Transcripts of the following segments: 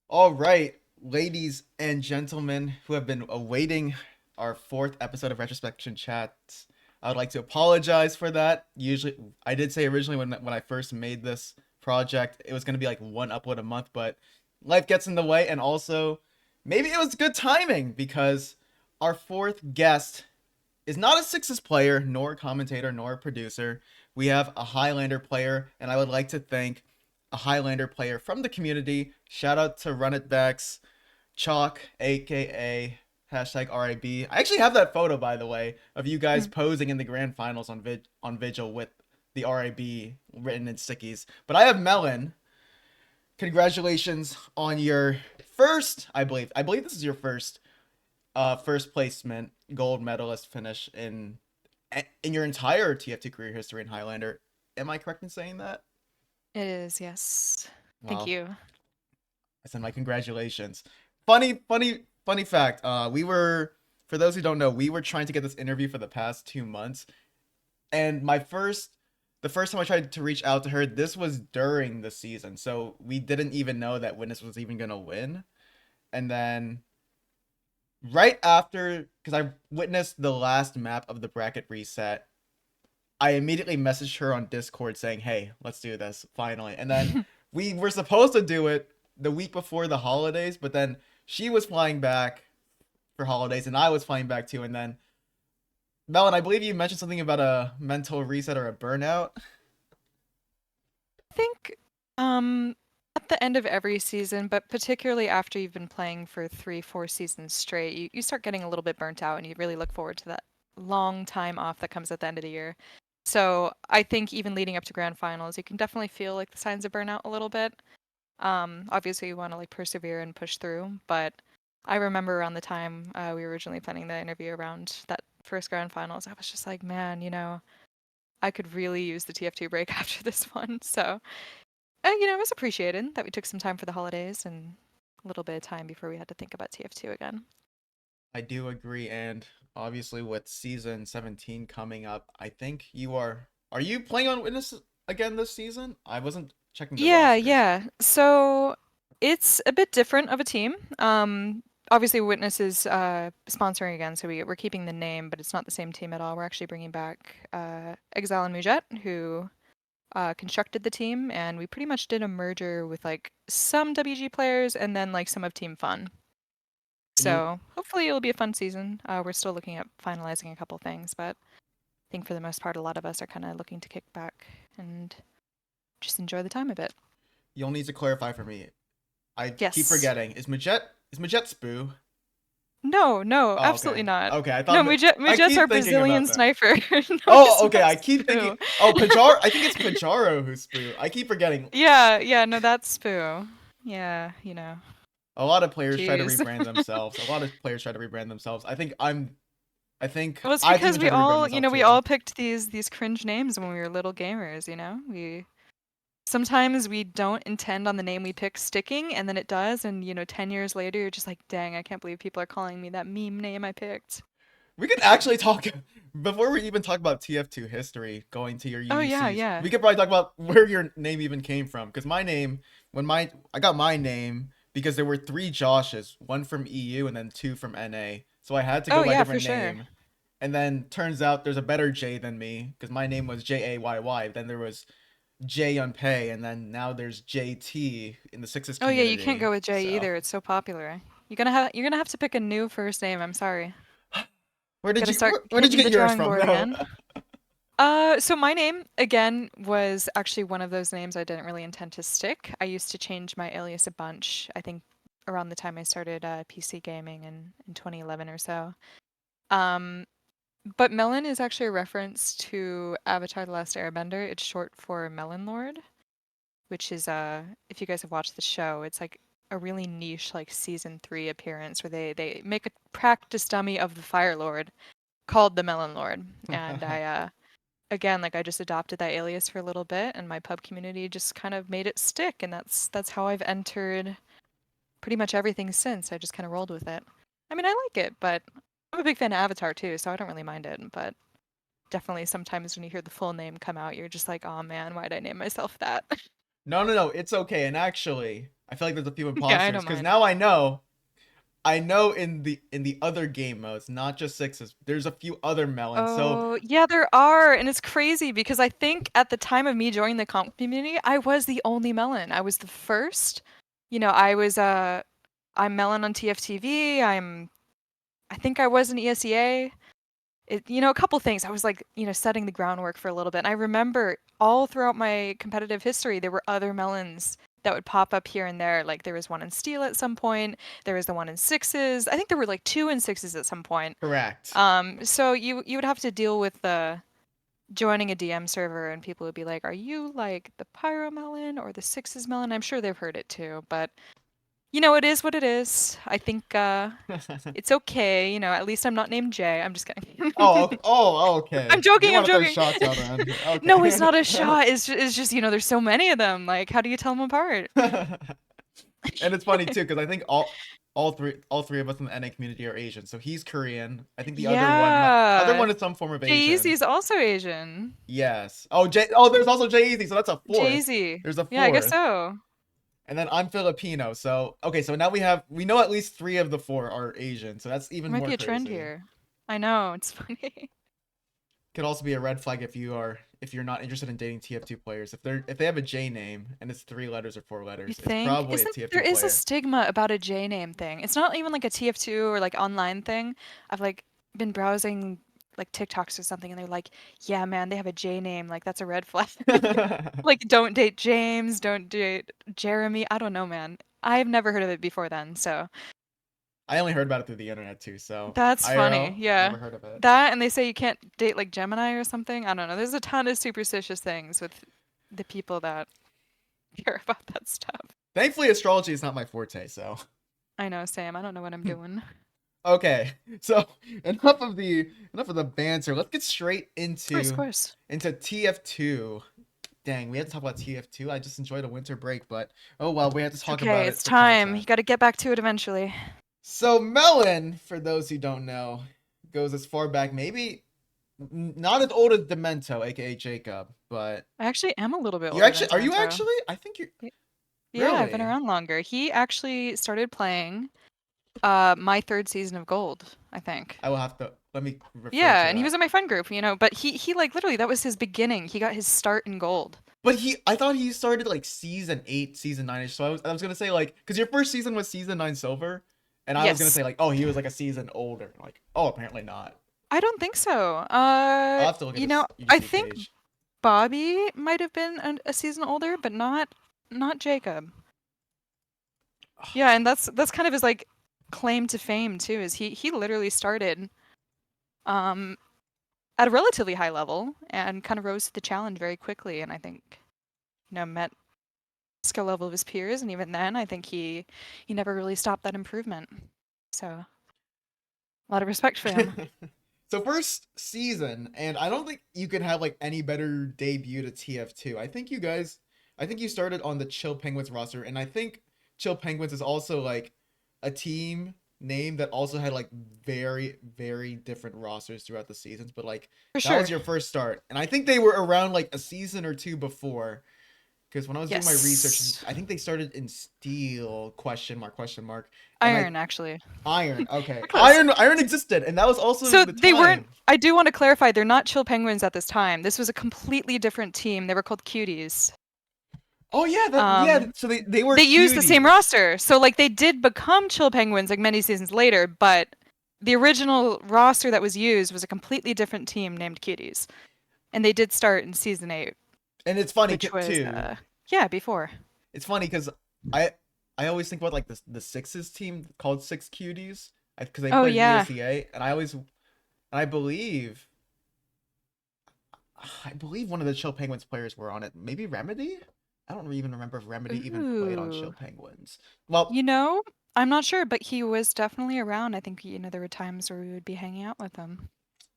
All right, ladies and gentlemen who have been awaiting our fourth episode of Retrospection Chats, I would like to apologize for that. Usually, I did say originally when I first made this project, it was going to be like one upload a month, but life gets in the way, and also maybe it was good timing because our fourth guest is not a Sixes player, nor a commentator, nor a producer. We have a Highlander player, and I would like to thank a Highlander player from the community. Shout out to Run It Backs, Chalk, aka hashtag RIB. I actually have that photo, by the way, of you guys Hmm. posing in the grand finals on Vigil with the RIB written in stickies. But I have Melon. Congratulations on your first, I believe. I believe this is your first placement gold medalist finish in your entire TF2 career history in Highlander. Am I correct in saying that? It is, yes. Thank Well, you. I send my congratulations. Funny fact. For those who don't know, we were trying to get this interview for the past 2 months, and the first time I tried to reach out to her, this was during the season, so we didn't even know that Witness was even gonna win. And then right after, because I witnessed the last map of the bracket reset, I immediately messaged her on Discord saying, "Hey, let's do this finally." And then we were supposed to do it the week before the holidays, but then she was flying back for holidays and I was flying back too. And then Melon, I believe you mentioned something about a mental reset or a burnout. I think at the end of every season, but particularly after you've been playing for 3, 4 seasons straight, you start getting a little bit burnt out and you really look forward to that long time off that comes at the end of the year. So I think even leading up to grand finals, you can definitely feel like the signs of burnout a little bit. Obviously you want to like persevere and push through, but I remember around the time we were originally planning the interview around that first grand finals, I was just like, man, I could really use the TF2 break after this one. So, it was appreciated that we took some time for the holidays and a little bit of time before we had to think about TF2 again. I do agree, and obviously with season 17 coming up, I think you are you playing on Witness again this season? I wasn't checking the Yeah, rosters. yeah. So it's a bit different of a team. Obviously, Witness is sponsoring again, so we're keeping the name, but it's not the same team at all. We're actually bringing back Exile and Mujet, who constructed the team, and we pretty much did a merger with like some WG players and then like some of Team Fun. And you So hopefully it'll be a fun season. We're still looking at finalizing a couple things, but I think for the most part, a lot of us are kind of looking to kick back and just enjoy the time a bit. you'll need to clarify for me. I keep Yes. forgetting. Is Majet Spoo? No, no, Oh, okay. absolutely not. Okay, I No, thought we I just keep our thinking Brazilian about that. sniper. No, Oh, he's okay. not I keep thinking. Spoo. Oh, Pajaro. I think it's Pajaro who's Spoo. I keep forgetting. Yeah, yeah, no, that's Spoo. Yeah, A lot of players try to jeez. rebrand themselves. A lot of players try to rebrand themselves. I think Well, it's I've because even tried to rebrand myself we too. all picked these cringe names when we were little gamers. We sometimes we don't intend on the name we pick sticking, and then it does, and 10 years later, you're just like, dang, I can't believe people are calling me that meme name I picked. We could actually talk before we even talk about TF2 history. Going to your Oh yeah, UGCs, yeah. we could probably talk about where your name even came from. Because I got my name because there were three Joshes, one from EU and then two from NA. So I had to go Oh by a yeah, for different sure. name. And then turns out there's a better J than me because my name was JAYY. Then there was J on Pay, and then now there's JT in the Sixes Oh yeah, you can't community. go with J So either. It's so popular. You're gonna have to pick a new first name. I'm sorry. where did Gotta you start where did you hitting get the yours drawing from board though? again. So my name again was actually one of those names I didn't really intend to stick. I used to change my alias a bunch. I think around the time I started PC gaming in 2011 or so. Um, but Melon is actually a reference to Avatar: The Last Airbender. It's short for Melon Lord, which is if you guys have watched the show, it's like a really niche like season 3 appearance where they make a practice dummy of the Fire Lord called the Melon Lord, and I again, like I just adopted that alias for a little bit, and my pub community just kind of made it stick, and that's how I've entered pretty much everything since. I just kind of rolled with it. I mean, I like it, but I'm a big fan of Avatar too, so I don't really mind it. But definitely, sometimes when you hear the full name come out, you're just like, oh man, why did I name myself that? No, no, no. It's okay. And actually, I feel like there's a few Yeah, I imposters don't because mind. now I know in the other game modes, not just sixes, there's a few other melons. So Oh, yeah, there are, and it's crazy because I think at the time of me joining the comp community, I was the only Melon. I was the first. I'm Melon on TFTV. I think I was an ESEA. A couple things. I was like, setting the groundwork for a little bit. And I remember all throughout my competitive history, there were other Melons that would pop up here and there. Like there was one in Steel at some point. There was the one in sixes. I think there were like two in sixes at some point. correct. So you would have to deal with the joining a DM server and people would be like, "Are you like the Pyro Melon or the Sixes Melon?" I'm sure they've heard it too, but it is what it is. I think it's okay. At least I'm not named Jay. I'm just kidding. Okay. I'm You joking. I'm want to throw joking. shots out around here? No, it's Okay. not a shot. It's just there's so many of them. Like, how do you tell them apart? And it's funny too because I think all three of us in the NA community are Asian. So he's Korean. I think the other Yeah. one is some form of Jay Asian. is also Asian. Yes. Oh, there's also Jay Easy, so that's a fourth. Jay-Z. There's a Yeah, I guess fourth. so. And then I'm Filipino. So okay, so now we know at least 3 of the 4 are Asian. So that's even There might more be a trend crazy. here. I know, it's funny. Could also be a red flag if you're not interested in dating TF2 players. If they have a J name and it's 3 letters or 4 You letters, it's think? probably a TF2 There is a player. stigma about a J name thing. It's not even like a TF2 or like online thing. I've like been browsing like TikToks or something and they're like, yeah, man, they have a J name. Like that's a red flag. Like don't date James, don't date Jeremy. I don't know, man. I've never heard of it before then, so I only heard about it through the internet too, so that's funny. IRL, Yeah. never heard of it. That and they say you can't date like Gemini or something. I don't know. There's a ton of superstitious things with the people that care about that stuff. Thankfully, astrology is not my forte, so. I know, Sam. I don't know what I'm doing. Okay, so enough of the banter. Let's get straight Of course. into TF2. Dang, we had to talk about TF2. I just enjoyed a winter break, but oh well, we had to It's talk okay. about it It's for time. You content. got to get back to it eventually. So Melon, for those who don't know, goes as far back, maybe not as old as Demento, aka Jacob, but I actually am a little bit you're older than actually are you Demento. actually? I think you're Y- Yeah, I've been really. around longer. He actually started playing my third season of Gold, I think. I will have to let me refer Yeah, to and he that. was in my friend group, but he like literally that was his beginning. He got his start in Gold. But I thought he started like season 8, season 9ish. So I was gonna say like, because your first season was season 9 silver, and I was gonna Yes. say like, oh, he was like a season older. Like, oh, apparently not. I don't think so. I'll have to look at this I UGC think page. Bobby might have been a season older, but not Jacob. Yeah, and that's kind of his like claim to fame too. Is he literally started um at a relatively high level and kind of rose to the challenge very quickly, and I think met skill level of his peers, and even then, I think he never really stopped that improvement. So a lot of respect for him. So first season, and I don't think you could have like any better debut to TF2. I think you started on the Chill Penguins roster, and I think Chill Penguins is also like a team name that also had like very, very different rosters throughout the seasons, but like For that was sure. your first start. And I think they were around like a season or two before. Because when I was doing my research, Yes. I think they started in Steel question mark, and I Iron, actually. Iron. Okay, We're close. Iron existed, and that was also So the they weren't. time. I do want to clarify. They're not Chill Penguins at this time. This was a completely different team. They were called Cuties. Oh yeah, Um, So they were they used the same cuties. roster. So like they did become Chill Penguins like many seasons later, but the original roster that was used was a completely different team named Cuties. And they did start in season 8, And it's funny which was too. yeah, before. It's funny because I I always think about like the sixes team called Six Cuties because they Oh played in yeah. ESEA, and I believe one of the Chill Penguins players were on it. Maybe Remedy. I don't even remember if Remedy even played on Chill Ooh. Penguins. Well, I'm not sure, but he was definitely around. I think there were times where we would be hanging out with him.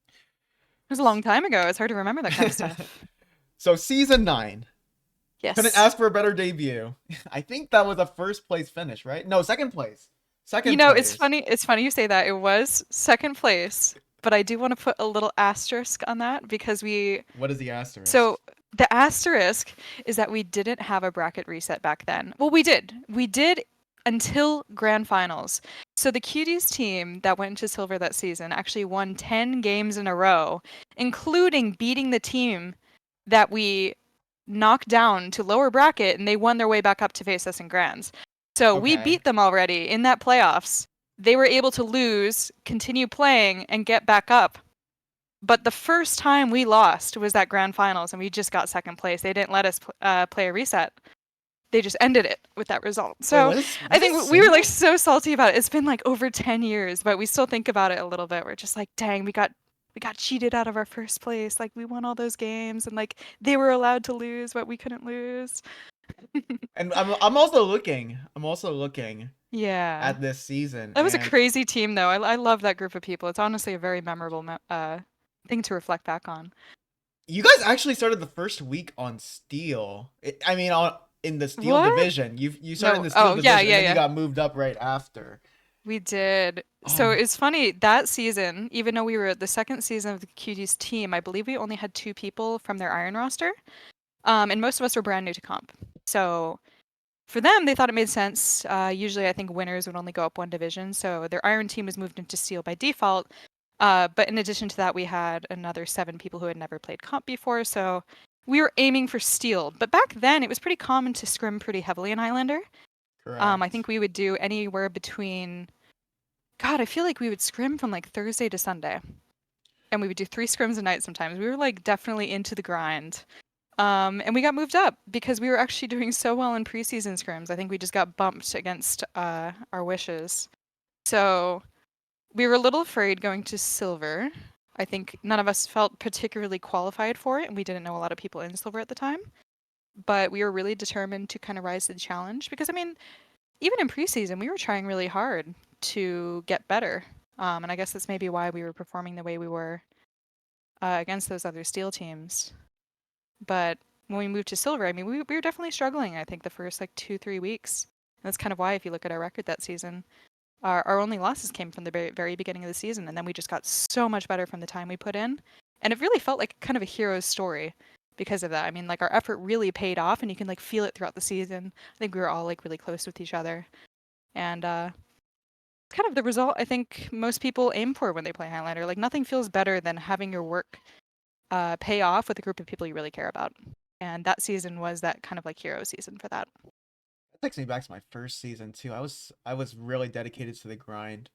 It was a long time ago. It's hard to remember that kind of stuff. so season 9. Couldn't Yes. ask for a better debut. I think that was a first place finish, right? No, second place. Second It's place. funny. It's funny you say that. It was second place, but I do want to put a little asterisk on that because What is the asterisk? so The asterisk is that we didn't have a bracket reset back then. Well, we did. We did until grand finals. So the Cuties team that went into silver that season actually won 10 games in a row, including beating the team that we knocked down to lower bracket, and they won their way back up to face us in grands. So we Okay. beat them already in that playoffs. They were able to lose, continue playing, and get back up. But the first time we lost was that grand finals, and we just got second place. They didn't let us play a reset. They just ended it with that result. Wait, So I was it think we were like singles? so salty about it. It's been like over 10 years, but we still think about it a little bit. We're just like, dang, we got cheated out of our first place. Like we won all those games, and like they were allowed to lose, but we couldn't lose. And I'm also looking. I'm also looking Yeah. at this season, That was a and crazy team, though. I love that group of people. It's honestly a very memorable thing to reflect back on. you guys actually started the first week on Steel. I mean, on in the Steel What? division. You started in No. the Steel Oh, yeah, division, and yeah, then you yeah. got moved up right after. We did. So Oh, it's funny that season, even though we were the second season of the Cuties team, I believe we only had 2 people from their Iron roster. And most of us were brand new to comp. So for them, they thought it made sense. Usually, I think winners would only go up one division. So their Iron team was moved into Steel by default. But in addition to that, we had another 7 people who had never played comp before. So we were aiming for Steel. But back then, it was pretty common to scrim pretty heavily in Highlander. I correct. think we would do anywhere between, God, I feel like we would scrim from like Thursday to Sunday. And we would do 3 scrims a night sometimes. We were like definitely into the grind. And we got moved up because we were actually doing so well in preseason scrims. I think we just got bumped against our wishes. So we were a little afraid going to silver. I think none of us felt particularly qualified for it, and we didn't know a lot of people in silver at the time. But we were really determined to kind of rise to the challenge because, I mean, even in preseason, we were trying really hard to get better. And I guess that's maybe why we were performing the way we were against those other steel teams. But when we moved to silver, I mean, we were definitely struggling, I think, the first like 2-3 weeks. And that's kind of why, if you look at our record that season, our only losses came from the very, very beginning of the season. And then we just got so much better from the time we put in. And it really felt like kind of a hero's story because of that. I mean, like our effort really paid off, and you can like feel it throughout the season. I think we were all like really close with each other. And kind of the result I think most people aim for when they play Highlander. Like nothing feels better than having your work pay off with a group of people you really care about. And that season was that kind of like hero season for that. That takes me back to my first season too. I was really dedicated to the grind.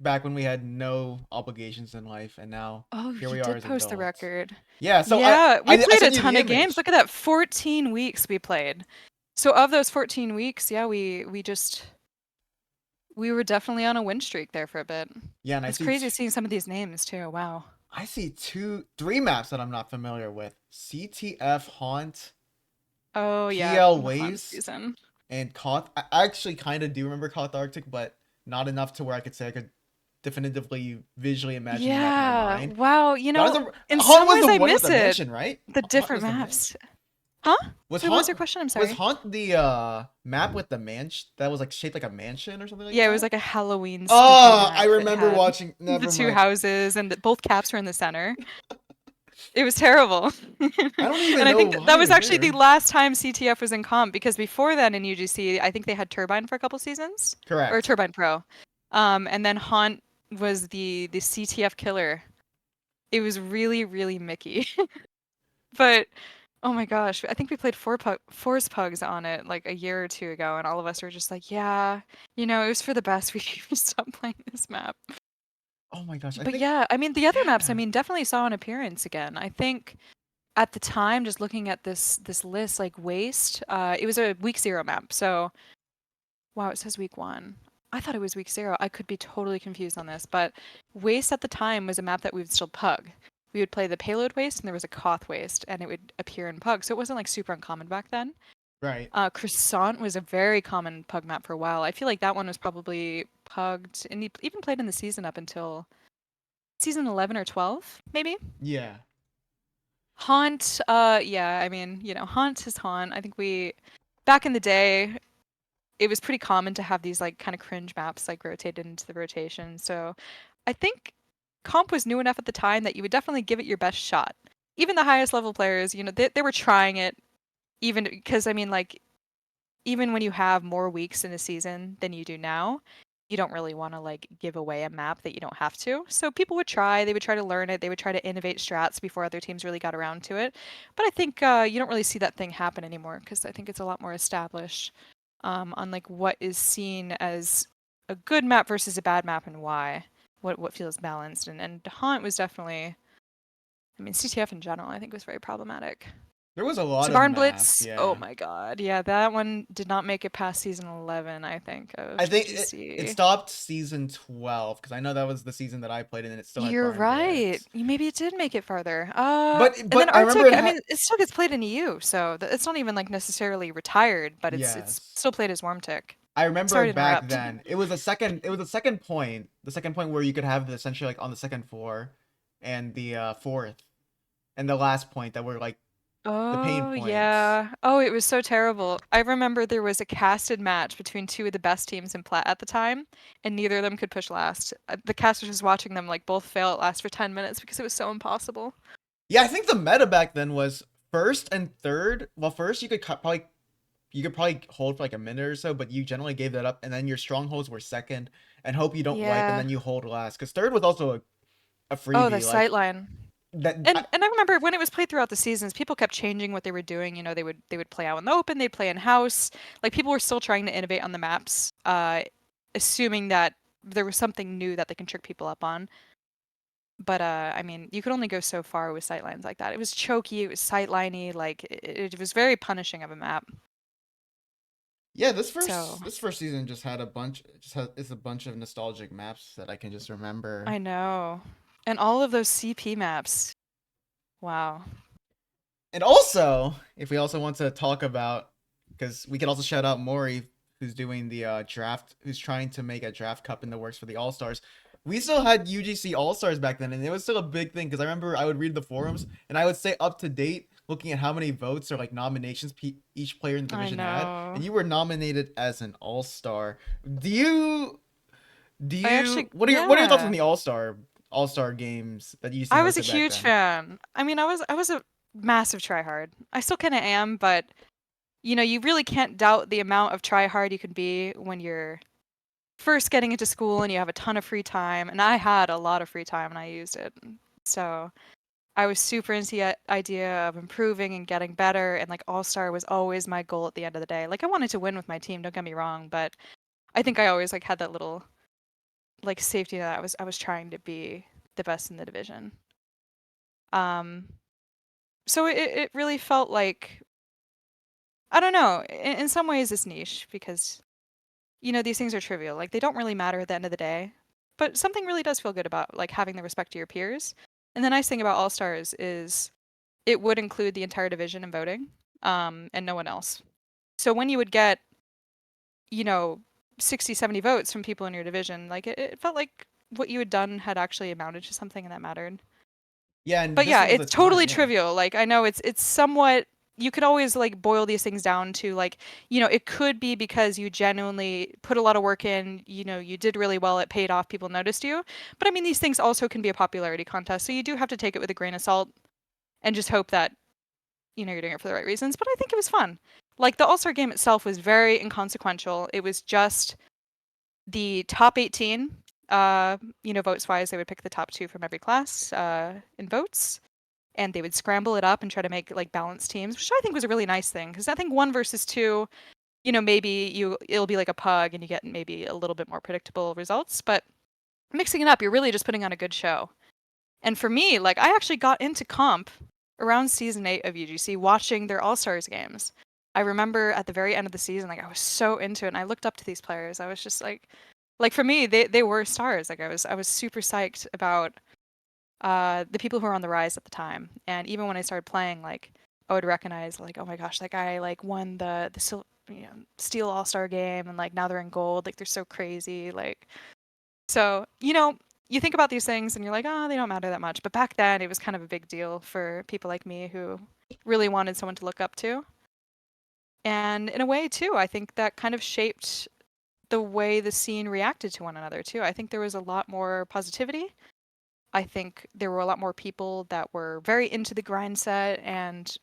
Back when we had no obligations in life, and now Oh, here you we are did as post the adults. record. Yeah, so Yeah, we I played a sent you the ton of games. image. Look at that, 14 weeks we played. So of those 14 weeks, yeah, we were definitely on a win streak there for a bit. Yeah, and It's crazy seeing some of these names too. Wow. I see three maps that I'm not familiar with: CTF Haunt, Oh yeah, PL the hunt Waste, season. and Koth. I actually kind of do remember Koth Arctic, but not enough to where I could say I could definitively visually imagine the map in my Yeah. mind. Wow. In Haunt some was ways the I one with miss the it. mansion, right? The Haunt different was the maps. mansion. Huh? Was Wait, what was Haunt your question? I'm was sorry. Haunt the map with the mansion that was like shaped like a mansion or something like Yeah, it was that? like a Halloween spooky Oh, I map that remember had watching. the Never two mind. houses and both caps were in the center. It was terrible. I don't And even I know think why that was you're actually the there. last time CTF was in comp because before then in UGC, I think they had Turbine for a couple seasons or Correct. Turbine Pro. And then Haunt was the CTF killer. It was really, really Mickey. But oh my gosh, I think we played Force Pugs on it like a year or two ago, and all of us were just like, yeah, it was for the best. We stopped playing this map. Oh my gosh, I But think yeah, I mean, the other maps, I yeah. mean, definitely saw an appearance again. I think at the time, just looking at this list, like Waste, it was a week 0 map. So wow, it says week 1. I thought it was week 0. I could be totally confused on this, but Waste at the time was a map that we would still pug. We would play the payload waste, and there was a Koth waste, and it would appear in pug. So it wasn't like super uncommon back then. Right. Croissant was a very common pug map for a while. I feel like that one was probably pugged, and even played in the season up until season 11 or 12, maybe. Yeah. Haunt, yeah, I mean, Haunt is Haunt. I think back in the day, it was pretty common to have these like kind of cringe maps like rotated into the rotation. So I think comp was new enough at the time that you would definitely give it your best shot. even the highest level players, they were trying it, even because I mean, like, even when you have more weeks in a season than you do now, you don't really want to like give away a map that you don't have to. So people would try, they would try to learn it, they would try to innovate strats before other teams really got around to it. But I think you don't really see that thing happen anymore because I think it's a lot more established on like what is seen as a good map versus a bad map and why. What feels balanced and Haunt was definitely, I mean, CTF in general I think was very problematic. There was a lot So of maps, Barnblitz, oh yeah. my god, yeah, that one did not make it past season 11, I think, I of think it UGC. stopped season 12 because I know that was the season that I played in and it still had You're right. Barnblitz. Maybe it did make it farther. And then But I remember Arctic, it I had mean, it still gets played in EU, so it's not even like necessarily retired, but it's yes. still played as Wormtic. I remember Sorry to back interrupt. then it was a second point, the second point where you could have the essentially like on the second floor and the fourth and the last point that were like the pain Oh, points. yeah. Oh, it was so terrible. I remember there was a casted match between two of the best teams in Plat at the time, and neither of them could push last. The casters was watching them like both fail at last for 10 minutes because it was so impossible. Yeah, I think the meta back then was first and third. Well, first you could probably hold for like a minute or so, but you generally gave that up, and then your strongholds were second, and hope you don't wipe, and Yeah. then you hold last. Because third was also a Oh, the freebie, like sightline. that. And I remember when it was played throughout the seasons, people kept changing what they were doing. They would play out in the open, they'd play in house. Like people were still trying to innovate on the maps, assuming that there was something new that they can trick people up on. But I mean, you could only go so far with sightlines like that. It was choky, it was sightliney, like it was very punishing of a map. Yeah, So this first season just had a bunch, just has it's a bunch of nostalgic maps that I can just remember. I know, and all of those CP maps. Wow. And also, if we also want to talk about, because we could also shout out Mori, who's doing the draft, who's trying to make a draft cup in the works for the All Stars. We still had UGC All Stars back then, and it was still a big thing because I remember I would read the forums and I would stay up to date looking at how many votes or like nominations each player in the I division had, know. and you were nominated as an All Star. Do you I actually, what are your thoughts on yeah. the All Star games that you used to I was host a it back huge then? fan. I mean, I was a massive tryhard. I still kind of am, but you really can't doubt the amount of tryhard you can be when you're first getting into school and you have a ton of free time. And I had a lot of free time and I used it. So I was super into the idea of improving and getting better. And like All Star was always my goal at the end of the day. Like I wanted to win with my team. Don't get me wrong, but I think I always like had that little like safety that I was trying to be the best in the division. Um, so it really felt like, I don't know, in some ways it's niche because these things are trivial, like they don't really matter at the end of the day, but something really does feel good about like having the respect to your peers. And the nice thing about All Stars is it would include the entire division in voting, and no one else. So when you would get you know 60, 70 votes from people in your division, like it felt like what you had done had actually amounted to something and that mattered. Yeah, and But this yeah, was the it's time. totally Yeah. trivial. Like I know it's somewhat, you could always like boil these things down to like, it could be because you genuinely put a lot of work in, you did really well, it paid off, people noticed you. But I mean, these things also can be a popularity contest, so you do have to take it with a grain of salt and just hope that you're doing it for the right reasons. But I think it was fun. Like the All-Star game itself was very inconsequential. It was just the top 18, votes wise, they would pick the top 2 from every class in votes, and they would scramble it up and try to make like balanced teams, which I think was a really nice thing because I think 1 versus 2, maybe it'll be like a pug and you get maybe a little bit more predictable results, but mixing it up, you're really just putting on a good show. And for me, like I actually got into comp around season 8 of UGC watching their All-Stars games. I remember at the very end of the season, like I was so into it and I looked up to these players. I was just like for me, they were stars. Like I was super psyched about the people who were on the rise at the time. And even when I started playing, like I would recognize like, oh my gosh, that guy like won the Steel All Star game, and like now they're in gold. Like they're so crazy. Like so, you think about these things and you're like, oh, they don't matter that much. But back then, it was kind of a big deal for people like me who really wanted someone to look up to. And in a way, too, I think that kind of shaped the way the scene reacted to one another too. I think there was a lot more positivity. I think there were a lot more people that were very into the grind set and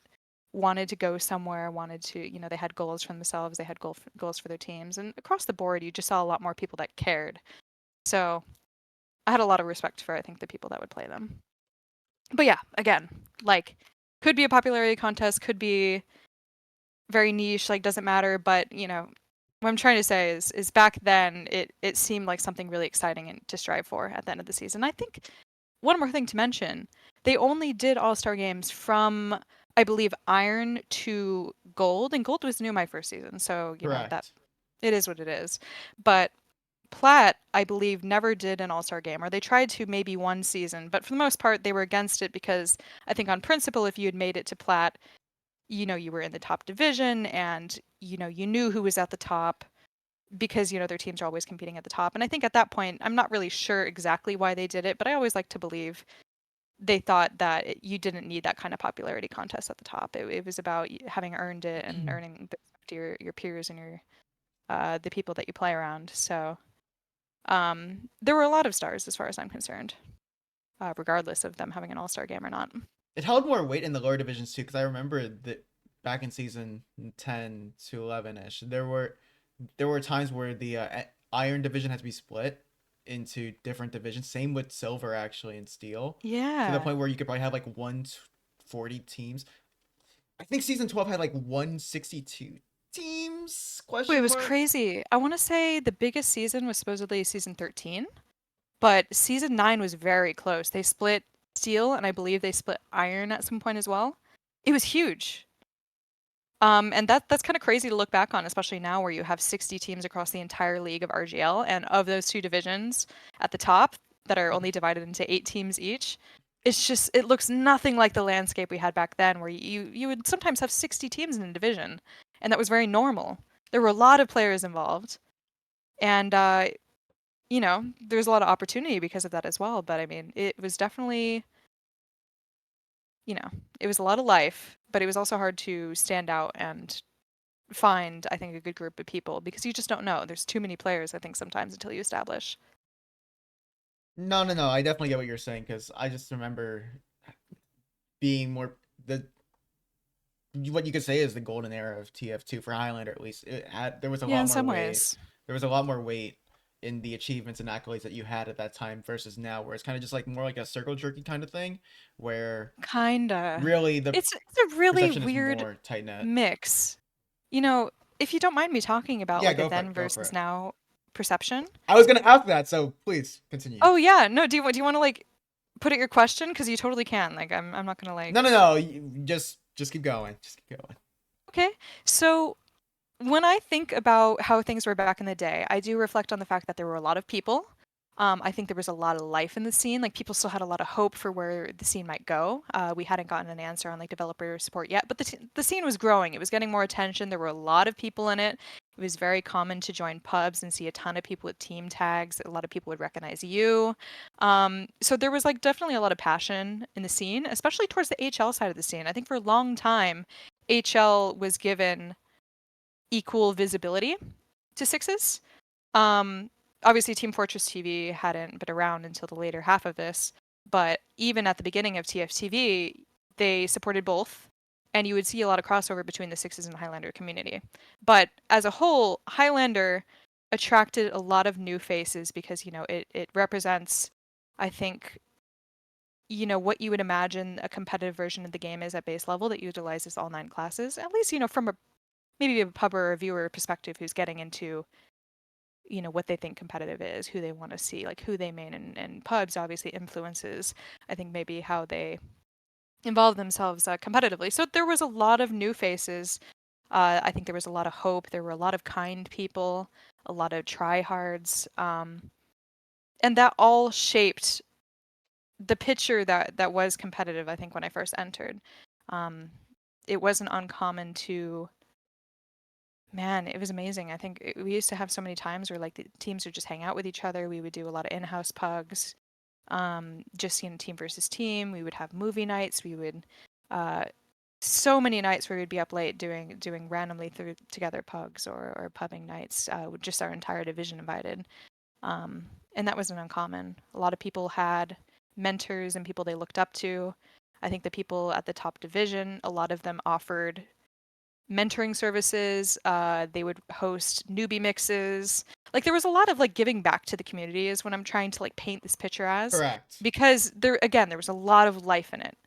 wanted to go somewhere, wanted to, they had goals for themselves, they had goals for their teams. And across the board, you just saw a lot more people that cared. So I had a lot of respect for, I think, the people that would play them. But yeah, again, like, could be a popularity contest, could be very niche, like, doesn't matter. But, what I'm trying to say is back then, it seemed like something really exciting and to strive for at the end of the season. I think one more thing to mention, they only did All-Star games from, I believe, Iron to Gold, and Gold was new my first season, so, that Correct. it is what it is. But Plat, I believe, never did an All-Star game, or they tried to maybe one season, but for the most part, they were against it because I think on principle, if you had made it to Plat, you were in the top division and, you knew who was at the top because, their teams are always competing at the top. And I think at that point, I'm not really sure exactly why they did it, but I always like to believe they thought that you didn't need that kind of popularity contest at the top. It was about having earned it and earning to your peers and the people that you play around. So there were a lot of stars as far as I'm concerned, regardless of them having an all-star game or not. It held more weight in the lower divisions too, because I remember that back in season 10 to 11 ish, there were times where the Iron division had to be split into different divisions. Same with Silver actually and Steel, to the Yeah. point where you could probably have like 140 teams. I think season 12 had like 162 teams? Wait, it Question was mark. crazy. I want to say the biggest season was supposedly season 13, but season 9 was very close. They split Steel, and I believe they split Iron at some point as well. It was huge. And that's kind of crazy to look back on, especially now where you have 60 teams across the entire league of RGL, and of those two divisions at the top that are only divided into 8 teams each, it looks nothing like the landscape we had back then, where you would sometimes have 60 teams in a division, and that was very normal. There were a lot of players involved, and there's a lot of opportunity because of that as well. But I mean, it was definitely, you know, it was a lot of life, but it was also hard to stand out and find, I think, a good group of people because you just don't know. There's too many players, I think, sometimes until you establish. No, no, no. I definitely get what you're saying because I just remember being more the what you could say is the golden era of TF2 for Highlander. At least there was a Yeah, lot in more some weight. ways. There was a lot more weight in the achievements and accolades that you had at that time versus now, where it's kind of just like more like a circle jerky kind of thing, where Kinda. really the It's a really perception is weird more tight net. mix. You know, if you don't mind me talking about Yeah, like a go for it. then Go for versus it. now perception. I was gonna ask that, so please continue. Oh yeah, no, do you want to like put it your question? Because you totally can. Like I'm not gonna No, no, like. no. Just keep going. Just keep going. Okay, so when I think about how things were back in the day, I do reflect on the fact that there were a lot of people. I think there was a lot of life in the scene. Like people still had a lot of hope for where the scene might go. We hadn't gotten an answer on like developer support yet, but the scene was growing. It was getting more attention. There were a lot of people in it. It was very common to join pubs and see a ton of people with team tags. A lot of people would recognize you. So there was like definitely a lot of passion in the scene, especially towards the HL side of the scene. I think for a long time, HL was given equal visibility to sixes. Um, Obviously, Team Fortress TV hadn't been around until the later half of this, but even at the beginning of TFTV, they supported both, and you would see a lot of crossover between the sixes and Highlander community. But as a whole, Highlander attracted a lot of new faces because it represents, I think, what you would imagine a competitive version of the game is at base level that utilizes all 9 classes. At least from maybe a pub or a viewer perspective who's getting into what they think competitive is, who they want to see, like who they main, and pubs obviously influences, I think, maybe how they involve themselves competitively. So there was a lot of new faces. I think there was a lot of hope. There were a lot of kind people, a lot of tryhards, and that all shaped the picture that was competitive. I think when I first entered, um, it wasn't uncommon to. Man, it was amazing. I think we used to have so many times where like the teams would just hang out with each other. We would do a lot of in-house pugs, just team versus team. We would have movie nights. We would so many nights where we'd be up late doing randomly through together pugs or pubbing nights. With just our entire division invited, and that wasn't uncommon. A lot of people had mentors and people they looked up to. I think the people at the top division, a lot of them offered mentoring services. They would host newbie mixes. Like there was a lot of like giving back to the community is what I'm trying to like paint this picture as. Correct. Because there was a lot of life in it.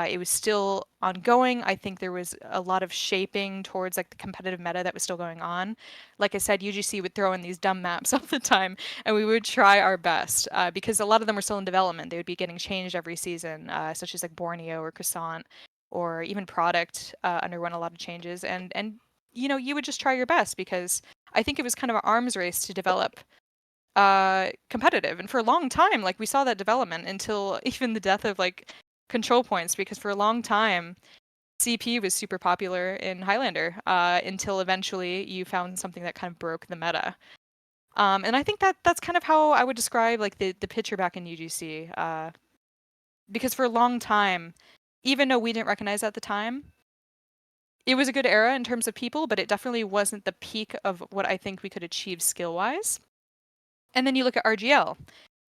It was still ongoing. I think there was a lot of shaping towards like the competitive meta that was still going on. Like I said, UGC would throw in these dumb maps all the time, and we would try our best because a lot of them were still in development. They would be getting changed every season, such as like Borneo or Croissant, or even Product underwent a lot of changes. And you would just try your best because I think it was kind of an arms race to develop competitive. And for a long time, like we saw that development until even the death of like control points, because for a long time CP was super popular in Highlander until eventually you found something that kind of broke the meta. And I think that's kind of how I would describe like the picture back in UGC. Because for a long time, even though we didn't recognize at the time, it was a good era in terms of people, but it definitely wasn't the peak of what I think we could achieve skill-wise. And then you look at RGL.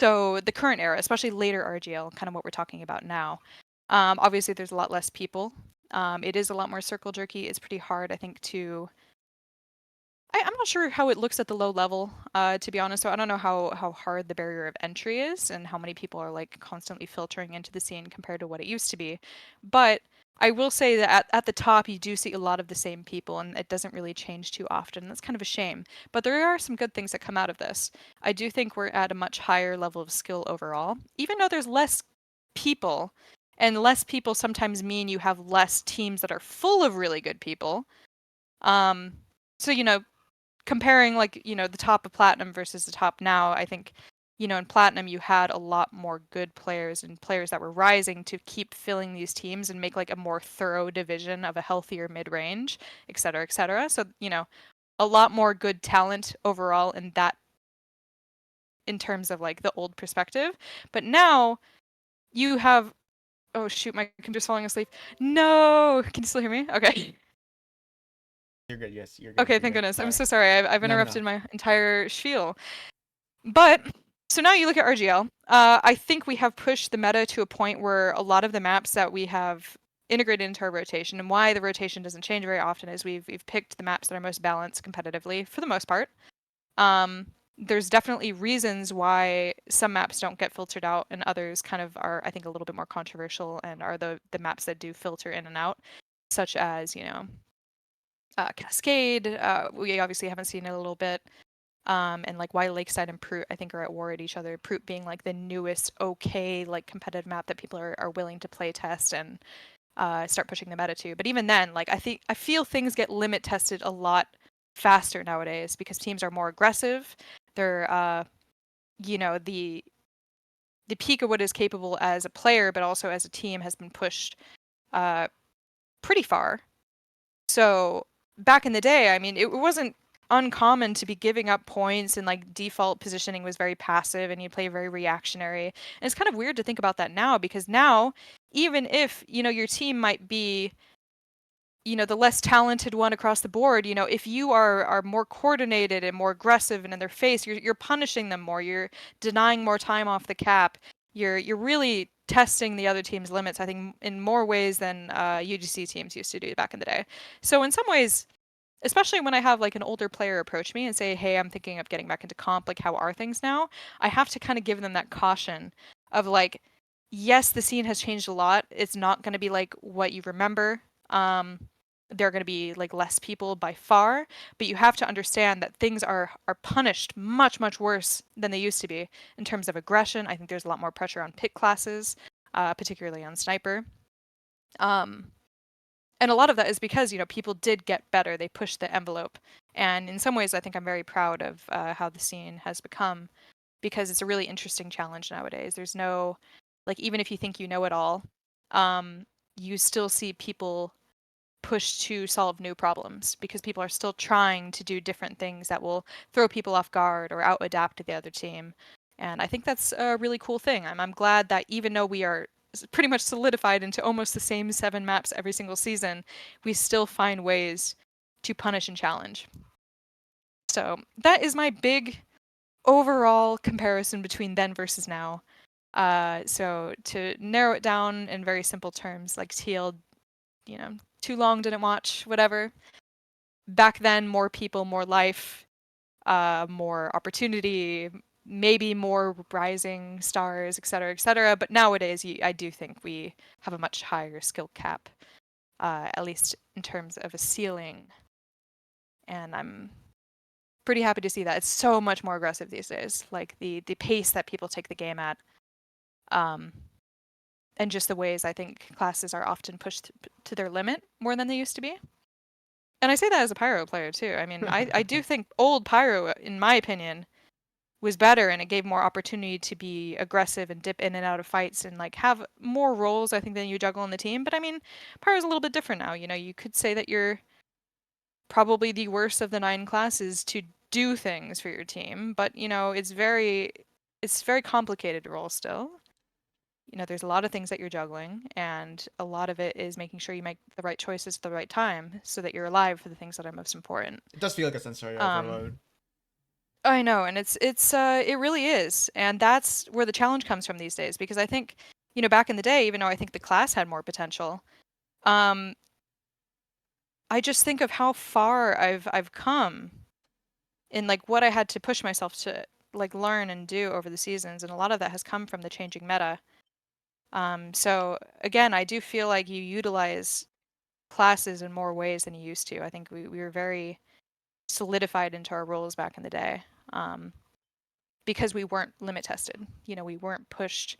So the current era, especially later RGL, kind of what we're talking about now. Obviously, there's a lot less people. It is a lot more circle jerky. It's pretty hard, I think, to... I'm not sure how it looks at the low level, to be honest. So I don't know how hard the barrier of entry is and how many people are like constantly filtering into the scene compared to what it used to be. But I will say that at the top, you do see a lot of the same people, and it doesn't really change too often. That's kind of a shame. But there are some good things that come out of this. I do think we're at a much higher level of skill overall, even though there's less people, and less people sometimes mean you have less teams that are full of really good people. So, comparing like the top of Platinum versus the top now, I think in Platinum you had a lot more good players and players that were rising to keep filling these teams and make like a more thorough division of a healthier mid-range, et cetera, et cetera. So a lot more good talent overall in that, in terms of like the old perspective. But now you have, oh shoot, my computer's falling asleep. No, can you still hear me? Okay. You're good. Yes, you're good. Okay, You're thank good. goodness. I'm Sorry. so sorry. I've No, no, interrupted no. my entire spiel. But so now you look at RGL. I think we have pushed the meta to a point where a lot of the maps that we have integrated into our rotation, and why the rotation doesn't change very often, is we've picked the maps that are most balanced competitively for the most part. There's definitely reasons why some maps don't get filtered out and others kind of are, I think, a little bit more controversial and are the maps that do filter in and out, such as Cascade. We obviously haven't seen it a little bit. And like why Lakeside and Proot, I think, are at war at each other. Proot being like the newest okay like competitive map that people are willing to play test and start pushing the meta to. But even then, like I feel things get limit tested a lot faster nowadays because teams are more aggressive. They're the peak of what is capable as a player, but also as a team, has been pushed pretty far. So back in the day, I mean, it wasn't uncommon to be giving up points, and like default positioning was very passive and you play very reactionary. And it's kind of weird to think about that now, because now, even if your team might be the less talented one across the board, if you are more coordinated and more aggressive and in their face, you're punishing them more, you're denying more time off the cap, you're really testing the other team's limits, I think, in more ways than UGC teams used to do back in the day. So in some ways, especially when I have like an older player approach me and say, hey, I'm thinking of getting back into comp, like how are things now? I have to kind of give them that caution of like, yes, the scene has changed a lot. It's not going to be like what you remember. There are going to be like less people by far, but you have to understand that things are punished much, much worse than they used to be in terms of aggression. I think there's a lot more pressure on pit classes, particularly on sniper. And a lot of that is because people did get better. They pushed the envelope, and in some ways, I think I'm very proud of how the scene has become, because it's a really interesting challenge nowadays. There's no, like, even if you think you know it all, you still see people push to solve new problems because people are still trying to do different things that will throw people off guard or out adapt to the other team. And I think that's a really cool thing. I'm glad that even though we are pretty much solidified into almost the same 7 maps every single season, we still find ways to punish and challenge. So that is my big overall comparison between then versus now. So to narrow it down in very simple terms, like TL, too long, didn't watch, whatever. Back then, more people, more life, more opportunity, maybe more rising stars, et cetera, et cetera. But nowadays, I do think we have a much higher skill cap, at least in terms of a ceiling. And I'm pretty happy to see that. It's so much more aggressive these days. Like the pace that people take the game at, and just the ways I think classes are often pushed to their limit more than they used to be. And I say that as a Pyro player too. I mean, I do think old Pyro, in my opinion, was better, and it gave more opportunity to be aggressive and dip in and out of fights and like have more roles, I think, than you juggle in the team. But I mean, Pyro's a little bit different now. You could say that you're probably the worst of the 9 classes to do things for your team, but it's very complicated role still. There's a lot of things that you're juggling, and a lot of it is making sure you make the right choices at the right time so that you're alive for the things that are most important. It does feel like a sensory Um, overload. I know, and it really is, and that's where the challenge comes from these days. Because I think, back in the day, even though I think the class had more potential, I just think of how far I've come in like what I had to push myself to like learn and do over the seasons, and a lot of that has come from the changing meta. So again, I do feel like you utilize classes in more ways than you used to. I think we were very solidified into our roles back in the day, because we weren't limit tested. We weren't pushed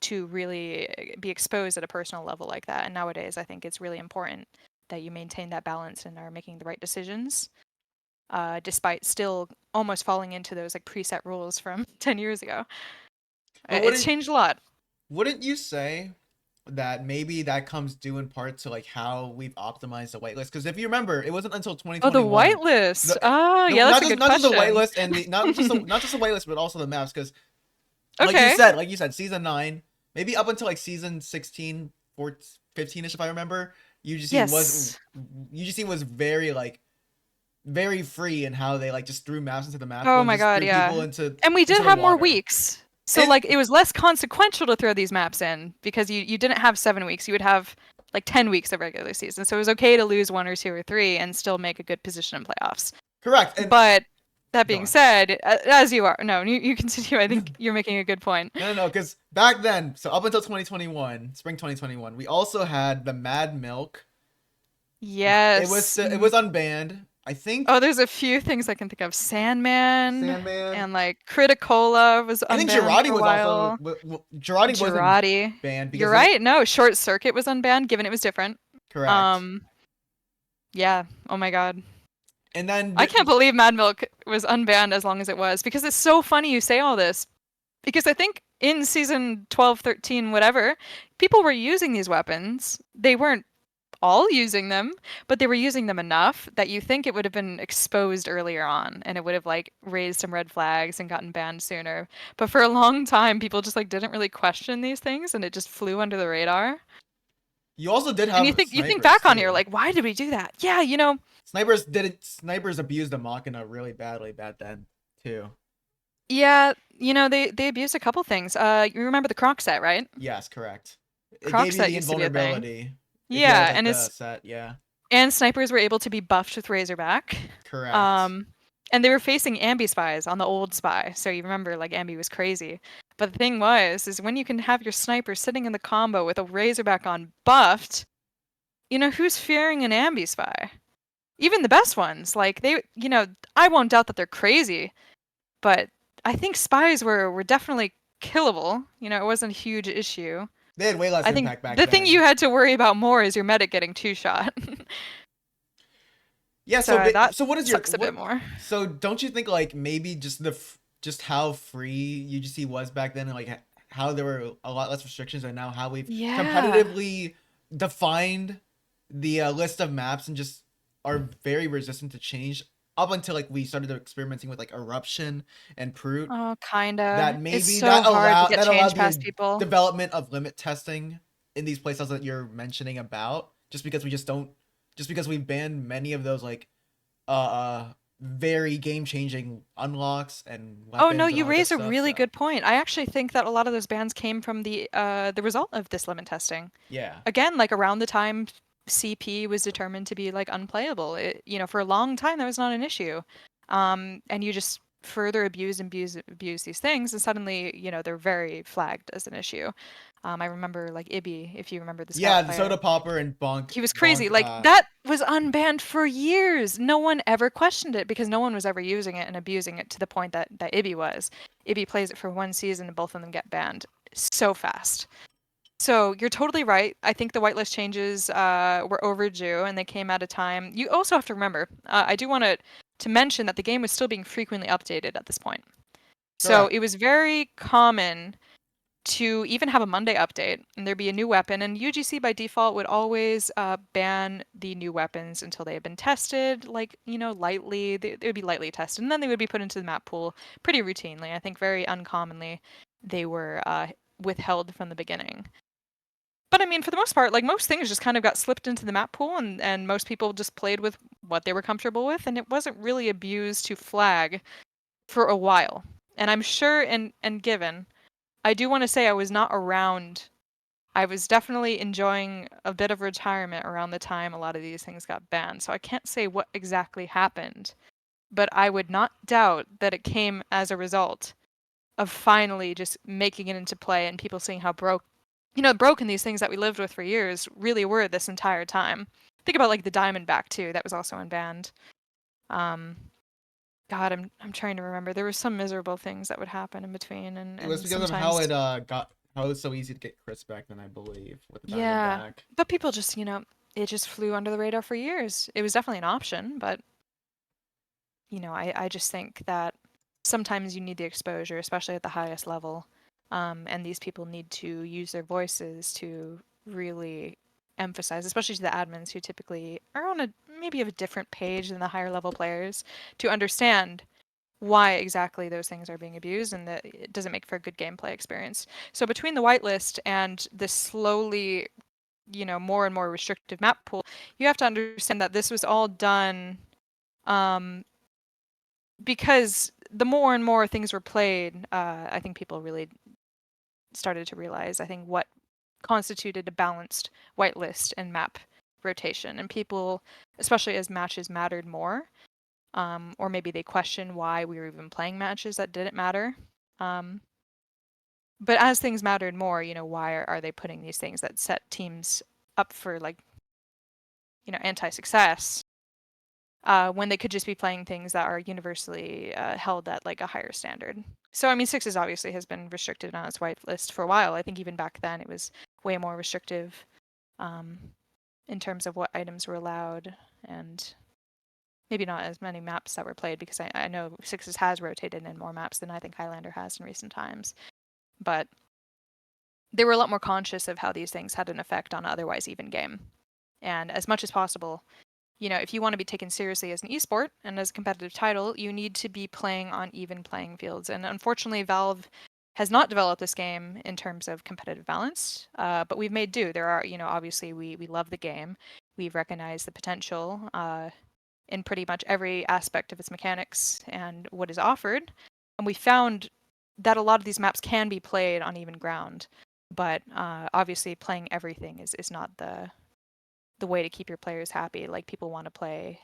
to really be exposed at a personal level like that. And nowadays, I think it's really important that you maintain that balance and are making the right decisions, despite still almost falling into those like preset rules from 10 years ago. But It's changed a lot. wouldn't you say that maybe that comes due in part to like how we've optimized the whitelist? Because if you remember, it wasn't until Oh, the 2021. whitelist. Oh, yeah, that's a good Not just the question. whitelist and not just the whitelist, but also the maps. Because Okay. like you said, season 9, maybe up until like season 16 or 15ish, if I remember, Yes. UGC was very like very free in how they like just threw maps into the map pool Oh and my just god, threw yeah. people into And we did the have more water. weeks. So And like it was less consequential to throw these maps in because you didn't have 7 weeks. You would have like 10 weeks of regular season. So it was okay to lose 1 or 2 or 3 and still make a good position in playoffs. correct. And But that go being on. said, as you are, no, you continue. I think you're making a good point. No, because back then, so up until 2021, spring 2021, we also had the Mad Milk. Yes. It was unbanned. I think Oh, there's a few things I can think of. Sandman Sandman. and like Criticola was I think unbanned for Girardi a was also while. Girardi wasn't Girardi. banned You're because it right. No, Short Circuit was unbanned, given it was different. correct. Um, yeah. Oh my god. And then I can't believe Mad Milk was unbanned as long as it was, because it's so funny you say all this. Because I think in season 12, 13, whatever, people were using these weapons. They weren't all using them, but they were using them enough that you think it would have been exposed earlier on and it would have like raised some red flags and gotten banned sooner. But for a long time, people just like didn't really question these things and it just flew under the radar. you also did And have you think snipers back on it, you're too. like, why did we do that? Yeah, Snipers abused the Machina really badly back then too. yeah, they abused a couple things. You remember the Croc set, right? Yes, correct. It Croc gave you set the used to be a thing. invulnerability if you had Yeah, like the set, yeah. and snipers were able to be buffed with Razorback. Correct. Um, and they were facing Ambi spies on the old spy. So you remember, like, Ambi was crazy. But the thing is when you can have your sniper sitting in the combo with a Razorback on buffed, who's fearing an Ambi spy? Even the best ones, like I won't doubt that they're crazy, but I think spies were definitely killable. It wasn't a huge issue. They had way less I think impact back the thing you then. had to worry about more is your medic getting 2-shot. Yeah, So that so what is your sucks a bit more. so don't you think like maybe just just how free UGC was back then and like how there were a lot less restrictions and now how we've Yeah. competitively defined the list of maps and just are very resistant to change up until like we started experimenting with like eruption and Prute, Oh, kinda. that It's maybe so hard to get that allowed change the past people. development of limit testing in these places that you're mentioning about just because we just don't just because we banned many of those like very game-changing unlocks and Oh no, weapons and you all that good raise a stuff. really So good point. I actually think that a lot of those bans came from the result of this limit testing. yeah, Again, like around the time CP was determined to be like unplayable. For a long time that was not an issue. And you just further abuse these things, and suddenly, they're very flagged as an issue. I remember like Ibby, if you remember the scout yeah, the player. soda popper and He was crazy. bonk. Like that was unbanned for years. No one ever questioned it because no one was ever using it and abusing it to the point that Ibby was. Ibby plays it for one season and both of them get banned so fast. So you're totally right. I think the whitelist changes were overdue, and they came at a time. You also have to remember. I do want to mention that the game was still being frequently updated at this point. So Correct. it was very common to even have a Monday update, and there'd be a new weapon. And UGC by default would always ban the new weapons until they had been tested, like lightly. They would be lightly tested, and then they would be put into the map pool pretty routinely. I think very uncommonly, they were withheld from the beginning. But I mean, for the most part, like most things just kind of got slipped into the map pool, and most people just played with what they were comfortable with, and it wasn't really abused to flag for a while. And I'm sure, and given, I do want to say I was not around. I was definitely enjoying a bit of retirement around the time a lot of these things got banned, so I can't say what exactly happened. But I would not doubt that it came as a result of finally just making it into play and people seeing how broken these things that we lived with for years really were this entire time. Think about like the Diamondback too, that was also unbanned. Um, God, I'm trying to remember. There were some miserable things that would happen in between, and It was and because of how sometimes it was so easy to get Chris back then, I believe, with the yeah. Diamondback. But people just it just flew under the radar for years. It was definitely an option, but I just think that sometimes you need the exposure, especially at the highest level. And these people need to use their voices to really emphasize, especially to the admins who typically are on maybe a different page than the higher level players, to understand why exactly those things are being abused and that it doesn't make for a good gameplay experience. So between the whitelist and the slowly, more and more restrictive map pool, you have to understand that this was all done um, because the more and more things were played, I think people really started to realize, I think, what constituted a balanced whitelist and map rotation. And people, especially as matches mattered more, or maybe they question why we were even playing matches that didn't matter. But as things mattered more, why are they putting these things that set teams up for like, anti-success when they could just be playing things that are universally held at like a higher standard. So I mean, Sixes obviously has been restricted on its whitelist for a while. I think even back then it was way more restrictive um, in terms of what items were allowed, and maybe not as many maps that were played because I know Sixes has rotated in more maps than I think Highlander has in recent times. But they were a lot more conscious of how these things had an effect on an otherwise even game. And as much as possible, if you want to be taken seriously as an esport and as a competitive title, you need to be playing on even playing fields. And unfortunately, Valve has not developed this game in terms of competitive balance, but we've made do. There are, obviously we love the game. We've recognized the potential in pretty much every aspect of its mechanics and what is offered. And we found that a lot of these maps can be played on even ground. But obviously, playing everything is not the way to keep your players happy. Like people want to play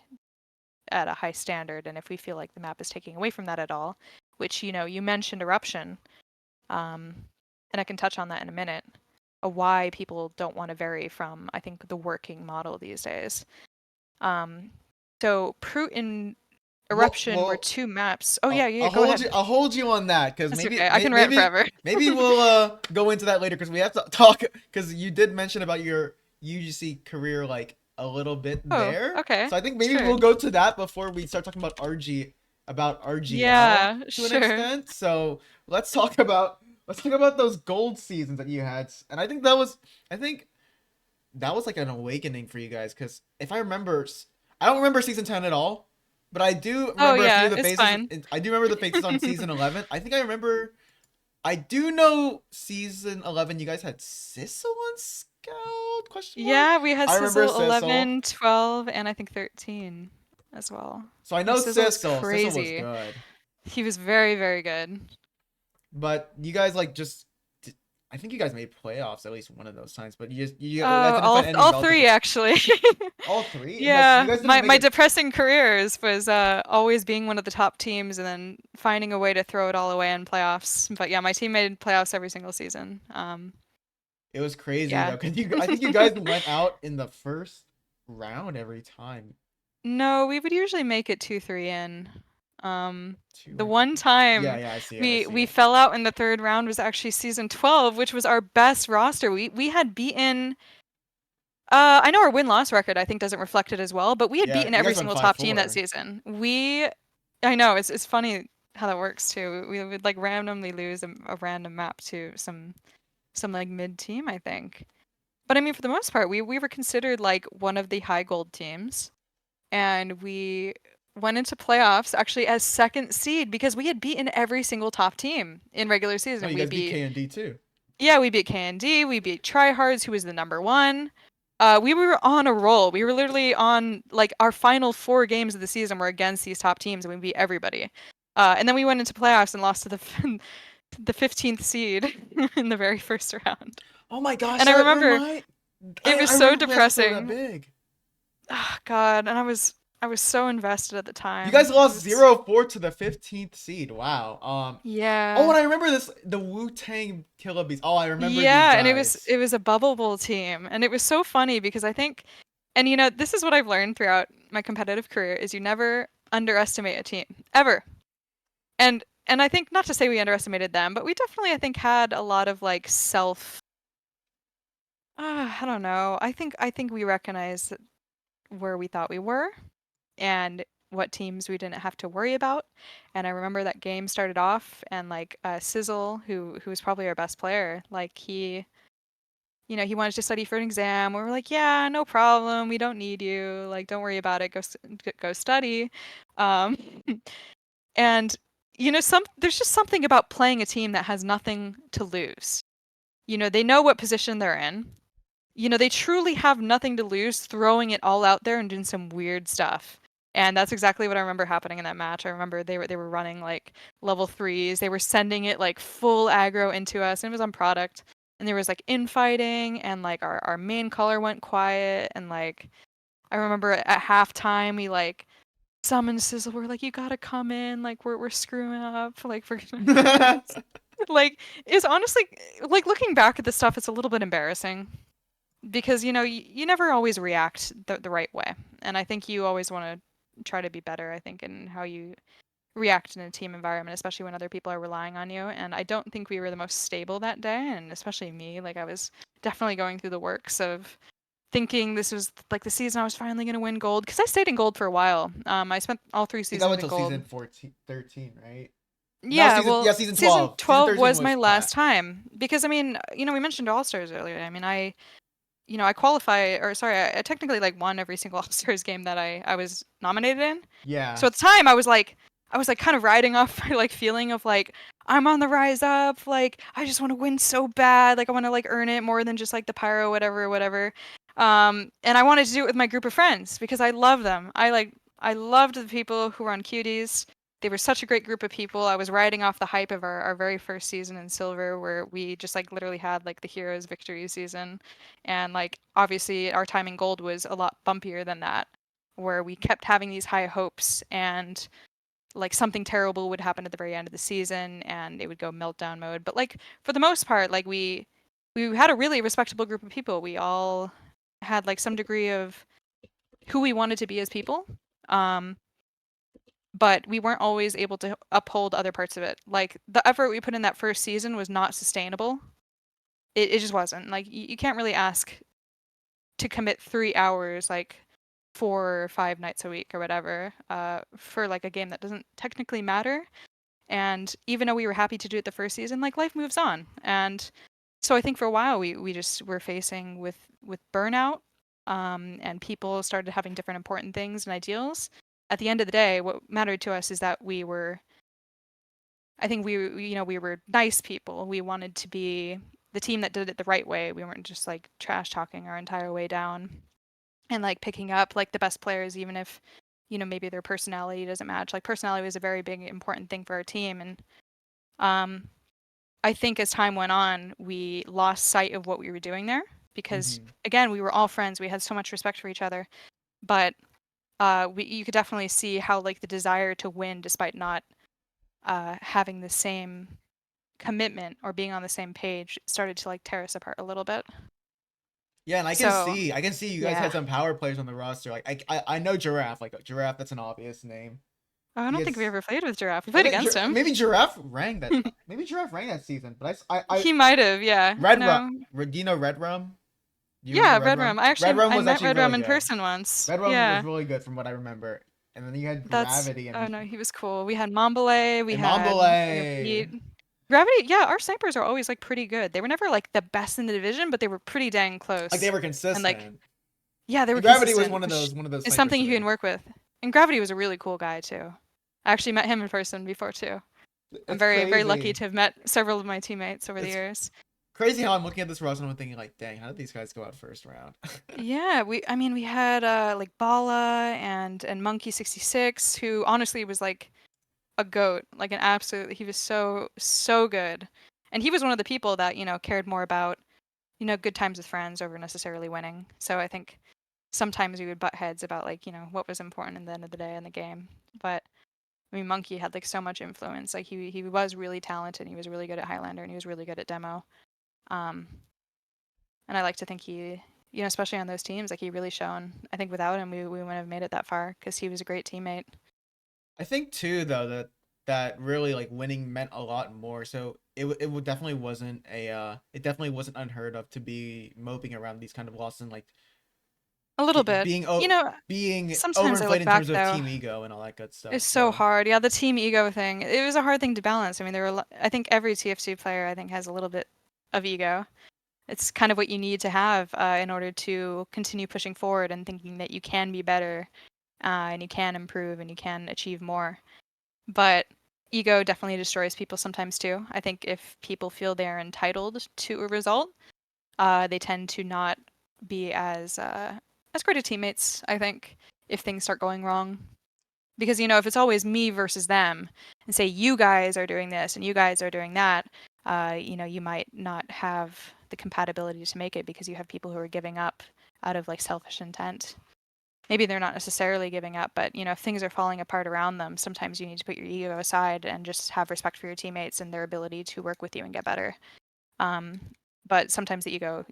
at a high standard, and if we feel like the map is taking away from that at all, which you mentioned eruption, and I can touch on that in a minute, why people don't want to vary from I think the working model these days. So Prut and eruption were Well, two maps. Oh yeah, go ahead. I'll hold you on that because That's okay. I can rant forever. maybe we'll go into that later because we have to talk because you did mention about your UGC career like a little bit Oh, there. okay. So I think maybe Sure. we'll go to that before we start talking about RGL Yeah, to an sure. extent. So let's talk about those gold seasons that you had, and I think that was like an awakening for you guys because if I remember, I don't remember season 10 at all, but I do Oh remember a few yeah, of the it's faces. fine. I do remember the faces on season 11. I think I remember. I do know season 11. You guys had Sissel on Scout? Question mark. Yeah, we had I remember Sizzle Sissel. 11, 12, and I think 13. as well. So I know Sizzle was Sissel. Sissel was crazy. good. He was very, very good. But you guys like just I think you guys made playoffs at least one of those times, but you guys Oh, didn't find any all three relative actually. all three? Like you Yeah, guys didn't my make my it. depressing careers was always being one of the top teams and then finding a way to throw it all away in playoffs. But yeah, my team made playoffs every single season. It was crazy Yeah. though, cause I think you guys went out in the first round every time. No, we would usually make it 2-3 in. Two The or one yeah, time yeah, I see it, I we see we it. fell out in the third round was actually season 12, which was our best roster. We had beaten I know our win-loss record I think doesn't reflect it as well, but we had Yeah, beaten you every guys went single five top team that four. season. I know it's funny how that works too. We would like randomly lose a random map to some like mid team, I think. But I mean, for the most part, we were considered like one of the high gold teams, and we went into playoffs actually as second seed because we had beaten every single top team in regular No, season. you We guys beat beat KND too. Yeah, we beat KND, we beat Tryhards, who was the number one. We were on a roll. We were literally on like our final 4 games of the season were against these top teams, and we beat everybody. And then we went into playoffs and lost to the 15th seed in the very first round. Oh my gosh, And I that remember remind it was I so remember playoffs were that depressing. big. Oh, God, and I was so invested at the You guys time. It lost was 0-4 to the 15th seed. Wow. Oh, Yeah. and I remember this the Wu-Tang Killer Bees. Oh, I remember these Yeah, and it was guys. it was a bubble bowl team, and it was so funny because I think, and this is what I've learned throughout my competitive career is you never underestimate a team ever. And I think not to say we underestimated them, but we definitely I think had a lot of like self. I don't know. I think we recognized where we thought we were and what teams we didn't have to worry about. And I remember that game started off and like Sizzle, who was probably our best player, like he wanted to study for an exam. We were like, yeah, no problem. We don't need you. Like, don't worry about it. Go study. Um, and there's just something about playing a team that has nothing to lose. They know what position they're in. They truly have nothing to lose throwing it all out there and doing some weird stuff. And that's exactly what I remember happening in that match. I remember they were running like level 3s. They were sending it like full aggro into us, and it was on product. And there was like infighting, and like our main color went quiet. And like I remember at halftime we like summoned Sizzle. We're like, you gotta come in. Like we're screwing up. Like we're like it's honestly like looking back at this stuff, it's a little bit embarrassing because you never always react the right way, and I think you always want to try to be better, I think, in how you react in a team environment, especially when other people are relying on you. And I don't think we were the most stable that day, and especially me, like I was definitely going through the works of thinking this was like the season I was finally going to win gold, because I stayed in gold for a while. I spent all 3 I think I seasons went in till gold. season 14, 13, right? No, Yeah, well, season season 12. Season 12 13 was was my plat. last time because I mean, we mentioned all stars earlier. I mean, I qualify, or sorry, I technically like won every single All Stars game that I was nominated in. Yeah. So at the time, I was like kind of riding off my like feeling of like I'm on the rise up, like I just want to win so bad, like I want to like earn it more than just like the pyro, whatever, whatever. And I wanted to do it with my group of friends because I love them. I loved the people who were on Cuties. They were such a great group of people. I was riding off the hype of our very first season in Silver, where we just like literally had like the heroes victory season. And like obviously our time in gold was a lot bumpier than that, where we kept having these high hopes and like something terrible would happen at the very end of the season and it would go meltdown mode. But like for the most part, like we had a really respectable group of people. We all had like some degree of who we wanted to be as people. Um, but we weren't always able to uphold other parts of it. Like the effort we put in that first season was not sustainable. It just wasn't. Like you can't really ask to commit 3 hours like 4 or 5 nights a week or whatever for like a game that doesn't technically matter. And even though we were happy to do it the first season, like life moves on. And so I think for a while we just were facing with burnout, and people started having different important things and ideals. At the end of the day, what mattered to us is that I think we were nice people. We wanted to be the team that did it the right way. We weren't just like trash talking our entire way down and like picking up like the best players, even if maybe their personality doesn't match. Like personality was a very big important thing for our team, and um, I think as time went on, we lost sight of what we were doing there because Hmm. again, we were all friends. We had so much respect for each other, but you could definitely see how like the desire to win, despite not having the same commitment or being on the same page, started to like tear us apart a little bit. Yeah, and So I can see you guys had yeah, some power players on the roster. Like I know Giraffe, like Giraffe. That's an obvious name. oh, I He don't think we is. ever played with Giraffe. We I played think against him. maybe Giraffe rang that. Maybe Giraffe rang that season. But I He might have, yeah. Red Rum. No, Do you know Red Rum? Do you remember yeah, Red Red Rum? Rum. I Red actually Rum I was met actually Red really Rum in good. person once. Red Rum was Yeah, really good from what I remember. And then you had that's Gravity oh and no, he was cool. We had Mombole, we had Mambolay. Pete. Gravity, yeah, our snipers are always like pretty good. They were never like the best in the division, but they were pretty dang Like they close. were And like, consistent. yeah, they were And Gravity was consistent, which one of those is snipers something to you me. can work with. And Gravity was a really cool guy too. I actually met him in person before too. I'm It's very, very lucky crazy. to have met several of my teammates over the It's years. crazy how I'm looking at this roster and I'm thinking like, dang, how did these guys go out first round? Yeah, I mean we had like Bala and Monkey 66 who honestly was like a goat, like an absolute he was so good. And he was one of the people that, cared more about, good times with friends over necessarily winning. So I think sometimes we would butt heads about like, what was important at the end of the day in the game. But I mean Monkey had like so much influence. Like he was really talented, he was really good at Highlander and he was really good at demo. Um and I like to think he, especially on those teams, like he really shone. I think without him, we wouldn't have made it that far because he was a great teammate. I think too though that really like winning meant a lot more. So definitely wasn't a it definitely wasn't unheard of to be moping around these kind of losses and like A little bit. being being Sometimes I overinflated look in back terms of though, team ego and all that good stuff. it's so So hard. Yeah, the team ego thing. It was a hard thing to balance. I mean, I think every TFC player I think has a little bit of ego. It's kind of what you need to have in order to continue pushing forward and thinking that you can be better and you can improve and you can achieve more. But ego definitely destroys people sometimes too. I think if people feel they're entitled to a result, they tend to not be as great of teammates. I think if things start going wrong, because if it's always me versus them, and say you guys are doing this and you guys are doing that, you might not have the compatibility to make it because you have people who are giving up out of like selfish intent. Maybe they're not necessarily giving up, but if things are falling apart around them, sometimes you need to put your ego aside and just have respect for your teammates and their ability to work with you and get better. Um, but sometimes the ego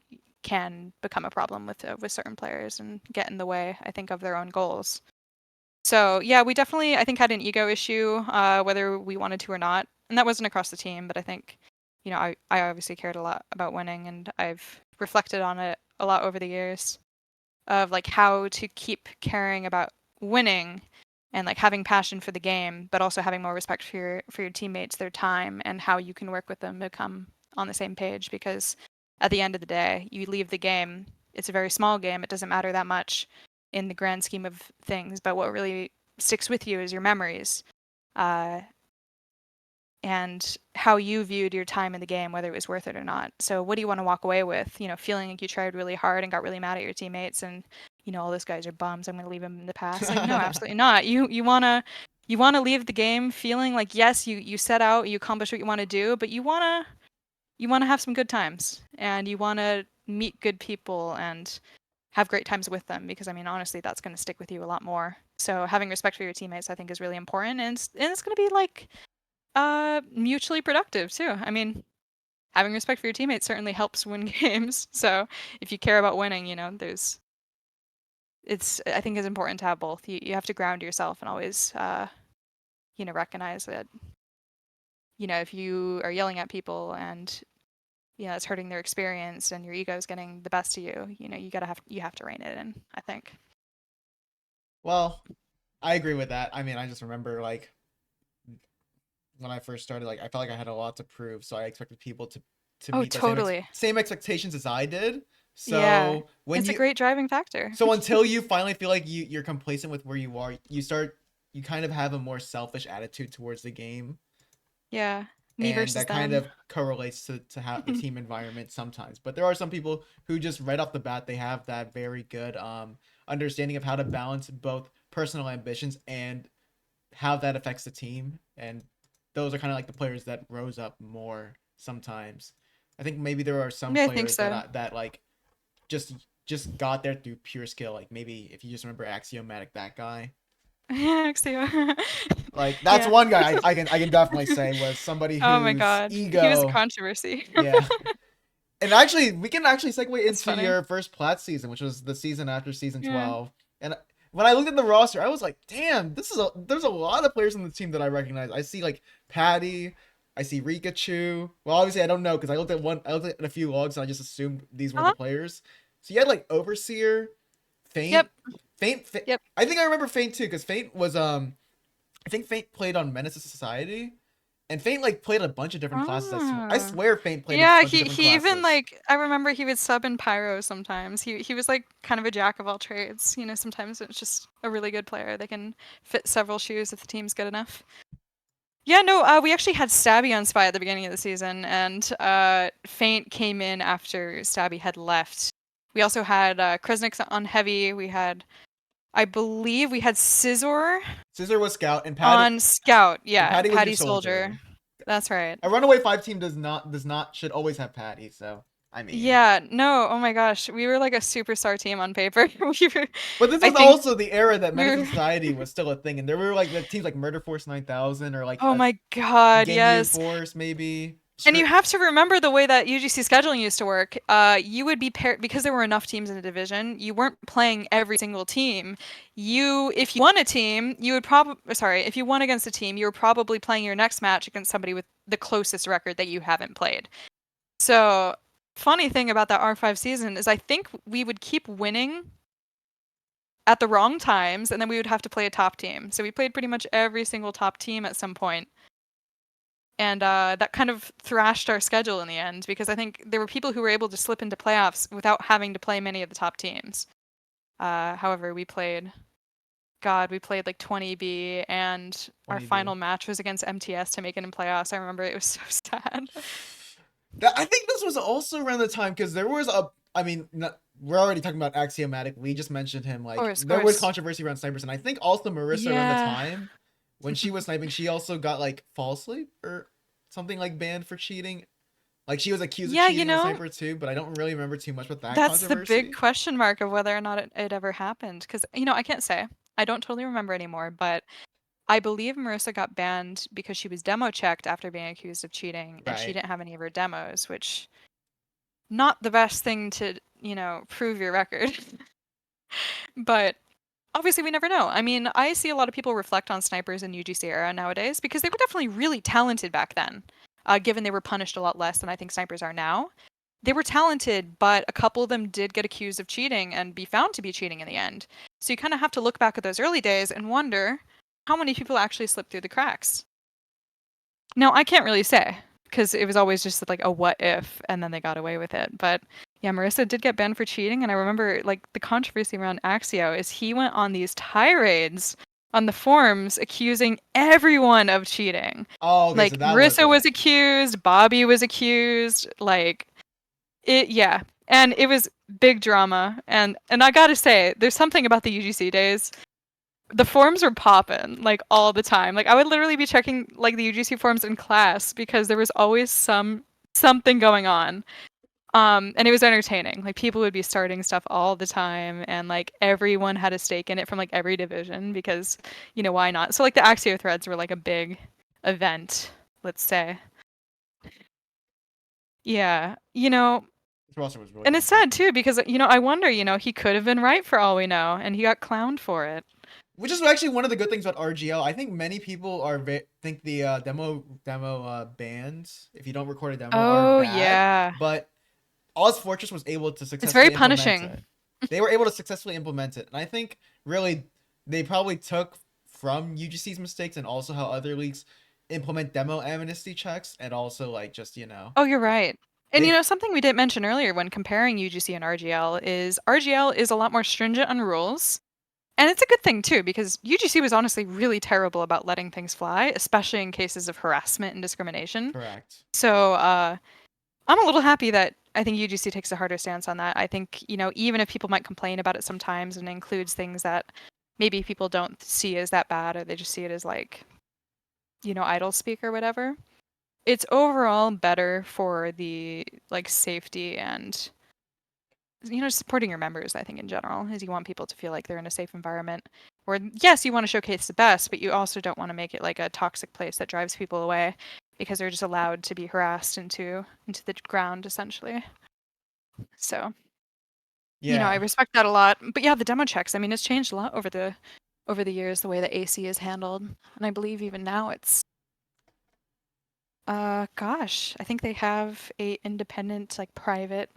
can become a problem with certain players and get in the way, I think, of their own goals. So yeah, we definitely I think had an ego issue, whether we wanted to or not, and that wasn't across the team. But I think, I obviously cared a lot about winning, and I've reflected on it a lot over the years of like how to keep caring about winning and like having passion for the game, but also having more respect for your teammates, their time, and how you can work with them to come on the same page. Because at the end of the day, you leave the game. It's a very small game. It doesn't matter that much in the grand scheme of things. But what really sticks with you is your memories, uh, and how you viewed your time in the game, whether it was worth it or not. So what do you want to walk away with? Feeling like you tried really hard and got really mad at your teammates and, all those guys are bums. I'm going to leave them in the past. Like, no, absolutely not. You want to leave the game feeling like, yes, you set out, you accomplished what you want to do, but you want to have some good times and you want to meet good people and have great times with them because I mean honestly that's going to stick with you a lot more. So having respect for your teammates I think is really important and it's going to be like mutually productive too. I mean, having respect for your teammates certainly helps win games. So if you care about winning, I think it's important to have both. You have to ground yourself and always recognize that if you are yelling at people and it's hurting their experience and your ego is getting the best of you, you have to rein it in, I think. well, I agree with that. I mean, I just remember like when I first started, like I felt like I had a lot to prove, so I expected people to Oh, meet the totally. same expectations as I did. Yeah. So when It's a you great driving factor. so until you finally feel like you're complacent with where you are, you kind of have a more selfish attitude towards the game, Yeah. Me and versus that kind them. of correlates to how the team environment sometimes. But there are some people who just right off the bat they have that very good understanding of how to balance both personal ambitions and how that affects the team. And those are kind of like the players that rose up more sometimes. I think maybe there are some Yeah, I think players so. that like just just got there through pure skill. Like maybe if you just remember Axiomatic, that guy. Yeah, Axio. Like that's Yeah. one guy I can definitely say was somebody Oh my whose god. He was a ego, controversy. yeah. And actually, we can actually segue That's into funny. your first Plat season, which was the season after season Yeah. 12. And when I looked at the roster, I was like, damn, there's a lot of players on the team that I recognize. I see like Patty, I see Rikachu. Well, obviously I don't know because I looked at a few logs and I just assumed these were the Uh-huh. players. So you had like Overseer, Faint, Yep. Faint. Yep. I think I remember Faint too because Faint was I think Faint played on Menace to Society. And Faint like played a bunch of different classes. I Ah. swear Faint played a Yeah, bunch of different he even classes. like I remember he would sub in Pyro sometimes. He was like kind of a jack of all trades. You know, sometimes it's just a really good player. They can fit several shoes if the team's good enough. Yeah, no, we actually had Stabby on Spy at the beginning of the season, and Faint came in after Stabby had left. We also had Kresnik on Heavy. We had, I believe, we had Scizor Scissor was scout and on Scout. Yeah, Patty was your Patty soldier. Soldier. That's right. A Runaway 5 team does not should always have Patty. So I mean, Yeah, no, oh my gosh, we were like a superstar team on paper. We were, but this I was think also the era that we Menace were. to Society was still a thing, and there were like the teams like Murder Force 9000 or like Oh a my god, Ginyu yes. Force maybe. And you have to remember the way that UGC scheduling used to work. You would be paired because there were enough teams in the division. You weren't playing every single team. If you won a team, you would probably if you won against a team, you were probably playing your next match against somebody with the closest record that you haven't played. So, funny thing about that R5 season is I think we would keep winning at the wrong times, and then we would have to play a top team. So we played pretty much every single top team at some point. And that kind of thrashed our schedule in the end because I think there were people who were able to slip into playoffs without having to play many of the top teams. However, we played like 20B, and our 20B. final match was against MTS to make it in playoffs. I remember it was so sad. I think this was also around the time because there was I mean, we're already talking about Axiomatic. We just mentioned him. Of Like course, of there was course. controversy around snipers, and I think also Marissa around the Yeah. time when she was sniping, she also got like falsely or something like banned for cheating. Like she was accused of Yeah, you cheating as a know, sniper too, but I don't really remember too much about that that's the big controversy. question mark of whether or not it ever happened. Because, I can't say. I don't totally remember anymore, but I believe Marissa got banned because she was demo checked after being accused of cheating, and she Right. didn't have any of her demos, which not the best thing to, prove your record. But obviously we never know. I mean, I see a lot of people reflect on snipers in UGC era nowadays because they were definitely really talented back then, given they were punished a lot less than I think snipers are now. They were talented, but a couple of them did get accused of cheating and be found to be cheating in the end. So you kind of have to look back at those early days and wonder how many people actually slipped through the cracks. Now, I can't really say because it was always just like a what if, and then they got away with it. But yeah, Marissa did get banned for cheating, and I remember like the controversy around Axio is he went on these tirades on the forums accusing everyone of cheating. Oh, okay. So Like that was Marissa was it. accused, Bobby was accused, like yeah. And it was big drama. And I gotta say, there's something about the UGC days. The forums were popping like all the time. Like I would literally be checking like the UGC forums in class because there was always something going on. And it was entertaining. Like people would be starting stuff all the time, and like everyone had a stake in it from like every division because, why not? So like the Axio threads were like a big event, let's say. Yeah, This roster was really and it's complete. sad too because I wonder, he could have been right for all we know, and he got clowned for it. Which is actually one of the good things about RGL. I think many people think the demo bans if you don't record a demo are Oh bad, yeah, but Oz Fortress was able to it's very successfully implement punishing. it. They were able to successfully implement it, and I think really they probably took from UGC's mistakes and also how other leagues implement demo amnesty checks, and also like just Oh, you're right. And they something we didn't mention earlier when comparing UGC and RGL is a lot more stringent on rules. And it's a good thing too, because UGC was honestly really terrible about letting things fly, especially in cases of harassment and discrimination. correct. So I'm a little happy that I think UGC takes a harder stance on that. I think, even if people might complain about it sometimes and includes things that maybe people don't see as that bad, or they just see it as like, idle speak or whatever. It's overall better for the like safety and supporting your members. I think in general is you want people to feel like they're in a safe environment. Or yes, you want to showcase the best, but you also don't want to make it like a toxic place that drives people away because they're just allowed to be harassed into the ground essentially. So I Yeah. respect that a lot. But yeah, the demo checks. I mean, it's changed a lot over the years the way that AC is handled, and I believe even now it's gosh, I think they have a independent like private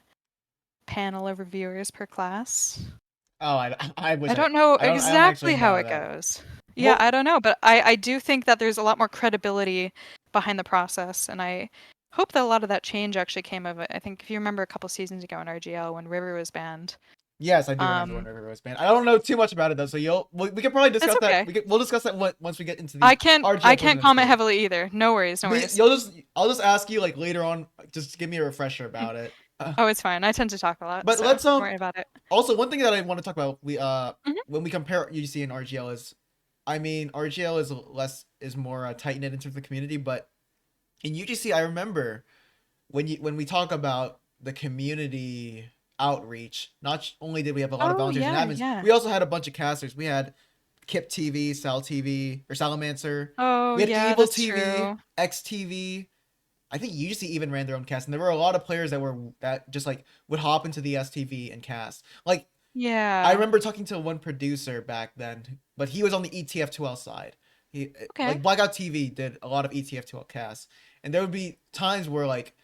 panel of reviewers per class. Oh, I I wish don't know I don't actually exactly how know it that. goes. Yeah, Well, I don't know, but I do think that there's a lot more credibility behind the process, and I hope that a lot of that change actually came of it. I think if you remember a couple seasons ago in RGL when River was banned, yes, I do remember when um, River was banned. I don't know too much about it though, so we can probably that's discuss that. okay. We'll discuss that once we get into I the can't I RGL portion can't of the comment stream. heavily either. No worries, no But worries. I'll just ask you like later on, just give me a refresher about it. Oh, it's fine. I tend to talk a lot, But so let's don't worry about it. also one thing that I want to talk about Mhm. when we compare UGC and RGL is, I mean RGL is more tight knit in terms of the community, but in UGC I remember when we talk about the community outreach, not only did we have a lot of Oh volunteers and yeah, admins, yeah. we also had a bunch of casters. We had Kip TV, Sal TV, or Salamancer. Oh We had yeah, Evil that's TV, true. XTV. I think UGC even ran their own cast, and there were a lot of players that just like would hop into the STV and cast. Like I Yeah. remember talking to one producer back then, but he was on the ETF2L side. He Okay. like Blackout TV did a lot of ETF2L casts, and there would be times where like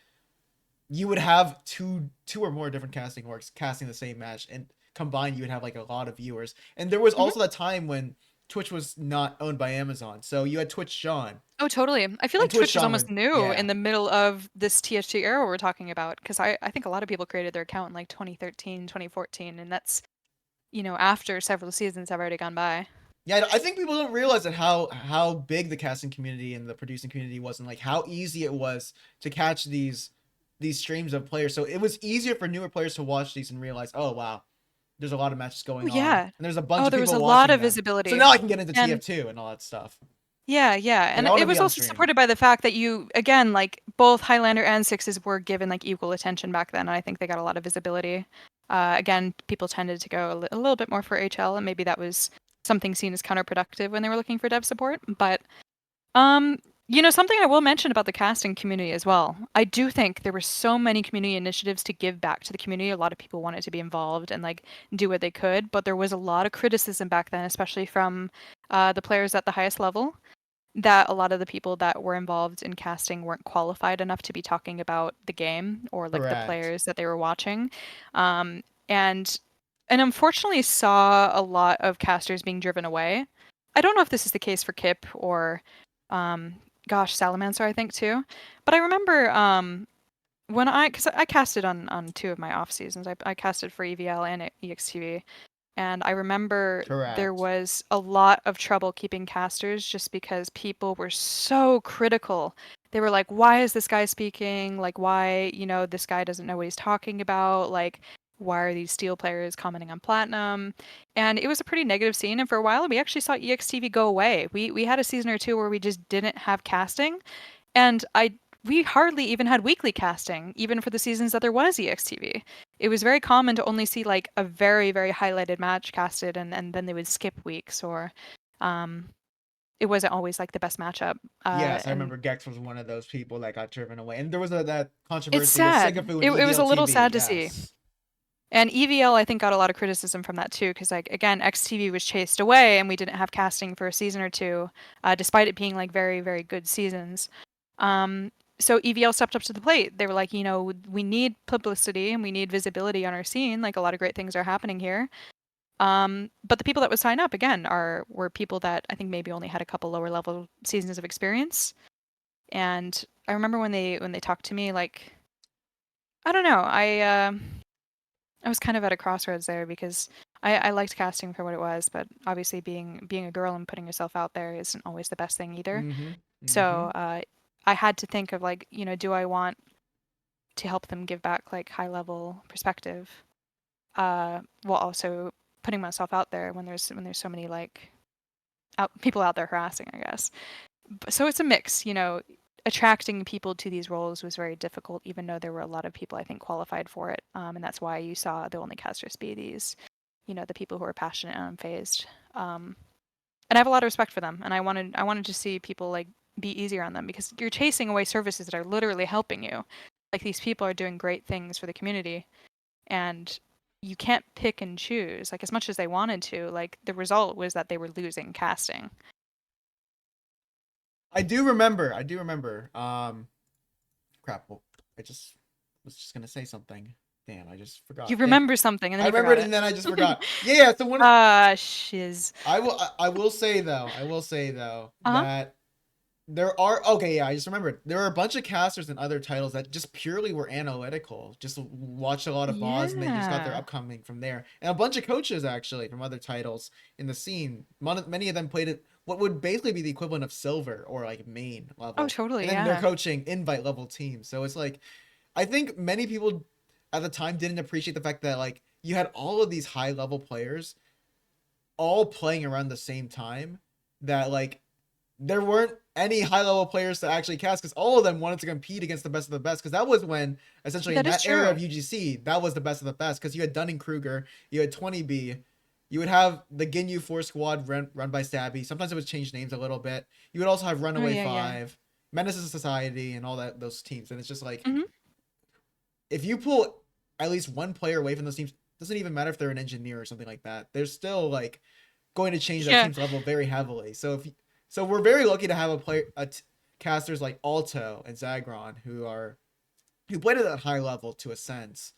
you would have two or more different casting works casting the same match, and combined you would have like a lot of viewers. And there was Mhm. also that time when Twitch was not owned by Amazon, so you had Twitch Sean, Oh, totally. I feel and like Twitch Twitch was Sean almost were new yeah in the middle of this TH2 era we're talking about because I think a lot of people created their account in like 2013, 2014, and that's, after several seasons have already gone by. yeah. I think people don't realize that how big the casting community and the producing community was, and like how easy it was to catch these streams of players. So it was easier for newer players to watch these and realize, oh wow, there's a lot of matches Oh, going on, yeah. and there's a bunch Oh, of there was people a lot watching of them. So visibility. now I can get into And TF2 and all that stuff. yeah, yeah. Like And I want to it be was on also stream. supported by the fact that you, again, like both Highlander and Sixes were given like equal attention back then. And I think they got a lot of visibility. Again, people tended to go a little bit more for HL, and maybe that was something seen as counterproductive when they were looking for dev support. But Um, something I will mention about the casting community as well. I do think there were so many community initiatives to give back to the community. A lot of people wanted to be involved and like do what they could, but there was a lot of criticism back then, especially from the players at the highest level, that a lot of the people that were involved in casting weren't qualified enough to be talking about the game or like the Correct. players that they were watching. And unfortunately saw a lot of casters being driven away. I don't know if this is the case for Kip or um, gosh, Salamancer, I think too. But I remember because I casted on two of my off seasons. I casted for EVL and EXTV, and I remember there Correct. was a lot of trouble keeping casters just because people were so critical. They were like, "Why is this guy speaking? Like, why this guy doesn't know what he's talking about? Like." Why are these steel players commenting on platinum? And it was a pretty negative scene. And for a while, we actually saw EXTV go away. We had a season or two where we just didn't have casting, and we hardly even had weekly casting, even for the seasons that there was EXTV. It was very common to only see like a very, very highlighted match casted, and then they would skip weeks, or um, it wasn't always like the best matchup. Yes, I And remember Gex was one of those people that got driven away, and there was that it's controversy with sad. Sigafu and It was EVL a little TV. sad to see. Yes. And EVL, I think, got a lot of criticism from that too, because like again, XTV was chased away, and we didn't have casting for a season or two, despite it being like very, very good seasons. So EVL stepped up to the plate. They were like, we need publicity and we need visibility on our scene. Like a lot of great things are happening here. But the people that would sign up again were people that I think maybe only had a couple lower level seasons of experience. And I remember when they talked to me, like I don't know, I was kind of at a crossroads there because I liked casting for what it was, but obviously being a girl and putting yourself out there isn't always the best thing either. Mm-hmm. Mm-hmm. So I had to think of like, do I want to help them give back like high level perspective, while also putting myself out there when there's so many like people out there harassing, I guess. So it's a mix, you know. Attracting people to these roles was very difficult, even though there were a lot of people I think qualified for it, and that's why you saw the only casters be these, you know, the people who are passionate and unfazed. And I have a lot of respect for them, and I wanted to see people like be easier on them, because you're chasing away services that are literally helping you. Like, these people are doing great things for the community, and you can't pick and choose. Like, as much as they wanted to, like, the result was that they were losing casting. I do remember. Crap. Well, I just was just gonna say something. Damn, I just forgot. You remember something, and then I you remembered forgot it, it. and then I just forgot. Yeah. So one. Shiz. I will say though. Uh-huh. That there are, okay, yeah, I just remembered. There are a bunch of casters and other titles that just purely were analytical. Just watched a lot of VODs and they just got their Yeah. upcoming from there. And a bunch of coaches actually from other titles in the scene. Many of them played it what would basically be the equivalent of silver or like main Oh, level. totally, And then they're yeah. coaching invite level teams. So it's like, I think many people at the time didn't appreciate the fact that like you had all of these high level players all playing around the same time, that like there weren't any high level players to actually cast, because all of them wanted to compete against the best of the best. Because that was when, essentially, in That is that era true. of UGC, that was the best of the best. Because you had Dunning Kruger, you had 20B, you would have the Ginyu 4 squad run by Stabby. Sometimes it would change names a little bit. You would also have Oh, Runaway yeah, yeah. 5, Menace to Society, and all those teams. And it's just like, Hmm. if you pull at least one player away from those teams, doesn't even matter if they're an engineer or something like that. They're still like going to change that Yeah. team's level very heavily. So we're very lucky to have casters like Alto and Zagron who played at that high level to a sense.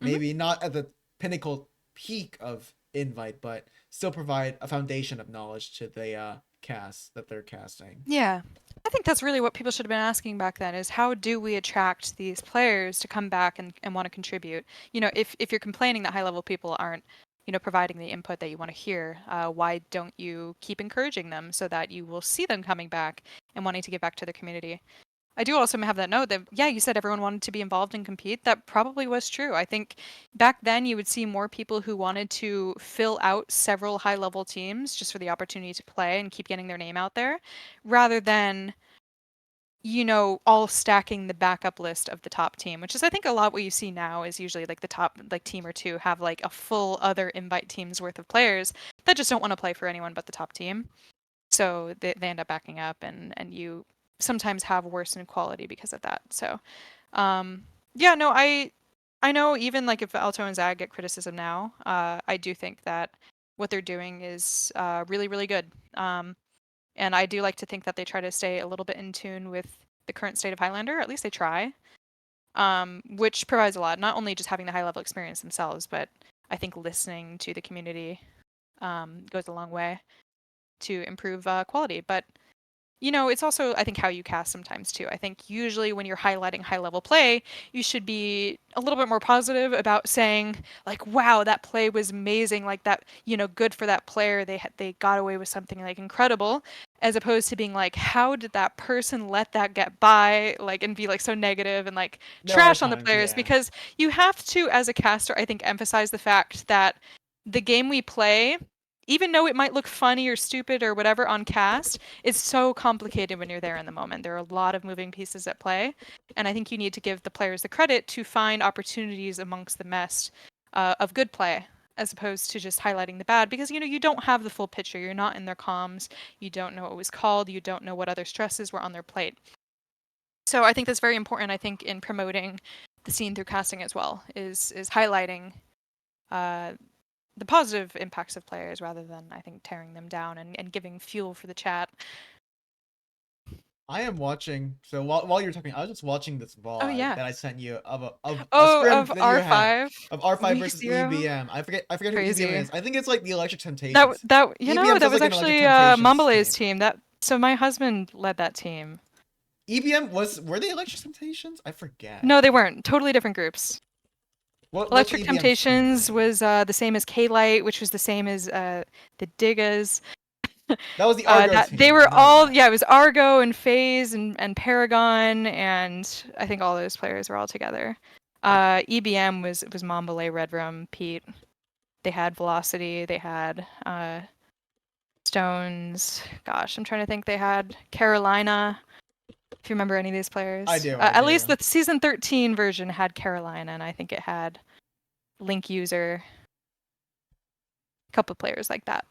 Hmm. Maybe not at the pinnacle peak of invite, but still provide a foundation of knowledge to the cast that they're casting. Yeah. I think that's really what people should have been asking back then, is how do we attract these players to come back and want to contribute? You know, if you're complaining that high level people aren't, you know, providing the input that you want to hear, why don't you keep encouraging them so that you will see them coming back and wanting to give back to the community? I do also have that note that, yeah, you said everyone wanted to be involved and compete. That probably was true. I think back then you would see more people who wanted to fill out several high level teams just for the opportunity to play and keep getting their name out there, rather than, you know, all stacking the backup list of the top team, which is, I think, a lot what you see now is usually like the top like team or two have like a full other invite teams worth of players that just don't want to play for anyone but the top team. So they end up backing up, and you sometimes have worsened quality because of that. So yeah, no, I know, even like if Alto and Zag get criticism now, I do think that what they're doing is really, really good. And I do like to think that they try to stay a little bit in tune with the current state of Highlander. At least they try, which provides a lot. Not only just having the high level experience themselves, but I think listening to the community goes a long way to improve quality. But you know, it's also, I think, how you cast sometimes too. I think usually when you're highlighting high level play, you should be a little bit more positive about saying, like, wow, that play was amazing, like that, you know, good for that player. They got away with something like incredible, as opposed to being like, how did that person let that get by, like, and be like so negative and like There are trash on the times, players. yeah. Because you have to, as a caster, I think, emphasize the fact that the game we play, even though it might look funny or stupid or whatever on cast, it's so complicated when you're there in the moment. There are a lot of moving pieces at play, and I think you need to give the players the credit to find opportunities amongst the mess of good play, as opposed to just highlighting the bad, because, you know, you don't have the full picture. You're not in their comms. You don't know what was called. You don't know what other stresses were on their plate. So I think that's very important. I think in promoting the scene through casting as well is highlighting uh, the positive impacts of players rather than, I think, tearing them down and giving fuel for the chat. I am watching. So while you're talking, I was just watching this Oh VOD yeah. that I sent you of a Oh, scrim of that you had R5, of R5 week versus 0. EBM. I forget who EBM Crazy. is. I think it's like the Electric That Temptations. that you know EBM that feels was like an Electric actually Temptations Mumble's team. team. That so my husband led that team. EBM were they Electric Temptations? I forget. No, they weren't. Totally different groups. What's Electric EBM's team Temptations name? was the same as K-Light, which was the same as the Diggas. That was the Argo That they team. I were know all, that. yeah, it was Argo and FaZe and Paragon, and I think all those players were all together. EBM was Mombole, Red Rum, Pete. They had velocity. They had stones. Gosh, I'm trying to think. They had Carolina. If you remember any of these players. I do. At least the season 13 version had Carolina, and I think it had Link User. A couple of players like that.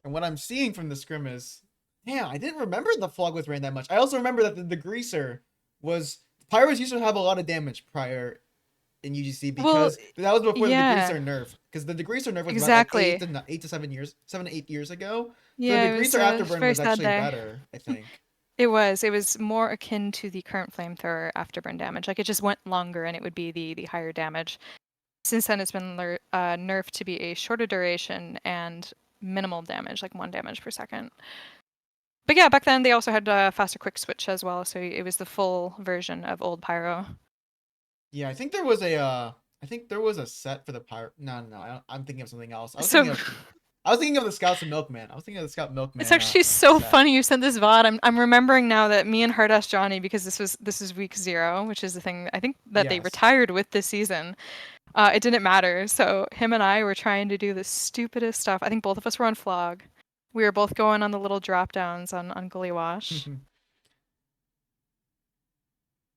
And what I'm seeing from the scrim is, yeah, I didn't remember the Flog with Rain that much. I also remember that the Degreaser was Pyros used to have a lot of damage prior in UGC because that was before the Degreaser nerf. Because the Degreaser nerf was exactly about like 7 to 8 years ago. Yeah, so the Degreaser Afterburn was actually better, I think. It was more akin to the current flamethrower afterburn damage. Like it just went longer and it would be the higher damage. Since then, it's been nerfed to be a shorter duration and minimal damage, like 1 damage per second. But yeah, back then they also had faster quick switch as well, so it was the full version of old Pyro. Yeah, I think there was a set for the Pyro. No, I'm thinking of something else. I was thinking of the Scouts and Milkman. It's actually so funny you sent this VOD. I'm remembering now that me and Hardass Johnny, because this is week 0, which is the thing I think that they retired with this season. It didn't matter. So him and I were trying to do the stupidest stuff. I think both of us were on Flog. We were both going on the little drop downs on Gully Wash. And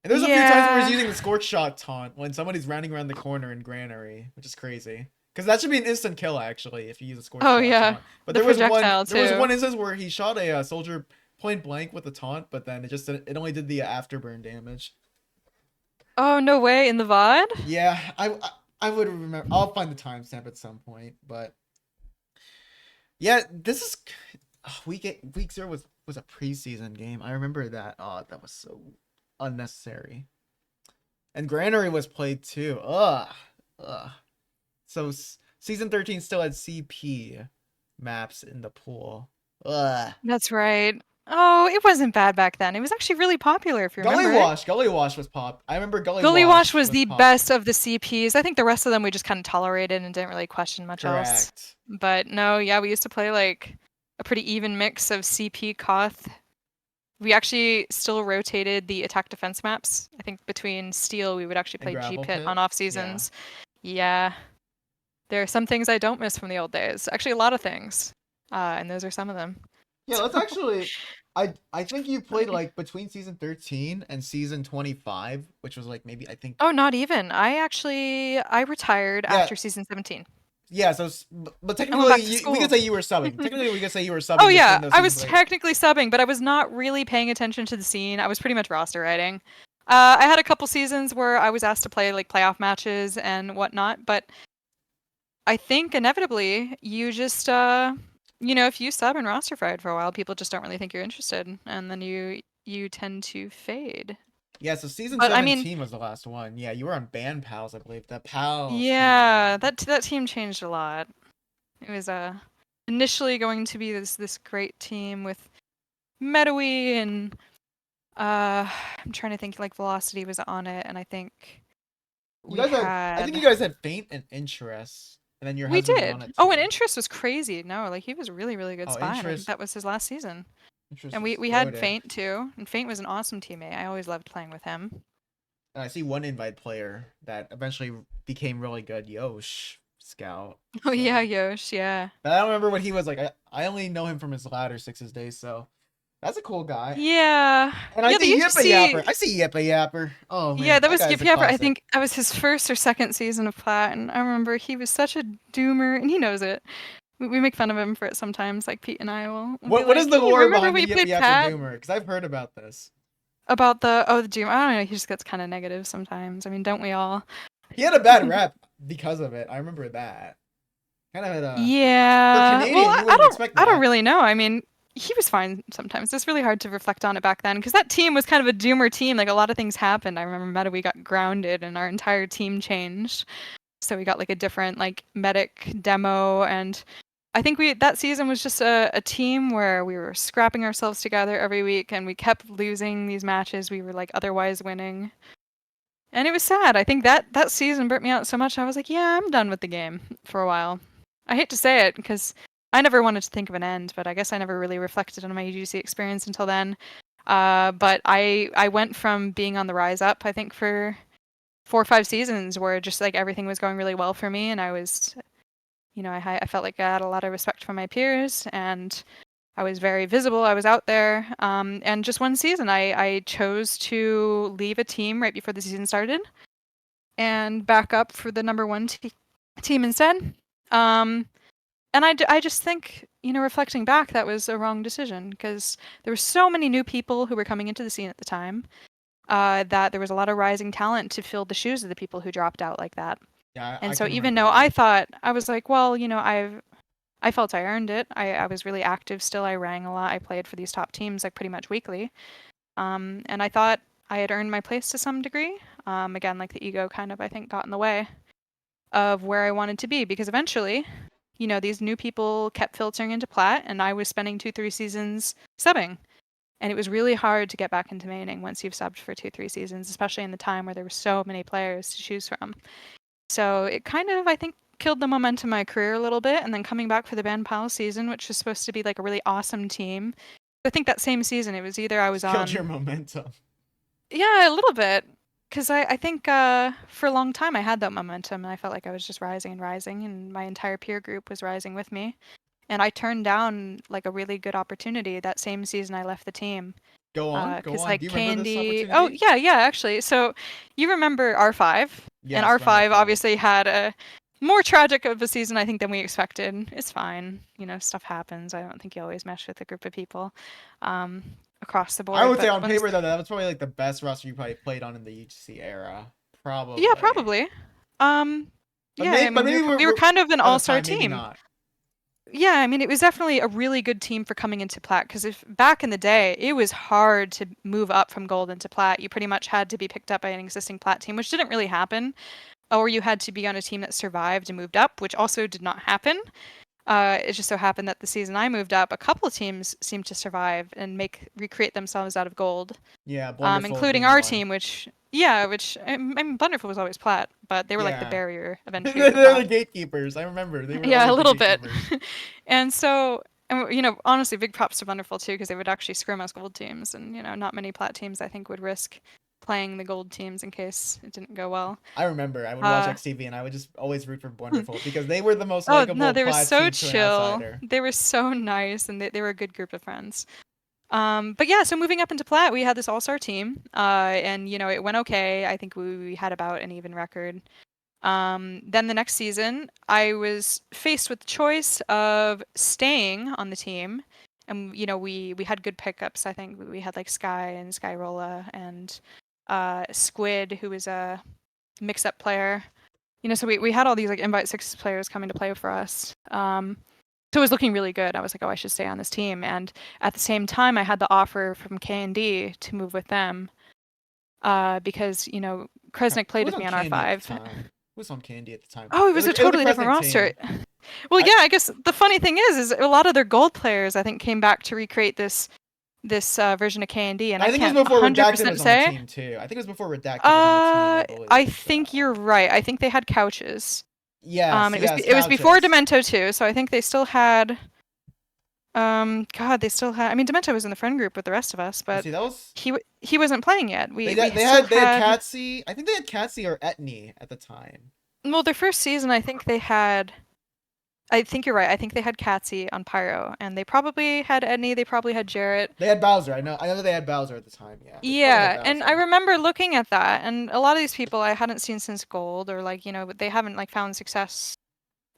there's a few times where he's using the Scorch Shot taunt when somebody's rounding around the corner in Granary, which is crazy. Because that should be an instant kill, actually, if you use a Scorch Shot taunt. But there was one instance where he shot a soldier point blank with a taunt, but then it only did the afterburn damage. Oh, no way, in the VOD? Yeah, I would remember. I'll find the timestamp at some point, but yeah, this is week 0 was a preseason game. I remember that. Oh, that was so unnecessary. And Granary was played too. Ugh. So season 13 still had CP maps in the pool. Ugh. That's right. Oh, it wasn't bad back then. It was actually really popular, if you remember. Gully Wash was pop. I remember Gully Wash was the best of the CPs. I think the rest of them we just kind of tolerated and didn't really question much else. But no, yeah, we used to play like a pretty even mix of CP Koth. We actually still rotated the attack defense maps. I think between Steel, we would actually play G-Pit on off seasons. Yeah. There are some things I don't miss from the old days. Actually, a lot of things. And those are some of them. Yeah, let's actually. I think you played like between season 13 and season 25, which was like maybe I think. Oh, not even. I retired after season 17. Yeah, so but technically we could say you were subbing. Oh yeah, I was technically subbing, but I was not really paying attention to the scene. I was pretty much roster writing. I had a couple seasons where I was asked to play like playoff matches and whatnot, but I think inevitably you just if you sub and roster fight for a while, people just don't really think you're interested, and then you tend to fade. Yeah, so season 17 was the last one. Yeah, you were on Ban Paals, I believe. The Pals. Yeah, that team changed a lot. It was initially going to be this great team with Meadowy and I'm trying to think, like Velocity was on it, and I think I think you guys had Feint and Interest. And then your husband was on it too. Oh, and Interest was crazy. No, like he was a really, really good spy. That was his last season. And we had Feint too. And Feint was an awesome teammate. I always loved playing with him. And I see one invite player that eventually became really good, Yosh Scout. Oh yeah, Yosh, yeah. But I don't remember what he was like. I only know him from his ladder 6's days, so that's a cool guy. Yeah. And I see Yipayapper. I see Yipayapper. Oh man. Yeah, that was Yipayapper. I think that was his first or second season of Plat, and I remember he was such a doomer, and he knows it. We make fun of him for it sometimes, like Pete and I will. What is the lore behind the Yipayapper doomer? Because I've heard about this. About the doom. I don't know. He just gets kind of negative sometimes. I mean, don't we all? He had a bad rep because of it. I remember that. Kind of had a. Yeah. For Canadian, I don't really know. I mean, he was fine sometimes. It's really hard to reflect on it back then because that team was kind of a doomer team. Like a lot of things happened. I remember Meadowy got grounded and our entire team changed. So we got like a different like medic demo, and I think that season was just a team where we were scrapping ourselves together every week, and we kept losing these matches we were like otherwise winning. And it was sad. I think that season burnt me out so much. I was like, yeah, I'm done with the game for a while. I hate to say it because I never wanted to think of an end, but I guess I never really reflected on my UGC experience until then. But I went from being on the rise up, I think, for 4 or 5 seasons where just like everything was going really well for me, and I was, I felt like I had a lot of respect for my peers, and I was very visible. I was out there. And just one season, I chose to leave a team right before the season started and back up for the number one team instead. And I just think, reflecting back, that was a wrong decision because there were so many new people who were coming into the scene at the time that there was a lot of rising talent to fill the shoes of the people who dropped out like that. Yeah, I And so can even remember though that. I was like, well, I felt I earned it. I was really active still. I rang a lot. I played for these top teams like pretty much weekly. And I thought I had earned my place to some degree. Again, like the ego kind of, I think, got in the way of where I wanted to be because eventually, these new people kept filtering into Plat, and I was spending 2-3 seasons subbing. And it was really hard to get back into maining once you've subbed for 2-3 seasons, especially in the time where there were so many players to choose from. So it kind of, I think, killed the momentum of my career a little bit. And then coming back for the Ban Paals season, which was supposed to be like a really awesome team. I think that same season, it was either I was Killed your on. momentum. Yeah, a little bit. Because I think for a long time I had that momentum, and I felt like I was just rising and rising, and my entire peer group was rising with me. And I turned down like a really good opportunity that same season I left the team. Go on, go Because on. like Do you remember this Candy. Oh opportunity? yeah, actually. So you remember R5, and Yes, round of R5 five. obviously had a more tragic of a season I think than we expected. It's fine, stuff happens. I don't think you always mesh with a group of people um, across the I board. would say But on when it's paper though, that was probably like the best roster you probably played on in the UGC era. Yeah, Probably. probably. Um, But yeah, I maybe, but mean, maybe we were kind of an at the all-star time, maybe team. not. Yeah, I mean, it was definitely a really good team for coming into Plat because if back in the day, it was hard to move up from gold into Plat. You pretty much had to be picked up by an existing Plat team, which didn't really happen, or you had to be on a team that survived and moved up, which also did not happen. It just so happened that the season I moved up, a couple of teams seemed to survive and recreate themselves out of gold. Yeah, Blunderfold Including being our one. team, which I mean, Blunderful was always Plat, but they were like the Yeah. barrier of entry for They're the Plat. gatekeepers. I remember. They were Yeah, a always the little bit. gatekeepers. And so, honestly, big props to Blunderful too, because they would actually scrim us gold teams, and not many Plat teams I think would risk playing the gold teams in case it didn't go well. I remember I would watch Uh, XTV and I would just always root for Wonderful because they were the most oh no, likable they were Plaid so team to an chill. outsider. They were so nice, and they were a good group of friends. But yeah, so moving up into Plat, we had this all-star team, and it went okay. I think we had about an even record. Then the next season, I was faced with the choice of staying on the team, and we had good pickups. I think we had like Sky and Skyrolla and Squid, who was a mix-up player. So we had all these like Invite Six players coming to play for us. So it was looking really good. I was like, oh, I should stay on this team. And at the same time, I had the offer from K&D to move with them because Kresnik Who played was with on me on Candy at the R5. time? Who was on Candy at the time? Oh, it was a It was the totally different Crescent roster. team. Well, I yeah, I guess the funny thing is a lot of their gold players I think came back to recreate this version of K&D, and I I think it can't was before Redacted 100% was on the say. team too. I think it was before Redacted was on the team, I I believe. think So you're right. I think they had couches. yes, yes, It was before couches. Demento too, so I think they still had. God, they still had. I mean, Demento was in the friend group with the rest of us, Let's but see, that was he wasn't playing yet. they We they still had had. Catsy. I think they had Catsy or Etney at the time. Well, their first season, I think they had. I think you're right. I think they had Catsy on Pyro, and they probably had Edney. They probably had Jarrett. They had Bowser. I know that they had Bowser at the time. Yeah, they probably had Yeah, and I Bowser. remember looking at that, and a lot of these people I hadn't seen since Gold, or like they haven't like found success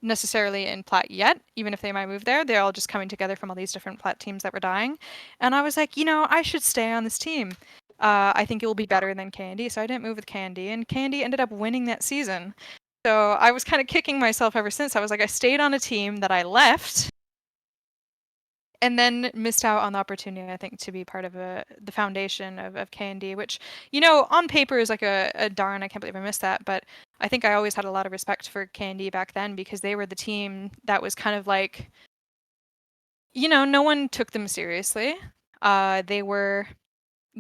necessarily in Plat yet, even if they might move there. They're all just coming together from all these different Plat teams that were dying, and I was like, I should stay on this team. I think it will be better than Candy, so I didn't move with Candy, and Candy ended up winning that season. So I was kind of kicking myself ever since. I was like, I stayed on a team that I left and then missed out on the opportunity, I think, to be part of the foundation of K&D, which, on paper is like a darn, I can't believe I missed that. But I think I always had a lot of respect for K&D back then because they were the team that was kind of like, no one took them seriously. They were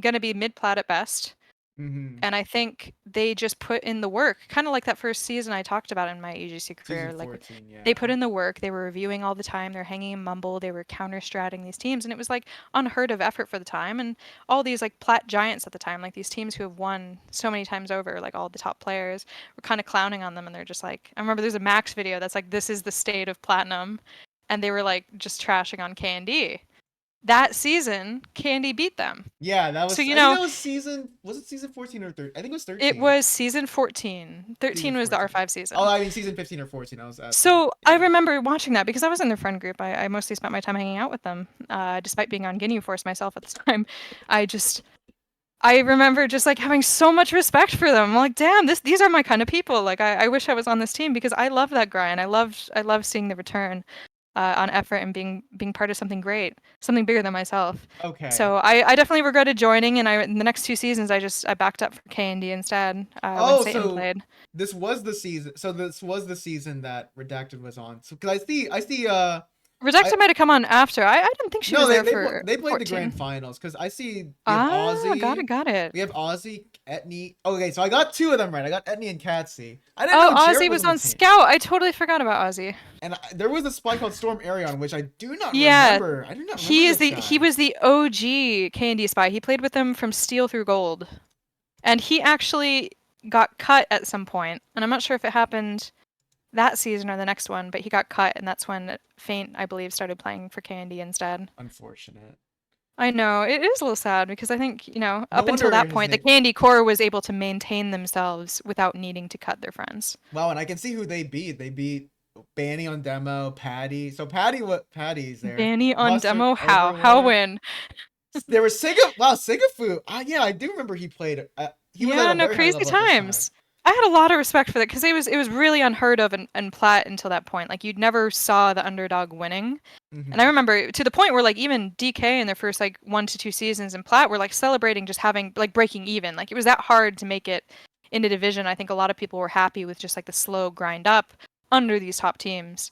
going to be mid-plat at best. Mm-hmm. And I think they just put in the work, kind of like that first season I talked about in my UGC Season career. Like 14, yeah. they put in the work, they were reviewing all the time, they're hanging in Mumble, they were counter-stratting these teams, and it was like unheard of effort for the time. And all these like Plat giants at the time, like these teams who have won so many times over, like all the top players, were kind of clowning on them, and they're just like, I remember there's a Max video that's like, this is the state of Platinum, and they were like just trashing on K&D. That season, K&D beat them. Yeah, that So was. you I think know, that was season. Was it season 14 or 13? I think it was it 13. was season 14. Season 13 was the 14. R5 Oh, season. I mean season 15 or 14. I was asking. So I Yeah. remember watching that because I was in their friend group. I mostly spent my time hanging out with them, despite being on Guinea Force myself at the time. I remember just like having so much respect for them. I'm like, damn, these are my kind of people. Like I wish I was on this team because I love that grind. I love seeing the return on effort and being part of something great, something bigger than myself. Okay. So I definitely regretted joining, and in the next 2 seasons I backed up for K&D instead when Oh, Satan so played. this was the season. So this was the season that Redacted was on. So because I see. I Redacted might have come on after. I didn't think she no, was there for they played the 14. grand finals because I see we have Ah, got Aussie. it, got it. We have Aussie, Etney. Okay, so I got two of them right. I got Etney and Catsy. I didn't Oh, know Jared Ozzy was was on the on team. Scout. I totally forgot about Ozzy. And there was a spy called Storm Arion, which I do not Yeah, remember. I do not remember this he guy. was the OG K&D spy. He played with them from Steel through Gold. And he actually got cut at some point, and I'm not sure if it happened that season or the next one, but he got cut, and that's when Faint, I believe, started playing for K&D instead. Unfortunate. I know, it is a little sad because I think, No up until wonder that his point, the name. K&D core was able to maintain themselves without needing to cut their friends. Wow, and I can see who they beat. They beat Banny on demo, Patty. So Patty, what Patty's there? Danny on Mustard, demo, how Overlord. win? There was Siga. Wow, Sigafu. Yeah, I do remember he played. He was at Yeah, a no, very high crazy level at this time. times. I had a lot of respect for that because it was really unheard of in Plat until that point. Like you'd never saw the underdog winning. And I Mm-hmm. remember to the point where like even DK in their first like 1 to 2 seasons in Plat were like celebrating just having like breaking even. Like it was that hard to make it into division. I think a lot of people were happy with just like the slow grind up under these top teams.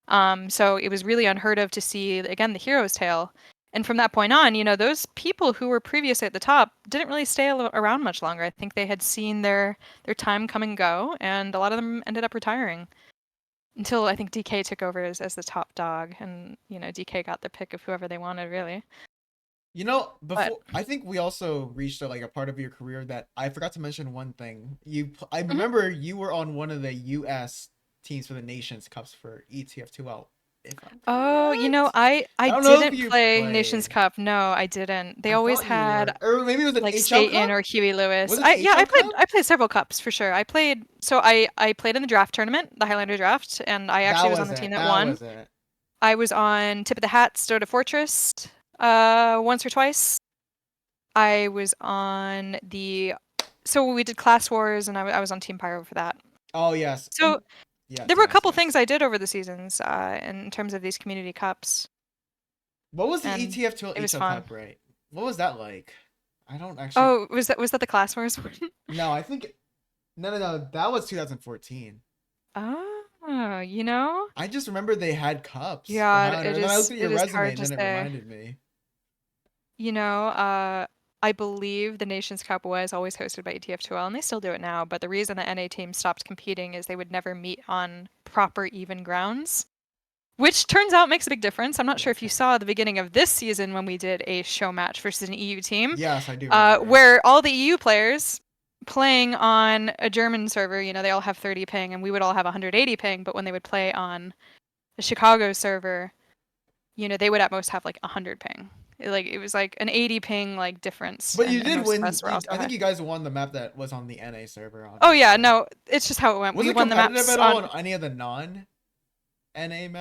So it was really unheard of to see again the hero's tale. And from that point on, those people who were previously at the top didn't really stay around much longer. I think they had seen their time come and go, and a lot of them ended up retiring until I think DK took over as the top dog, and DK got the pick of whoever they wanted, really. But Before I think we also reached a part of your career that I forgot to mention one thing. I Mhm. remember you were on one of the U.S. teams for the Nations Cups for ETF2L. If I'm Oh, correct. I I don't know if didn't you play Nations played. Cup. No, I didn't. They I always thought you had were, or maybe it was an like HL Satan Cup. or Huey Lewis. Was it I an yeah, I HL played Cup? I played several cups for sure. I played in the draft tournament, the Highlander draft, and I That actually was on was the team it. that That won. was it. I was on Tip of the Hat, Stoda Fortress, once or twice. I was on so we did Class Wars, and I was on Team Pyro for that. Oh yes. So Yes, there were a yes, couple yes. things I did over the seasons, in terms of these community cups, What was the and ETF2L it was HL fun. Cup, right? What was that like? I don't actually. Oh, was that the Class Wars one? No, I think. No. That was 2014. Oh, I just remember they had cups for God, Highlander, and then I looked at it your is resume, hard and to then it say. reminded me. You know, uh, I believe the Nations Cup was always hosted by ETF2L, and they still do it now. But the reason the NA team stopped competing is they would never meet on proper even grounds, which turns out makes a big difference. I'm not sure Yes, if you saw the beginning of this season when we did a show match versus an EU team, yes, I do remember. where all the EU players playing on a German server, they all have 30 ping, and we would all have 180 ping. But when they would play on the Chicago server, they would at most have like 100 ping. It was like an 80 ping like difference, But you and did most of win. us were also I think high. you guys won the map that was on the NA server, Oh yeah, obviously. no, it's just how it went. Was We it won the competitive maps at all on. on any of the non-NA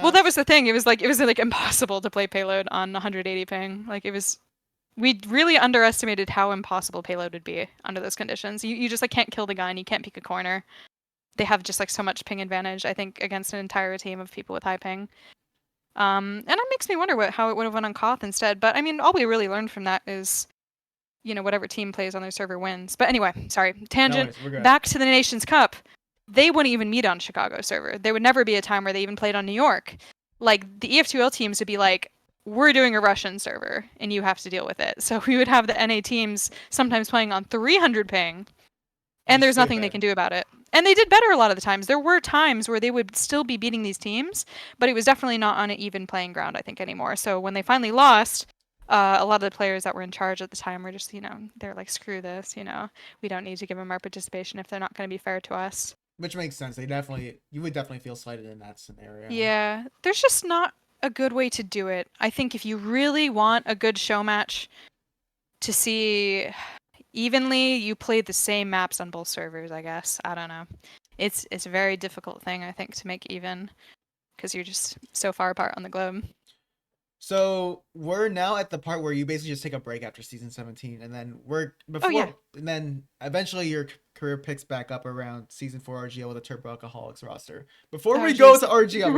Well, that was maps? the thing. It was like impossible to play payload on 180 ping. Like it was. We really underestimated how impossible payload would be under those conditions. You just like can't kill the guy and you can't peek a corner. They have just like so much ping advantage, I think, against an entire team of people with high ping. And it makes me wonder how it would have went on Koth instead. But I mean, all we really learned from that is, whatever team plays on their server wins. But anyway, sorry, No tangent. worries, we're good. Back to the Nations Cup. They wouldn't even meet on Chicago server. There would never be a time where they even played on New York. Like the EF2L teams would be like we're doing a Russian server and you have to deal with it. So we would have the NA teams sometimes playing on 300 ping, and there's nothing they can do about it. And they did better a lot of the times. There were times where they would still be beating these teams, but it was definitely not on an even playing ground, I think, anymore. So when they finally lost, a lot of the players that were in charge at the time were just, they're like, screw this, we don't need to give them our participation if they're not going to be fair to us. Which makes sense. You would definitely feel slighted in that scenario. Yeah, there's just not a good way to do it. I think if you really want a good show match to see evenly, you play the same maps on both servers, I guess. I don't know. It's a very difficult thing, I think, to make even, because you're just so far apart on the globe. So we're now at the part where you basically just take a break after season 17, and then and then eventually your career picks back up around season 4 RGL with a Turbo Alcoholics roster. Before we go to RGL,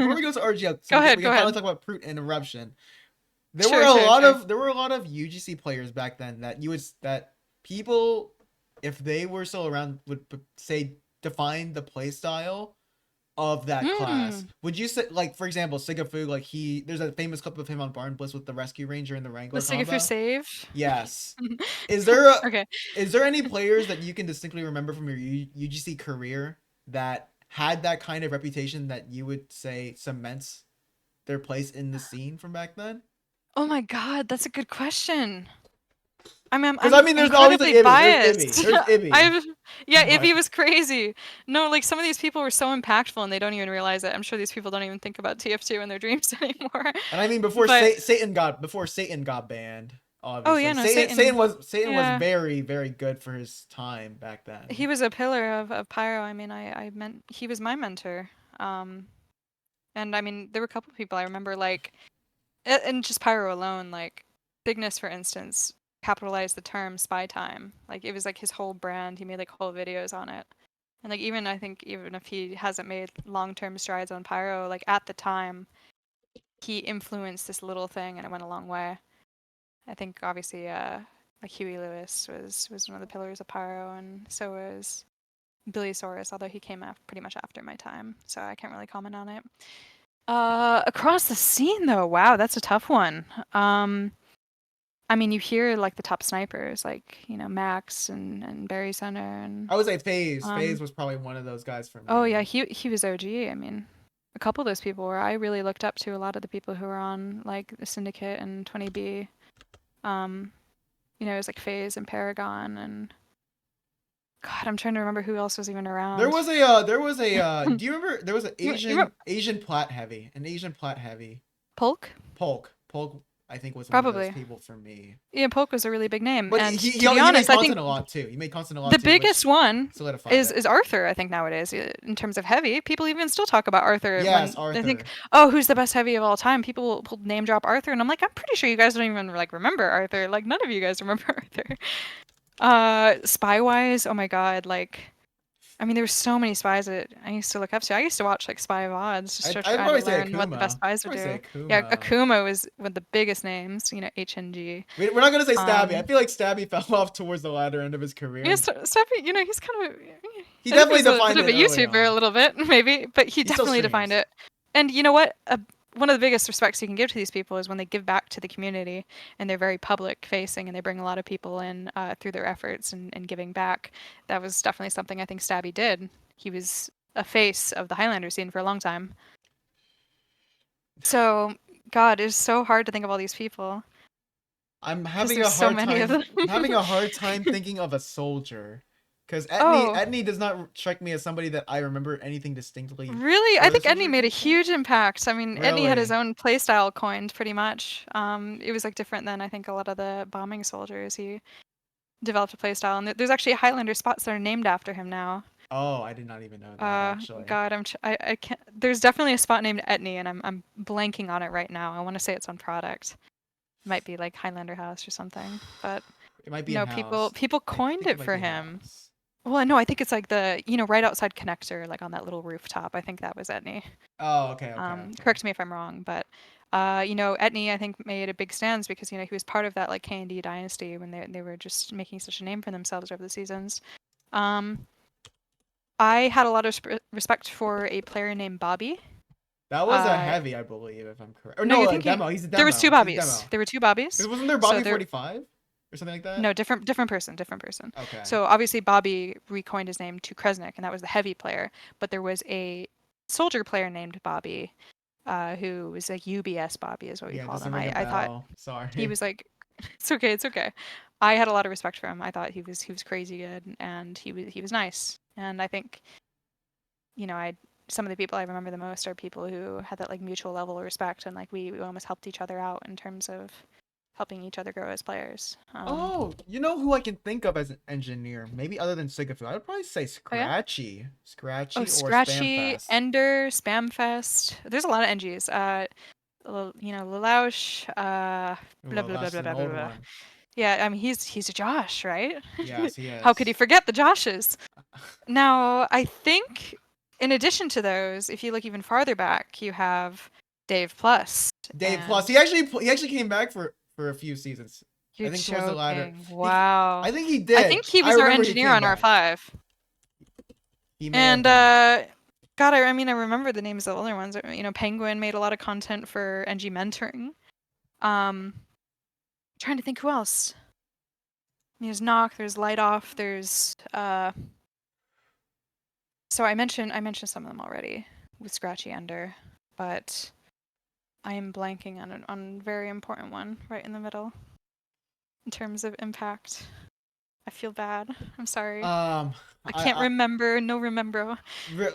go ahead. We can finally talk about Prut and Eruption. There Sure, were a lot of UGC players back then that people, if they were still around, would say define the play style of that class. Would you say, like, for example, Sigafu, like, there's a famous clip of him on Barnblitz with the Rescue Ranger and the Wrangler combo. Sigafu save? Yes. Is there any players that you can distinctly remember from your UGC career that had that kind of reputation that you would say cements their place in the scene from back then? Oh my god, that's a good question. I'm there's obviously biased. There's Ibby. Ibby was crazy. No, like, some of these people were so impactful and they don't even realize it. I'm sure these people don't even think about TF2 in their dreams anymore. And I mean, before Satan got banned, obviously. Oh yeah, no, Satan was very, very good for his time back then. He was a pillar of Pyro. I mean, he was my mentor. And I mean, there were a couple of people I remember, like, and just Pyro alone, like Cygnus, for instance, capitalized the term spy time. Like, it was like his whole brand. He made like whole videos on it. And like, I think even if he hasn't made long-term strides on Pyro, like, at the time, he influenced this little thing and it went a long way. I think obviously like Huey Lewis was one of the pillars of Pyro, and so was Billy Saurus, although he came pretty much after my time, so I can't really comment on it. Across the scene though, wow, that's a tough one. I mean, you hear like the top snipers, like, Max and Barry Center, and I would say FaZe. FaZe was probably one of those guys for me. Oh yeah, he was OG. I mean, a couple of those people were, I really looked up to a lot of the people who were on like the Syndicate and 20B. It was like FaZe and Paragon, and God, I'm trying to remember who else was even around. There was a do you remember there was an Asian Plat heavy, Polk, I think was probably one of those people for me. Yeah, Polk was a really big name. But and he to be honest, made Constant a lot too. He made Constant a lot the too. The biggest one is it. Arthur, I think, nowadays, in terms of heavy. People even still talk about Arthur. Yes, Arthur. They think, oh, who's the best heavy of all time? People will name drop Arthur, and I'm like, I'm pretty sure you guys don't even like remember Arthur. Like, none of you guys remember Arthur. Spy-wise, oh my god, like, I mean, there were so many spies that I used to look up to. I used to watch like spy VODs just to try to learn what the best spies would do. Yeah, Akuma was one of the biggest names. HNG. We're not gonna say Stabby. I feel like Stabby fell off towards the latter end of his career. Yeah, Stabby. He's kind of. He definitely defined it. A YouTuber a little bit, maybe, but he definitely defined it. And you know what? One of the biggest respects you can give to these people is when they give back to the community and they're very public facing and they bring a lot of people in through their efforts and giving back. That was definitely something I think Stabby did. He was a face of the Highlander scene for a long time. So, God, it's so hard to think of all these people. I'm having a hard time thinking of a soldier. Because Etney does not strike me as somebody that I remember anything distinctly. Really? I think Etney made a huge impact. I mean, really? Etney had his own playstyle coined, pretty much. It was like different than I think a lot of the bombing soldiers. He developed a playstyle, and there's actually Highlander spots that are named after him now. Oh, I did not even know that. Actually, God, I can't. There's definitely a spot named Etney, and I'm blanking on it right now. I want to say it's on product. It might be like Highlander House or something, but it might be. People coined it for him. Well, no, I think it's like the, right outside connector, like on that little rooftop. I think that was Etney. Oh, okay. Correct me if I'm wrong, but, Etney, I think, made a big stands because, he was part of that, like, K&D dynasty when they were just making such a name for themselves over the seasons. I had a lot of respect for a player named Bobby. That was a heavy, I believe, if I'm correct. Or No, no, you're a thinking demo. He's a demo. there was two He's a Bobbies. demo. There were two Bobbies. Wasn't there So Bobby there, 45 or something like that? no, different person, different person. Okay. So obviously Bobby recoined his name to Kresnik, and that was the heavy player. But there was a soldier player named Bobby, who was like UBS Bobby is what we Yeah, call doesn't them. ring a I thought bell. Sorry. he was like, it's okay, it's okay. I had a lot of respect for him. I thought he was crazy good, and he was nice. And I think, some of the people I remember the most are people who had that like mutual level of respect, and like we almost helped each other out in terms of helping each other grow as players. Oh, you know who I can think of as an engineer? Maybe other than Sigafoo. I would probably say Scratchy. Scratchy or Scratchy, Spamfest. Ender, Spamfest. There's a lot of NGs. Lelouch, blah blah blah That's blah an blah blah old blah. one. Yeah, I mean he's a Josh, right? Yes, he is. How could he forget the Joshes? Now, I think in addition to those, if you look even farther back, you have Dave Plus. Dave and- Plus. He actually came back for a few seasons. You're I think towards the latter. joking. Wow. I think he did. I think he was our remember he engineer came on back. R5. He may And have been. God, I mean, I remember the names of the other ones. Penguin made a lot of content for NG mentoring. Trying to think who else. There's Knock. There's Light Off. There's So I mentioned some of them already with Scratchy Ender, but I am blanking on a very important one right in the middle in terms of impact. I feel bad. I'm sorry. I can't remember. No remember.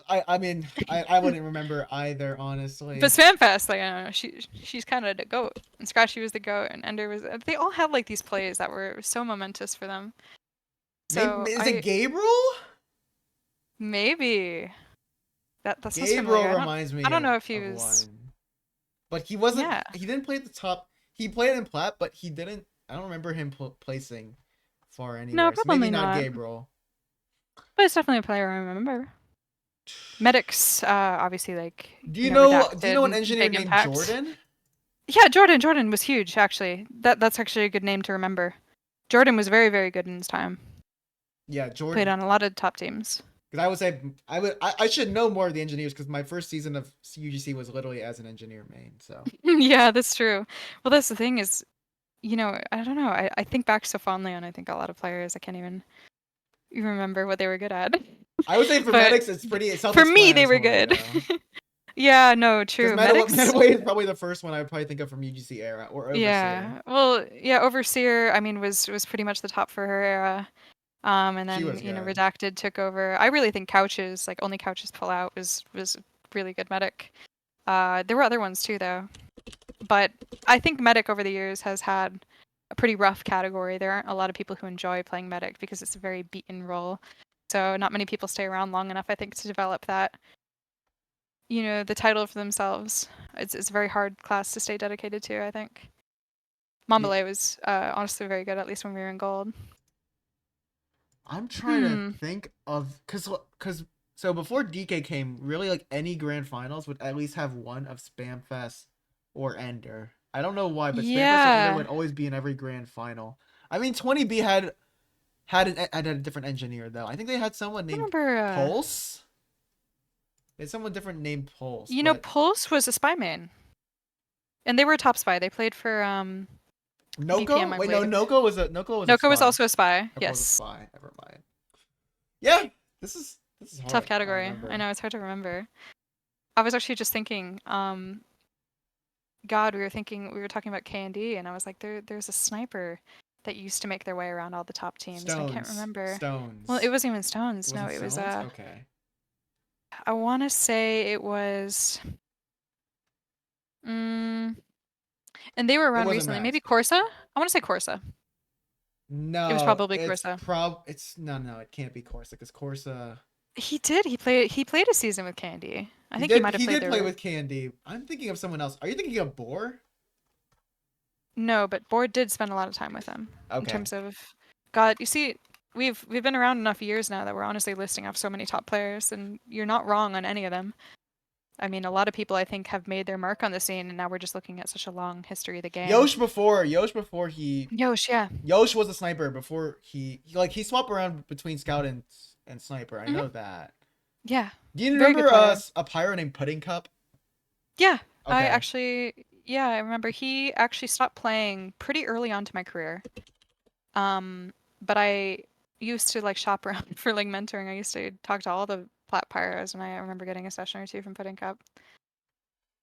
I mean, I wouldn't remember either, honestly. But Spamfest, like, I don't know, she's kind of the goat, and Scratchy was the goat, and Ender was. They all had like these plays that were so momentous for them. So Maybe, is it Gabriel? Maybe. That sounds Gabriel familiar. reminds me. I don't know if he of was. One. But he wasn't. Yeah. He didn't play at the top. He played in Plat, but he didn't. I don't remember him placing far anywhere. No, so probably maybe not not. Gabriel. But it's definitely a player I remember. Medics, obviously, like. Do you know an redacted, engineer big named impact. Jordan? Yeah, Jordan was huge, actually. That's actually a good name to remember. Jordan was very, very good in his time. Yeah, Jordan. Played on a lot of top teams. Because I would say I should know more of the engineers because my first season of UGC was literally as an engineer main. So. Yeah, that's true. Well, that's the thing is, I don't know. I think back so fondly on I think a lot of players. I can't even remember what they were good at. I would say for medics, it's pretty For me, they were good. Yeah, no, true. Metaway is probably the first one I would probably think of from UGC era or Overseer. Yeah, well, yeah, Overseer. I mean, was pretty much the top for her era. And then Redacted took over. I really think Couches, like only Couches pull out, was really good medic. There were other ones too though, but I think medic over the years has had a pretty rough category. There aren't a lot of people who enjoy playing medic because it's a very beaten role. So not many people stay around long enough, I think, to develop that. The title for themselves. It's a very hard class to stay dedicated to, I think. Mombele was honestly very good, at least when we were in gold. I'm trying to think of so before DK came, really like any grand finals would at least have one of Spamfest or Ender. I don't know why, but Spamfest or Ender would always be in every grand final. I mean, 20B had a different engineer though. I think they had someone named Pulse. They had someone different named Pulse. Pulse was a spy main, and they were a top spy. They played for Noko? BPM, Wait, no, Noko was also a spy. Yes. Was a spy. Never mind. Yeah, this is hard. Tough category. I know, it's hard to remember. I was actually just thinking, God, we were talking about K&D, and I was like, there's a sniper that used to make their way around all the top teams. Stones. I can't remember. Stones. Well, it wasn't even Stones. No, it was okay. I want to say it was. And they were around recently. Maybe Corsa? I want to say Corsa. No. It was probably Corsa. It can't be Corsa because Corsa. He did. He played a season with Candy. I think he might have played. He did play with Candy. I'm thinking of someone else. Are you thinking of Boar? No, but Boar did spend a lot of time with him. Okay. In terms of, God, you see, we've been around enough years now that we're honestly listing off so many top players, and you're not wrong on any of them. I mean, a lot of people I think have made their mark on the scene, and now we're just looking at such a long history of the game. Yosh before Yosh was a sniper before he swapped around between scout and sniper. I know that. Yeah. Do you remember a Pyro named Pudding Cup? Yeah, Okay. I remember he actually stopped playing pretty early on to my career. But I used to like shop around for like mentoring. I used to talk to all the Plat Pyros, and I remember getting a session or two from Pudding Cup.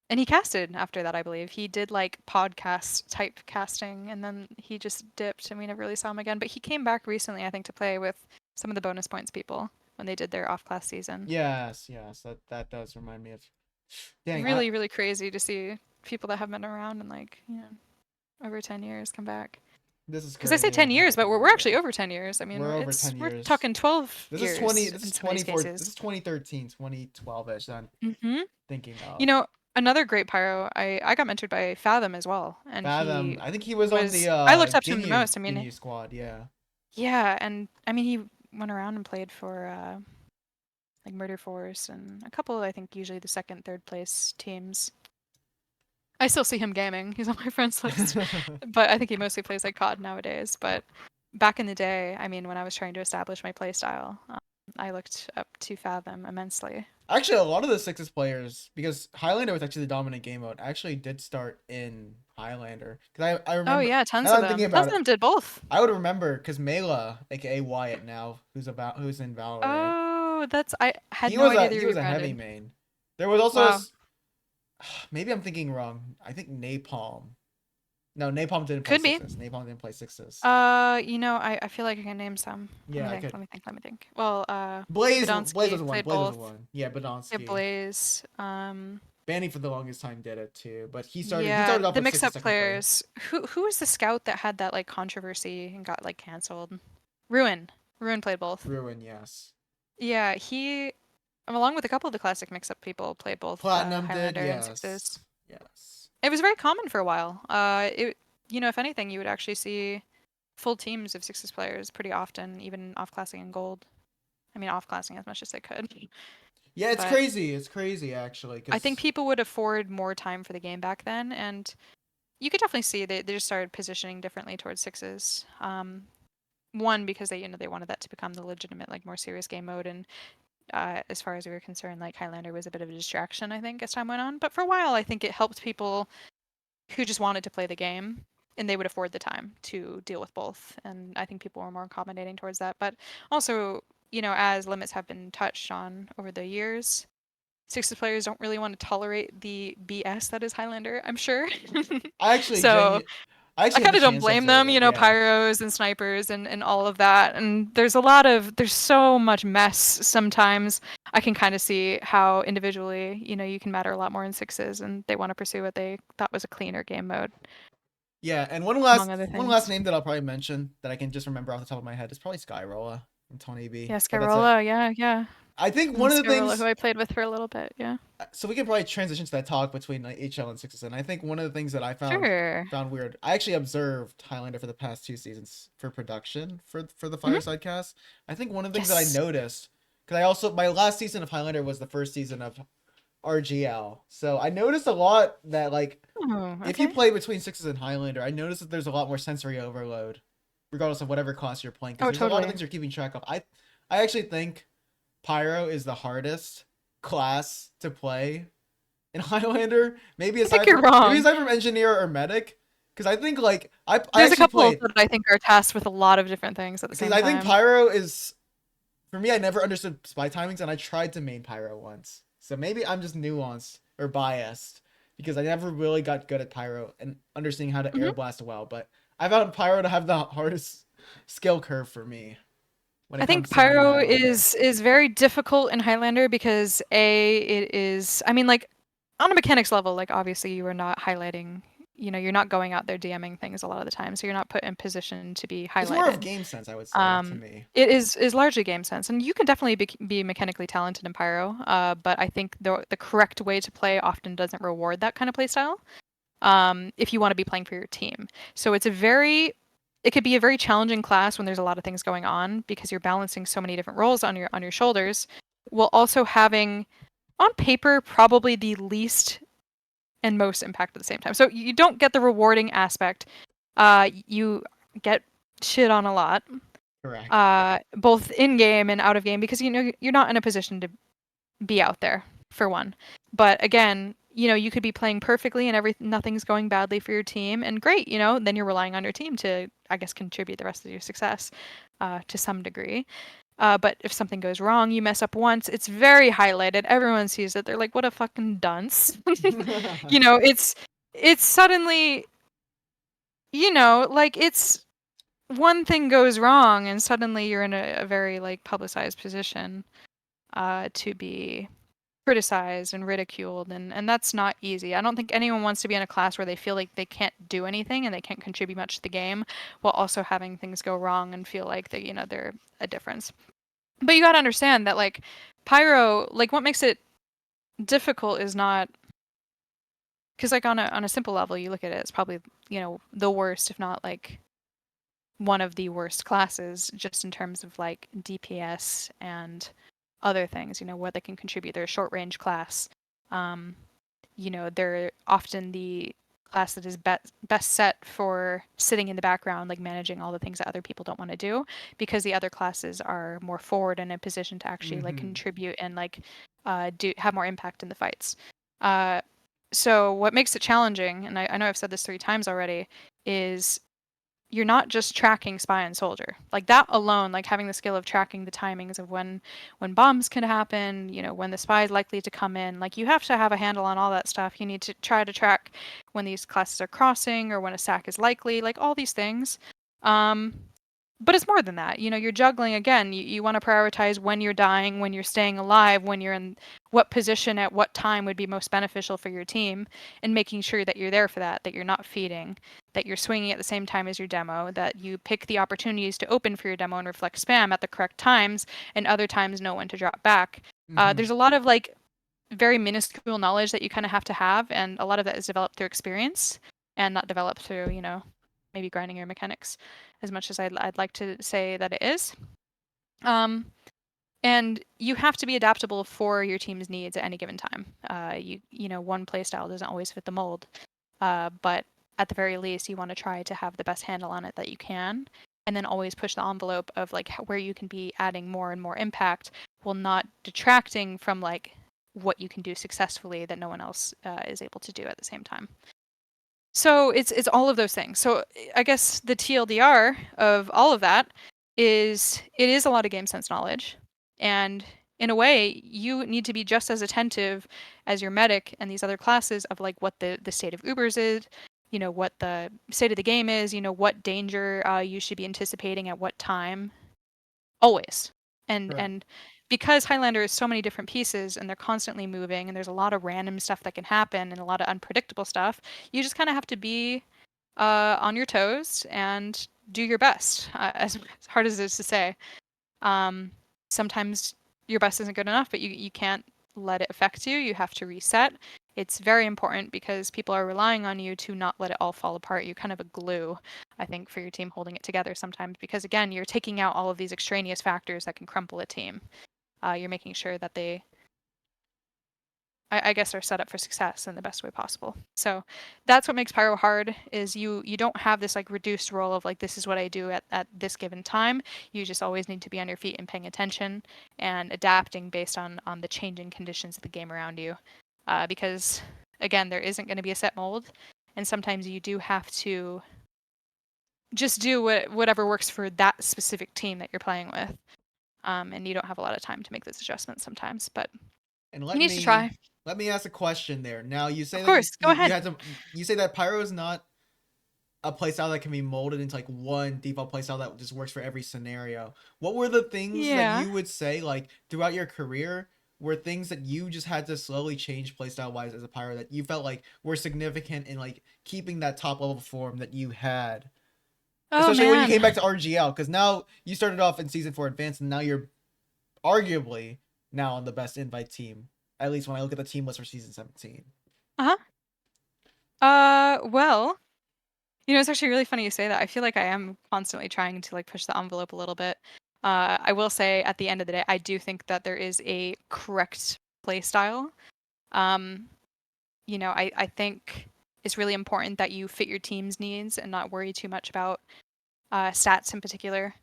And he casted after that, I believe. He did like podcast type casting, and then he just dipped, and we never really saw him again. But he came back recently, I think, to play with some of the bonus points people when they did their off-class season. Yes, yes, that does remind me of. Dang, I Really, really crazy to see people that have been around in like, over 10 years come back. this is Because I say crazy 10 how I years, but can we're actually remember. over 10 years. I mean, We're over 10 we're years. talking 12 This is years 20. This in is some of these 24. This cases. is 2013, 2012ish. I'm Hmm. thinking You of know, another great pyro, I got mentored by Fathom as well, and Fathom. he I think he was on the I looked up to him the Ginyu most. I mean, Ginyu squad. Yeah. yeah, and I mean he went around and played for like Murder Force and a couple, I think usually the second, third place teams. I still see him gaming. He's on my friends list, but I think he mostly plays like COD nowadays. But back in the day, I mean, when I was trying to establish my playstyle, I looked up to Fathom immensely. Actually, a lot of the Sixes players, because Highlander was actually the dominant game mode, actually did start in Highlander. Because I Oh remember, yeah, now tons that of I'm thinking them. Tons about of it, them did both. I would remember because Mela, aka Wyatt now, who's in Valorant. Oh, I had no idea they He was a heavy rebranded. main. There was also Wow, maybe I'm thinking wrong. I think Napalm. No, Napalm didn't play could be. sixes. Napalm didn't play sixes. I feel like I can name some. Let Yeah, me I think. could. Let me think. Let me think. Well, Blaze was Badonsky the one. played Blaze was the both. one. Yeah, Yeah, Badonsky. Blaze. Banny for the longest time did it too, but he Yeah, started off the with mix-up sixes technically. players. Who was the scout that had that like controversy and got like canceled? Ruin. Ruin played both. Ruin, yes. Yeah, he, along with a couple of the classic mix-up people, played both Platinum did, Highlander and Sixes. yes. Yes. It was very common for a while. If anything, you would actually see full teams of Sixes players pretty often, even off-classing in gold. I mean, off-classing as much as they could. Yeah, it's But crazy. It's crazy actually, I think because people would afford more time for the game back then, and you could definitely see they just started positioning differently towards Sixes. One, because they wanted that to become the legitimate, like, more serious game mode, and as far as we were concerned, like, Highlander was a bit of a distraction, I think, as time went on. But for a while, I think it helped people who just wanted to play the game, and they would afford the time to deal with both. And I think people were more accommodating towards that. But also, as limits have been touched on over the years, Sixes players don't really want to tolerate the BS that is Highlander, I'm sure. I actually So I I actually had kind the of don't chance to blame observe them, it. Yeah. pyros and snipers and all of that. And there's so much mess sometimes. I can kind of see how individually, you can matter a lot more in Sixes, and they want to pursue what they thought was a cleaner game mode, Yeah, and among other one last things. name that I'll probably mention that I can just remember off the top of my head is probably Skyrolla from Tony B. Yeah, But that's it. Scarola, yeah. I think And one of the Scarola, who things I played with for a little bit, yeah. so we can probably transition to that talk between like HL and Sixes, and I think one of the things that I Sure. found weird. I actually observed Highlander for the past 2 seasons for production for the Hmm. Fireside cast. I think one of the things that I Yes. noticed because I also my last season of Highlander was the first season of RGL, so I noticed a lot that like Oh, if you okay. play between Sixes and Highlander, I noticed that there's a lot more sensory overload, regardless of whatever class you're playing, because Oh, there's a lot of totally. things you're keeping track of. I actually think Pyro is the hardest class to play in Highlander. I think you're Maybe wrong. aside from engineer or medic, because I think like I There's a actually couple played that I think are tasked with a lot of different things at the because same I think time. Pyro is for me. I never understood spy timings, and I tried to main Pyro once, so maybe I'm just nuanced or biased because I never really got good at Pyro and understanding how to air Hmm. blast well. But I found Pyro to have the hardest skill curve for me when I it think comes to learning Pyro Highlander. is very difficult in Highlander because it is, I mean, like, on a mechanics level, like, obviously you are not highlighting, you're not going out there DMing things a lot of the time, so you're not put in position to be It's more of highlighted. game sense, I would say, to me. It is largely game sense, and you can definitely be mechanically talented in Pyro, but I think the correct way to play often doesn't reward that kind of play style, if you want to be playing for your team. So it could be a very challenging class when there's a lot of things going on because you're balancing so many different roles on your shoulders, while also having on paper probably the least and most impact at the same time. So you don't get the rewarding aspect. You get shit on a lot, Correct. both in game and out of game, because you're not in a position to be out there for one. But again, you could be playing perfectly and nothing's going badly for your team, and great, then you're relying on your team to, I guess, contribute the rest of your success to some degree. But if something goes wrong, you mess up once, it's very highlighted. Everyone sees it. They're like, "What a fucking dunce!" It's suddenly, like it's one thing goes wrong, and suddenly you're in a very like publicized position to be criticized and ridiculed, and that's not easy. I don't think anyone wants to be in a class where they feel like they can't do anything and they can't contribute much to the game while also having things go wrong and feel like that they're a difference. But you got to understand that like Pyro, like what makes it difficult is not because like on a simple level you look at it, it's probably the worst, if not like one of the worst classes, just in terms of like DPS and other things, what they can contribute. They're a short range class. They're often the class that is best set for sitting in the background, like managing all the things that other people don't want to do, because the other classes are more forward and in a position to actually like contribute and like have more impact in the fights. So what makes it challenging, and I know I've said this 3 times already, is you're not just tracking spy and soldier. Like that alone, like having the skill of tracking the timings of when bombs can happen, when the spy is likely to come in. Like you have to have a handle on all that stuff. You need to try to track when these classes are crossing or when a sack is likely, like all these things. But it's more than that. You're juggling again. You want to prioritize when you're dying, when you're staying alive, when you're in what position at what time would be most beneficial for your team, and making sure that you're there for that you're not feeding, that you're swinging at the same time as your demo, that you pick the opportunities to open for your demo and reflect spam at the correct times, and other times know when to drop back. There's a lot of like very minuscule knowledge that you kind of have, and a lot of that is developed through experience and not developed through, maybe grinding your mechanics as much as I'd like to say that it is. And you have to be adaptable for your team's needs at any given time. One playstyle doesn't always fit the mold, but at the very least, you want to try to have the best handle on it that you can, and then always push the envelope of like where you can be adding more and more impact while not detracting from like what you can do successfully that no one else is able to do at the same time. So it's all of those things. So I guess the TLDR of all of that is it is a lot of game sense knowledge, and in a way you need to be just as attentive as your medic and these other classes of like what the state of Ubers is, what the state of the game is, what danger you should be anticipating at what time, always. And because Highlander is so many different pieces and they're constantly moving and there's a lot of random stuff that can happen and a lot of unpredictable stuff, you just kind of have to be on your toes and do your best, as hard as it is to say. Sometimes your best isn't good enough, but you can't let it affect you. You have to reset. It's very important because people are relying on you to not let it all fall apart. You're kind of a glue, I think, for your team holding it together sometimes because, again, you're taking out all of these extraneous factors that can crumple a team. You're making sure that they, I guess, are set up for success in the best way possible. So that's what makes Pyro hard, is you don't have this like reduced role of like, this is what I do at this given time. You just always need to be on your feet and paying attention and adapting based on the changing conditions of the game around you. Because again, there isn't going to be a set mold, and sometimes you do have to just do whatever works for that specific team that you're playing with. And you don't have a lot of time to make those adjustments sometimes, but And you need to try. let me ask a question there. Now you say Of that course, go ahead. you say that Pyro is not a playstyle that can be molded into like one default playstyle that just works for every scenario. What were the things that Yeah. you would say like throughout your career were things that you just had to slowly change playstyle wise as a Pyro that you felt like were significant in like keeping that top level form that you had? Oh Especially when you came man. back to RGL, because now you started off in season 4 advanced and now you're arguably now on the best invite team. At least when I look at the team list for season 17. Uh-huh. Well, it's actually really funny you say that. I feel like I am constantly trying to like push the envelope a little bit. I will say at the end of the day, I do think that there is a correct play style. I think it's really important that you fit your team's needs and not worry too much about stats in particular.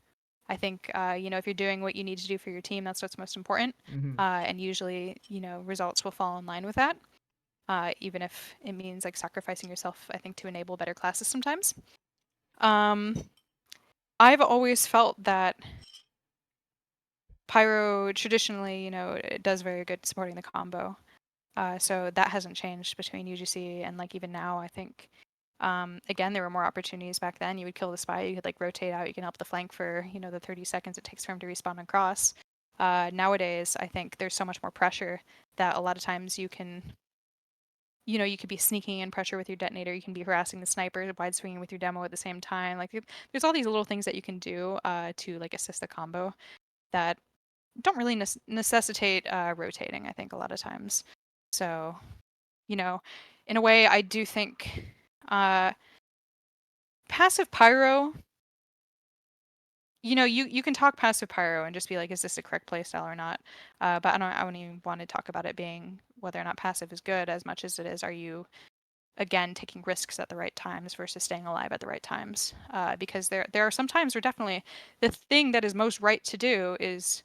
I think, if you're doing what you need to do for your team, that's what's most important. Mm-hmm. And usually, results will fall in line with that. even if it means like sacrificing yourself, I think, to enable better classes sometimes. I've always felt that Pyro traditionally, it does very good supporting the combo. So that hasn't changed between UGC and like even now. I think again, there were more opportunities back then. You would kill the spy, you could like rotate out, you can help the flank for the 30 seconds it takes for him to respawn and cross. Nowadays, I think there's so much more pressure that a lot of times you can, you could be sneaking in pressure with your detonator, you can be harassing the sniper, wide swinging with your demo at the same time. Like there's all these little things that you can do to like assist the combo that don't really necessitate rotating, I think, a lot of times. So, in a way, I do think passive pyro, you can talk passive pyro and just be like, is this a correct playstyle or not? But I don't even want to talk about it being whether or not passive is good as much as it is, are you, again, taking risks at the right times versus staying alive at the right times? Because there are some times where definitely the thing that is most right to do is,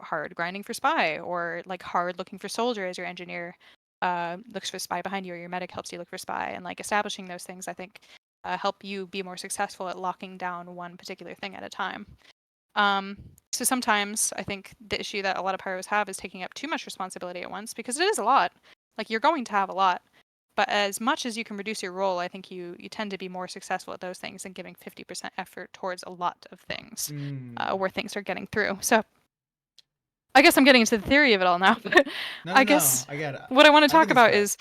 hard grinding for spy, or like hard looking for soldier as your engineer looks for spy behind you, or your medic helps you look for spy, and like establishing those things, I think, help you be more successful at locking down one particular thing at a time. So sometimes I think the issue that a lot of pyros have is taking up too much responsibility at once, because it is a lot. Like, you're going to have a lot, but as much as you can reduce your role, I think you tend to be more successful at those things than giving 50% effort towards a lot of things where things are getting through. So I guess I'm getting into the theory of it all now, but No, I no, no. guess I get it. what I want to I think talk it's about fair. is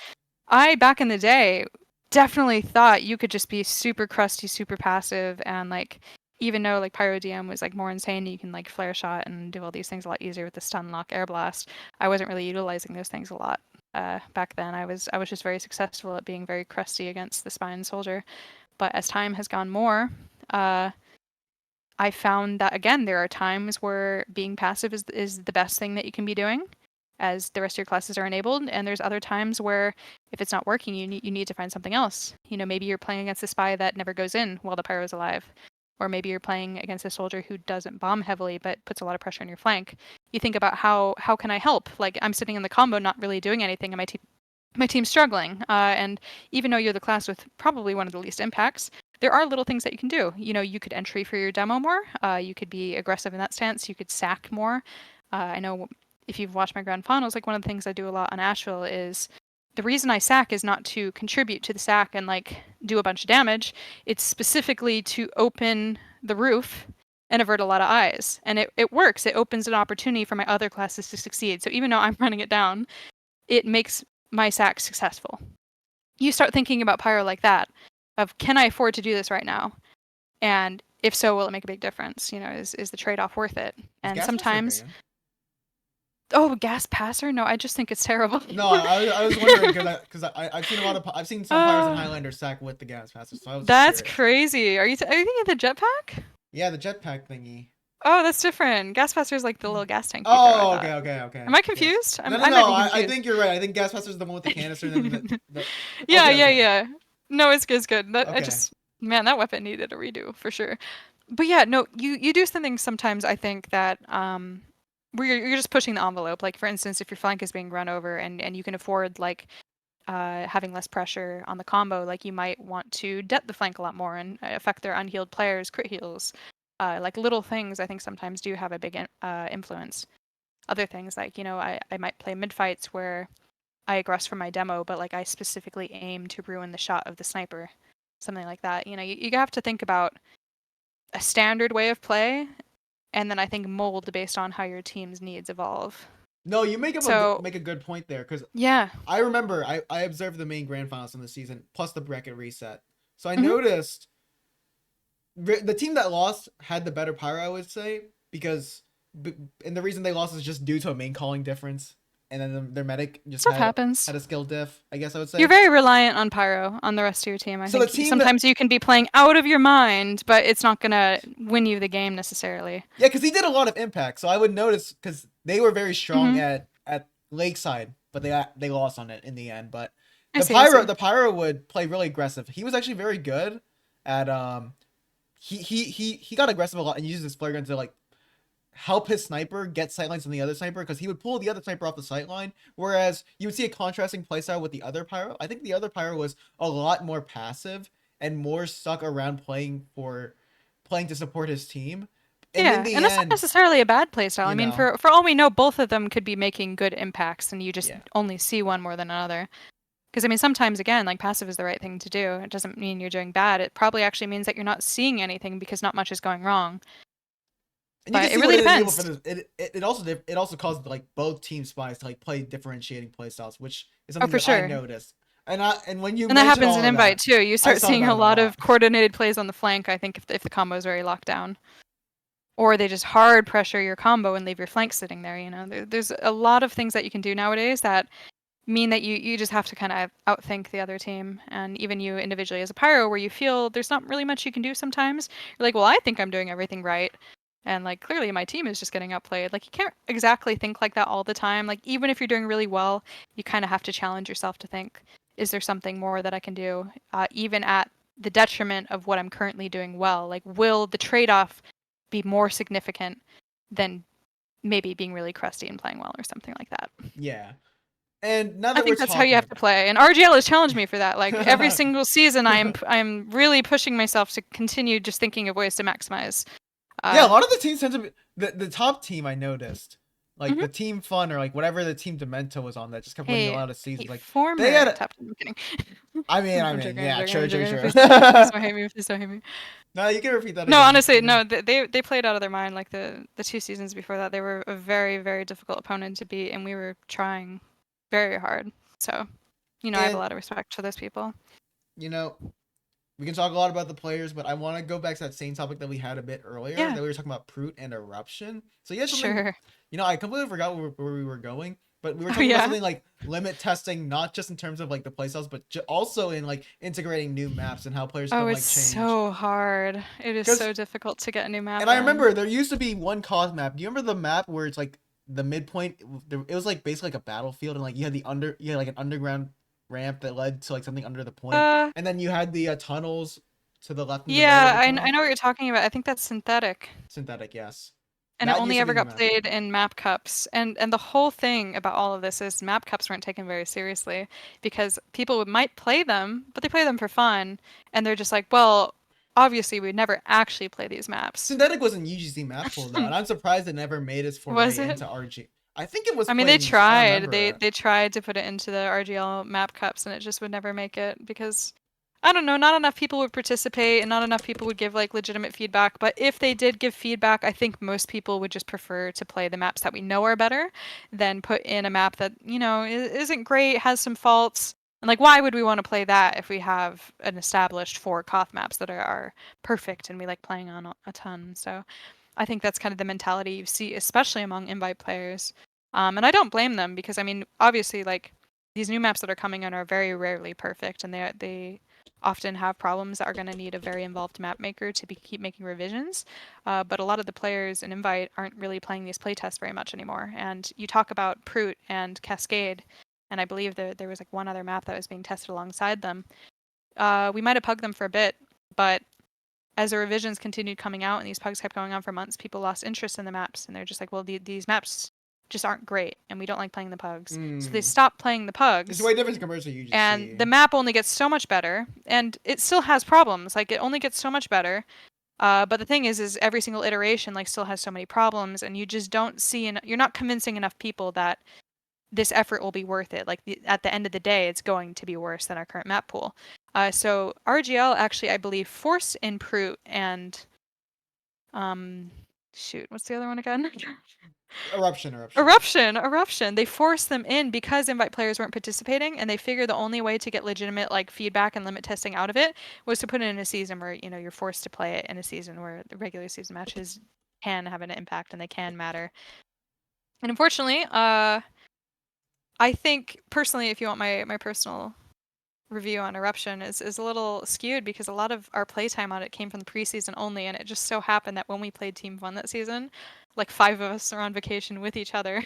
I, back in the day, definitely thought you could just be super crusty, super passive, and like, even though like Pyro DM was like more insane, you can like flare shot and do all these things a lot easier with the stun lock air blast. I wasn't really utilizing those things a lot back then. I was just very successful at being very crusty against the spine soldier. But as time has gone more, I found that again there are times where being passive is the best thing that you can be doing, as the rest of your classes are enabled, and there's other times where if it's not working, you need to find something else. Maybe you're playing against a spy that never goes in while the pyro's alive, or maybe you're playing against a soldier who doesn't bomb heavily but puts a lot of pressure on your flank. You think about how can I help? Like, I'm sitting in the combo not really doing anything, and my team's struggling. And even though you're the class with probably one of the least impacts, there are little things that you can do. You could entry for your demo more. You could be aggressive in that stance. You could sack more. I know if you've watched my grand finals, like one of the things I do a lot on Asheville is the reason I sack is not to contribute to the sack and like do a bunch of damage. It's specifically to open the roof and avert a lot of eyes. And it works. It opens an opportunity for my other classes to succeed. So even though I'm running it down, it makes my sack successful. You start thinking about pyro like that, of can I afford to do this right now? And if so, will it make a big difference? Is the trade-off worth it? And sometimes, gas passer? No, I just think it's terrible. No, I was wondering because I've seen I've seen some pyros in Highlander sack with the gas passer, so I was just That's curious. crazy. Are you thinking of the jetpack? Yeah, the jetpack thingy. Oh, that's different. Gas passer is like the little gas tank you throw, Oh, I okay, thought. okay. Am I Yes. confused? No, I might no. be I confused. think you're right. I think gas passer is the one with the canister. Yeah, Okay. yeah. No, it's good. Okay. Man, that weapon needed a redo for sure. But yeah, no, you do something sometimes, I think, that where you're just pushing the envelope. Like, for instance, if your flank is being run over and you can afford like having less pressure on the combo, like you might want to det the flank a lot more and affect their unhealed players' crit heals. Like little things, I think sometimes do have a big influence. Other things, like, I might play mid fights where I aggress for my demo, but like I specifically aim to ruin the shot of the sniper, something like that. You have to think about a standard way of play, and then I think mold based on how your team's needs evolve. No, you make So make a good point there because yeah, I remember I observed the main grand finals from the season plus the bracket reset. So I mm-hmm. noticed the team that lost had the better pyro, I would say, because and the reason they lost is just due to a main calling difference, and then their medic just Stuff happens. had a skill diff, I guess I would say. You're very reliant on Pyro on the rest of your team. I So the think team that sometimes you can be playing out of your mind, but it's not gonna win you the game necessarily. yeah, because he did a lot of impact, so I would notice because they were very strong Mm-hmm. at Lakeside, but they lost on it in the end. But I see. the pyro would play really aggressive. He was actually very good at he got aggressive a lot and used his flare gun to like help his sniper get sightlines on the other sniper because he would pull the other sniper off the sightline. Whereas you would see a contrasting playstyle with the other Pyro. I think the other Pyro was a lot more passive and more stuck around playing to support his team. And in Yeah, the and that's not end, necessarily a bad playstyle. I you mean, know, for all we know, both of them could be making good impacts, and you just yeah. only see one more than another. Because I mean, sometimes again, like passive is the right thing to do. It doesn't mean you're doing bad. It probably actually means that you're not seeing anything because not much is going wrong. And you can But it see what really it enabled depends. for it also caused like both team spies to like play differentiating playstyles, which is Oh, something for that I sure. noticed. And when you And that mention happens all in of Invite that, too. You I start thought seeing about a it a lot lot. of coordinated plays on the flank, I think, if the combo is very locked down. Or they just hard pressure your combo and leave your flank sitting there, you know. There's a lot of things that you can do nowadays that mean that you just have to kind of outthink the other team. And even you individually as a Pyro, where you feel there's not really much you can do sometimes. You're like, well, I think I'm doing everything right. And like clearly my team is just getting outplayed. Like you can't exactly think like that all the time. Like even if you're doing really well, you kind of have to challenge yourself to think, is there something more that I can do, even at the detriment of what I'm currently doing well? Like will the trade-off be more significant than maybe being really crusty and playing well or something like that? Yeah. And now I that we're think that's how you talking have to about play. And RGL has challenged me for that. Like every it. single season, I'm really pushing myself to continue just thinking of ways to maximize. Yeah, a Uh, lot of the teams tend to be the top team I noticed. Like mhm. the team fun or like whatever the team Demento was on that just kept winning a Hey, lot of seasons. Like they had former a, top. I'm kidding. I I'm mean, joking. I'm yeah, joking. true, I'm true, joking. true. Please don't hate me. Please don't hate me. No, you can repeat that No, again. honestly, no. They played out of their mind. Like the 2 seasons before that, they were a very very difficult opponent to beat, and we were trying very hard. So, you know, I have a And lot of respect for those people. you know, we can talk a lot about the players, but I want to go back to that same topic that we had a bit earlier. Yeah, That we were talking about Prute and Eruption. So you had something, sure. I completely forgot where we were going, but we were Oh talking about yeah. something like limit testing, not just in terms of like the playstyles, but also in like integrating new maps and how players Oh, can it's like change. so hard. It is Because so difficult to get a new and map I in. remember there used to be one COD map. Do you remember the map where it's like the midpoint? It was like basically like a battlefield, and like you had like an underground ramp that led to like something under the point, Uh, and then you had the tunnels to the left and the right of yeah, the I tunnel. know what you're talking about. I think that's synthetic. Synthetic, yes. And it That only used to be ever the got map. played in map cups. And the whole thing about all of this is map cups weren't taken very seriously because might play them, but they play them for fun, and they're just like, well, obviously we'd never actually play these maps. Synthetic was in UGC map pool though, and I'm surprised it never made its Was foray it? into RG. I think it was I mean, played they in UGC. I tried. remember They it. they tried to put it into the RGL map cups, and it just would never make it because I don't know, not enough people would participate, and not enough people would give like legitimate feedback. But if they did give feedback, I think most people would just prefer to play the maps that we know are better than put in a map that isn't great, has some faults. And like, why would we want to play that if we have an established 4 Koth maps that are perfect and we like playing on a ton? So I think that's kind of the mentality you see, especially among invite players. And I don't blame them because I mean, obviously, like these new maps that are coming in are very rarely perfect, and they often have problems that are going to need a very involved map maker to keep making revisions. But a lot of the players in invite aren't really playing these playtests very much anymore. And you talk about Prute and Cascade, and I believe there was like one other map that was being tested alongside them. We might have pugged them for a bit, but as the revisions continued coming out and these pugs kept going on for months, people lost interest in the maps, and they're just like, well, these maps just aren't great, and we don't like playing the pugs. So they Hmm. stopped playing the It's pugs, way different compared to and UGC. the map only gets so much better, and it still has problems. Like it only gets so much better. But the thing is every single iteration like still has so many problems, and you just don't see, and you're not convincing enough people that this effort will be worth it. Like at the end of the day, it's going to be worse than our current map pool. So RGL actually, I believe, forced in Prute and um, shoot, what's the other one again? Eruption. Eruption. They forced them in because invite players weren't participating, and they figured the only way to get legitimate like feedback and limit testing out of it was to put it in a season where you're forced to play it in a season where the regular season matches can have an impact and they can matter. And unfortunately, I think personally, if you want my personal review on Eruption is a little skewed because a lot of our playtime on it came from the preseason only, and it just so happened that when we played Team Fun that season, like 5 of us are on vacation with each other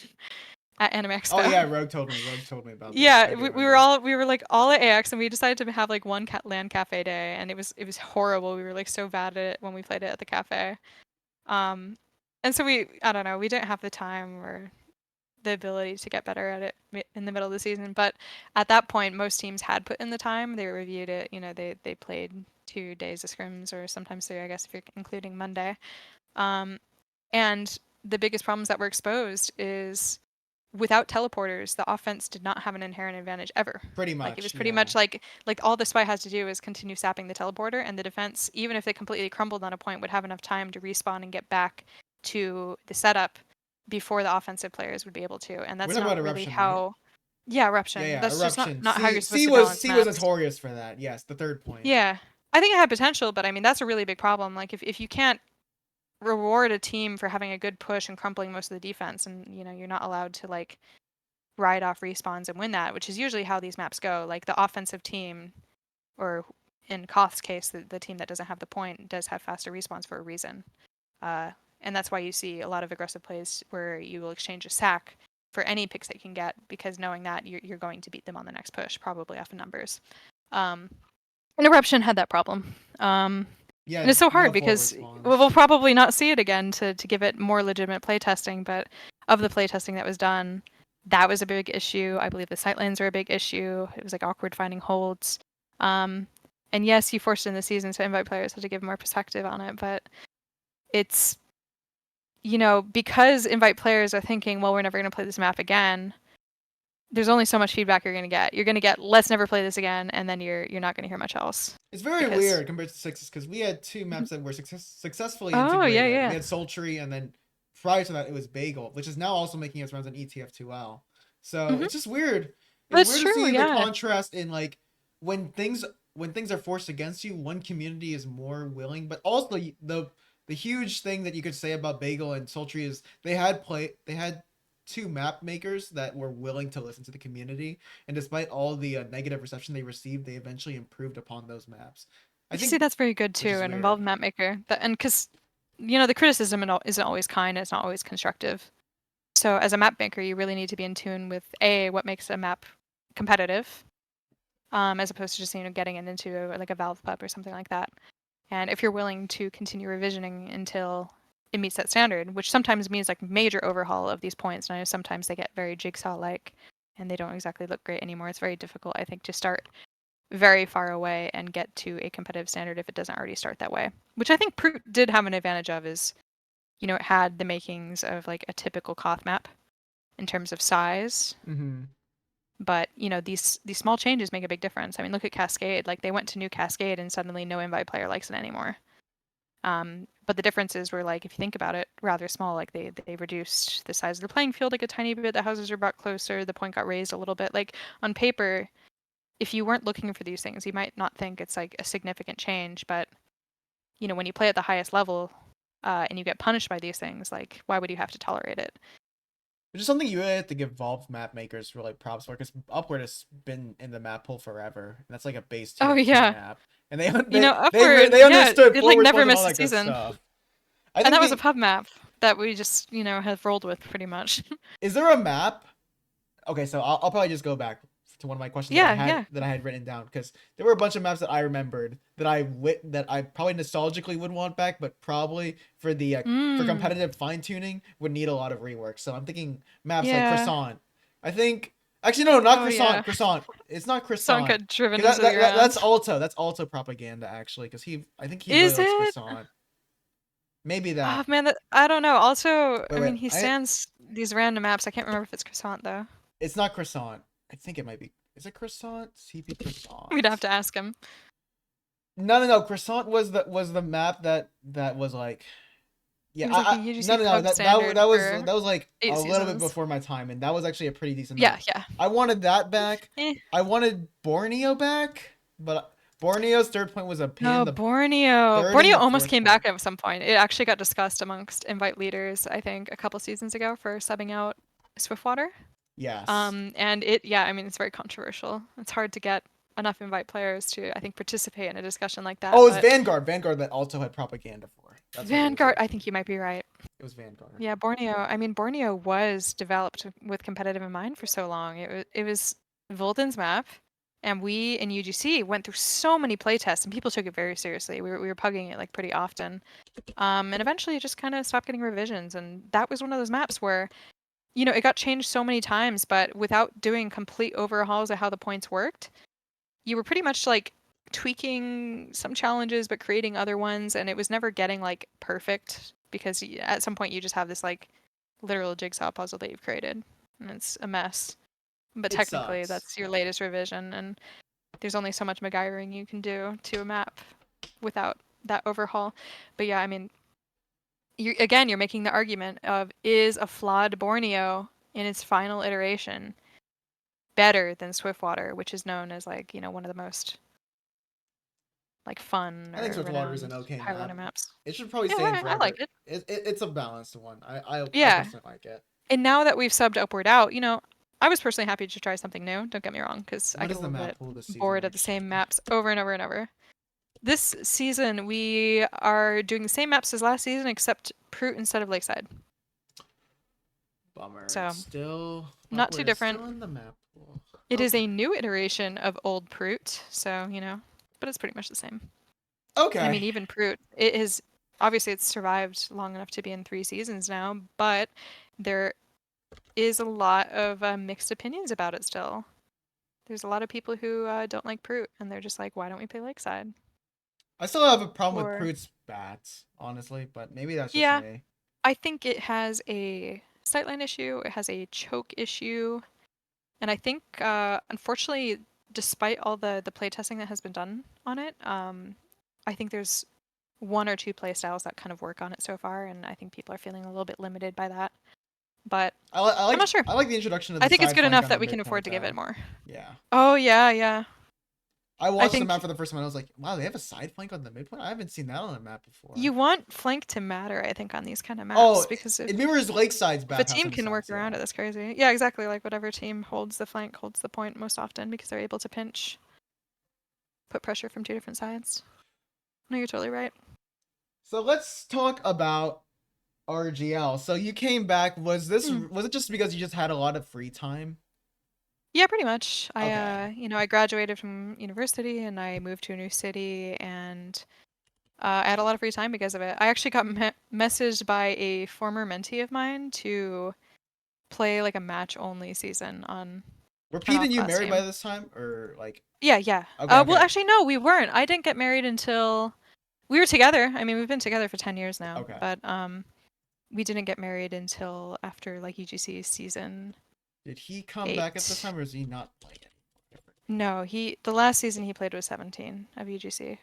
at Anime Oh Expo. yeah, Rogue told me. Rogue told me about this. I Yeah, do remember. we were like all at AX, and we decided to have like one LAN cafe day, and it was horrible. We were like so bad at it when we played it at the cafe. Um, And so I don't know, we didn't have the time or the ability to get better at it in the middle of the season. But at that point, most teams had put in the time. They reviewed it. They played 2 days of scrims, or sometimes 3, I guess, if you're including Monday. And the biggest problems that were exposed is without teleporters, the offense did not have an inherent advantage ever. Pretty Like, it much. was pretty much like all the spy has to do is continue sapping the teleporter, and the defense, even if they completely crumbled on a point, would have enough time to respawn and get back to the setup before the offensive players would be able to. And We're that's talking about not really eruption, right? how. Yeah, eruption. Yeah, That's just eruption. not how you're supposed C to was balance C was maps. notorious for that. Yes, the third point. Yeah, I think it had potential, but I mean that's a really big problem. Like if you can't reward a team for having a good push and crumpling most of the defense, and you're not allowed to like ride off respawns and win that, which is usually how these maps go. Like the offensive team, or in Koth's case, the team that doesn't have the point does have faster respawns for a reason. And that's why you see a lot of aggressive plays where you will exchange a sack for any picks that you can get, because knowing that you're going to beat them on the next push, probably off of numbers. And Eruption had that problem. Yeah, and it's so hard no forward because spawns. we'll probably not see it again to give it more legitimate playtesting, but of the playtesting that was done, that was a big issue. I believe the sightlines are a big issue. It was like awkward finding holds. And yes, you forced in the season to invite players to give more perspective on it, but it's, because invite players are thinking, well, we're never going to play this map again, there's only so much feedback you're going to get. You're going to get, let's never play this again, and then you're not going to hear much else. It's very weird compared to Sixes, because we had 2 maps that were successfully Oh, integrated. yeah. We had Sultry, and then prior to that, it was Bagel, which is now also making its rounds on ETF2L. So it's just weird. It's weird to see the contrast in like when things are forced against you, one community is more willing, but also the huge thing that you could say about Bagel and Sultry is they had 2 map makers that were willing to listen to the community, and despite all the negative reception they received, they eventually improved upon those maps. I think that's very good too, an involved map maker. And because the criticism isn't always kind, it's not always constructive. So as a map maker, you really need to be in tune with what makes a map competitive, as opposed to just getting it into like a Valve pub or something like that. And if you're willing to continue revisioning until it meets that standard, which sometimes means like major overhaul of these points. And I know sometimes they get very jigsaw-like and they don't exactly look great anymore. It's very difficult, I think, to start very far away and get to a competitive standard if it doesn't already start that way. Which I think Proot did have an advantage of is, it had the makings of like a typical Koth map in terms of size. Mm-hmm. But, these small changes make a big difference. I mean, look at Cascade. Like, they went to New Cascade and suddenly no invite player likes it anymore. But the differences were, like, if you think about it, rather small. Like, they reduced the size of the playing field like a tiny bit. The houses are brought closer. The point got raised a little bit. Like, on paper, if you weren't looking for these things, you might not think it's, like, a significant change. But, when you play at the highest level and you get punished by these things, like, why would you have to tolerate it? Which is something you really have to give Valve map makers really props for, because Upward has been in the map pool forever. And that's like a base tier map. And they Upward, they understood it forward never missed a season. Stuff. And that was a pub map that we just, have rolled with pretty much. Is there a map? Okay, so I'll probably just go back to one of my questions that I had written down, because there were a bunch of maps that I remembered that I probably nostalgically would want back, but probably for the for competitive fine tuning would need a lot of rework. So I'm thinking maps like Croissant. I think actually no, not Croissant. Yeah. Croissant. It's not Croissant. Got driven into the ground. That's Alto. That's Alto propaganda actually, because I think he really likes Croissant. Maybe that. Oh man, I don't know. Also, I mean, he stands these random maps. I can't remember if it's Croissant though. It's not Croissant. I think it might be. Is it Croissant? CP Croissant. We'd have to ask him. No. Croissant was the map that was like. Yeah, like that was like a little bit before my time, and that was actually a pretty decent map. Yeah. I wanted that back. I wanted Borneo back, but Borneo's third point was a pain in the Borneo almost came back at some point. It actually got discussed amongst invite leaders, I think, a couple seasons ago for subbing out Swiftwater. Yes. And it's very controversial. It's hard to get enough invite players to, I think, participate in a discussion like that. Oh, it's Vanguard that also had propaganda for. That's Vanguard, I think you might be right. It was Vanguard. Yeah, Borneo was developed with competitive in mind for so long. It was Volden's map, And we in UGC went through so many playtests, and people took it very seriously. We were pugging it like pretty often. And eventually it just kind of stopped getting revisions. And that was one of those maps where, it got changed so many times, but without doing complete overhauls of how the points worked, you were pretty much like tweaking some challenges, but creating other ones. And it was never getting like perfect because at some point you just have this like literal jigsaw puzzle that you've created and it's a mess. But It technically sucks. that's your latest revision. And there's only so much MacGyvering you can do to a map without that overhaul. But yeah, I mean, you're making the argument of, is a flawed Borneo in its final iteration better than Swiftwater, which is known as like, one of the most like fun I think or Swiftwater is renowned an okay Highlander map. maps. It should probably Yeah, stay in I like forever. it. It's a balanced one. I Yeah. personally like it. And now that we've subbed Upward Out, I was personally happy to try something new. Don't get me wrong, because I What get is a the little map bit pool this season bored like? of the same maps over and over and over. This season, we are doing the same maps as last season, except Prout instead of Lakeside. Bummer. So, Still not too Upward is different. still in the map pool. It is Okay. a new iteration of old Prout, so, but it's pretty much the same. Okay. I mean, even Prout, it has, obviously it's survived long enough to be in 3 seasons now, but there is a lot of mixed opinions about it still. There's a lot of people who don't like Prout, and they're just like, why don't we play Lakeside? I still have a problem with Or, Prout's bats, honestly, but maybe that's just yeah, me. I think it has a sightline issue, it has a choke issue, and I think, unfortunately, despite all the playtesting that has been done on it, I think there's 1 or 2 playstyles that kind of work on it so far, and I think people are feeling a little bit limited by that. But I'm not sure. I like the introduction of the I think it's side good flank enough on that the we can midpoint, afford to give though. it more. Yeah. Oh, yeah. I watched the think map for the first time and I was like, wow, they have a side flank on the midpoint? I haven't seen that on a map before. you want flank to matter, I think, on these kind of maps. Oh, because it mirrors Lakeside's if a bathhouse team on the can work sides, around yeah. it, that's crazy. Yeah, exactly. Like whatever team holds the flank holds the point most often because they're able to pinch, put pressure from 2 different sides. No, you're totally right. So let's talk about RGL. So you came back. Was it just because you just had a lot of free time? Yeah, pretty much. Okay. I graduated from university and I moved to a new city, and I had a lot of free time because of it. I actually got messaged by a former mentee of mine to play like a match only season on. Were Pete and you class married team. by this time, or like? Yeah. Okay, Well, actually, no, we weren't. I didn't get married until we were together. I mean, we've been together for 10 years now. Okay. But we didn't get married until after like UGC season. Did he come 8. back at this time, or is he not playing anymore? No, the last season he played was 17 of UGC.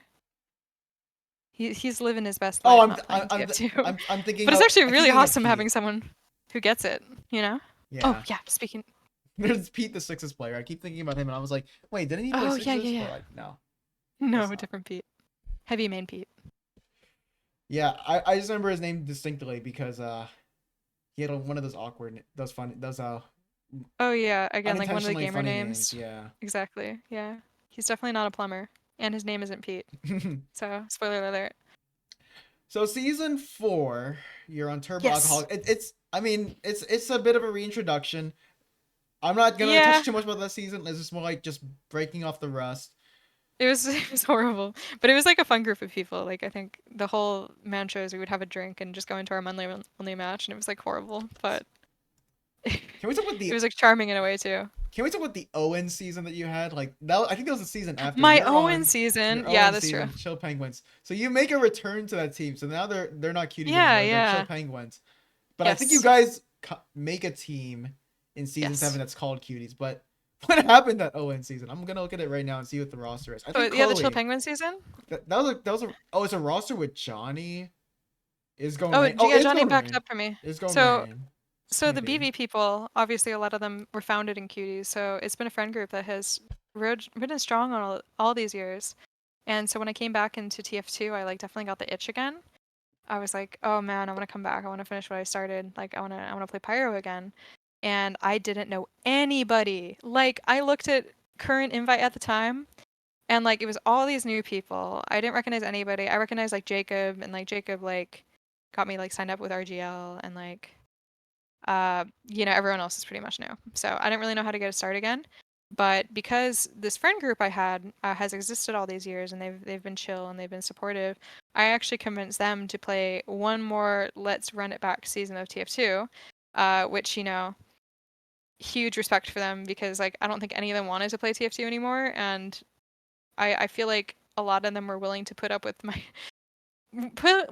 He's living his best life, not playing TF2. I'm thinking. But it's actually I keep really thinking of awesome Pete. having someone who gets it. Yeah. Oh yeah. Speaking. There's Pete, the Sixes player. I keep thinking about him, and I was like, wait, didn't he play Oh Sixes? yeah. But like, no. No, different Pete. Heavy main Pete. Yeah, I just remember his name distinctly because he had one of those awkward, those Oh yeah, again like one of the unintentionally gamer funny names. Yeah. Exactly. Yeah. He's definitely not a plumber, and his name isn't Pete. So spoiler alert. So season 4, you're on Turbo Yes. Alcoholic. It's a bit of a reintroduction. I'm not gonna touch too much about that season. It's just more like just breaking off the rust. It was horrible, but it was like a fun group of people. Like I think the whole mantra is we would have a drink and just go into our monthly match, and it was like horrible, but Can we talk about it was like charming in a way too. Can we talk about the Owen season that you had? Like that, I think that was the season after My you're Owen on season. your Yeah, Owen that's season, true. Chill Penguins. So you make a return to that team. So now they're not Cuties Yeah, anymore. They're Chill yeah. Penguins. But I think Yes. you guys make a team in season Yes. 7 that's called Cuties. But what happened that Owen season? I'm gonna look at it right now and see what the roster is. I think Yeah, the Chill Penguin season. it's a roster with Johnny. Is going. Oh, Rain. yeah, it's Johnny going backed Rain. up for me. It's going So Rain. the BV people, obviously a lot of them were founded in Cuties, so it's been a friend group that has ridden strong on all these years. And so when I came back into TF2, I like definitely got the itch again. I was like, oh man, I want to come back. I want to finish what I started. Like I want to play Pyro again. And I didn't know anybody. Like I looked at current invite at the time, and like it was all these new people. I didn't recognize anybody. I recognized like Jacob, and like Jacob like got me like signed up with RGL, and like everyone else is pretty much new. So I didn't really know how to get a start again. But because this friend group I had has existed all these years and they've been chill and they've been supportive, I actually convinced them to play one more Let's Run It Back season of TF2, which, you know, huge respect for them because like I don't think any of them wanted to play TF2 anymore, and I feel like a lot of them were willing to put up with my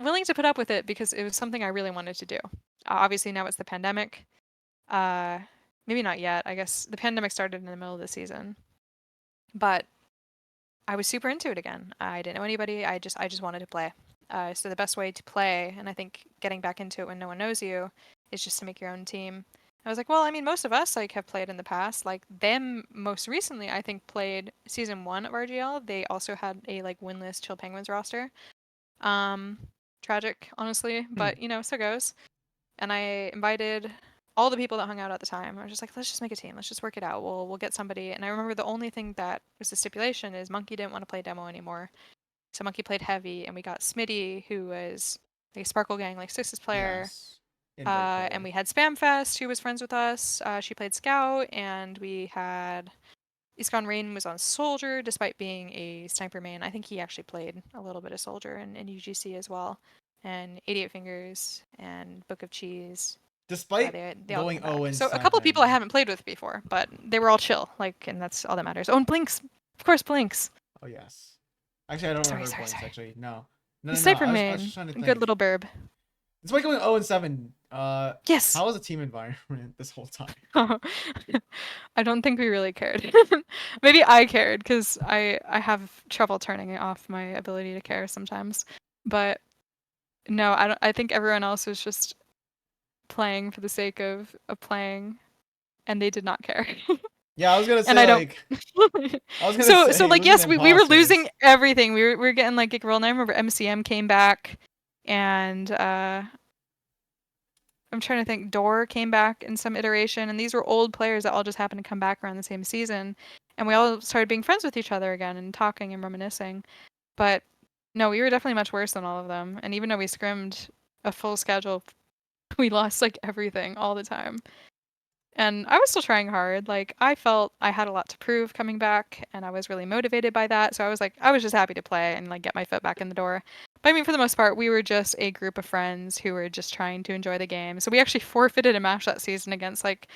willing to put up with it because it was something I really wanted to do. Obviously now it's the pandemic. Maybe not yet. I guess the pandemic started in the middle of the season. But I was super into it again. I didn't know anybody. I just wanted to play. So the best way to play, and I think getting back into it when no one knows you, is just to make your own team. I was like, well, I mean, most of us like have played in the past. Like them, most recently, I think played season 1 of RGL. They also had a like winless Chill Penguins roster. Tragic, honestly, but you know, so goes. And I invited all the people that hung out at the time. I was just like, let's just make a team. Let's just work it out. We'll get somebody. And I remember the only thing that was the stipulation is Monkey didn't want to play demo anymore. So Monkey played heavy, and we got Smitty, who was like a Sparkle Gang, like Sixes player. Yes. And we had Spamfest, who was friends with us. She played Scout, and we had Iskon Rain was on Soldier, despite being a sniper main. I think he actually played a little bit of Soldier in UGC as well. And 88 Fingers and Book of Cheese. Despite they all going came back. 0 So a couple of people I haven't played with before, but they were all chill, like, and that's all that matters. Oh, and Blinks, of course, Blinks. Oh yes. Actually, I don't remember Sorry. Blinks. Actually, no. Sniper I main, was just trying to think. good little burb. Despite going 0-7, Yes. how was the team environment this whole time? I don't think we really cared. Maybe I cared because I have trouble turning off my ability to care sometimes. But no, I don't. I think everyone else was just playing for the sake of playing, and they did not care. Yeah, I was gonna say, and I don't. I was gonna say, so like yes, we were imposters. losing everything. We were getting like Gigril, and I remember MCM came back, and I'm trying to think. Door came back in some iteration, and these were old players that all just happened to come back around the same season, and we all started being friends with each other again and talking and reminiscing. But no, we were definitely much worse than all of them. And even though we scrimmed a full schedule, we lost like everything all the time. And I was still trying hard. Like I felt I had a lot to prove coming back, and I was really motivated by that. So I was just happy to play and like get my foot back in the door. But I mean, for the most part, we were just a group of friends who were just trying to enjoy the game. So we actually forfeited a match that season against like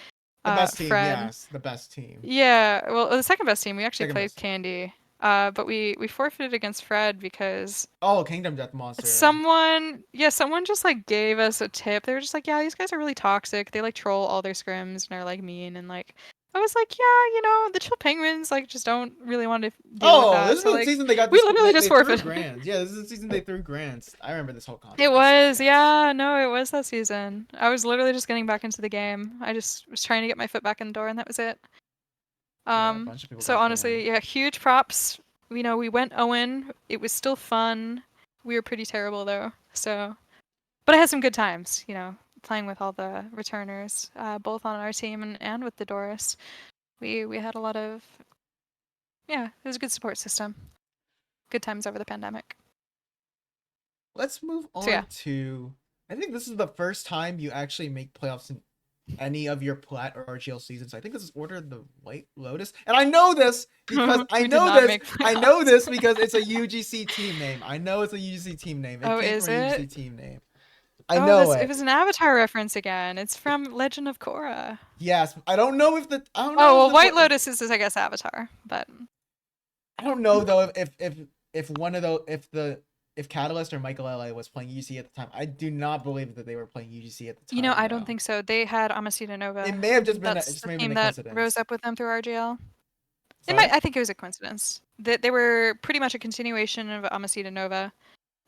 the best team. Fred. Yes, the best team. Yeah, well, the second best team. We actually played Candy. But we forfeited against Fred because Kingdom Death Monster. Someone just like gave us a tip. They were just like, yeah, these guys are really toxic. They like troll all their scrims and are like mean, and like I was like, yeah, you know, the Chill Penguins like just don't really want to deal with that. This is the season they got. We literally just forfeited grants. Yeah, this is the season they threw grants. I remember this whole concept. It was, yeah, no, it was that season. I was literally just getting back into the game. I just was trying to get my foot back in the door, and that was it. So honestly, yeah, huge props. You know, we went Owen. It was still fun. We were pretty terrible though. So, but I had some good times. You know, playing with all the returners, both on our team and with the Doris. We had a lot of, yeah, it was a good support system. Good times over the pandemic. Let's move on to. I think this is the first time you actually make playoffs in any of your Plat or RGL seasons. I think this is Order of the White Lotus, and I know this because I know this because it's a UGC team name. I know it's a UGC team name. Is it? UGC team name. I know it. It was an Avatar reference again. It's from Legend of Korra. Yes, I don't know if the. I don't know. Oh well, White Lotus is I guess Avatar, but I don't know though if one of those if Catalyst or Michael LA was playing UGC at the time. I do not believe that they were playing UGC at the time. You know, I don't think so. They had Amasita Nova. It may have just been the team that rose up with them through RGL. I think it was a coincidence. That they were pretty much a continuation of Amasita Nova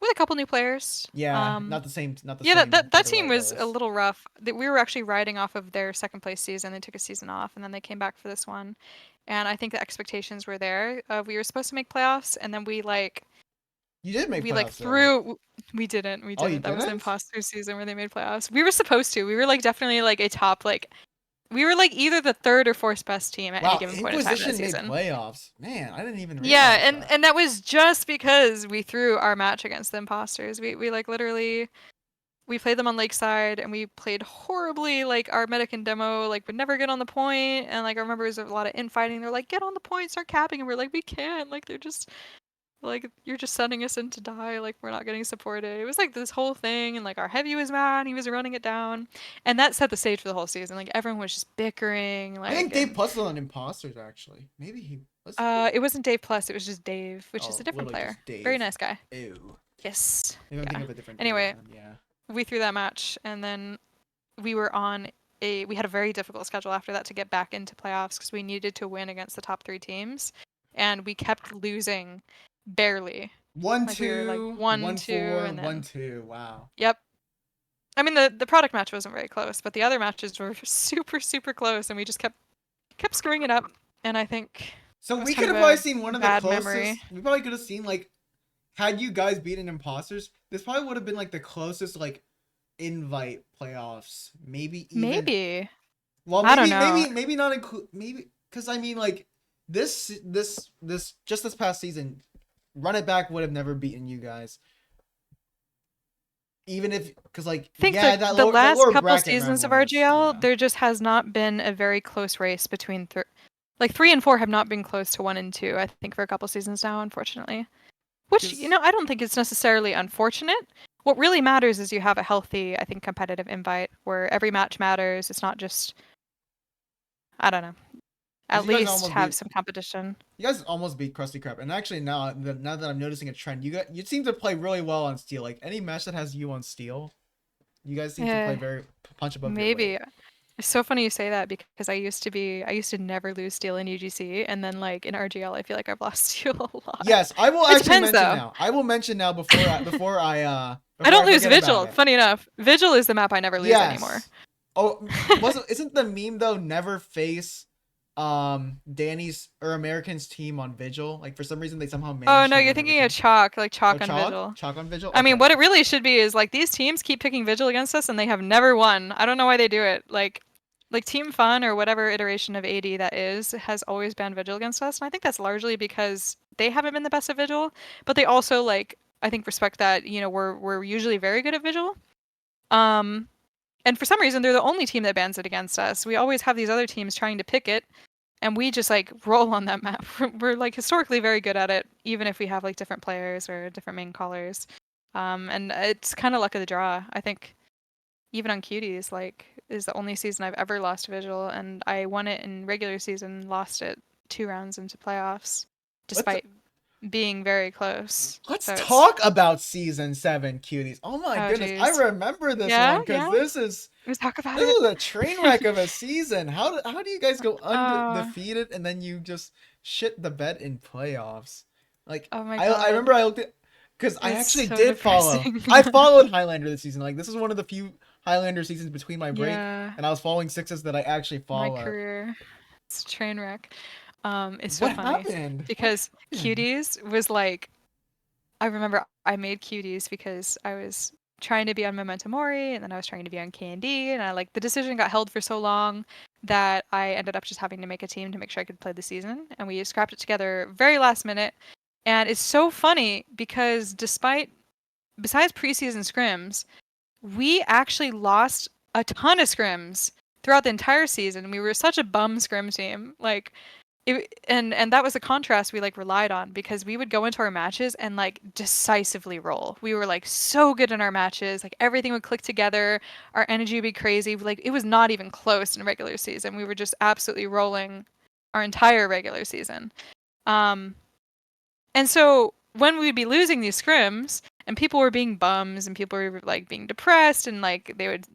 with a couple new players. Yeah, not the same. That team was a little rough. We were actually riding off of their second place season. They took a season off, and then they came back for this one. And I think the expectations were there. We were supposed to make playoffs, and then we like. You did make playoffs. We didn't. That was the imposter season where they made playoffs. We were supposed to. We were like definitely like a top like. We were like either the third or fourth best team at any given point in time that season. Made playoffs. Man, I didn't even realize and that was just because we threw our match against the imposters. We like literally we played them on Lakeside, and we played horribly. Like our medic and demo, like would never get on the point, and like I remember there was a lot of infighting. They're like, "Get on the point, start capping," and we're like, "We can't." Like they're just like, "You're just sending us in to die. Like we're not getting supported." It was like this whole thing, and like our heavy was mad. He was running it down, and that set the stage for the whole season. Like everyone was just bickering. I think Like, Dave and Plus was on Imposters actually. Maybe he was. it wasn't Dave Plus. It was just Dave, which is Oh, a different literally player. just Dave. Very nice guy. Ew. Yes. Maybe I'm Yeah. thinking of a different. Anyway, Dave then, yeah. we threw that match, and then we were on we had a very difficult schedule after that to get back into playoffs because we needed to win against the top 3 teams, and we kept losing barely. 1-2, Like we were like 1-2, and then 1-2. Wow. Yep. I mean the product match wasn't very close, but the other matches were super close, and we just kept screwing it up. And I think So it was we kind could of have probably a seen one of the bad closest. memory. We probably could have seen like, had you guys beaten Imposters, this probably would have been like the closest like invite playoffs. Maybe even. Maybe. Well, I don't know. maybe not include maybe because I mean like this just this past season, Run It Back would have never beaten you guys. Even if, because like, I think yeah, the last lower couple bracket seasons of round was, RGL, there just has not been a very close race between like 3 and 4 have not been close to 1 and 2. I think for a couple seasons now, unfortunately. Which I don't think it's necessarily unfortunate. What really matters is you have a healthy, I think, competitive invite where every match matters. It's not just, I don't know. At least have some competition. You guys almost beat Krusty Krab, and actually now that I'm noticing a trend, you seem to play really well on Steel. Like any match that has you on Steel, you guys seem to play very punch above your weight. Maybe. It's so funny you say that because I used to never lose Steel in UGC, and then like in RGL, I feel like I've lost Steel a lot. Yes, I will It actually depends, mention though. now. I will mention now before I I don't lose Vigil. Funny enough, Vigil is the map I never lose anymore. Oh, isn't the meme though never face Danny's or American's team on Vigil? Like for some reason they somehow managed. Oh no, you're thinking of Chalk, like Chalk on Vigil. Chalk on Vigil. I mean, what it really should be is like these teams keep picking Vigil against us, and they have never won. I don't know why they do it. Like Team Fun or whatever iteration of AD that is has always banned Vigil against us, and I think that's largely because they haven't been the best at Vigil, but they also like I think respect that we're usually very good at Vigil. And for some reason they're the only team that bans it against us. We always have these other teams trying to pick it, and we just like roll on that map. We're like historically very good at it, even if we have like different players or different main callers. And it's kind of luck of the draw. I think even on Cuties, like, is the only season I've ever lost Vigil, and I won it in regular season, lost it 2 rounds into playoffs, despite being very close. Let's talk about season 7 Cuties. Oh my goodness, geez. I remember this one because let's talk about this is a train wreck of a season. How do you guys go undefeated and then you just shit the bed in playoffs? Like, oh my God. I remember I looked at because I actually so did depressing. follow. I followed Highlander this season. Like this is one of the few Highlander seasons between my break, and I was following sixes that I actually followed. My career, it's a train wreck. It's so what funny happened? because Cuties was like, I remember I made Cuties because I was trying to be on Memento Mori, and then I was trying to be on K&D, and I like the decision got held for so long that I ended up just having to make a team to make sure I could play the season, and we scrapped it together very last minute. And it's so funny because besides preseason scrims, we actually lost a ton of scrims throughout the entire season. We were such a bum scrim team. Like, and that was the contrast we like relied on, because we would go into our matches and like decisively roll. We were like so good in our matches. Like everything would click together. Our energy would be crazy. Like it was not even close in regular season. We were just absolutely rolling our entire regular season. And so when we'd be losing these scrims and people were being bums and people were like being depressed and like they would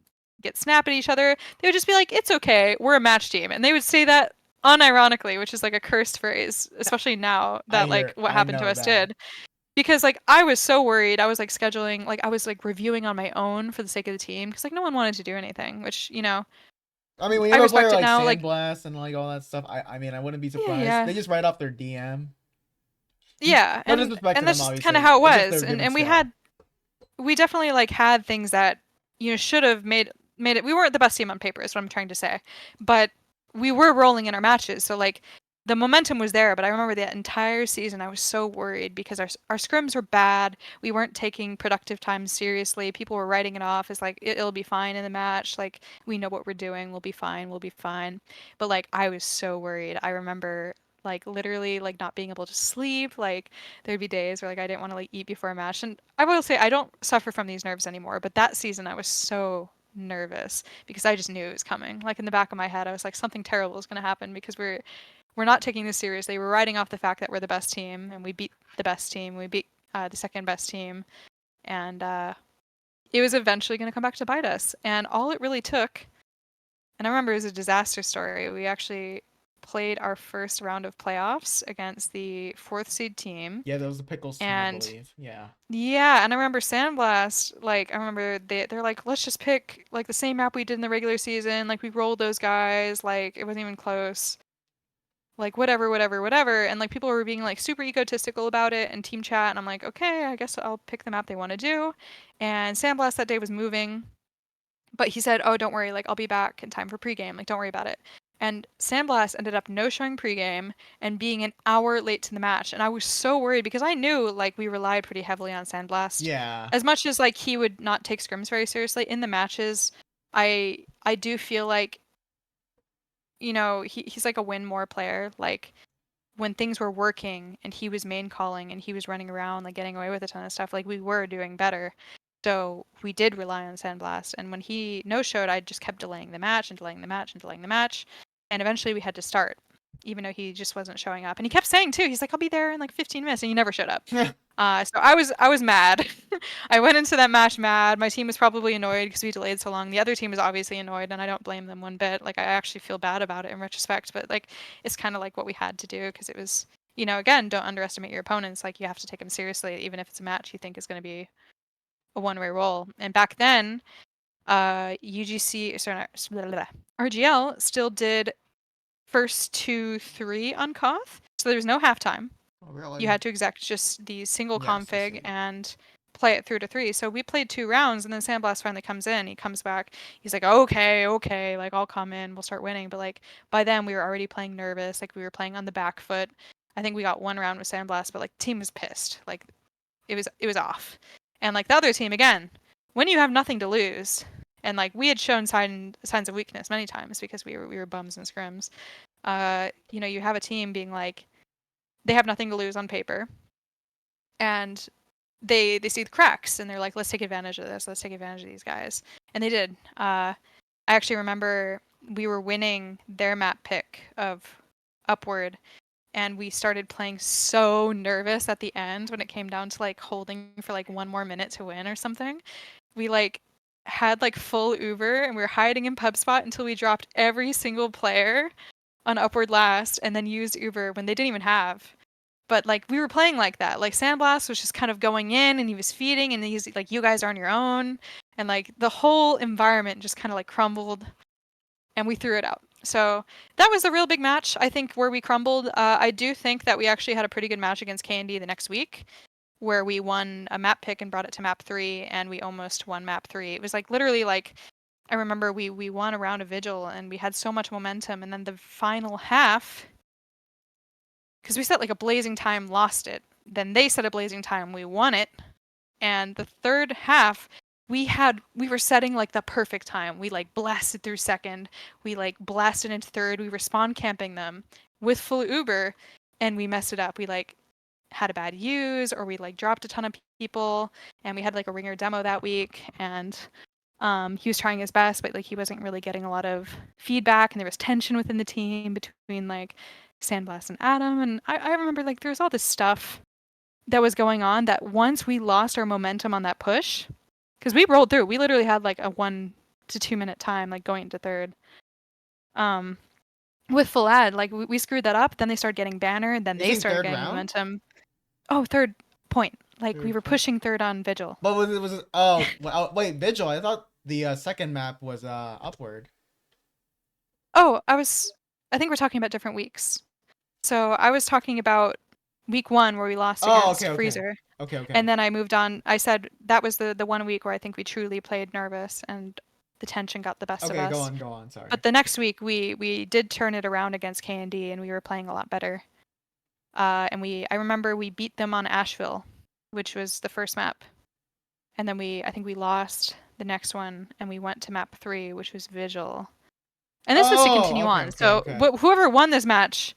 get snap at each other, they would just be like, it's okay, we're a match team. And they would say that unironically, which is like a cursed phrase, especially now that like what happened to us did. Because like I was so worried. I was like scheduling, like I was like reviewing on my own for the sake of the team, because like no one wanted to do anything, which I mean, when you have a player like Sandblast and like all that stuff, I mean, I wouldn't be surprised. Yeah. They just write off their DM. Yeah, and that's just kind of how it was. And we definitely like had things that should have made it. We weren't the best team on paper, is what I'm trying to say, but we were rolling in our matches. So like the momentum was there, but I remember that entire season I was so worried because our scrims were bad. We weren't taking productive time seriously. People were writing it off as like it'll be fine in the match. Like we know what we're doing. We'll be fine. We'll be fine. But like I was so worried. I remember like literally like not being able to sleep. Like there'd be days where like I didn't want to like eat before a match. And I will say I don't suffer from these nerves anymore, but that season I was so nervous because I just knew it was coming. Like in the back of my head I was like something terrible is going to happen because we're not taking this seriously. We're riding off the fact that we're the best team and we beat the best team. We beat the second best team, and it was eventually going to come back to bite us. And all it really took, and I remember it was a disaster story. We actually played our first round of playoffs against the 4th seed team. Yeah, that was the Pickles team, I believe. Yeah. Yeah, and I remember Sandblast, like I remember they're like, let's just pick like the same map we did in the regular season. Like we rolled those guys, like it wasn't even close. Like whatever, whatever, whatever. And like people were being like super egotistical about it in team chat. And I'm like, okay, I guess I'll pick the map they want to do. And Sandblast that day was moving, but he said, oh, don't worry, like I'll be back in time for pregame. Like don't worry about it. And Sandblast ended up no showing pregame and being an hour late to the match. And I was so worried because I knew like we relied pretty heavily on Sandblast. Yeah. As much as like he would not take scrims very seriously in the matches, I do feel like, you know, he's like a win more player. Like when things were working and he was main calling and he was running around like getting away with a ton of stuff, like we were doing better. So we did rely on Sandblast. And when he no showed, I just kept delaying the match and delaying the match and delaying the match. And eventually we had to start, even though he just wasn't showing up. And he kept saying too, he's like, I'll be there in like 15 minutes, and he never showed up. So I was mad. I went into that match mad. My team was probably annoyed because we delayed so long. The other team was obviously annoyed, and I don't blame them one bit. Like I actually feel bad about it in retrospect, but like it's kind of like what we had to do because it was, you know, again, don't underestimate your opponents. Like you have to take them seriously, even if it's a match you think is going to be a one-way roll. And back then, UGC, sorry, RGL still did first 2-3 on Koth, so there was no halftime. Oh, really? You had to exec just the single Yes, I config see. and play it through to 3. So we played 2 rounds, and then Sandblast finally comes in. He comes back. He's like, okay, like I'll come in. We'll start winning. But like by then we were already playing nervous. Like we were playing on the back foot. I think we got 1 round with Sandblast, but like the team was pissed. Like it was off. And like the other team again, when you have nothing to lose, and like we had shown signs of weakness many times because we were bums and scrims. You know, you have a team being like, they have nothing to lose on paper, and they see the cracks and they're like, let's take advantage of this. Let's take advantage of these guys, and they did. I actually remember we were winning their map pick of Upward, and we started playing so nervous at the end when it came down to like holding for like 1 more minute to win or something. We like had like full Uber and we were hiding in pub spot until we dropped every single player on Upward last and then used Uber when they didn't even have. But like we were playing like that. Like Sandblast was just kind of going in and he was feeding and he's like, you guys are on your own. And like the whole environment just kind of like crumbled and we threw it out. So that was a real big match, I think, where we crumbled. I do think that we actually had a pretty good match against K&D the next week, where we won a map pick and brought it to map 3, and we almost won map 3. It was like literally like, I remember we won a round of Vigil, and we had so much momentum, and then the final half, because we set like a blazing time, lost it. Then they set a blazing time, we won it, and the third half, we were setting like the perfect time. We like blasted through second, we like blasted into third, we were spawn camping them with full Uber, and we messed it up. We like had a bad use, or we like dropped a ton of people, and we had like a ringer demo that week, and he was trying his best, but like he wasn't really getting a lot of feedback, and there was tension within the team between like Sandblast and Adam, and I remember like there was all this stuff that was going on that once we lost our momentum on that push, because we rolled through, we literally had like a 1 to 2 minute time like going into third. With full ad, like we screwed that up. Then they started getting banner, and then they started getting momentum. Oh, third point. Like we were pushing third on Vigil. But was it? Oh, well, wait, Vigil. I thought the second map was Upward. Oh, I think we're talking about different weeks. So I was talking about week 1 where we lost against Freezer. Okay. And then I moved on. I said that was the 1 week where I think we truly played nervous, and the tension got the best of Okay, us. go on. Sorry. But the next week we did turn it around against K&D, and we were playing a lot better. And I remember we beat them on Asheville, which was the first map. And then I think we lost the next one, and we went to map 3, which was Vigil. And this was to continue on. So whoever won this match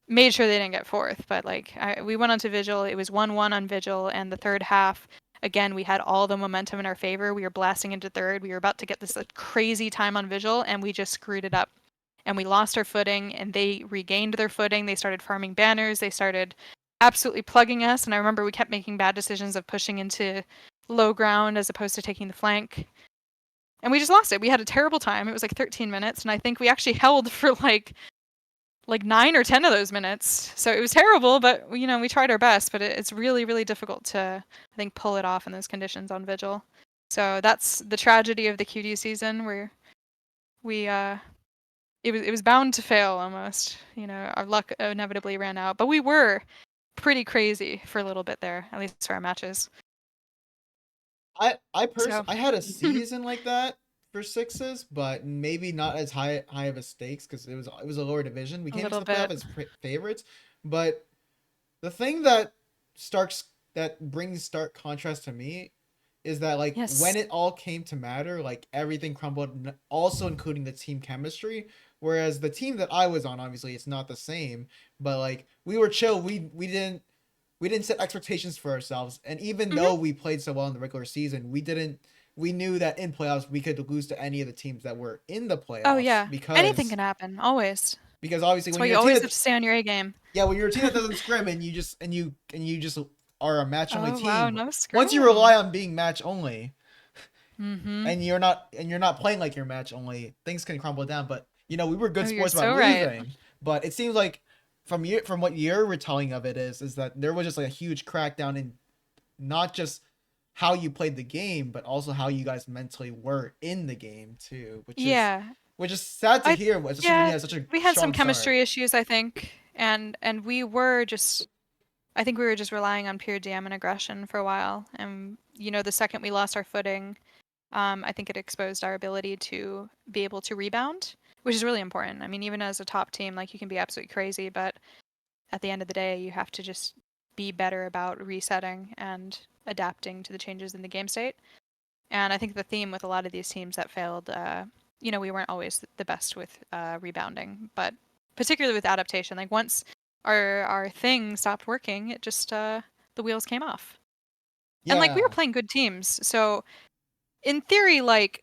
made sure they didn't get fourth. But like we went on to Vigil. It was 1-1 on Vigil, and the third half, again, we had all the momentum in our favor. We were blasting into third. We were about to get this crazy time on Vigil, and we just screwed it up. And we lost our footing, and they regained their footing. They started farming banners. They started absolutely plugging us. And I remember we kept making bad decisions of pushing into low ground as opposed to taking the flank. And we just lost it. We had a terrible time. It was like 13 minutes, and I think we actually held for like 9 or 10 of those minutes. So it was terrible, but you know, we tried our best. But it's really, really difficult to, I think, pull it off in those conditions on Vigil. So that's the tragedy of the Cuties season, where it was bound to fail almost. You know, our luck inevitably ran out. But we were pretty crazy for a little bit there, at least for our matches. I personally I had a season like that for sixes, but maybe not as high of a stakes because it was a lower division. We came into the playoff as favorites, but the thing that brings stark contrast to me is that like when it all came to matter, like everything crumbled, also including the team chemistry. Whereas the team that I was on, obviously, it's not the same, but like we were chill. We didn't set expectations for ourselves, and even though we played so well in the regular season, we knew that in playoffs we could lose to any of the teams that were in the playoffs. Oh yeah, because anything can happen, always. Because obviously, when you always have to stay on your A game. Yeah, when you're a team that doesn't scrim and you just are a match only team. Wow, no scrim. Once you rely on being match only, and you're not playing like you're match only, things can crumble down. But you know, we were good sports about losing. But it seems like from what your retelling of it is that there was just like a huge crackdown in not just how you played the game, but also how you guys mentally were in the game too. Which is sad to hear. We had some chemistry issues, I think, and we were just, I think we were just relying on pure DM and aggression for a while. And you know, the second we lost our footing, I think it exposed our ability to be able to rebound, which is really important. I mean, even as a top team, like you can be absolutely crazy, but at the end of the day, you have to just be better about resetting and adapting to the changes in the game state. And I think the theme with a lot of these teams that failed, you know, we weren't always the best with rebounding, but particularly with adaptation. Like once our thing stopped working, it just the wheels came off. Yeah. And like we were playing good teams, so in theory, like,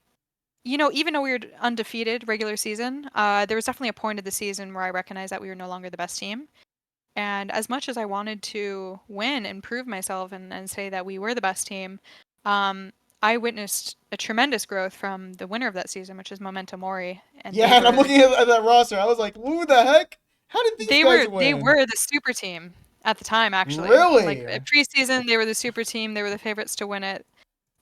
you know, even though we were undefeated regular season, there was definitely a point of the season where I recognized that we were no longer the best team. And as much as I wanted to win and prove myself and say that we were the best team, I witnessed a tremendous growth from the winner of that season, which is Memento Mori. And and I'm looking at that roster. I was like, who the heck? How did these guys win? They were the super team at the time, actually. Really? Like at preseason, they were the super team. They were the favorites to win it.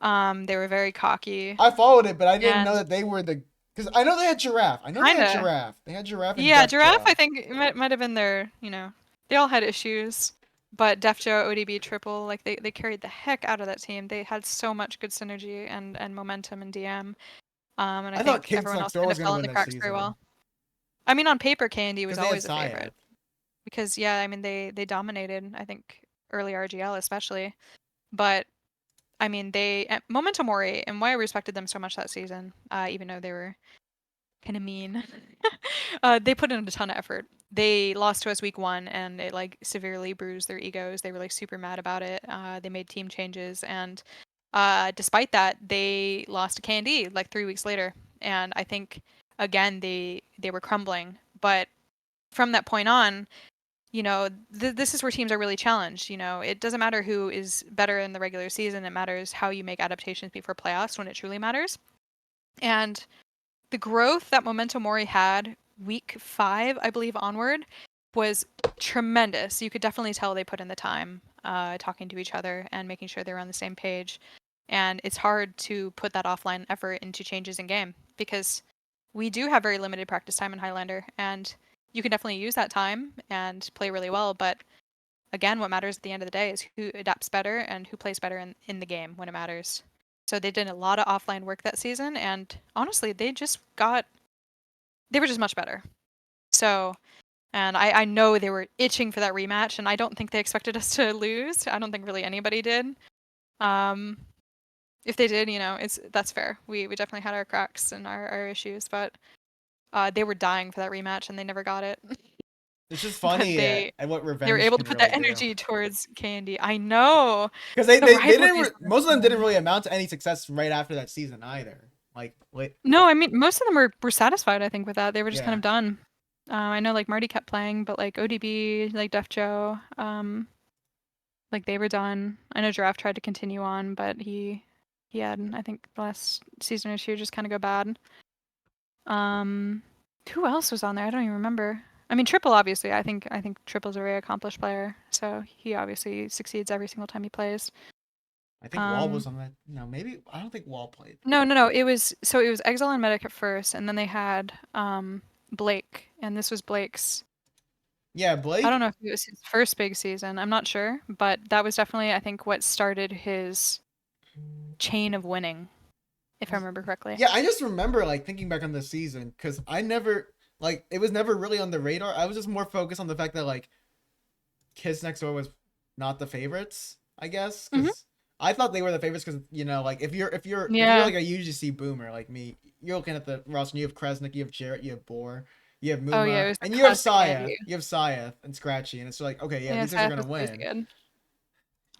They were very cocky. I followed it, but I didn't know that they were the... Because I know they had Giraffe. They had Giraffe. They had Giraffe and yeah, Giraffe, I think, might have been their, you know... They all had issues, but Defjo, ODB, Triple, like they carried the heck out of that team. They had so much good synergy and momentum in DM. And I think everyone else kind of fell in the cracks very well. I mean, on paper, K&D was always a favorite. Because, yeah, I mean, they dominated, I think, early RGL especially. But, I mean, Memento Mori, and why I respected them so much that season, even though they were kind of mean, they put in a ton of effort. They lost to us week 1, and it like severely bruised their egos. They were like super mad about it. They made team changes, and despite that, they lost to K&D like 3 weeks later. And I think again they were crumbling. But from that point on, you know, this is where teams are really challenged. You know, it doesn't matter who is better in the regular season. It matters how you make adaptations before playoffs when it truly matters. And the growth that Memento Mori had week 5, I believe, onward was tremendous. You could definitely tell they put in the time talking to each other and making sure they were on the same page. And it's hard to put that offline effort into changes in game because we do have very limited practice time in Highlander, and you can definitely use that time and play really well. But again, what matters at the end of the day is who adapts better and who plays better in the game when it matters. So they did a lot of offline work that season, and honestly, they were just much better. So, and I know they were itching for that rematch, and I don't think they expected us to lose. I don't think really anybody did. If they did, that's fair. We definitely had our cracks and our issues, but they were dying for that rematch, and they never got it. It's just But funny at what they were revenge able to can put really that do. energy towards Candy. I know. Because The they didn't rivalries. most of them didn't really amount to any success right after that season either. Like wait, No, I mean most of them were satisfied. I think with that, they were just kind yeah. of done. I know like Marty kept playing, but like ODB, like Def Joe, like they were done. I know Giraffe tried to continue on, but he had, I think, the last season or two just kind of go bad. Who else was on there? I don't even remember. I mean, Triple obviously. I think Triple's a very accomplished player, so he obviously succeeds every single time he plays. I think Wall was on that. No, maybe I don't think Wall played. No. It was Exile and Medic at first, and then they had Blake, and this was Blake's. Yeah, I don't Blake. know if it was his first big season. I'm not sure, but that was definitely I think what started his chain of winning, if I remember correctly. Yeah, I just remember like thinking back on the season because I never like it was never really on the radar. I was just more focused on the fact that like Kids Next Door was not the favorites, I guess, Hmm. because I thought they were the favorites because like if you're Yeah. like a UGC boomer like me, you're looking at the roster. You have Kresnik, you have Jarrett, you have Boar, you have Oh yeah, Muma, it was a and you have classic Saya. Candy. You have Saya and Scratchy, and it's like okay, yeah, Yeah, these guys are Seth gonna was crazy win. good.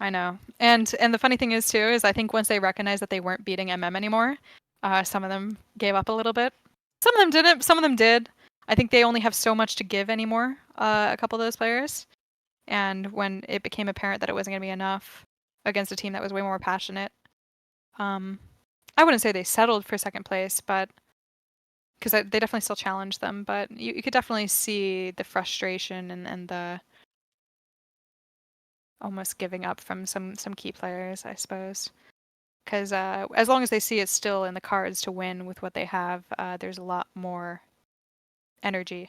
I know. And the funny thing is too is I think once they recognized that they weren't beating anymore, some of them gave up a little bit. Some of them didn't. Some of them did. I think they only have so much to give anymore. A couple of those players, and when it became apparent that it wasn't going to be enough against a team that was way more passionate, I wouldn't say they settled for second place, but because they definitely still challenged them. But you could definitely see the frustration and the almost giving up from some key players, I suppose. Because as long as they see it's still in the cards to win with what they have, there's a lot more energy,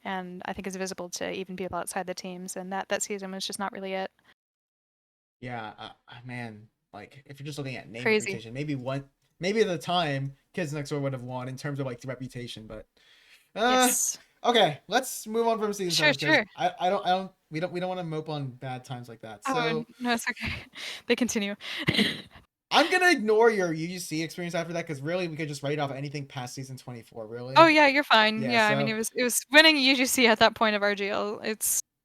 and I think it's visible to even people outside the teams. And that season was just not really it. Yeah, man, like if you're just looking at name Crazy. reputation, maybe at the time Kids Next Door would have won in terms of like the reputation, but Yes. okay, let's move on from season Sure. 7 because Sure. we don't want to mope on bad times like that. Oh So no, it's okay. They continue. I'm gonna ignore your UGC experience after that because really we could just write off anything past season 24. Oh Really, yeah, you're fine. yeah. Yeah, I mean So it was winning UGC at that point of RGL.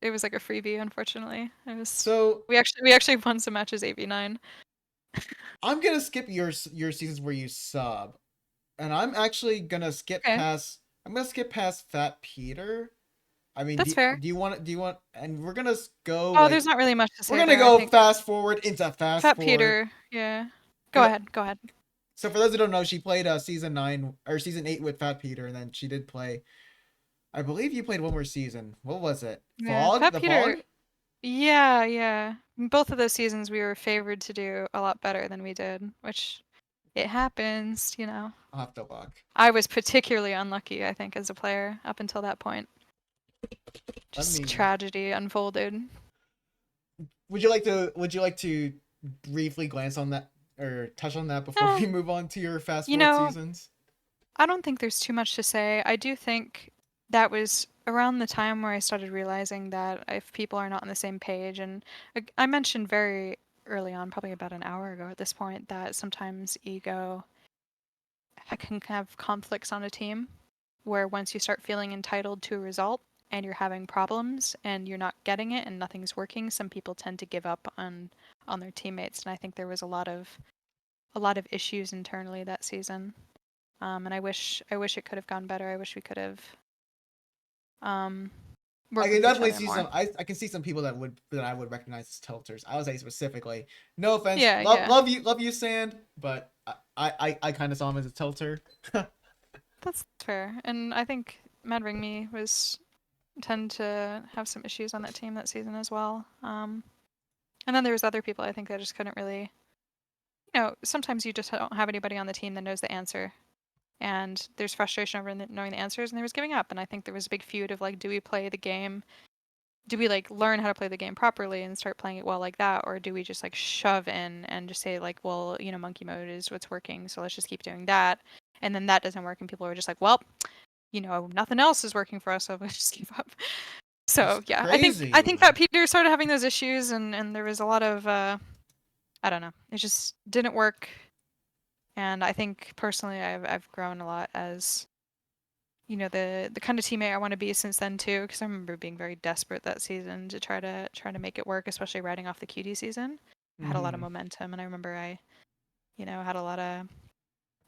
It was like a freebie, unfortunately. It was so we actually won some matches 8v9. I'm gonna skip your seasons where you sub, and I'm actually gonna skip Okay, past. I'm gonna skip past Fat Peter. I mean, that's fair. do you want, and we're gonna go Oh, like, there's not really much to we're say gonna there. I go think fast forward into fast Fat forward. Peter. Yeah. Go 'Cause- ahead. Go ahead. So for those who don't know, she played season 9 or season 8 with Fat Peter, and then she did play. I believe you played one more season. What was it? Yeah, Fog? Fat The Peter. Fog? Yeah, yeah. Both of those seasons we were favored to do a lot better than we did, which it happens. I'll have to look. I was particularly unlucky, I think, as a player up until that point. Let Just me. tragedy unfolded. Would you like to briefly glance on that or touch on that before Eh, we move on to your fast you forward know, seasons? I don't think there's too much to say. I do think that was around the time where I started realizing that if people are not on the same page, and I mentioned very early on, probably about an hour ago at this point, that sometimes ego can have conflicts on a team where once you start feeling entitled to a result and you're having problems and you're not getting it and nothing's working, some people tend to give up on their teammates. And I think there was a lot of issues internally that season. And I wish it could have gone better. I wish we could have um, I worked can with each definitely other see more. some. I can see some people that I would recognize as tilters. I would say specifically. No offense, Yeah, yeah, love you, Sand, but I kind of saw him as a tilter. that's fair. And I think Mad Ring Me was tend to have some issues on that team that season as well. And then there was other people I think that just couldn't really. Sometimes you just don't have anybody on the team that knows the answer, and there's frustration over knowing the answers, and there was giving up. And I think there was a big feud of like, do we play the game do we like learn how to play the game properly and start playing it well like that, or do we just like shove in and just say like, well, you know, monkey mode is what's working, so let's just keep doing that, and then that doesn't work, and people are just like, well, you know, nothing else is working for us, so let's just give up. So It's yeah, crazy. I think that Peter started having those issues, and there was a lot of I don't know, it just didn't work, and I think personally I've grown a lot as, you know, the kind of teammate I want to be since then too, because I remember being very desperate that season to try to make it work, especially riding off the Cutie season. I had a lot of momentum, and I remember I, you know, had a lot of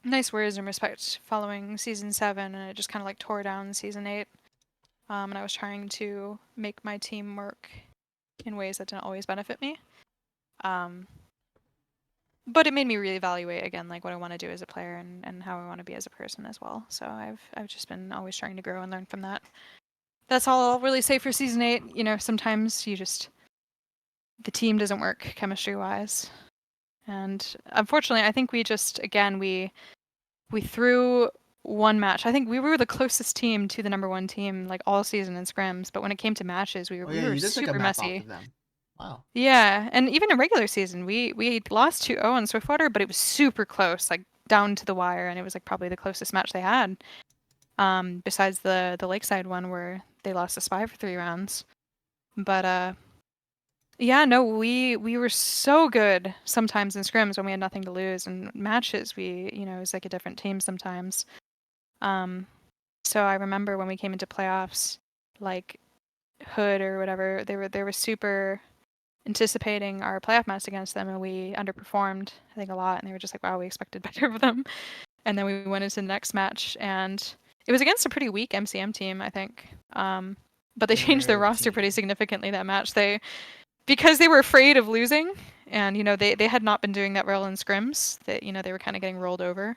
nice words and respect following season 7, and it just kind of like tore down season 8. And I was trying to make my team work in ways that didn't always benefit me. But it made me reevaluate again, like what I want to do as a player and how I want to be as a person as well. So I've just been always trying to grow and learn from that. That's all I'll really say for season 8. You know, sometimes the team doesn't work chemistry wise, and unfortunately, I think we just again we threw one match. I think we were the closest team to the number 1 team like all season in scrims, but when it came to matches, we Oh were yeah, you did take a super map off messy. of them. Wow. Yeah, and even in regular season, we lost 2-0 on Swiftwater, but it was super close, like down to the wire, and it was like probably the closest match they had. Besides the Lakeside one where they lost to Spy for 3 rounds. But yeah, no, we were so good sometimes in scrims when we had nothing to lose, and matches you know, it was like a different team sometimes. So I remember when we came into playoffs, like Hood or whatever, they were super anticipating our playoff match against them, and we underperformed, I think, a lot, and they were just like, wow, we expected better of them. And then we went into the next match, and it was against a pretty weak MCM team, I think. But they changed their Their roster pretty team. significantly that match. Because they were afraid of losing, and you know they had not been doing that well in scrims. That, you know, they were kind of getting rolled over.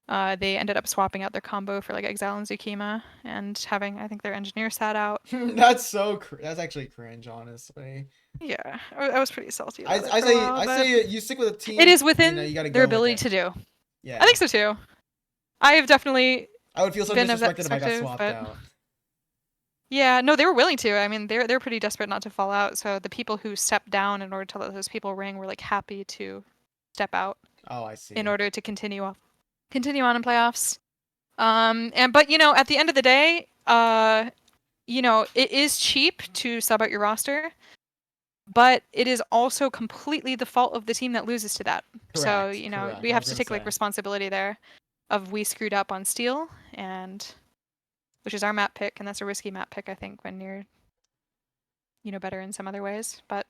They ended up swapping out their combo for like Exile and Zukima, and having, I think, their engineer sat out. That's that's actually cringe, honestly. Yeah, I was pretty salty I about it I for a say while, I but say you stick with a it team. is You know, within you got to their go with ability it. to do. I Yeah. think so too. I have definitely I would feel so been of that disrespected if I got perspective, swapped but out. yeah, no, they were willing to. I mean, they're pretty desperate not to fall out. So the people who stepped down in order to let those people ring were like happy to step out Oh, I in see. order to continue on in playoffs. And but you know, at the end of the day, you know, it is cheap to sub out your roster, but it is also completely the fault of the team that loses to that. So, Correct. you know, Correct. we I have was to gonna take like say. responsibility there of we screwed up on Steel, and which is our map pick, and that's a risky map pick, I think, when you're, you know, better in some other ways. But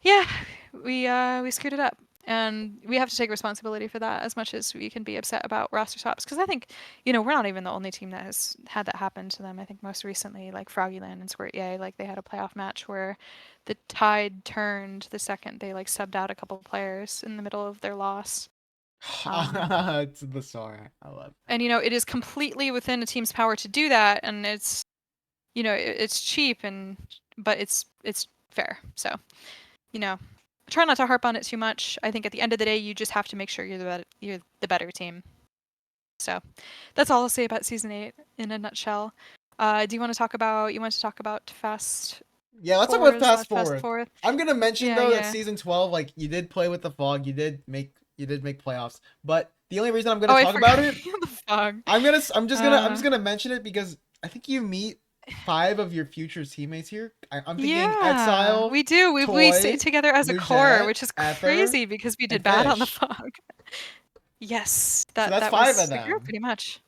yeah, we screwed it up, and we have to take responsibility for that as much as we can be upset about roster swaps, because I think, you know, we're not even the only team that has had that happen to them. I think most recently, like Froggyland and Squirt Yay, like they had a playoff match where the tide turned the second they like subbed out a couple of players in the middle of their loss. It's the star. I love it. And you know, it is completely within a team's power to do that, and it's, you know, it's cheap, and but it's fair. So, you know, try not to harp on it too much. I think at the end of the day, you just have to make sure you're the better team. So that's all I'll say about season 8 in a nutshell. Do you want to talk about fast Yeah, let's talk about fours, fast fast forward. fourth? I'm gonna mention Yeah, though that yeah. season 12, like you did play with the fog, you did make playoffs, but the only reason I'm gonna Oh, I talk about forgot it, the fog. I'm just gonna mention it because I think you meet 5 of your future teammates here. I'm thinking Yeah, Exile, we do. We stayed Toy, together as a core, Lujet, which is Ether, crazy because we and did bad on the Fish. fog. Yes, So that's that 5 of was the group them. pretty much.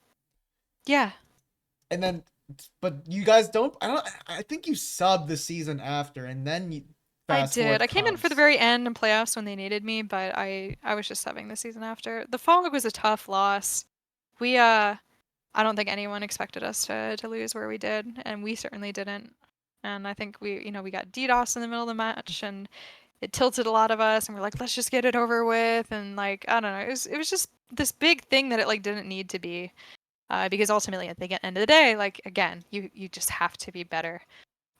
Yeah, And then, but you guys don't. I think you subbed the season after, and then I fast did. forth I came in for the comes. very end in playoffs when they needed me, but I was just subbing the season after. The fog was a tough loss. We I don't think anyone expected us to lose where we did, and we certainly didn't. And I think we, you know, we got DDoS in the middle of the match, and it tilted a lot of us, and we're like, let's just get it over with, and like, I don't know, it was just this big thing that it like didn't need to be, because ultimately at the end of the day, like again, you just have to be better.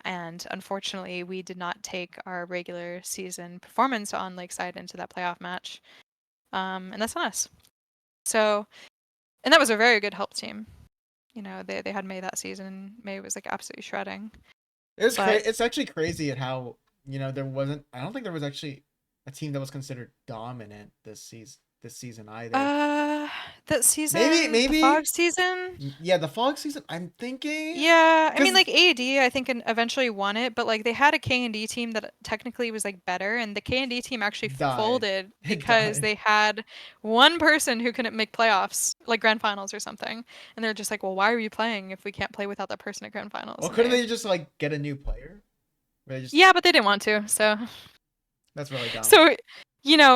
And unfortunately, we did not take our regular season performance on Lakeside into that playoff match, and that's on us. So, and that was a very good help team. You know, they had May that season. May was like absolutely shredding. But It's actually crazy at how there wasn't. I don't think there was actually a team that was considered dominant this season either. uh, that Maybe season, the maybe fog season. yeah, the fog season. I'm thinking Yeah, I mean, because like AD, I think eventually won it, but like they had a K&D team that technically was like better, and the K&D team actually died. folded It because died. they had one person who couldn't make playoffs, like grand finals or something, and they're just like, well, why are you playing if we can't play without that person at grand finals? Well, And couldn't they, they just like get a new player? They just yeah, but they didn't want to, so that's really dumb. so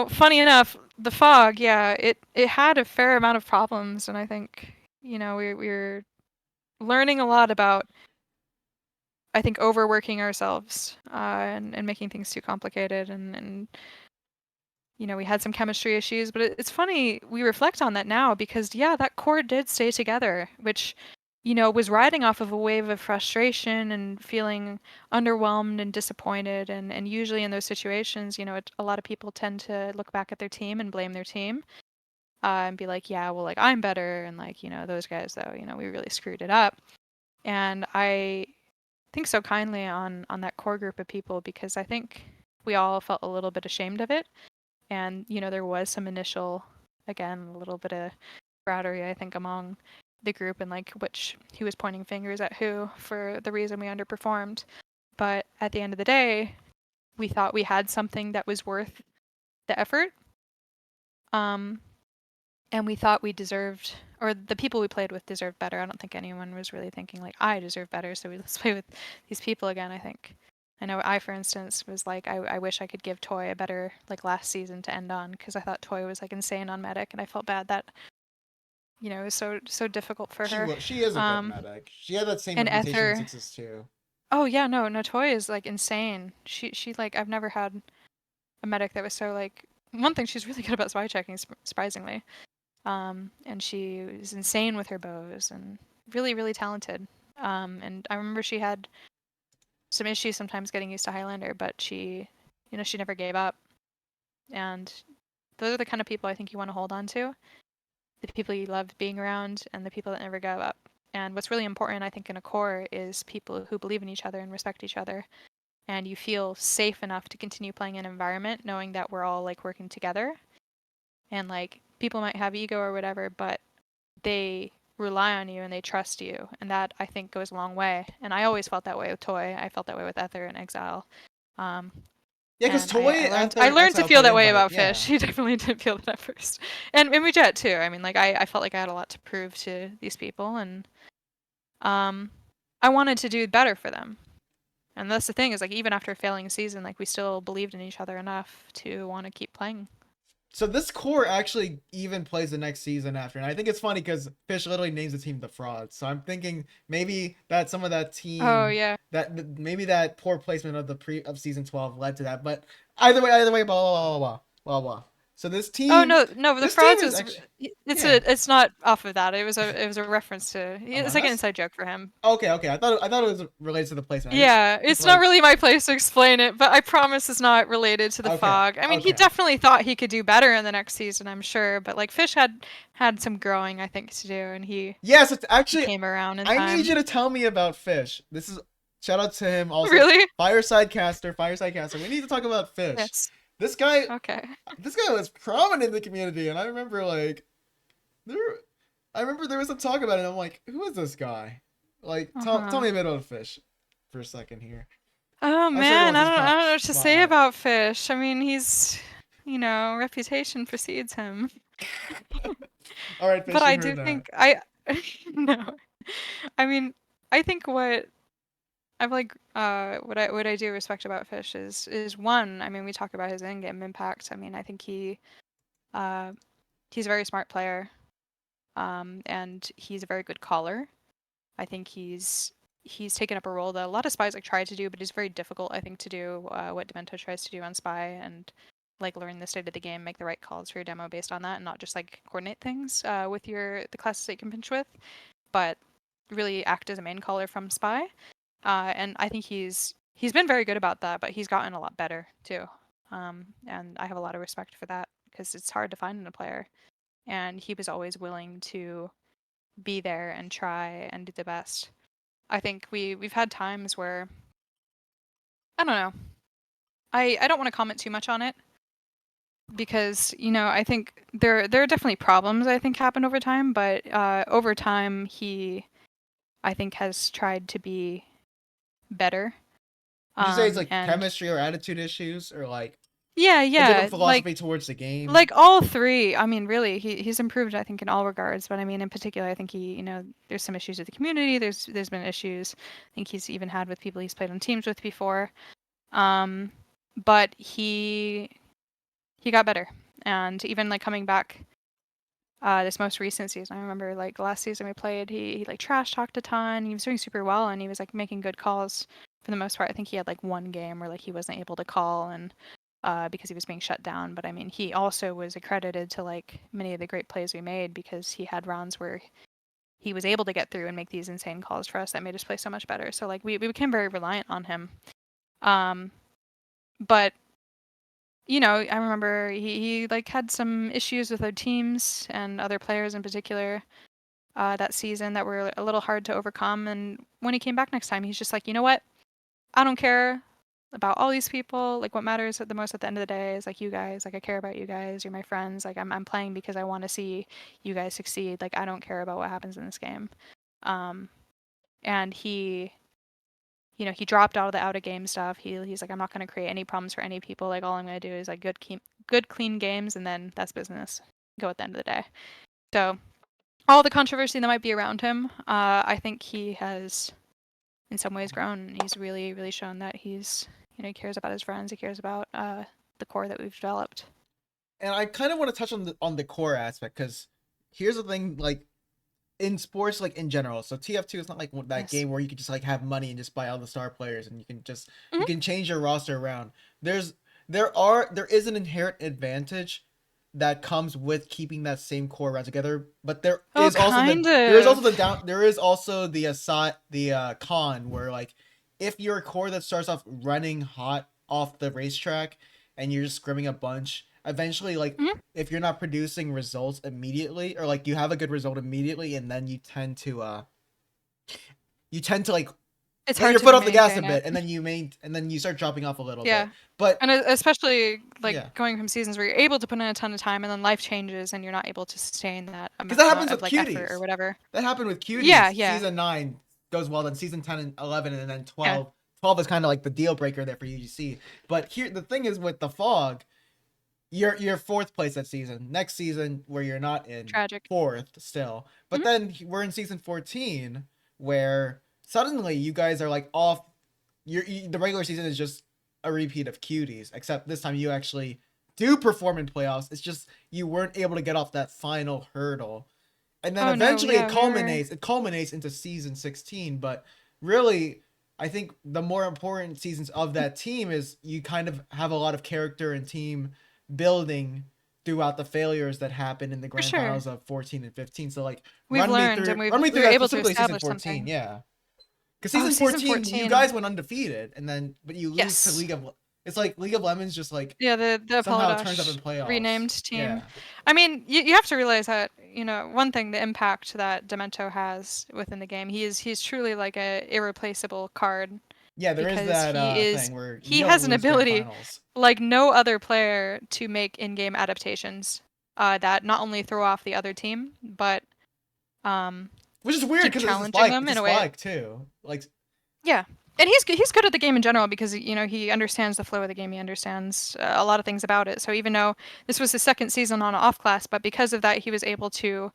funny enough, the fog, yeah, it had a fair amount of problems, and I think we're learning a lot about I think overworking ourselves and making things too complicated and we had some chemistry issues, but it's funny we reflect on that now because yeah, that core did stay together, which was riding off of a wave of frustration and feeling underwhelmed and disappointed and usually in those situations, a lot of people tend to look back at their team and blame their team and be like, yeah, well, like I'm better and like those guys though, we really screwed it up. And I think so kindly on that core group of people because I think we all felt a little bit ashamed of it, and there was some initial, again, a little bit of camaraderie I think among the group and like which who was pointing fingers at who for the reason we underperformed. But at the end of the day, we thought we had something that was worth the effort. Um, and we thought we deserved, or the people we played with deserved better. I don't think anyone was really thinking like I deserve better, so let's play with these people again. I think. I know I, for instance, was like I wish I could give Toy a better like last season to end on because I thought Toy was like insane on medic, and I felt bad that it was so difficult for her. She is a good medic. She had that same And reputation in Ether. sixes too. Oh yeah, no, Toy is like insane. She like I've never had a medic that was so like one thing she's really good about spy checking surprisingly. And she was insane with her bows and really, really talented. And I remember she had some issues sometimes getting used to Highlander, but she never gave up. And those are the kind of people I think you want to hold on to. The people you love being around and the people that never give up. And what's really important, I think, in a core is people who believe in each other and respect each other. And you feel safe enough to continue playing an environment knowing that we're all like working together. And like people might have ego or whatever, but they rely on you and they trust you, and that I think goes a long way. And I always felt that way with Toy. I felt that way with Ether and Exile. Um, Yeah, because and Toy, I Ether, and learned to Exile feel played that way invite. about Fish. Yeah. He definitely didn't feel that at first, and with Jet too. I mean, like I felt like I had a lot to prove to these people, and um, I wanted to do better for them. And that's the thing is like even after failing a season, like we still believed in each other enough to want to keep playing. So this core actually even plays the next season after, and I think it's funny because Fish literally names the team the Frauds. So I'm thinking maybe that some of that Oh team yeah. that maybe that poor placement of the pre of season 12 led to that. But either way, blah blah blah blah blah blah. So Oh no, no, the this team frauds is was actually yeah. it's not off of that. It was a reference to Oh it's man, like an that's inside joke for him. okay. I thought it was related to the placement. I Yeah, just it's not like really my place to explain it, but I promise it's not related to the okay fog. I mean, he okay. definitely thought he could do better in the next season, I'm sure, but like Fish had some growing I think to do, and Yes, it's he actually. came around in I need you time. to tell me about Fish. This is shout out to him also. Really? Fireside caster. We need to talk about Fish. Yes. This guy, Okay. this guy was prominent in the community, and I remember like there, I remember there was some talk about it. And I'm like, who is this guy? Like, tell Uh-huh. me a bit about Fish for a second here. Oh I'm sure he man, wants his I don't know what to say spotlight. about Fish. I mean, he's reputation precedes him. All right, But Fish, you I heard do that. think I no. I mean, I think what I've like what I do respect about Fish is one, I mean, we talk about his in-game impact. I mean, I think uh he's a very smart player. And he's a very good caller. I think he's taken up a role that a lot of spies like try to do, but it's very difficult, I think, to do what Demento tries to do on spy and like learn the state of the game, make the right calls for your demo based on that, and not just like coordinate things with the classes that you can pinch with, but really act as a main caller from spy. And I think he's been very good about that, but he's gotten a lot better too. And I have a lot of respect for that because it's hard to find in a player. And he was always willing to be there and try and do the best. I think we've had times where I don't know. I don't want to comment too much on it because I think there are definitely problems I think happen over time, but over time he I think has tried to be better. Would you say it's like And chemistry or attitude issues, or like yeah, a different yeah, philosophy towards the game? like all three. I mean, really, he's improved I think in all regards, but I mean in particular I think there's some issues with the community. There's been issues I think he's even had with people he's played on teams with before. But he got better, and even like coming back this most recent season, I remember like last season we played, he like trash talked a ton. He was doing super well, and he was like making good calls for the most part. I think he had like one game where like he wasn't able to call, and because he was being shut down. But I mean, he also was accredited to like many of the great plays we made because he had rounds where he was able to get through and make these insane calls for us that made us play so much better. So like we became very reliant on him. But I remember he like had some issues with other teams and other players in particular that season that were a little hard to overcome. And when he came back next time, he's just like, you know what? I don't care about all these people. Like what matters the most at the end of the day is like you guys. Like I care about you guys. You're my friends. Like I'm playing because I want to see you guys succeed. Like I don't care about what happens in this game. Um, and he dropped out of the out of game stuff. He's like, I'm not going to create any problems for any people. Like all I'm going to do is like good clean games, and then that's business. Go at the end of the day. So all the controversy that might be around him, I think he has in some ways grown. He's really really shown that he cares about his friends. He cares about the core that we've developed. And I kind of want to touch on the core aspect, because here's the thing, like in sports, like in general. So TF2 is not like that Yes. game where you can just like have money and just buy all the star players and you Mm-hmm. can change your roster around. There is an inherent advantage that comes with keeping that same core around together, but Oh, kind there is also the of. down there is also the aside the con, where like if you're a core that starts off running hot off the racetrack and you're just scrimming a bunch, eventually like Mm-hmm. if you're not producing results immediately, or like you have a good result immediately and then you tend to like It's let hard your to foot off the gas a maintain it. bit, and then you start dropping off a little bit. Yeah. But And especially like yeah, going from seasons where you're able to put in a ton of time and then life changes and you're not able to sustain that because that amount happens of with like effort or Cuties. whatever. That happened with Yeah, Cuties. yeah, Season 9 goes well, then season 10 and 11, and then yeah. 12 is kind of like the deal breaker there for UGC. But here the thing is with the fog, you're fourth place that season. Next season, where you're not in, Tragic. fourth still. But Hmm. then we're in season 14, where suddenly you guys are like off. The regular season is just a repeat of Cuties, except this time you actually do perform in playoffs. It's just you weren't able to get off that final hurdle, and then Oh no, eventually yeah, we were. it culminates into season 16. But really, I think the more important seasons of that team is you kind of have a lot of character and team building throughout the failures that happened in the For grand sure. finals of 14 and 15. So like We've learned and run me we through were that, able to specifically season establish 14. something. Yeah, because Oh, season season 14 you 14. guys went undefeated, and then but you lose to Yes. it's like League of Lemons, just like Yeah, the somehow it turns up in Apollodosh playoffs. renamed team. Yeah. I mean, you have to realize that, one thing, the impact that Demento has within the game. He's truly like a irreplaceable card Yeah, there is because that thing where you he don't has an lose grand ability finals. like no other player to make in-game adaptations that not only throw off the other team, but um, Which is weird keep because challenging them it's a in a way. spike too. Like Yeah. And he's good at the game in general because he understands the flow of the game. He understands a lot of things about it. So even though this was his second season on off class, but because of that, he was able to,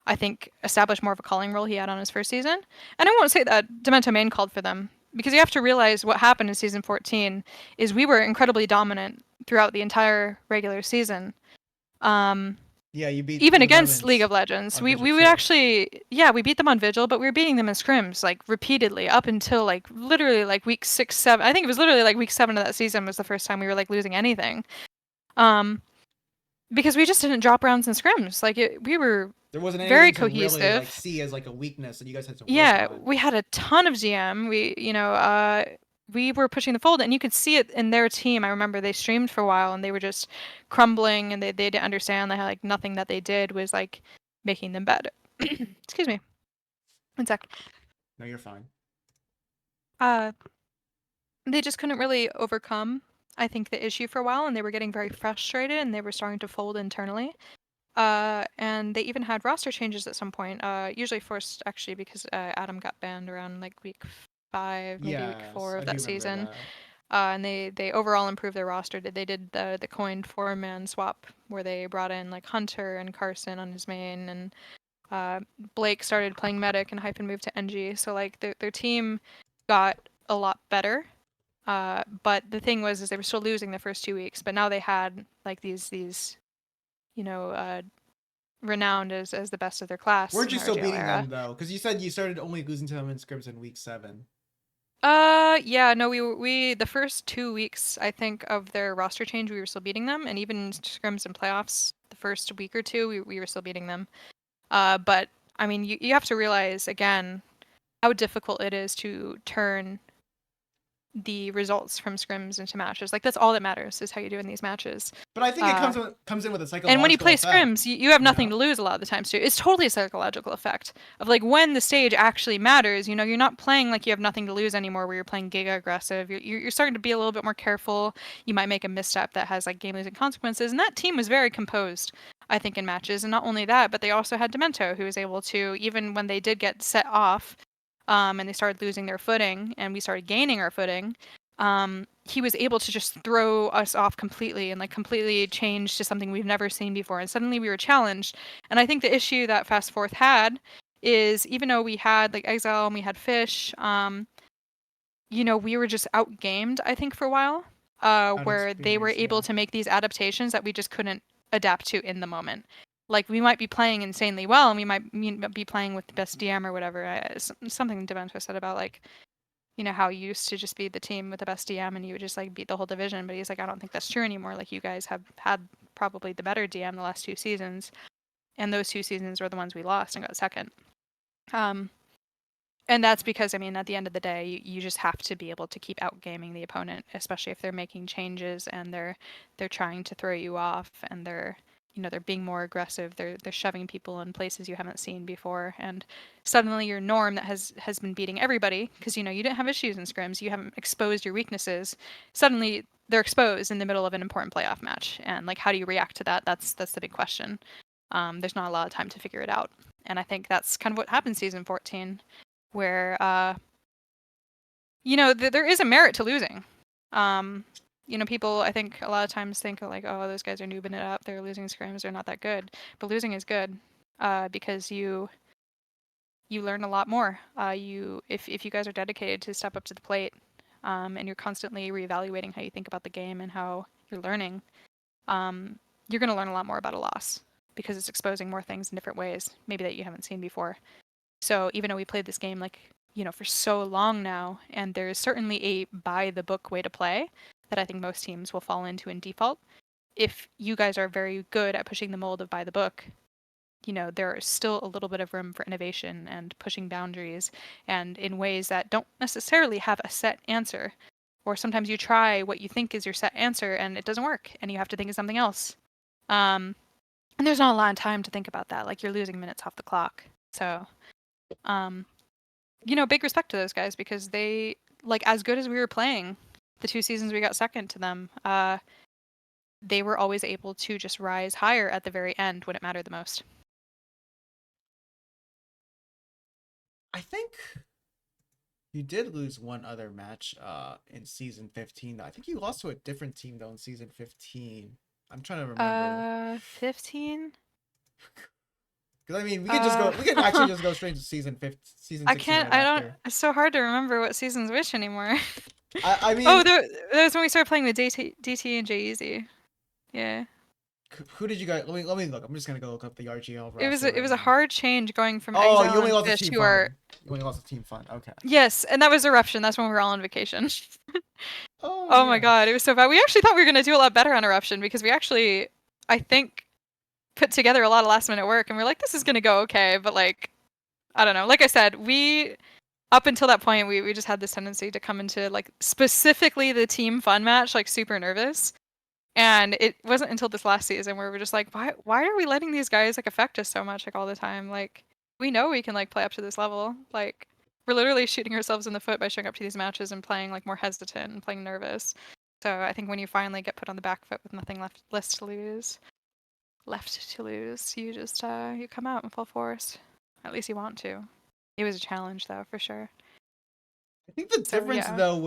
I think, establish more of a calling role he had on his first season. And I won't say that Demento main called for them because you have to realize what happened in season 14 is we were incredibly dominant throughout the entire regular season. Um, yeah, you beat Even the against League Lemons of Legends, on we Vigil we would too. actually, yeah, we beat them on Vigil, but we were beating them in scrims like repeatedly up until like literally like week 6, 7. I think it was literally like week 7 of that season was the first time we were like losing anything. Um, because we just didn't drop rounds in scrims. Like we were There wasn't very anything to really like cohesive. see as like a weakness that you guys had to work Yeah, on. we had a ton of GM. We were pushing the fold, and you could see it in their team. I remember they streamed for a while, and they were just crumbling, and they didn't understand that like nothing that they did was like making them better. Excuse me. One sec. No, you're fine. Uh, they just couldn't really overcome, I think, the issue for a while, and they were getting very frustrated, and they were starting to fold internally. And they even had roster changes at some point. Usually forced actually because Adam got banned around like week 5, maybe week 4 Yes, of I do that remember season. that. And they overall improved their roster. They did the coined 4-man swap where they brought in like Hunter and Carson on his main, and Blake started playing medic and Hyphen moved to NG. So like their team got a lot better. But the thing was is they were still losing the first 2 weeks, but now they had like these you know renowned as the best of their class Weren't in you the still RGL beating era. them though? Because you said you started only losing to them in scrims in week 7. Yeah, no, we the first 2 weeks I think of their roster change we were still beating them, and even in scrims and playoffs the first week or two we were still beating them. But I mean you have to realize again how difficult it is to turn the results from scrims into matches. Like that's all that matters is how you do in these matches. But I think it Uh, comes in with a And when you psychological play effect. scrims, you have You nothing know. to lose a lot of the times too. It's totally a psychological effect of like when the stage actually matters. You know, you're not playing like you have nothing to lose anymore. Where you're playing giga aggressive, you're starting to be a little bit more careful. You might make a misstep that has like game losing consequences. And that team was very composed, I think, in matches. And not only that, but they also had Demento, who was able to even when they did get set off, and they started losing their footing, and we started gaining our footing. He was able to just throw us off completely and like completely change to something we've never seen before. And suddenly we were challenged. And I think the issue that Fast Fourth had is even though we had like Exile and we had Fish, you know, we were just outgamed, I think, for a while, Out of where they were experience, able yeah. to make these adaptations that we just couldn't adapt to in the moment. Like we might be playing insanely well, and we might be playing with the best DM or whatever. Something Demento said about like you know how you used to just be the team with the best DM and you would just like beat the whole division. But he's like, I don't think that's true anymore. Like you guys have had probably the better DM the last 2 seasons, and those 2 seasons were the ones we lost and got second. Um, and that's because I mean, at the end of the day, you just have to be able to keep outgaming the opponent, especially if they're making changes and they're trying to throw you off and they're you know they're being more aggressive. They're shoving people in places you haven't seen before, and suddenly your norm that has been beating everybody because you know you didn't have issues in scrims, you haven't exposed your weaknesses. Suddenly they're exposed in the middle of an important playoff match, and like how do you react to that? That's the big question. There's not a lot of time to figure it out, and I think that's kind of what happened season 14 where you know there is a merit to losing. Um, you know, people I think a lot of times think like, oh, those guys are noobing it up. They're losing scrims. They're not that good. But losing is good because you learn a lot more. You if you guys are dedicated to step up to the plate, and you're constantly reevaluating how you think about the game and how you're learning, you're going to learn a lot more about a loss because it's exposing more things in different ways, maybe that you haven't seen before. So even though we played this game like, you know, for so long now, and there's certainly a by the book way to play that I think most teams will fall into in default. If you guys are very good at pushing the mold of by the book, you know, there is still a little bit of room for innovation and pushing boundaries and in ways that don't necessarily have a set answer. Or sometimes you try what you think is your set answer and it doesn't work and you have to think of something else. And there's not a lot of time to think about that. Like you're losing minutes off the clock. So um, you know, big respect to those guys because they like as good as we were playing the 2 seasons we got second to them. They were always able to just rise higher at the very end when it mattered the most. I think you did lose one other match in season 15. I think you lost to a different team though in season 15. I'm trying to remember. 15. Because I mean, Uh, we could actually just go straight to season I 16 can't. right I don't. after. It's so hard to remember what season's which anymore. I Oh, mean, there was when we started playing with DT and J-Eazy. Yeah. who did you guys? Let me look. I'm just gonna go look up the RGL It was roster it right was a now. hard change going from Oh, you Exile only and lost a Fish team who are fun. You only lost a team fun. Okay. yes, and that was Eruption. That's when we were all on vacation. Oh Oh my god, it yes. was so bad. We actually thought we were gonna do a lot better on Eruption because we actually, I think, put together a lot of last minute work, and we are like, this is gonna go okay. But like, I don't know. Like I said, we up until that point, we just had this tendency to come into like specifically the team fun match like super nervous. And it wasn't until this last season where we're just like, why are we letting these guys like affect us so much like all the time? Like we know we can like play up to this level. Like we're literally shooting ourselves in the foot by showing up to these matches and playing like more hesitant and playing nervous. So I think when you finally get put on the back foot with nothing left to lose, you just you come out in full force. At least you want to. It was a challenge though, for sure. I think the So difference yeah. though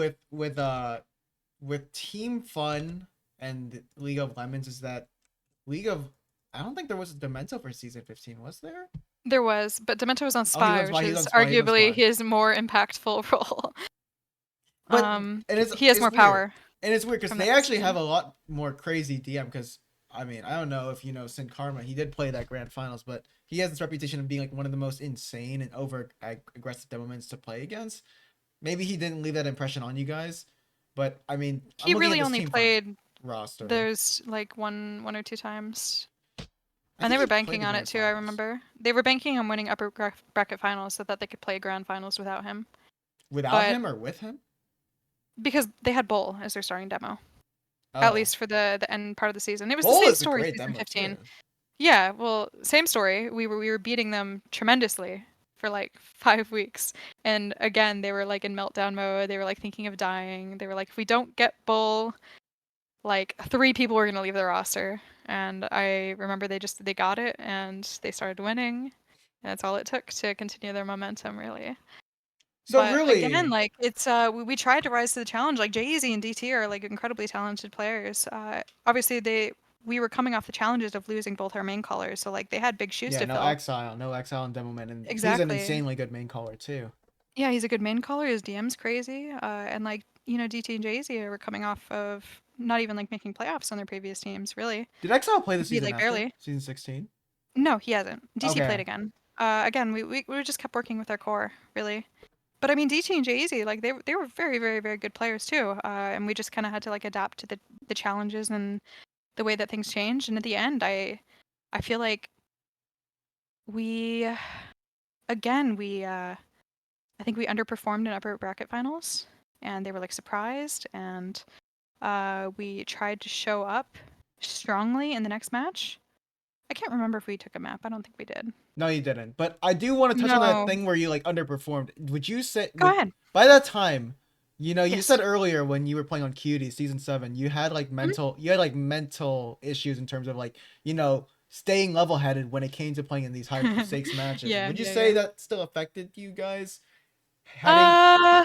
with Team Fun and League of Lemons is that I don't think there was a Demento for season 15, was there? There was, but Demento was on Oh, he's Spy, on which Spy. He's on is Spy. He's on arguably Spy. his more impactful role. But and He has it's more weird, power. and it's weird because From they that actually season. have a lot more crazy DM. Because I mean, I don't know if you know Sin Karma. He did play that grand finals, but he has this reputation of being like one of the most insane and over aggressive demomans to play against. Maybe he didn't leave that impression on you guys, but I mean, I'm He looking at really this only Team Fun played roster. those like one or two times. I And they think were he played banking the on it grand too, I finals remember. They were banking on winning upper bracket finals so that they could play grand finals without him. without But him or with him. because they had Bull as their starting demo, at Oh, least for the end part of the season. It was the Bull same is a story great season demo 15. too. Yeah, well, same story. We were beating them tremendously for like 5 weeks. And again, they were like in meltdown mode. They were like thinking of dying. They were like, if we don't get Bull, like 3 people were gonna leave the roster. And I remember they got it and they started winning. And that's all it took to continue their momentum, really. So But again, really, like it's we tried to rise to the challenge. Like Jay-Z and DT are like incredibly talented players. Obviously we were coming off the challenges of losing both our main callers, so like they had big shoes yeah, to fill. No Exile and Demoman, and he's an Exactly. insanely good main caller too. Yeah, he's a good main caller. His DM's crazy. And like DT and Jay-Z were coming off of not even like making playoffs on their previous teams, really. Did Exile play the He season like after barely. season 16? No, he hasn't. DT played Okay, again. Again, we just kept working with our core, really. But I mean, DT and Jay-Z, like they were very, very, very good players too. And we just kind of had to like adapt to the challenges and the way that things changed. And at the end, I feel like we again I think we underperformed in upper bracket finals, and they were like surprised. And we tried to show up strongly in the next match. I can't remember if we took a map. I don't think we did. no, you didn't. But I do want to touch on that No, thing where you like underperformed. Would you say go would ahead. by that time, you Yes. said earlier when you were playing on Cuties season 7, Mhm. you had like mental issues in terms of like staying level headed when it came to playing in these high stakes matches. Yeah, Would you yeah, say yeah. that still affected you guys heading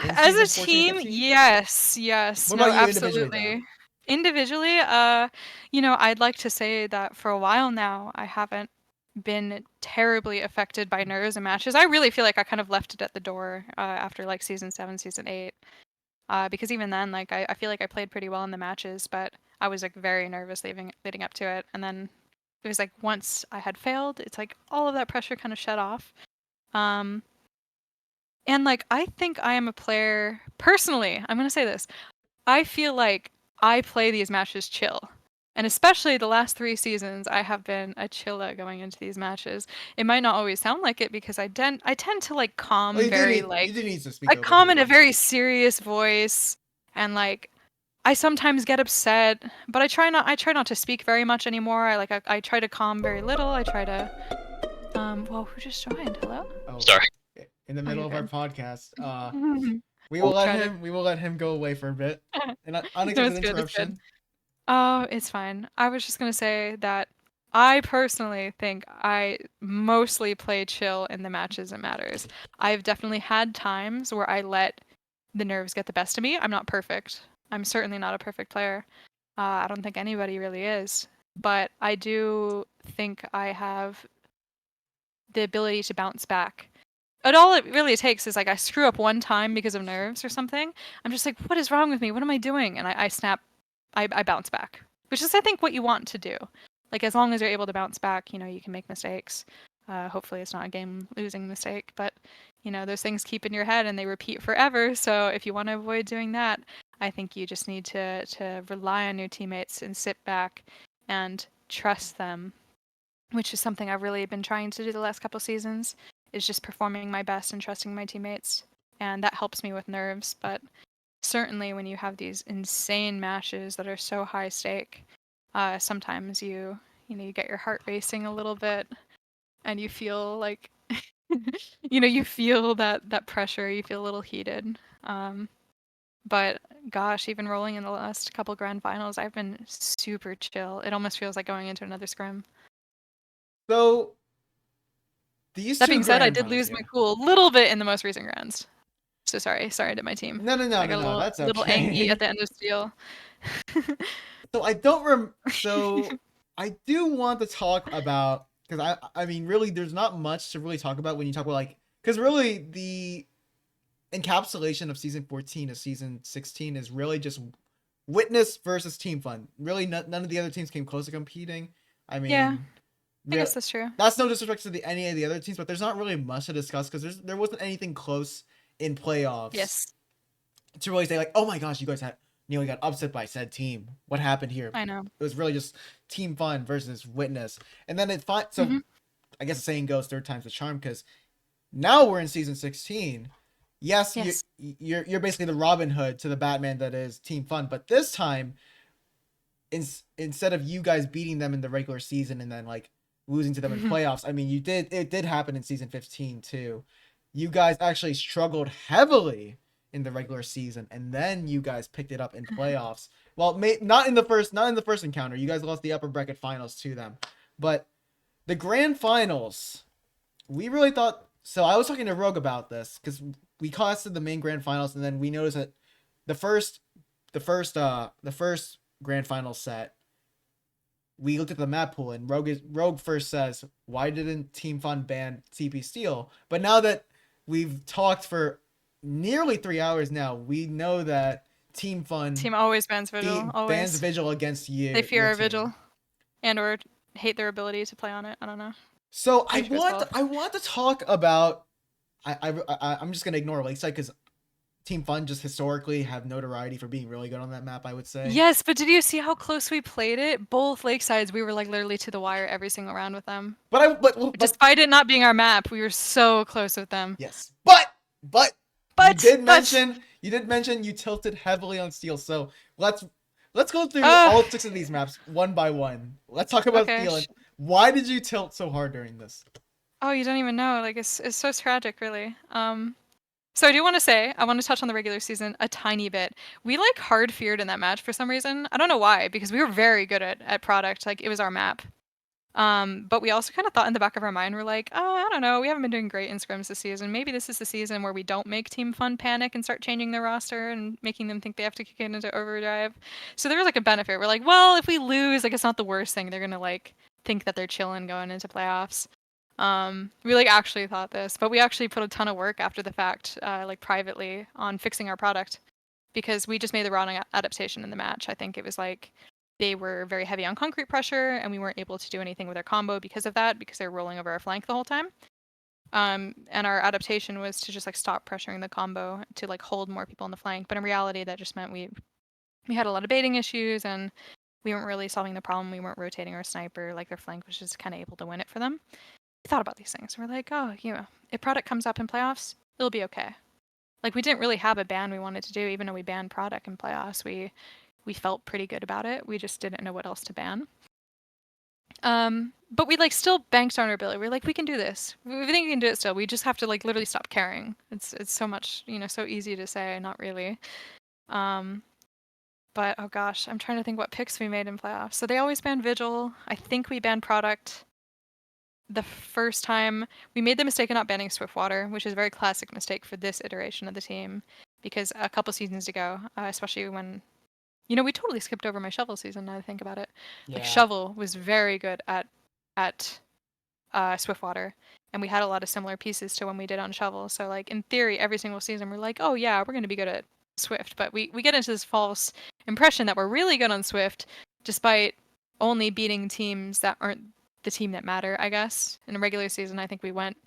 in As a season 14 and team, 15? yes, yes, What no, about you individually though? absolutely. Individually, I'd like to say that for a while now, I haven't been terribly affected by nerves and matches. I really feel like I kind of left it at the door after like season 7, season 8, because even then, like I feel like I played pretty well in the matches, but I was like very nervous leading up to it, and then it was like once I had failed, it's like all of that pressure kind of shut off. Um, and like I think I am a player personally, I'm going to say this. I feel like I play these matches chill. And especially the last 3 seasons, I have been a chilla going into these matches. It might not always sound like it because I tend to like Well, calm very you like do need to speak I over calm in a people. very serious voice, and like I sometimes get upset, but I try not to speak very much anymore. I try to calm very little. I try to well, who just joined? Hello? Oh, Sorry. in the Oh, middle you're of our good. podcast. We'll try to We will let him go away for a bit. An No, unexpected it's good. It's good. interruption. Oh, it's fine. I was just gonna say that I personally think I mostly play chill in the matches that matters. I've definitely had times where I let the nerves get the best of me. I'm not perfect. I'm certainly not a perfect player. I don't think anybody really is. But I do think I have the ability to bounce back. And all it really takes is like I screw up one time because of nerves or something. I'm just like, what is wrong with me? What am I doing? And I snap, I bounce back, which is I think what you want to do. Like as long as you're able to bounce back, you can make mistakes. Hopefully it's not a game losing mistake, but those things keep in your head and they repeat forever. So if you want to avoid doing that, I think you just need to rely on your teammates and sit back and trust them, which is something I've really been trying to do the last couple seasons, is just performing my best and trusting my teammates. And that helps me with nerves, but certainly when you have these insane matches that are so high stake, sometimes you get your heart racing a little bit and you feel like You feel that pressure. You feel a little heated. But gosh, even rolling in the last couple grand finals, I've been super chill. It almost feels like going into another scrim. So these That two being said, I grand did finals, lose yeah. my cool a little bit in the most recent grands. So sorry to my team. No, no, no, I no, got a no. little That's little angry at okay. the end of Steel. So I don't so I do want to talk about, because I mean really there's not much to really talk about when you talk about like, because really the encapsulation of season 14 to season 16 is really just Witness versus Team Fun. Really, none of the other teams came close to competing. I Yeah, mean, I guess that's true. that's no disrespect to any of the other teams, but there's not really much to discuss because there wasn't anything close in playoffs Yes, to really say like, oh my gosh, you guys had nearly got upset by said team. What happened here? I know. It was really just Team Fun versus Witness, and then it so Hmm. I guess the saying goes, third time's the charm, because now we're in season 16. Yes, Yes. you're basically the Robin Hood to the Batman that is Team Fun, but this time, instead of you guys beating them in the regular season and then like losing to them in playoffs, I mean, it did happen in season 15 too. You guys actually struggled heavily in the regular season, and then you guys picked it up in playoffs. Well, not in the first encounter. You guys lost the upper bracket finals to them, but the grand finals, we really thought. So I was talking to Rogue about this because we casted the main grand finals, and then we noticed that the first, the first grand final set, we looked at the map pool, and Rogue first says, "Why didn't Team Fun ban CP Steel?" But now that we've talked for nearly 3 hours now, we know that Team Fun Team always bans Vigil. bans Always. Vigil against They your fear our team. Vigil and/or hate their ability to play on it. I don't know. So Pretty sure it's both. I want to talk about. I'm just gonna ignore Lakeside because Team Fun just historically have notoriety for being really good on that map, I would say. Yes, but did you see how close we played it? Both Lakesides, we were like literally to the wire every single round with them. But Despite it not being our map, we were so close with them. yes, but But you did mention you tilted heavily on Steel. So let's go through uh all 6 of these maps one by one. Let's talk about okay. Steel and why did you tilt so hard during this? Oh, you don't even know. Like it's so tragic, really. So I do want to say I want to touch on the regular season a tiny bit. We like hard feared in that match for some reason. I don't know why because we were very good at product. Like it was our map. But we also kind of thought in the back of our mind, we're like, oh, I don't know, we haven't been doing great in scrims this season. Maybe this is the season where we don't make Team Fun panic and start changing their roster and making them think they have to kick it into overdrive. So there was like a benefit. We're like, well, if we lose, like it's not the worst thing. They're gonna like think that they're chilling going into playoffs. We like actually thought this, but we actually put a ton of work after the fact, like privately on fixing our product because we just made the wrong adaptation in the match. I think it was like they were very heavy on concrete pressure, and we weren't able to do anything with our combo because of that, because they were rolling over our flank the whole time. And our adaptation was to just like stop pressuring the combo to like hold more people on the flank. But in reality, that just meant we had a lot of baiting issues, and we weren't really solving the problem. We weren't rotating our sniper. Like their flank was just kind of able to win it for them. We thought about these things. We're like, oh, if product comes up in playoffs, it'll be okay. Like we didn't really have a ban we wanted to do, even though we banned product in playoffs. We felt pretty good about it. We just didn't know what else to ban. But we like still banked on our ability. We're like, we can do this. We think we can do it still. We just have to like literally stop caring. It's so much, so easy to say, not really. But oh gosh, I'm trying to think what picks we made in playoffs. So they always ban Vigil. I think we banned product. The first time we made the mistake of not banning Swiftwater, which is a very classic mistake for this iteration of the team, because a couple seasons ago, especially when we totally skipped over my Shovel season now that I think about it. Like Yeah. Shovel was very good at Swiftwater, and we had a lot of similar pieces to when we did on Shovel. So like in theory, every single season we're like, oh yeah, we're gonna be good at Swift, but we get into this false impression that we're really good on Swift, despite only beating teams that aren't the team that matter, I guess. In a regular season, I think we went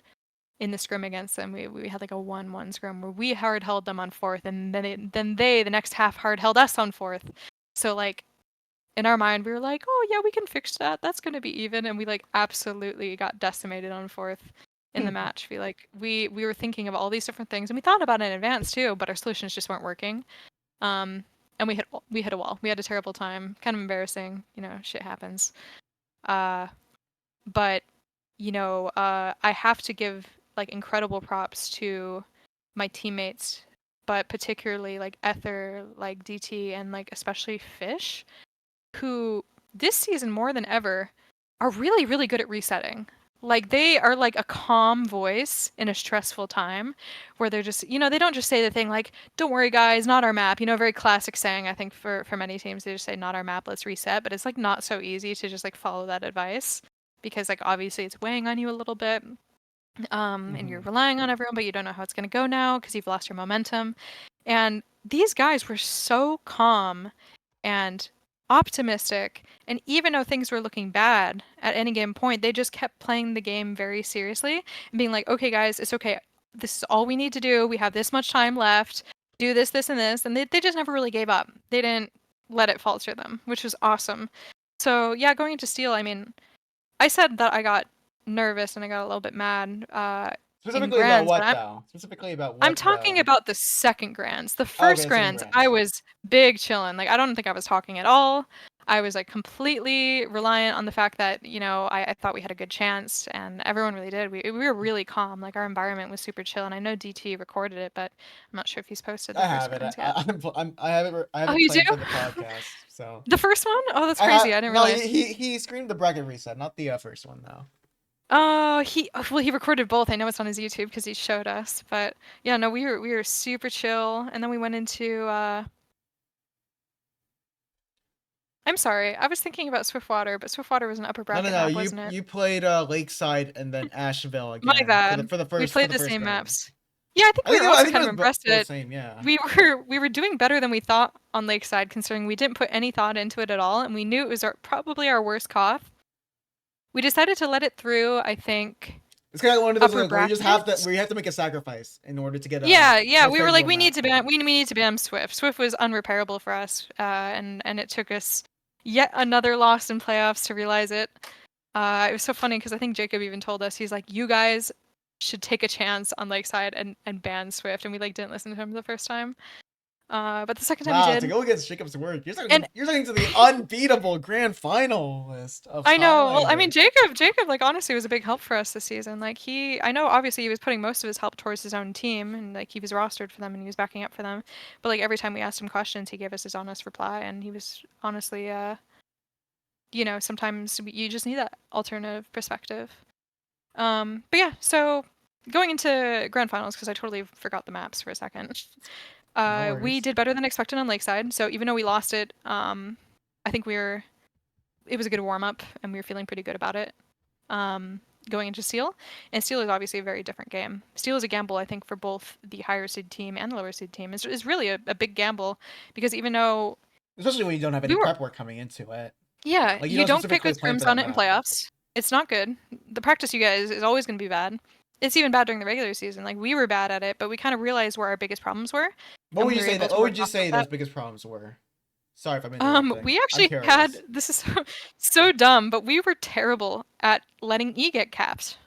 in the scrim against them. We had like a 1-1 scrim where we hard held them on fourth, and then they the next half hard held us on fourth. So like in our mind, we were like, oh yeah, we can fix that. That's gonna be even, and we like absolutely got decimated on fourth in the match. We were thinking of all these different things, and we thought about it in advance too, but our solutions just weren't working. And we hit a wall. We had a terrible time. Kind of embarrassing. Shit happens. But I have to give like incredible props to my teammates, but particularly like Ether, like DT, and like especially Fish, who this season more than ever are really, really good at resetting. Like they are like a calm voice in a stressful time where they're just, they don't just say the thing like, don't worry guys, not our map, very classic saying, I think for many teams, they just say not our map, let's reset. But it's like not so easy to just like follow that advice because like obviously it's weighing on you a little bit. And you're relying on everyone, but you don't know how it's going to go now because you've lost your momentum. And these guys were so calm and optimistic. And even though things were looking bad at any given point, they just kept playing the game very seriously and being like, okay, guys, it's okay. This is all we need to do. We have this much time left. Do this, this, and this. And they just never really gave up. They didn't let it falter them, which was awesome. So, yeah, going into Steel, I mean, I said that I got nervous and I got a little bit mad in Specifically about grands, what, but though? Specifically about I'm what, talking though? about the second grands. The Oh, first okay, second grands, I grants. was big chillin'. Like I don't think I was talking at all. I was like completely reliant on the fact that I thought we had a good chance, and everyone really did. We were really calm. Like our environment was super chill, and I know DT recorded it, but I'm not sure if he's posted the I first have it. grands yet. I have it. I have Oh, it you do? playing for the podcast. So The first one? Oh, that's I have crazy. I didn't no. realize. He screamed the bracket reset, not the first one though. He recorded both. I know it's on his YouTube because he showed us. But yeah, no, we were super chill, and then we went into. I'm sorry, I was thinking about Swiftwater, but Swiftwater was an upper No, no, bracket no. map, You wasn't it? you played Lakeside and then Asheville My again for the bad. for the We first for played the the first same grand. maps. Yeah, I think we were I also think it kind of was impressed both that same. Yeah. we were doing better than we thought on Lakeside, considering we didn't put any thought into it at all, and we knew it was probably our worst cough. We decided to let it through. I think It's kind of one of those upper like, where you just have to brackets. where you have to make a sacrifice in order to get a Yeah. most We were like, favorable we need map. to ban, we need to ban Swift. Swift was unrepairable for us, and it took us yet another loss in playoffs to realize it. It was so funny because I think Jacob even told us, he's like, you guys should take a chance on Lakeside and ban Swift, and we like didn't listen to him the first time. But the second time we Wow, to did, go against Jacob's word, and you're talking to the unbeatable grand finalist of I know. Well, I mean, Highlander. Jacob, like honestly, was a big help for us this season. Like I know obviously he was putting most of his help towards his own team, and like he was rostered for them and he was backing up for them. But like every time we asked him questions, he gave us his honest reply, and he was honestly, sometimes you just need that alternative perspective. But yeah, so going into grand finals, because I totally forgot the maps for a second. No We worries. did better than expected on Lakeside. So even though we lost it, I think it was a good warm up, and we were feeling pretty good about it. Going into Steel, and Steel is obviously a very different game. Steel is a gamble, I think, for both the higher seed team and the lower seed team. It's really a big gamble because even though Especially when you don't have any we were, prep work coming into it. yeah, Like you you don't don't get specifically good plan for scrims that on it in map. playoffs. It's not good. The practice you guys is always going to be bad. It's even bad during the regular season. Like we were bad at it, but we kind of realized where our biggest problems were, What and would we you were say able that? to What work would you off of say that. those biggest problems were? Sorry if I'm interrupting. We I'm actually had, curious. this is so dumb, but we were terrible at letting E get capped.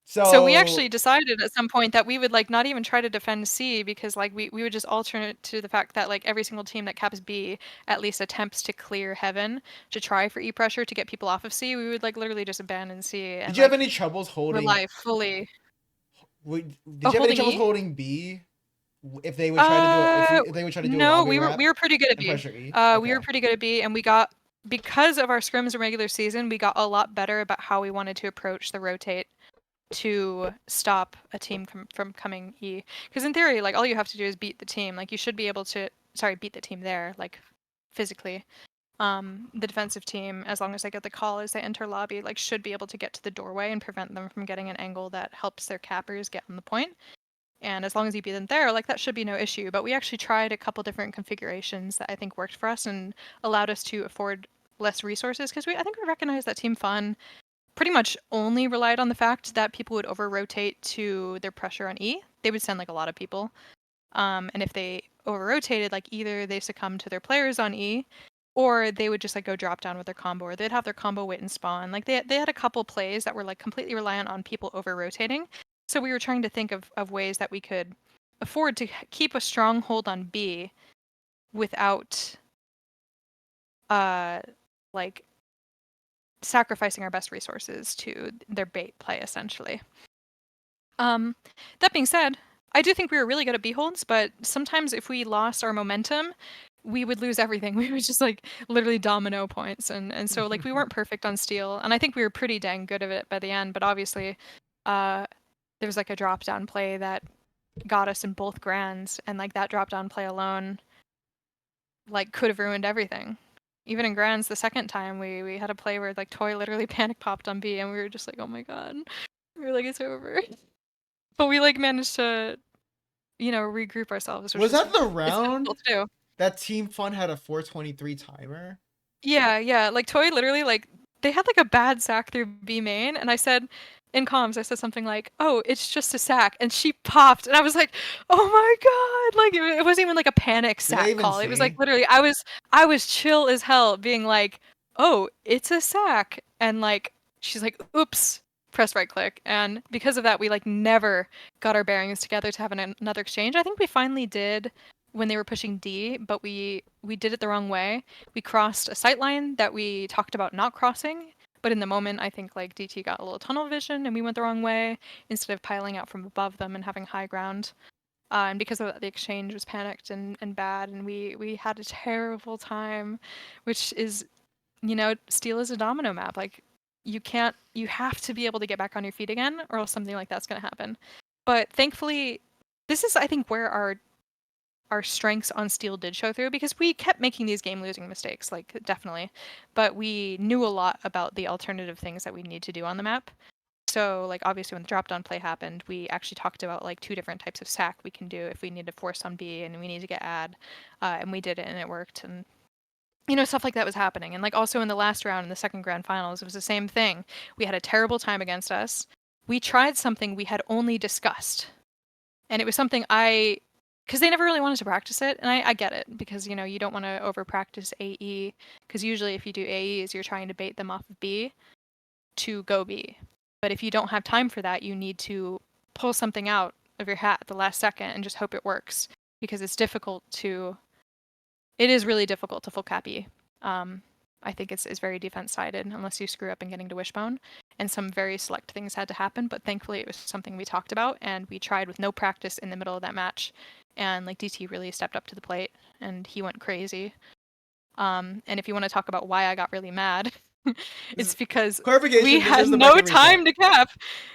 So we So actually decided at some point that we would like not even try to defend C because like we would just alternate to the fact that like every single team that caps B at least attempts to clear heaven to try for E pressure to get people off of C. We would like literally just abandon C did and you have like any troubles holding? rely fully. Did Oh, you have any holding troubles E? holding B? If they would try to do if they would try to do a No, lobby we wrap were pretty good at and B. pressure E? We were Okay. pretty good at B, and we got, because of our scrims in regular season, we got a lot better about how we wanted to approach the rotate to stop a team from coming E. Because in theory, like all you have to do is beat the team. Like you should be able to, sorry, beat the team there, like physically. The defensive team, as long as they get the call as they enter lobby, like should be able to get to the doorway and prevent them from getting an angle that helps their cappers get on the point. And as long as you beat them there, like that should be no issue. But we actually tried a couple different configurations that I think worked for us and allowed us to afford less resources because I think we recognized that Team Fun pretty much only relied on the fact that people would over rotate to their pressure on E. They would send like a lot of people. And if they over rotated, like either they succumbed to their players on E, or they would just like go drop down with their combo, or they'd have their combo wait and spawn. Like they had a couple plays that were like completely reliant on people over rotating. So we were trying to think of ways that we could afford to keep a stronghold on B without like sacrificing our best resources to their bait play essentially. That being said, I do think we were really good at B-holds, but sometimes if we lost our momentum, we would lose everything. We would just like literally domino points, and so like we weren't perfect on Steel, and I think we were pretty dang good at it by the end. But obviously, there was like a drop down play that got us in both grands, and like that drop down play alone, like could have ruined everything. Even in grands, the second time we had a play where like Toy literally panic popped on B, and we were just like, oh my god, we were like, it's over. But we like managed to, regroup ourselves. Which Was that the it's difficult round to do. that Team Fun had a 423 timer? Yeah. Like Toy literally like they had like a bad sack through B main, and I said in comms, I said something like, "Oh, it's just a sack," and she popped, and I was like, "Oh my god!" Like it wasn't even like a panic Did I sack even call. It was like see? literally, I was chill as hell, being like, "Oh, it's a sack," and like she's like, "Oops." Press right click, and because of that we like never got our bearings together to have another exchange. I think we finally did when they were pushing D, but we did it the wrong way. We crossed a sight line that we talked about not crossing, but in the moment I think like DT got a little tunnel vision and we went the wrong way instead of piling out from above them and having high ground. And because of that, the exchange was panicked and bad, and we had a terrible time, which is, Steel is a domino map. Like you have to be able to get back on your feet again, or else something like that's going to happen. But thankfully, this is I think where our strengths on Steel did show through, because we kept making these game losing mistakes, like definitely, but we knew a lot about the alternative things that we need to do on the map. So like obviously when the drop down play happened, we actually talked about like 2 different types of sack we can do if we need to force on B and we need to get ad, and we did it and it worked, and stuff like that was happening. And like also in the last round in the second grand finals, it was the same thing. We had a terrible time against us. We tried something we had only discussed, and it was something because they never really wanted to practice it, and I get it, because you don't want to over practice AE, because usually if you do AEs you're trying to bait them off of B to go B. But if you don't have time for that, you need to pull something out of your hat at the last second and just hope it works, because it is really difficult to full cap E. I think it's very defense sided unless you screw up in getting to Wishbone, and some very select things had to happen, but thankfully it was something we talked about and we tried with no practice in the middle of that match, and like DT really stepped up to the plate and he went crazy. And if you want to talk about why I got really mad, it's because we had no time to cap.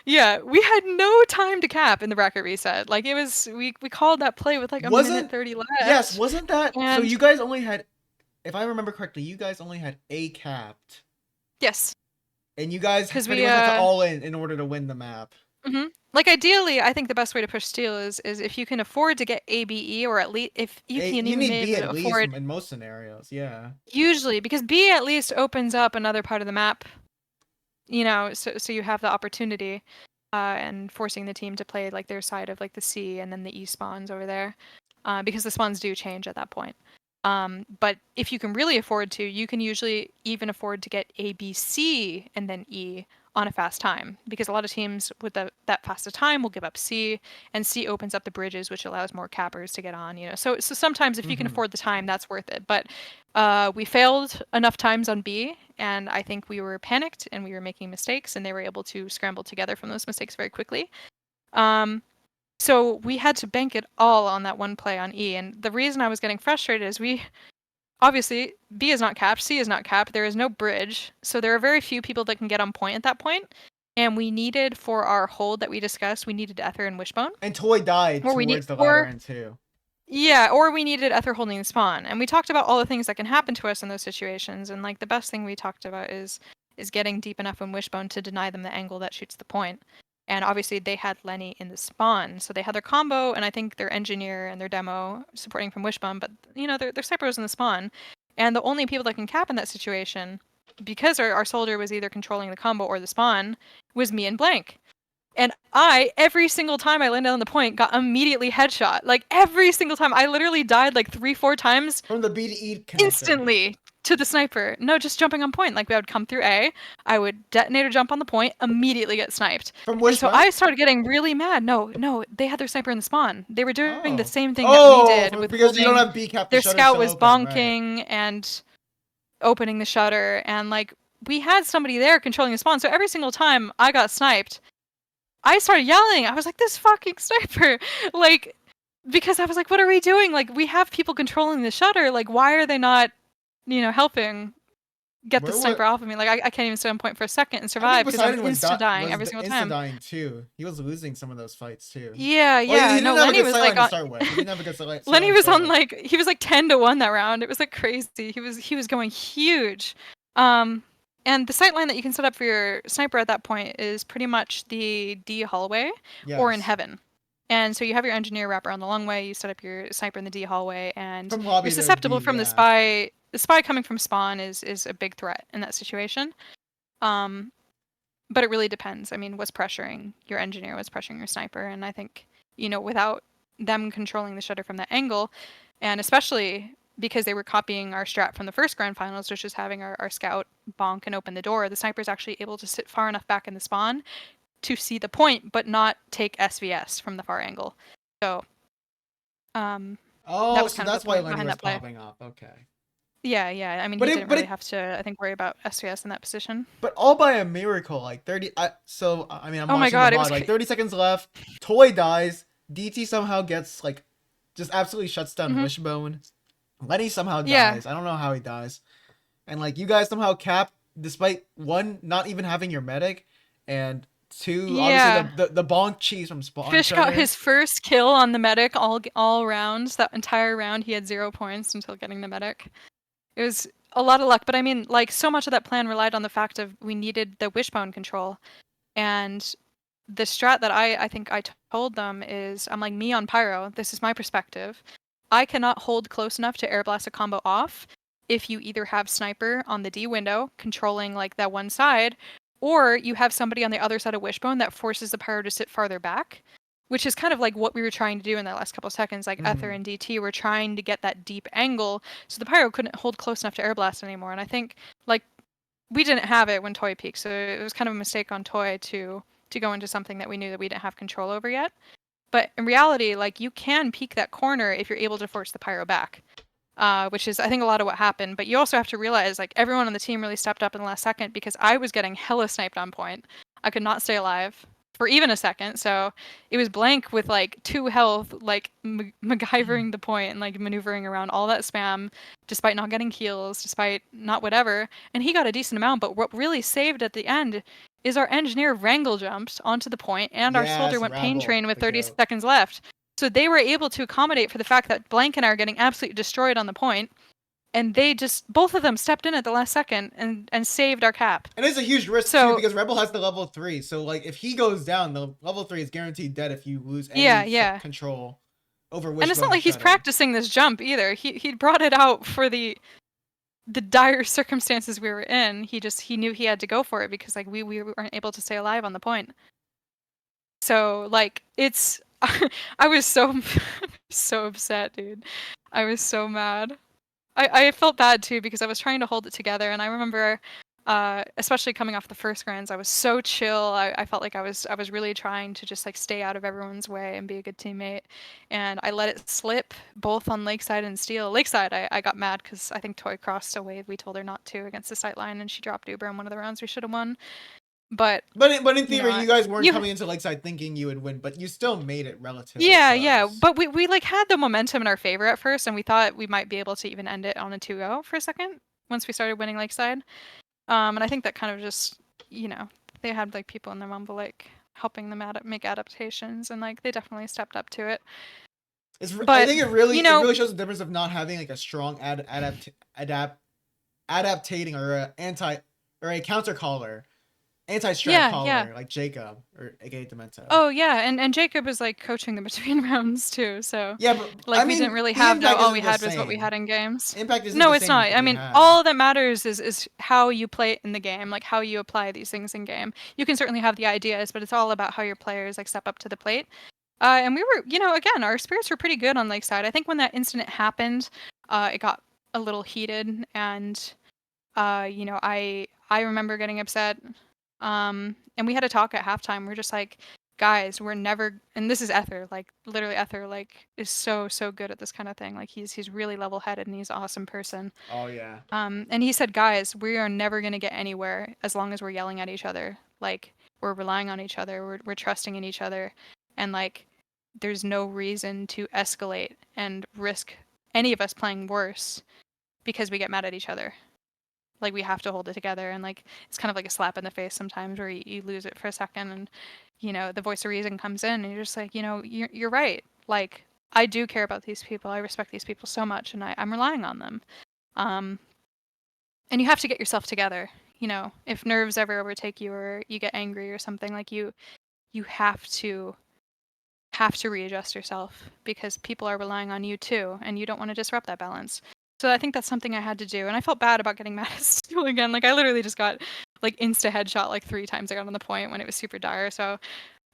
Yeah, we had no time to cap in the bracket reset. Like it was, we called that play with like a minute 30 left. Yes, wasn't that? So you guys only had, if I remember correctly, you guys only had A capped. Yes. And you guys pretty much had to all in order to win the map. Mm-hmm. Like ideally, I think the best way to push Steel is if you can afford to get ABE, or at least if you can you even need B at afford least in most scenarios, yeah. Usually, because B at least opens up another part of the map, so you have the opportunity, and forcing the team to play like their side of like the C and then the E spawns over there, because the spawns do change at that point. But if you can really afford to, you can usually even afford to get A, B, C, and then E on a fast time, because a lot of teams with that fast a time will give up C, and C opens up the bridges, which allows more cappers to get on. So sometimes if you can afford the time, that's worth it. But we failed enough times on B, and I think we were panicked and we were making mistakes, and they were able to scramble together from those mistakes very quickly. So we had to bank it all on that one play on E, and the reason I was getting frustrated is obviously, B is not capped, C is not capped, there is no bridge, so there are very few people that can get on point at that point, and we needed, for our hold that we discussed, we needed Ether and Wishbone. And Toy died towards the latter end too. Yeah, or we needed Ether holding the spawn, and we talked about all the things that can happen to us in those situations, and like the best thing we talked about is getting deep enough in Wishbone to deny them the angle that shoots the point. And obviously they had Lenny in the spawn, so they had their combo, and I think their engineer and their demo supporting from Wishbone, but their sniper was in the spawn. And the only people that can cap in that situation, because our soldier was either controlling the combo or the spawn, was me and Blank. And every single time I landed on the point, got immediately headshot. Like every single time. I literally died like 3-4 times. From the B to E connector. Instantly. To the sniper. No, just jumping on point. Like, we would come through A, I would detonator jump on the point, immediately get sniped. From which so I started getting really mad. No, they had their sniper in the spawn. They were doing the same thing that we did. With because you don't have B cap. Their scout was bonking and opening the shutter, and like we had somebody there controlling the spawn. So every single time I got sniped, I started yelling. I was like, this fucking sniper, like, because I was like, what are we doing? Like, we have people controlling the shutter. Like, why are they not, helping get the sniper off of me? Like, I can't even stay on point for a second and I think survive because I'm Poseidon insta dying every was single insta time. dying too. He was losing some of those fights too. Yeah. He didn't have Lenny a good was sight like line to start with. He didn't have a good sight line. Lenny was on like he was like 10-1 that round. It was like crazy. He was going huge. And the sight line that you can set up for your sniper at that point is pretty much the D hallway or in heaven. And so you have your engineer wrap around the long way, you set up your sniper in the D hallway, and you're susceptible from the spy. The spy coming from spawn is a big threat in that situation. But it really depends. I mean, what's pressuring your engineer, what's pressuring your sniper, and I think, without them controlling the shutter from that angle, and especially because they were copying our strat from the first grand finals, which is having our scout bonk and open the door, the sniper's actually able to sit far enough back in the spawn to see the point, but not take SVS from the far angle. So, that was so kind of that's the why point Lenny behind was that play. popping off. Okay. Yeah. I mean, he didn't really have to, I think, worry about SVS in that position. But all by a miracle, like 30. I'm oh my God, the mod, like 30 seconds left. Toy dies. DT somehow gets like, just absolutely shuts down Wishbone. Lenny somehow dies. I don't know how he dies. And like you guys somehow cap, despite one not even having your medic, and two obviously the bonk cheese from spawn. Fish got his first kill on the medic all rounds. That entire round he had 0 points until getting the medic. It was a lot of luck, but I mean, like, so much of that plan relied on the fact of we needed the wishbone control. And the strat that I think I told them is, I'm like, me on Pyro, this is my perspective. I cannot hold close enough to air blast a combo off if you either have sniper on the D window controlling like that one side, or you have somebody on the other side of wishbone that forces the Pyro to sit farther back. Which is kind of like what we were trying to do in that last couple of seconds. Like Ether and DT were trying to get that deep angle, so the Pyro couldn't hold close enough to air blast anymore. And I think like we didn't have it when Toy peaked, so it was kind of a mistake on Toy to go into something that we knew that we didn't have control over yet. But in reality, like you can peek that corner if you're able to force the Pyro back, which is I think a lot of what happened. But you also have to realize like everyone on the team really stepped up in the last second because I was getting hella sniped on point. I could not stay alive for even a second, so it was blank with like 2 health, like MacGyvering the point and like maneuvering around all that spam, despite not getting heals, despite not whatever. And he got a decent amount, but what really saved at the end is our engineer wrangle jumped onto the point, and our soldier went pain train with 30 seconds left. So they were able to accommodate for the fact that Blank and I are getting absolutely destroyed on the point. And they just, both of them stepped in at the last second and saved our cap. And it's a huge risk too because Rebel has the level 3. So like if he goes down, the level 3 is guaranteed dead if you lose any control over Wishbone. And it's not like he's practicing this jump either. He brought it out for the dire circumstances we were in. He knew he had to go for it because like we weren't able to stay alive on the point. So like it's I was so so upset, dude. I was so mad. I felt bad too because I was trying to hold it together, and I remember, especially coming off the first grands, I was so chill. I felt like I was really trying to just like stay out of everyone's way and be a good teammate, and I let it slip both on Lakeside and Steel. Lakeside, I got mad because I think Toy crossed a wave we told her not to against the sight line, and she dropped Uber in one of the rounds we should have won. But in theory, you guys weren't coming into Lakeside thinking you would win, but you still made it relatively close. Yeah. But we like had the momentum in our favor at first, and we thought we might be able to even end it on a 2-0 for a second once we started winning Lakeside. And I think that kind of just, they had like people in their mumble like helping them make adaptations, and like they definitely stepped up to it. I think it really shows the difference of not having like a strong adaptating or a counter caller. Anti-strat caller, like Jacob, or aka Demento. Oh, yeah, and Jacob is, like, coaching them between rounds, too, so... Yeah, but, like, we didn't really have that. All we had was what we had in games. Impact isn't No, it's not. I mean, all that matters is how you play it in the game, like, how you apply these things in game. You can certainly have the ideas, but it's all about how your players, like, step up to the plate. And we were, again, our spirits were pretty good on Lakeside. I think when that incident happened, it got a little heated, and, I remember getting upset. And we had a talk at halftime. We're just like, guys, we're never, and this is Ether, like literally Ether, like is so good at this kind of thing. Like he's really level-headed and he's an awesome person. Oh yeah. And he said, guys, we are never gonna get anywhere as long as we're yelling at each other. Like we're relying on each other, we're trusting in each other, and like there's no reason to escalate and risk any of us playing worse because we get mad at each other. Like we have to hold it together, and like it's kind of like a slap in the face sometimes where you lose it for a second, and the voice of reason comes in, and you're just like, you're right. Like I do care about these people, I respect these people so much, and I'm relying on them. And you have to get yourself together. If nerves ever overtake you or you get angry or something, like you have to readjust yourself because people are relying on you too, and you don't want to disrupt that balance. So I think that's something I had to do, and I felt bad about getting mad at Steel again. Like I literally just got like insta headshot like 3 times. I got on the point when it was super dire. So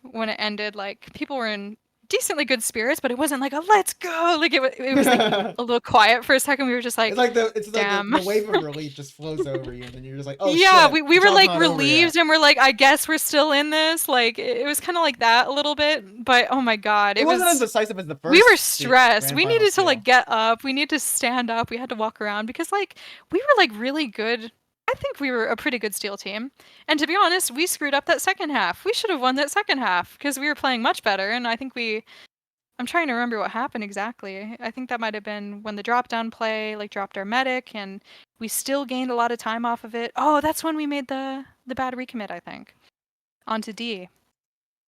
when it ended, like people were in decently good spirits, but it wasn't like a let's go. Like it was like a little quiet for a second. We were just like, it's like damn. the wave of relief just flows over you, and then you're just like, oh yeah, shit. we were like relieved, and we're like, I guess we're still in this. Like it was kind of like that a little bit, but oh my god, it wasn't as decisive as the first. We were stressed. We needed to like get get up. We needed to stand up. We had to walk around because like we were like really good. I think we were a pretty good Steel team. And to be honest, we screwed up that second half. We should have won that second half because we were playing much better. And I think I'm trying to remember what happened exactly. I think that might have been when the drop down play like dropped our medic, and we still gained a lot of time off of it. Oh, that's when we made the bad recommit, I think, onto D.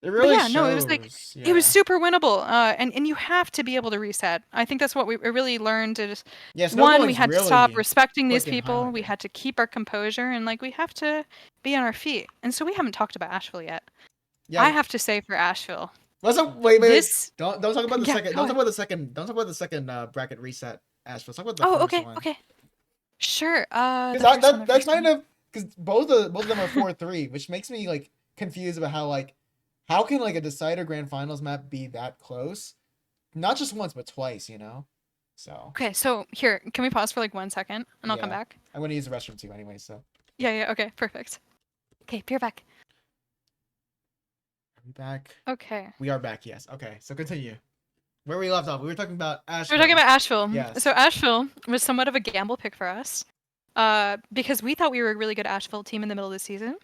It really shows. No, it was like it was super winnable. And you have to be able to reset. I think that's what we really learned. Is one, we had to stop respecting these people. Highlander. We had to keep our composure, and like we have to be on our feet. And so we haven't talked about Asheville yet. Yeah. I have to say for Asheville. Wait. Don't talk about the second. Don't talk about the second. Don't talk about the second bracket reset. Asheville. Talk about the first one. Okay. Sure. That's kind of because both of them are 4-3, which makes me like confused about how can like a decider grand finals map be that close? Not just once, but twice, So. Okay, so here, can we pause for like 1 second, and I'll come back? I'm gonna use the restroom too, anyway. So. Yeah. Okay, perfect. Okay, you're back. Are we back? Okay. We are back. Yes. Okay. So continue. Where we left off, we were talking about Asheville. We were talking about Asheville. Yes. So Asheville was somewhat of a gamble pick for us, because we thought we were a really good Asheville team in the middle of the season,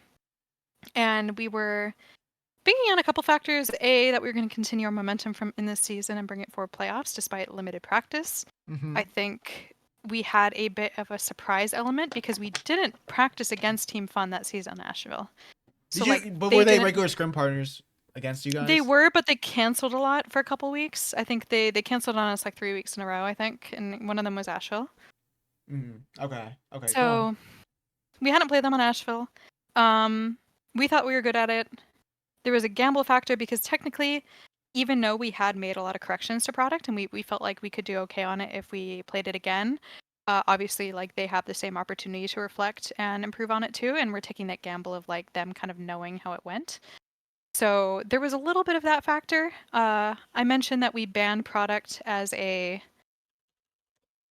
and we were thinking on a couple factors. A, that we were going to continue our momentum from in this season and bring it forward playoffs despite limited practice. Mm-hmm. I think we had a bit of a surprise element because we didn't practice against Team Fun that season in Asheville. So but were they regular scrim partners against you guys? They were, but they canceled a lot for a couple weeks. I think they canceled on us like 3 weeks in a row, I think, and one of them was Asheville. Okay. So we hadn't played them on Asheville. We thought we were good at it. There was a gamble factor because technically, even though we had made a lot of corrections to product and we felt like we could do okay on it if we played it again, obviously like they have the same opportunity to reflect and improve on it too, and we're taking that gamble of like them kind of knowing how it went. So there was a little bit of that factor. I mentioned that we banned product as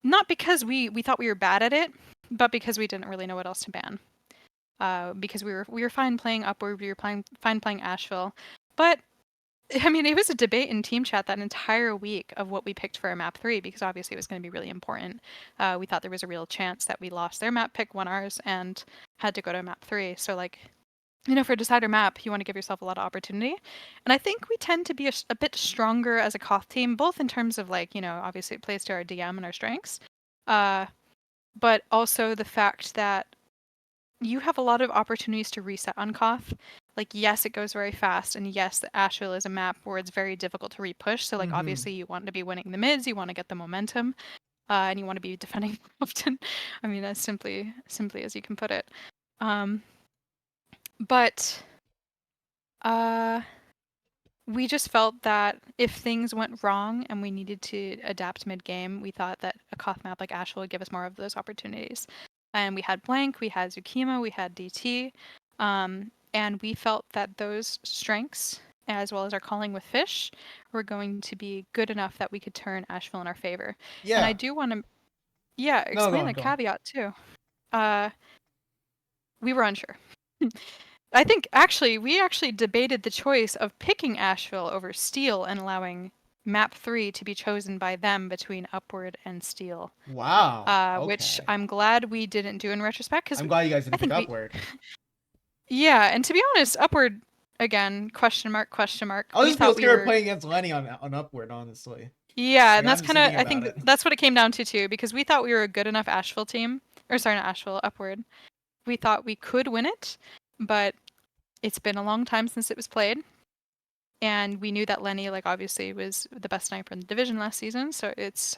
not because we thought we were bad at it, but because we didn't really know what else to ban. Because we were fine playing Upward, we were fine playing Asheville, but I mean it was a debate in team chat that entire week of what we picked for our map 3 because obviously it was going to be really important. We thought there was a real chance that we lost their map pick, won ours, and had to go to map 3. So like, for a decider map, you want to give yourself a lot of opportunity, and I think we tend to be a bit stronger as a Koth team, both in terms of like obviously it plays to our DM and our strengths, but also the fact that you have a lot of opportunities to reset on Koth. Like, yes, it goes very fast, and yes, the Asheville is a map where it's very difficult to repush. So, like, obviously, you want to be winning the mids, you want to get the momentum, and you want to be defending often. I mean, as simply as you can put it. But we just felt that if things went wrong and we needed to adapt mid-game, we thought that a Koth map like Asheville would give us more of those opportunities. And we had Blank, we had Zukima, we had DT, and we felt that those strengths, as well as our calling with Fish, were going to be good enough that we could turn Asheville in our favor. Yeah. And I do want to, explain the caveat too. We were unsure. I think we actually debated the choice of picking Asheville over Steel and allowing map 3 to be chosen by them between Upward and Steel. Wow. Which I'm glad we didn't do in retrospect. I'm glad you guys didn't pick Upward. Yeah, and to be honest, Upward again, question mark, question mark. I was We just feel thought we scared were. playing against Lenny on Upward, honestly. Yeah, Like and that's I'm just kind of, thinking I about think it. that's what it came down to too, because we thought we were a good enough Asheville team, or sorry, not Asheville, Upward. We thought we could win it, but it's been a long time since it was played, and we knew that Lenny, like, obviously was the best sniper in the division last season, so it's,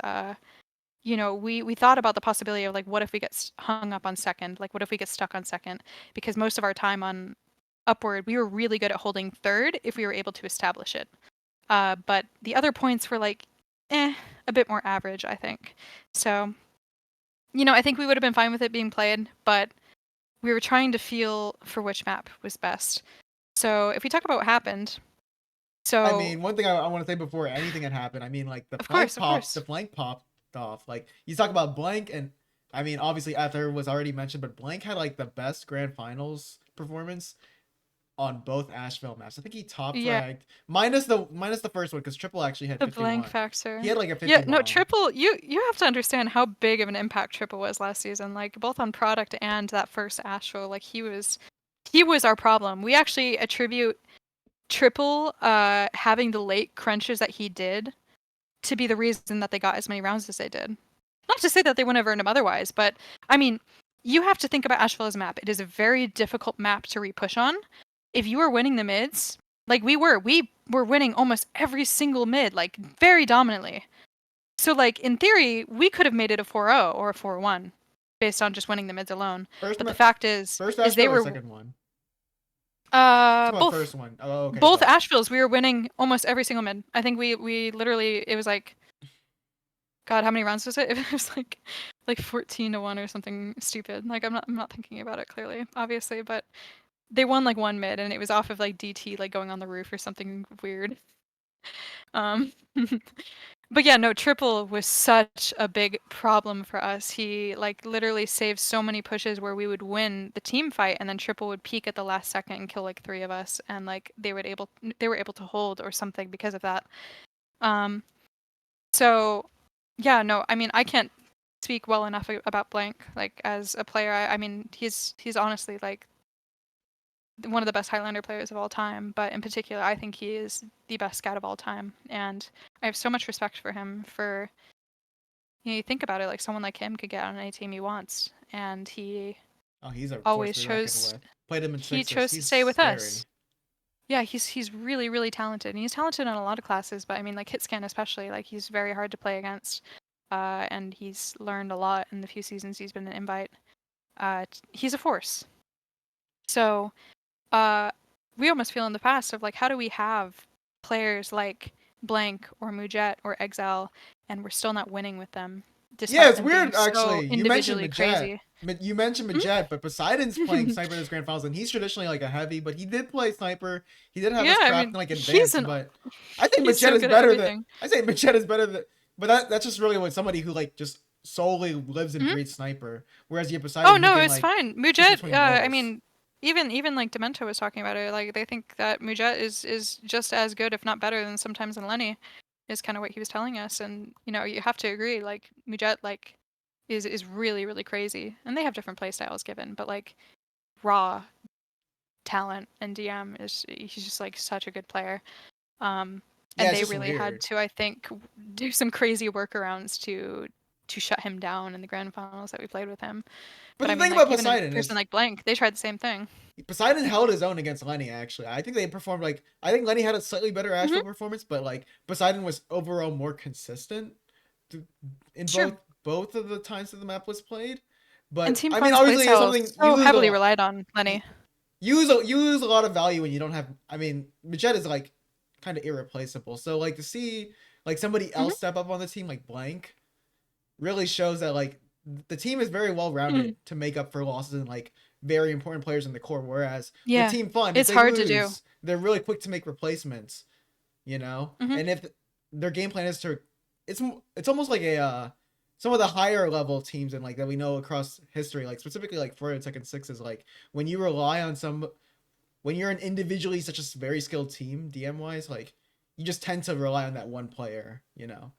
you know, we thought about the possibility of like, what if we get hung up on second? Like, what if we get stuck on second? Because most of our time on Upward, we were really good at holding third if we were able to establish it. But the other points were like, a bit more average, I think. So, you know, I think we would have been fine with it being played, but we were trying to feel for which map was best. So if we talk about what happened, I so mean, one thing I want to say before anything had happened, I mean, like of course, of the course, flank popped off. Like you talk about blank, and I mean, obviously Ether was already mentioned, but blank had like the best grand finals performance on both Asheville maps. I think he top yeah, fragged minus the first one because Triple actually had the blank 51. He factor. had like a Yeah, no, 51. Triple, you have to understand how big of an impact Triple was last season, like both on product and that first Astro. Like he was our problem. We actually attribute Triple having the late crunches that he did to be the reason that they got as many rounds as they did. Not to say that they wouldn't have earned them otherwise, but I mean, you have to think about Asheville as a map. It is a very difficult map to repush on. If you were winning the mids, like we were winning almost every single mid, like very dominantly. So like in theory, we could have made it a 4-0 or a 4-1 based on just winning the mids alone. First But the ma- fact is first they Asheville or were second one? Talking about the both first one. Oh, okay, both but Asheville's we were winning almost every single mid. I think we literally it was like God, how many rounds was it? It was like 14-1 or something stupid. Like I'm not thinking about it clearly, obviously, but they won like one mid and it was off of like DT like going on the roof or something weird. Um but yeah, no, Triple was such a big problem for us. He like literally saved so many pushes where we would win the team fight and then Triple would peek at the last second and kill like 3 of us and like they were able to hold or something because of that. Um so yeah, no, I mean I can't speak well enough about Blank like as a player. I mean he's honestly like one of the best Highlander players of all time, but in particular, I think he is the best scout of all time, and I have so much respect for him. For you think about it, like someone like him could get on any team he wants, and oh, he's a force always to be reckoned chose with. Played him in he sixes. chose to He's stay with scary. us. Yeah, he's really talented, and he's talented in a lot of classes. But I mean, like Hitscan especially, like he's very hard to play against, and he's learned a lot in the few seasons he's been an invite. He's a force. So we almost feel in the past of like, how do we have players like Blank or Mujet or Exile, and we're still not winning with them, Yeah, despite it's them being weird so actually. You mentioned individually Majet. crazy. You mentioned Hmm? Majet, but Poseidon's playing sniper in this grand finals, and he's traditionally like a heavy, but he did play sniper. He did have Yeah, his I craft mean, like advanced, but I think he's Majet so is good at better than everything. I say Majet is better than, but that's just really what somebody who like just solely lives and Hmm? breathes sniper. Whereas you Oh Poseidon, he no, can it's like fine. switch Mujet, between I roles. mean, even like Demento was talking about it. Like they think that Mujet is just as good, if not better, than sometimes than Lenny. Is kind of what he was telling us, and you know you have to agree. Like Mujet, like is really crazy, and they have different play styles given, but like raw talent and DM is he's just like such a good player. Um, Yeah, and it's they just really had weird. to, I think, do some crazy workarounds to shut him down in the grand finals that we played with him. But But I the mean, thing like about even a Poseidon person is like Blank, they tried the same thing. Poseidon held his own against Lenny. Actually, I think they performed like I think Lenny had a slightly better Hmm. Asheville performance, but like Poseidon was overall more consistent in Sure. both of the times that the map was played. And But Team I mean, Fun's obviously, it's playstyle something you so lose a heavily lot. relied on You, Lenny. you lose a lot of value when you don't have. I mean, Majet is like kind of irreplaceable. So like to see like somebody Hmm. else step up on the team like Blank really shows that like the team is very well Hmm. rounded to make up for losses and like very important players in the core. Whereas with Yeah, Team Fun, if it's they hard to do. lose, they're really quick to make replacements. You know, Hmm. and if their game plan is to, it's almost like a some of the higher level teams and like that we know across history, like specifically like for Tekken 6 is like when you rely on some when you're an individually such a very skilled team DM wise, like you just tend to rely on that one player, you know,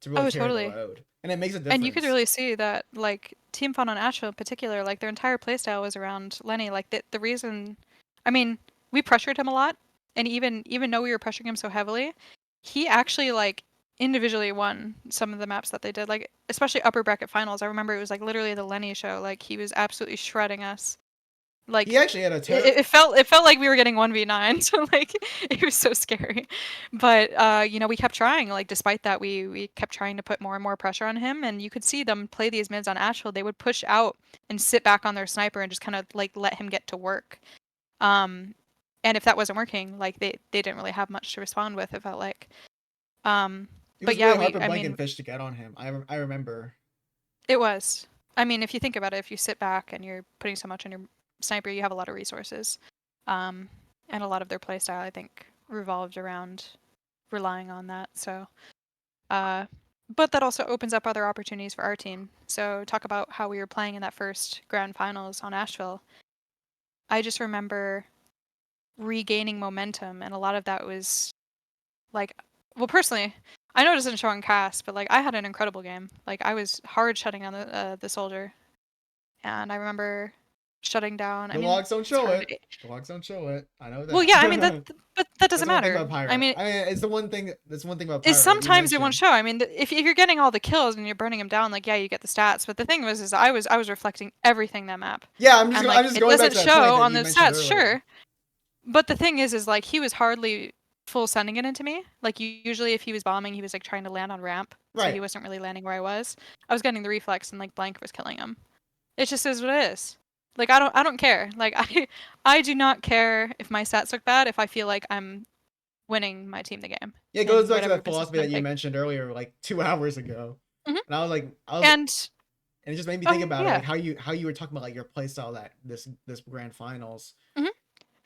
to really Oh, carry the totally. load, and it makes a And you could difference. really see that, like Team Fun on Asheville in particular, like their entire playstyle was around Lenny. Like the reason, I mean, we pressured him a lot, and even though we were pressuring him so heavily, he actually like individually won some of the maps that they did, like especially upper bracket finals. I remember it was like literally the Lenny show. Like he was absolutely shredding us. Like He actually had a it felt like we were getting 1v9, so like it was so scary. But you know, we kept trying. Like despite that, we kept trying to put more and more pressure on him, and you could see them play these mids on Asheville. They would push out and sit back on their sniper and just kind of like let him get to work. And if that wasn't working, like they didn't really have much to respond with. It felt like. It But was yeah, really hard for I Blank mean, and Fish to get on him. I remember. it was. I mean, if you think about it, if you sit back and you're putting so much on your sniper, you have a lot of resources. And a lot of their playstyle, I think, revolved around relying on that. So, but that also opens up other opportunities for our team. So, talk about how we were playing in that first grand finals on Asheville. I just remember regaining momentum, and a lot of that was like, well, personally, I know it doesn't show on cast, but like I had an incredible game. Like I was hard shutting down the soldier, and I remember shutting down. I The mean, logs don't it's show hard. it. The logs don't show it. I know Well, that. yeah, I mean but that That's doesn't the one thing matter. about Pyro. I mean, It's the one thing. That's one thing about is Pyro. Like you sometimes it won't mentioned. show. I mean, if you're getting all the kills and you're burning them down, like yeah, you get the stats. But the thing was, is I was reflecting everything that map, Yeah, and I'm like just it going back doesn't to that point show that on you those mentioned stats, earlier. sure. But the thing is like he was hardly full sending it into me. Like usually if he was bombing, he was like trying to land on ramp, so he Right. wasn't really landing where I was. I was getting the reflex and like blank was killing him. It just is what it is. Like I don't care. Like I do not care if my stats look bad if I feel like I'm winning my team the game Yeah, it goes in back to whatever that position philosophy I'm that you taking. mentioned earlier, like 2 hours ago. Hmm. And And and it just made me think oh about it, yeah. like how you were talking about like your playstyle that this grand finals. Hmm.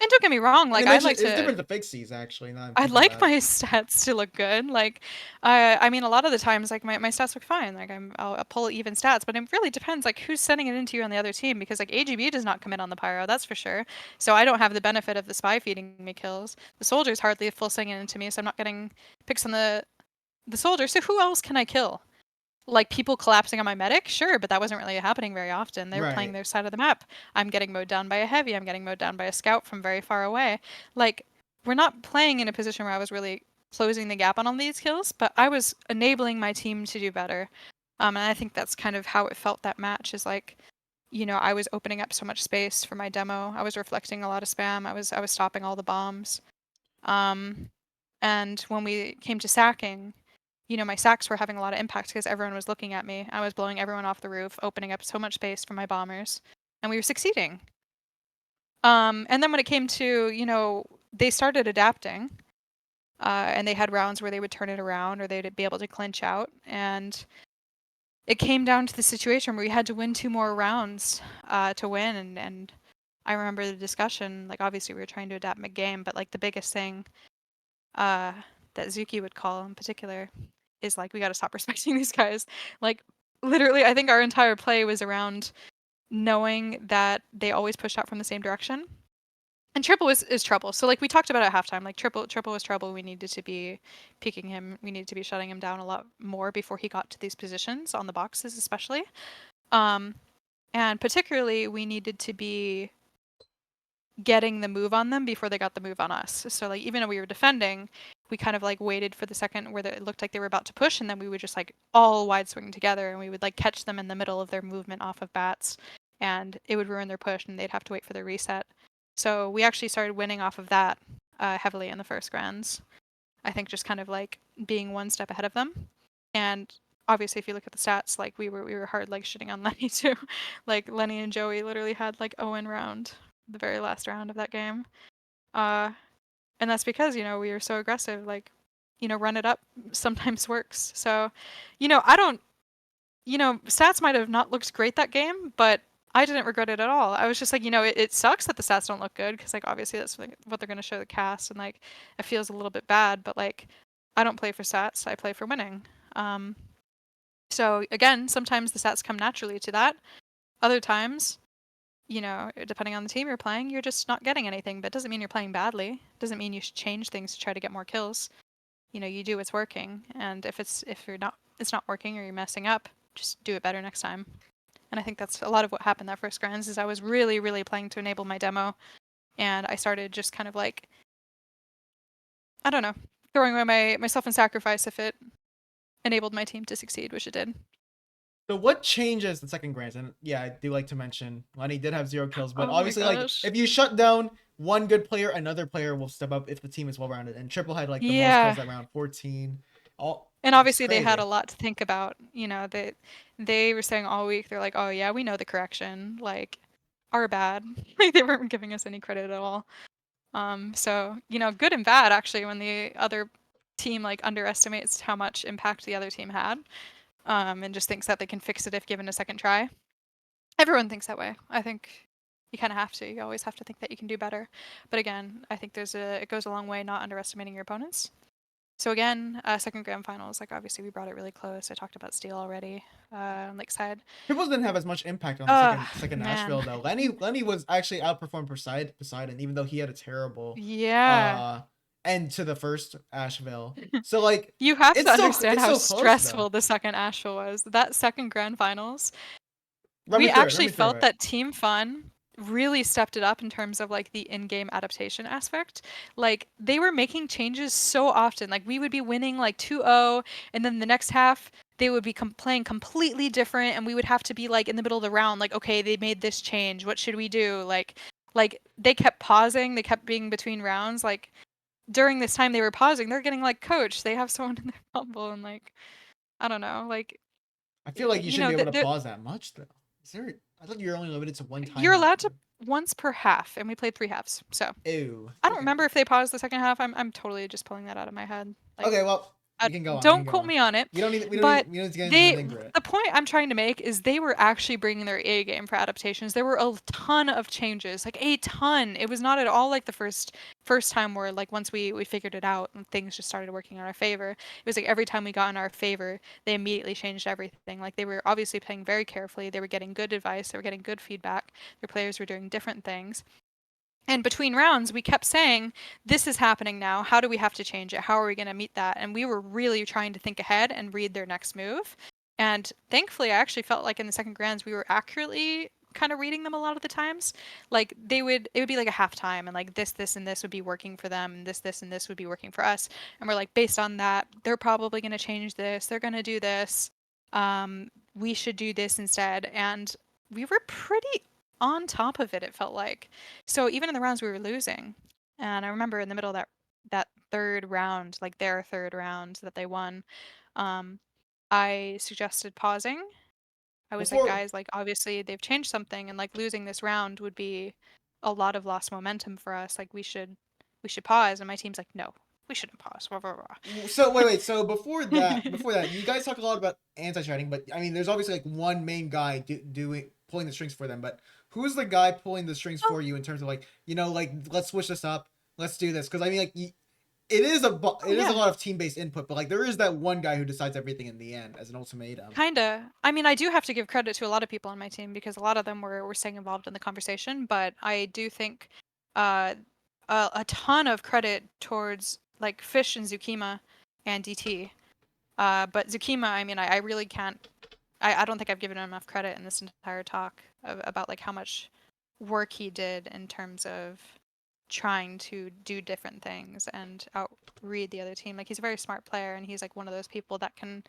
And don't get me wrong. And Like it I mentioned like it's to. different to Fixies actually. Now I'm I'd thinking like about my it. stats to look good. Like, I mean, a lot of the times, like my stats look fine. Like I'll pull even stats, but it really depends, like who's sending it into you on the other team. Because like AGB does not commit on the pyro, that's for sure. So I don't have the benefit of the spy feeding me kills. The soldiers hardly full sending it into me, so I'm not getting picks on the soldier. So who else can I kill? Like people collapsing on my medic, sure, but that wasn't really happening very often. They were playing Right. their side of the map. I'm getting mowed down by a heavy. I'm getting mowed down by a scout from very far away. Like we're not playing in a position where I was really closing the gap on all these kills, but I was enabling my team to do better. And I think that's kind of how it felt that match is like, you know, I was opening up so much space for my demo. I was reflecting a lot of spam. I was stopping all the bombs. Um, and when we came to sacking, you know, my sacks were having a lot of impact because everyone was looking at me. I was blowing everyone off the roof, opening up so much space for my bombers, and we were succeeding. And then when it came to, you know, they started adapting, and they had rounds where they would turn it around or they'd be able to clinch out. And it came down to the situation where we had to win 2 more rounds to win. And I remember the discussion, like obviously we were trying to adapt mid-game, but like the biggest thing that Zuki would call in particular is like we got to stop respecting these guys. Like literally, I think our entire play was around knowing that they always pushed out from the same direction. And triple is trouble. So like we talked about at halftime, like triple was trouble. We needed to be peeking him. We needed to be shutting him down a lot more before he got to these positions on the boxes, especially. Um, and particularly we needed to be getting the move on them before they got the move on us. So like even though we were defending, we kind of like waited for the second where it looked like they were about to push, and then we would just like all wide swing together, and we would like catch them in the middle of their movement off of bats, and it would ruin their push, and they'd have to wait for their reset. So we actually started winning off of that heavily in the first grands. I think just kind of like being one step ahead of them, and obviously if you look at the stats, like we were hard like shitting on Lenny too. Like Lenny and Joey literally had like Owen round the very last round of that game. Uh, and that's because, you know, we were so aggressive, like, you know, run it up sometimes works. So, you know, I don't, you know, stats might have not looked great that game, but I didn't regret it at all. I was just like, you know, it sucks that the stats don't look good because, like, obviously that's what they're going to show the cast, and, like, it feels a little bit bad, but, like, I don't play for stats, I play for winning. So, again, sometimes the stats come naturally to that. Other times, you know, depending on the team you're playing, you're just not getting anything. But it doesn't mean you're playing badly. It doesn't mean you should change things to try to get more kills. You know, you do what's working, and if it's not working or you're messing up, just do it better next time. And I think that's a lot of what happened that first grands is I was really playing to enable my demo, And I started just kind of like, I don't know, throwing away myself in sacrifice if it enabled my team to succeed, which it did. So what changes the second grand? And yeah, I do like to mention Lenny did have 0 kills, but Oh my obviously, like gosh. if you shut down one good player, another player will step up if the team is well rounded. And Triple had like the most kills Yeah. at round 14. All And it's obviously they had crazy. a lot to think about. They were saying all week, they're like, oh yeah, we know the correction. Like, our bad. Like they weren't giving us any credit at all. So, good and bad actually when the other team like underestimates how much impact the other team had. And just thinks that they can fix it if given a second try. Everyone thinks that way. I think you kind of have to. You always have to think that you can do better. But again, I think it goes a long way not underestimating your opponents. So again, second grand finals, like obviously we brought it really close. I talked about Steel already on Lakeside. Triples didn't have as much impact on the second Man. Nashville though. Lenny was actually outperformed Poseidon, even though he had a terrible Yeah. end to the first Asheville. So like You have to understand it's how so close though. stressful the second Asheville was. That second grand finals, Run me we through it. Run actually me through felt it. that Team Fun really stepped it up in terms of like the in-game adaptation aspect. Like they were making changes so often. Like we would be winning like 2-0 and then the next half they would be playing completely different and we would have to be like in the middle of the round like okay, they made this change. What should we do? Like they kept pausing, they kept being between rounds like during this time they were pausing, they're getting like coach, they have someone in their bubble and like I don't know, like I feel like you you shouldn't know, be able to the pause that much though. Is there? I thought you were only limited to one you're timeout. allowed to once per half, and we played 3 halves. So Ew. I don't Okay. remember if they paused the second half. I'm totally just pulling that out of my head. Like, Okay. Well, we can go on. We can don't go quote on. me on it. We don't need. But We don't need to get into the they, nitty gritty. the point I'm trying to make is they were actually bringing their A game for adaptations. There were a ton of changes, like a ton. It was not at all like the first time where like once we figured it out and things just started working in our favor. It was like every time we got in our favor, they immediately changed everything. Like they were obviously playing very carefully. They were getting good advice. They were getting good feedback. Their players were doing different things. And between rounds, we kept saying, this is happening now. How do we have to change it? How are we going to meet that? And we were really trying to think ahead and read their next move. And thankfully, I actually felt like in the second grands, we were accurately kind of reading them a lot of the times. Like it would be like a halftime and like this, and this would be working for them. And this, and this would be working for us. And we're like, based on that, they're probably going to change this. They're going to do this. We should do this instead. And we were pretty on top of it, it felt like. So even in the rounds we were losing, and I remember in the middle of that third round, like their third round that they won, um, I suggested pausing. I was like, Before guys, like obviously they've changed something, and like losing this round would be a lot of lost momentum for us. Like we should pause. And my team's like, no, we shouldn't pause. Blah, blah, blah. So wait. So before that, you guys talk a lot about anti-chatting, but I mean, there's obviously like one main guy doing pulling the strings for them. But who's the guy pulling the strings Oh, for you in terms of like like let's switch this up, let's do this? Because I mean, like it is oh it is a yeah. lot of team-based input, but like there is that one guy who decides everything in the end as an ultimatum. Kinda. I mean, I do have to give credit to a lot of people on my team because a lot of them were staying involved in the conversation, but I do think uh, a ton of credit towards like Fish and Zukima and DT. But Zukima, I mean, I really can't. I don't think I've given him enough credit in this entire talk about like how much work he did in terms of trying to do different things and outread the other team. Like he's a very smart player, and he's like one of those people that can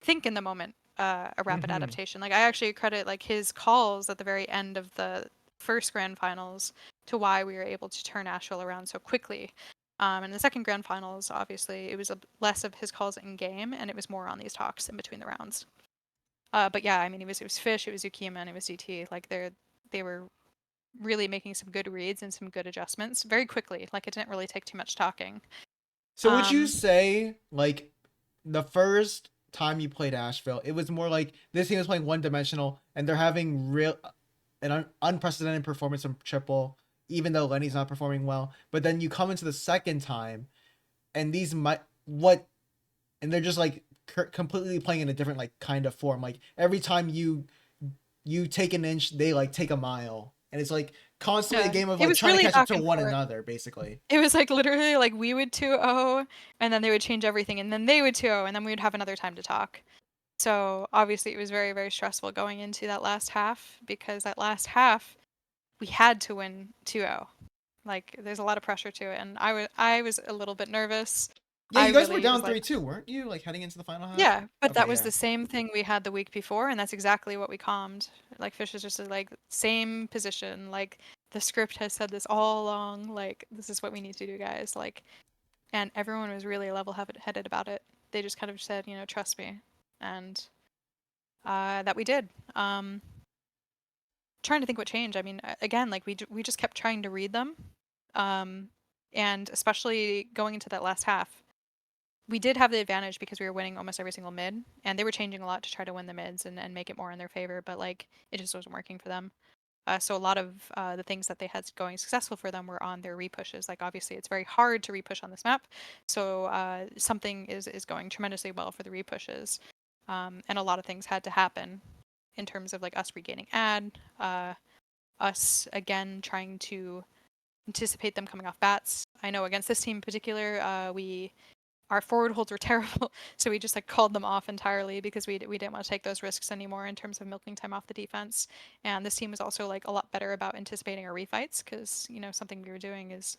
think in the moment, a rapid Mm-hmm. adaptation. Like I actually credit like his calls at the very end of the first grand finals to why we were able to turn Asheville around so quickly. And the second grand finals, obviously, it was less of his calls in game, and it was more on these talks in between the rounds. But yeah, I mean, it was Fish, it was Zukima, and it was DT. Like they were really making some good reads and some good adjustments very quickly. Like it didn't really take too much talking. So would you Um, say like the first time you played Asheville, it was more like this team is playing one dimensional and they're having unprecedented performance from triple, even though Lenny's not performing well. But then you come into the second time, and these might what, and they're just like completely playing in a different like kind of form. Like every time you take an inch, they like take a mile, and it's like constantly a yeah, game of it like was trying to really catch up back to and one forth. another, basically. It was like literally like we would 2-0 and then they would change everything and then they would 2-0 and then we would have another time to talk. So obviously it was very, very stressful going into that last half because that last half we had to win 2-0. Like, there's a lot of pressure to it, and I was a little bit nervous. Yeah, I you guys were really down was like, 3-2, weren't you? Like heading into the final half. yeah, but that Okay, was yeah. the same thing we had the week before, and that's exactly what we calmed. Like, Fish is just like same position. Like, the script has said this all along. Like, this is what we need to do, guys. Like, and everyone was really level-headed about it. They just kind of said, trust me, and that we did. Trying to think what changed. I mean, again, like we just kept trying to read them, and especially going into that last half, we did have the advantage because we were winning almost every single mid, and they were changing a lot to try to win the mids and make it more in their favor. But like it just wasn't working for them. So a lot of the things that they had going successful for them were on their repushes. Like obviously, it's very hard to repush on this map, so something is going tremendously well for the repushes, and a lot of things had to happen in terms of like us regaining ad, us again trying to anticipate them coming off bats. I know against this team in particular, our forward holds were terrible, so we just like called them off entirely because we didn't want to take those risks anymore in terms of milking time off the defense. And this team was also like a lot better about anticipating our refights because something we were doing is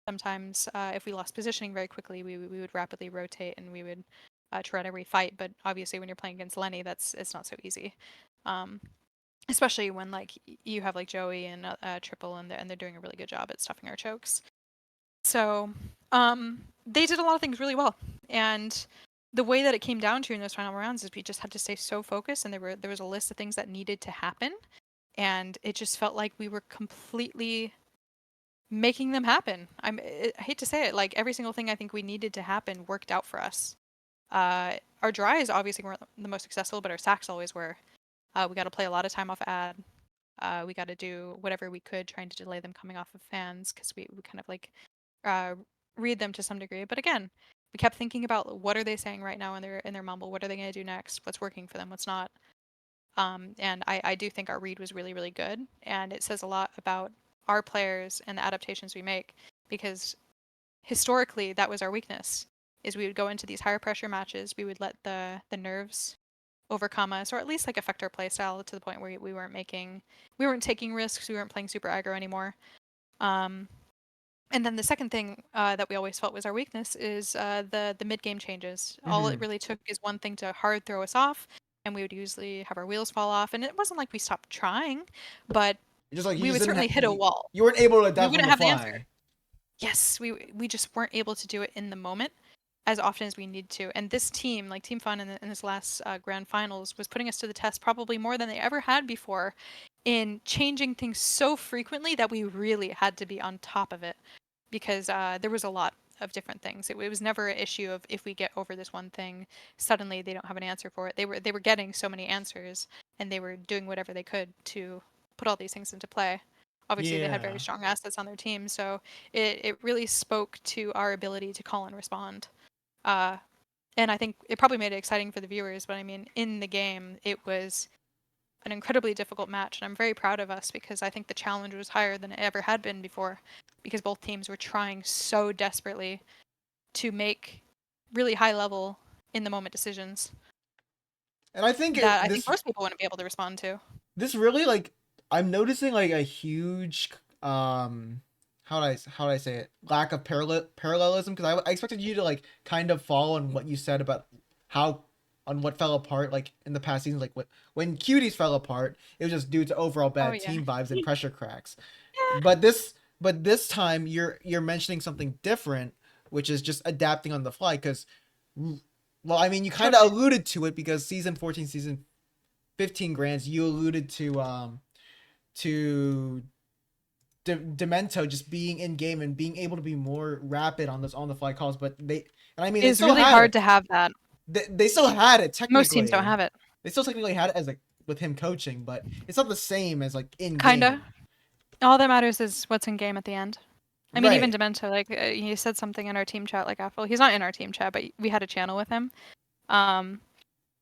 sometimes if we lost positioning very quickly, we would rapidly rotate and we would try to refight. But obviously, when you're playing against Lenny, it's not so easy. Especially when like you have like Joey and Triple and they're doing a really good job at stuffing our chokes. So they did a lot of things really well, and the way that it came down to in those final rounds is we just had to stay so focused, and there was a list of things that needed to happen, and it just felt like we were completely making them happen. I hate to say it, like every single thing I think we needed to happen worked out for us. Our dries obviously weren't the most successful, but our sacks always were. We got to play a lot of time off ad. We got to do whatever we could trying to delay them coming off of fans because we kind of like read them to some degree. But again, we kept thinking about what are they saying right now in their mumble? What are they going to do next? What's working for them? What's not? And I do think our read was really, really good. And it says a lot about our players and the adaptations we make because historically that was our weakness is we would go into these higher pressure matches. We would let the nerves overcome us or at least like affect our playstyle to the point where we weren't taking risks. We weren't playing super aggro anymore. And then the second thing that we always felt was our weakness is the mid game changes. All it really took is one thing to hard throw us off, and we would usually have our wheels fall off. And it wasn't like we stopped trying, but Just like you we just would didn't certainly hit a wall. you weren't able to We adapt on wouldn't the have the answer. fly. Yes, we just weren't able to do it in the moment as often as we need to. And this team, like Team Fun in this last grand finals, was putting us to the test probably more than they ever had before in changing things so frequently that we really had to be on top of it because there was a lot of different things. It was never an issue of if we get over this one thing, suddenly they don't have an answer for it. They were getting so many answers and they were doing whatever they could to put all these things into play. Obviously, they had very Yeah. strong assets on their team, so it really spoke to our ability to call and respond. And I think it probably made it exciting for the viewers, but I mean, in the game, it was an incredibly difficult match, and I'm very proud of us because I think the challenge was higher than it ever had been before because both teams were trying so desperately to make really high level in the moment decisions And I think that I think this most people wouldn't be able to respond to. this really like I'm noticing like a huge how do I say it, lack of parallelism because I expected you to like kind of follow on what you said about how on what fell apart like in the past seasons, like when Cuties fell apart it was just due to overall Oh bad yeah. team vibes and pressure cracks. Yeah. But this time you're mentioning something different, which is just adapting on the fly because well I mean you kind of Totally. alluded to it because season 14 season 15 grants you alluded to Demento just being in game and being able to be more rapid on those on the fly calls, but and I mean It they is still really had hard it. to have that. They still had it Most teams don't technically. have it. They still technically had it as like with him coaching, but it's not the same as like in Kinda. game. All that matters is what's in game at the end. I mean, even Right. Demento, like he said something in our team chat, like after he's not in our team chat, but we had a channel with him. Um,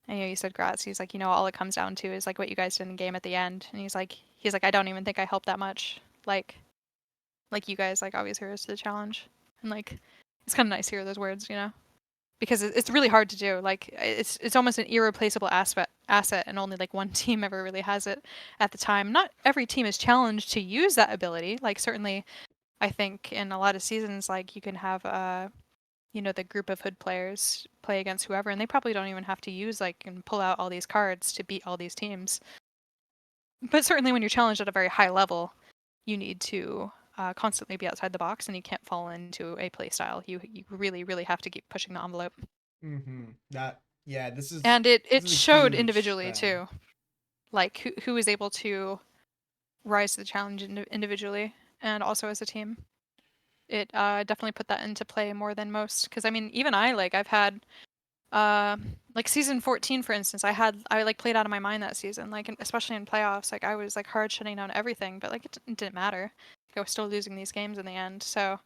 and he said, "Grats." He's like, all it comes down to is like what you guys did in game at the end. And he's like, I don't even think I helped that much. Like you guys, like obviously rose to the challenge. And like, it's kind of nice to hear those words. because it's really hard to do. Like it's almost an irreplaceable asset, and only like one team ever really has it at the time. Not every team is challenged to use that ability. Like certainly, I think in a lot of seasons, like you can have the group of hood players play against whoever, and they probably don't even have to use like and pull out all these cards to beat all these teams. But certainly, when you're challenged at a very high level, you need to constantly be outside the box, and you can't fall into a play style. You really really have to keep pushing the envelope. This is And it this is a showed huge individually thing. too, like who was able to rise to the challenge individually and also as a team. It definitely put that into play more than most. Because I mean, even I've had like season 14 for instance, I like played out of my mind that season, like especially in playoffs. Like I was like hard shutting down everything, but like it didn't matter. Like, I was still losing these games in the end. So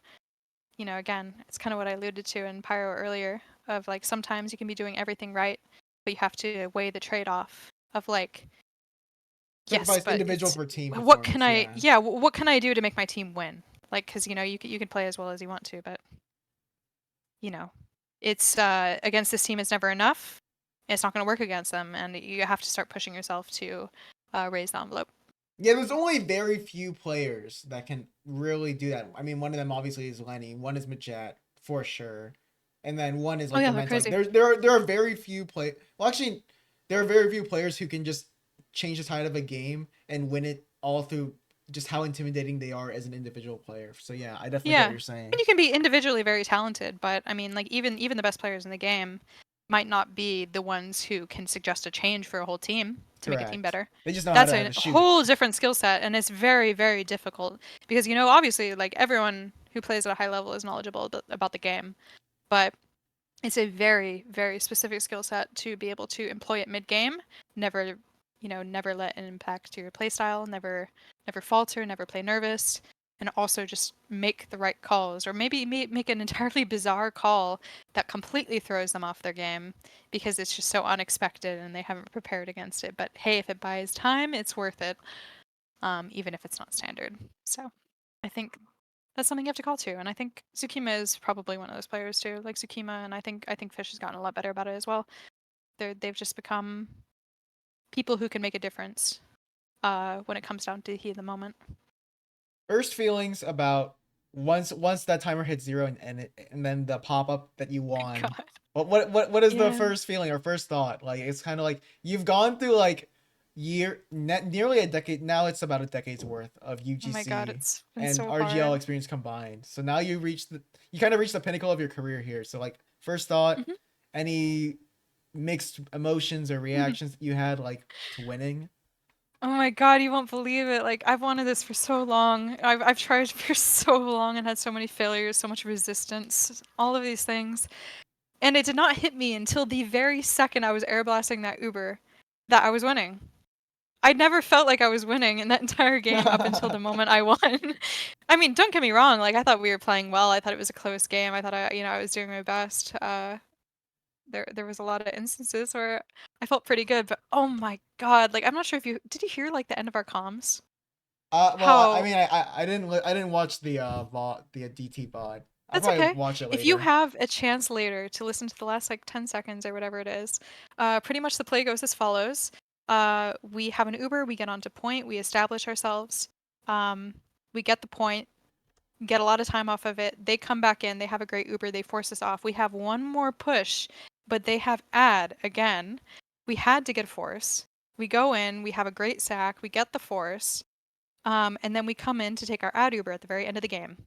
again, it's kind of what I alluded to in Pyro earlier, of like sometimes you can be doing everything right, but you have to weigh the trade-off of like, yes, Sacrifice but individual for team what can performance. I, Yeah. yeah, what can I do to make my team win? Like, because you can play as well as you want to, but you know, it's against this team is never enough. It's not going to work against them, and you have to start pushing yourself to raise the envelope. Yeah, there's only very few players that can really do that. I mean, one of them obviously is Lenny. One is Majat for sure, and then one is Oh like yeah, the they're men's. Like crazy. there are very few play. Well, actually, there are very few players who can just change the tide of a game and win it all through just how intimidating they are as an individual player. So yeah, I definitely get Yeah, what you're and saying. you can be individually very talented, but I mean, like even the best players in the game might not be the ones who can suggest a change for a whole team to make a team Correct. better. They just know how That's to, a shoot it. whole different skill set, and it's very very difficult because obviously like everyone who plays at a high level is knowledgeable about the game, but it's a very very specific skill set to be able to employ it mid game. Never never let it impact your playstyle. Never falter. Never play nervous. And also just make the right calls, or maybe make an entirely bizarre call that completely throws them off their game because it's just so unexpected and they haven't prepared against it. But hey, if it buys time, it's worth it, even if it's not standard. So I think that's something you have to call to. And I think Tsukima is probably one of those players too, like Tsukima, and I think Fish has gotten a lot better about it as well. They've just become people who can make a difference when it comes down to the heat of the moment. First feelings about once that timer hits zero and then the pop up that you won. God. What is the Yeah. first feeling or first thought? Like it's kind of like you've gone through like nearly a decade. Now it's about a decade's worth of Oh my God, UGC it's been and so RGL hard. experience combined. So now you kind of reached the pinnacle of your career here. So like first thought, Hmm. any mixed emotions or reactions that you had like to winning? Oh my God, you won't believe it. Like I've wanted this for so long. I've tried for so long and had so many failures, so much resistance, all of these things. And it did not hit me until the very second I was airblasting that Uber that I was winning. I never felt like I was winning in that entire game up until the moment I won. I mean, don't get me wrong. Like I thought we were playing well. I thought it was a close game. I thought I was doing my best. There was a lot of instances where I felt pretty good, but oh my God, like I'm not sure if you did you hear like the end of our comms? Well, I How mean, I didn't watch the DT VOD. I'll That's probably okay. watch it If you later. have a chance later to listen to the last like 10 seconds or whatever it is, pretty much the play goes as follows. We have an Uber, we get onto point, we establish ourselves, um, we get the point, get a lot of time off of it. They come back in, they have a great Uber, they force us off. We have one more push, but they have add again. We had to get force. We go in, we have a great sack, we get the force, and then we come in to take our ad Uber at the very end of the game.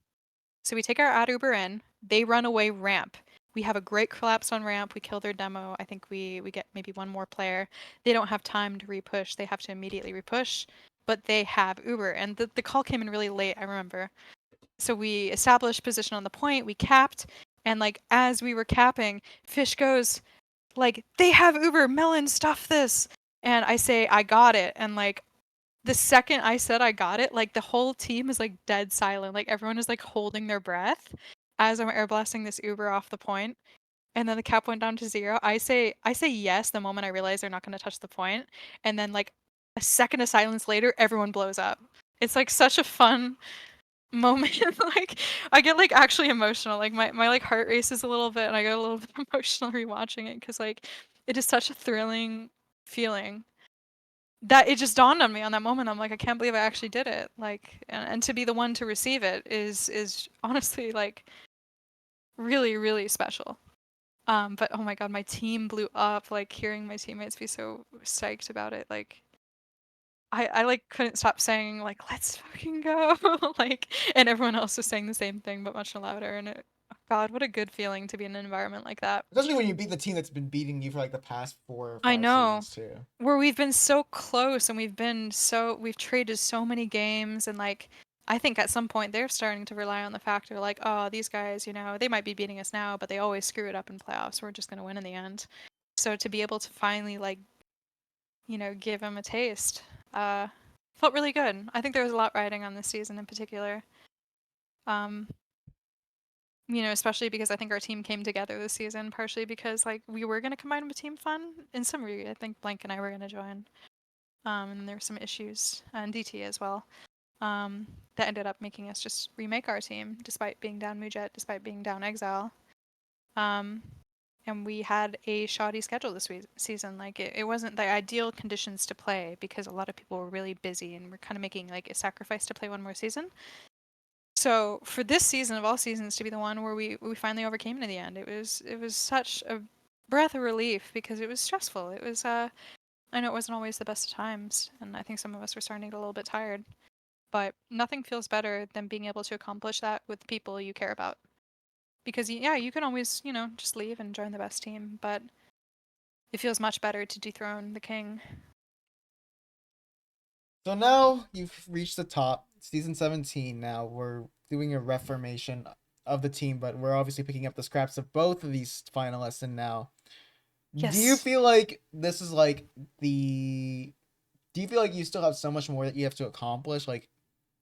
So we take our ad Uber in. They run away ramp. We have a great collapse on ramp. We kill their demo. I think we get maybe one more player. They don't have time to repush. They have to immediately repush, but they have Uber. And the call came in really late, I remember. So we established position on the point. We capped. And like as we were capping, Fish goes, like, they have Uber. Melon, stuff this. And I say, I got it. And like the second I said I got it, like the whole team is like dead silent. Like everyone is like holding their breath as I'm airblasting this Uber off the point. And then the cap went down to zero. I say yes the moment I realize they're not gonna touch the point. And then like a second of silence later, everyone blows up. It's like such a fun moment. Like I get like actually emotional. Like my like heart races a little bit, and I get a little bit emotional rewatching it because like it is such a thrilling feeling that it just dawned on me on that moment. I'm like, I can't believe I actually did it. Like, and to be the one to receive it is honestly like really really special. But oh my god, my team blew up. Like hearing my teammates be so psyched about it, like I like couldn't stop saying like let's fucking go, like, and everyone else was saying the same thing but much louder. And it, oh god, what a good feeling to be in an environment like that. Especially when you beat the team that's been beating you for like the past 4 or 5 I know. seasons too. Where we've been so close and we've traded so many games, and like I think at some point they're starting to rely on the factor like, oh, these guys, they might be beating us now, but they always screw it up in playoffs. We're just gonna win in the end. So to be able to finally like, give them a taste, felt really good. I think there was a lot riding on this season in particular. Um, especially because I think our team came together this season, partially because like we were gonna combine with Team Fun in some degree. I think Blank and I were gonna join. And there were some issues, and DT as well, that ended up making us just remake our team, despite being down Mujet, despite being down Exile. And we had a shoddy schedule this season. Like it wasn't the ideal conditions to play because a lot of people were really busy and were kind of making like a sacrifice to play one more season. So for this season of all seasons to be the one where we finally overcame in the end, it was such a breath of relief because it was stressful. It was I know it wasn't always the best of times, and I think some of us were starting to get a little bit tired. But nothing feels better than being able to accomplish that with people you care about. Because yeah, you can always, just leave and join the best team, but it feels much better to dethrone the king. So now you've reached the top. Season 17 now. We're doing a reformation of the team, but we're obviously picking up the scraps of both of these finalists. And now, do you Yes. feel like this is like the. Do you feel like you still have so much more that you have to accomplish? Like,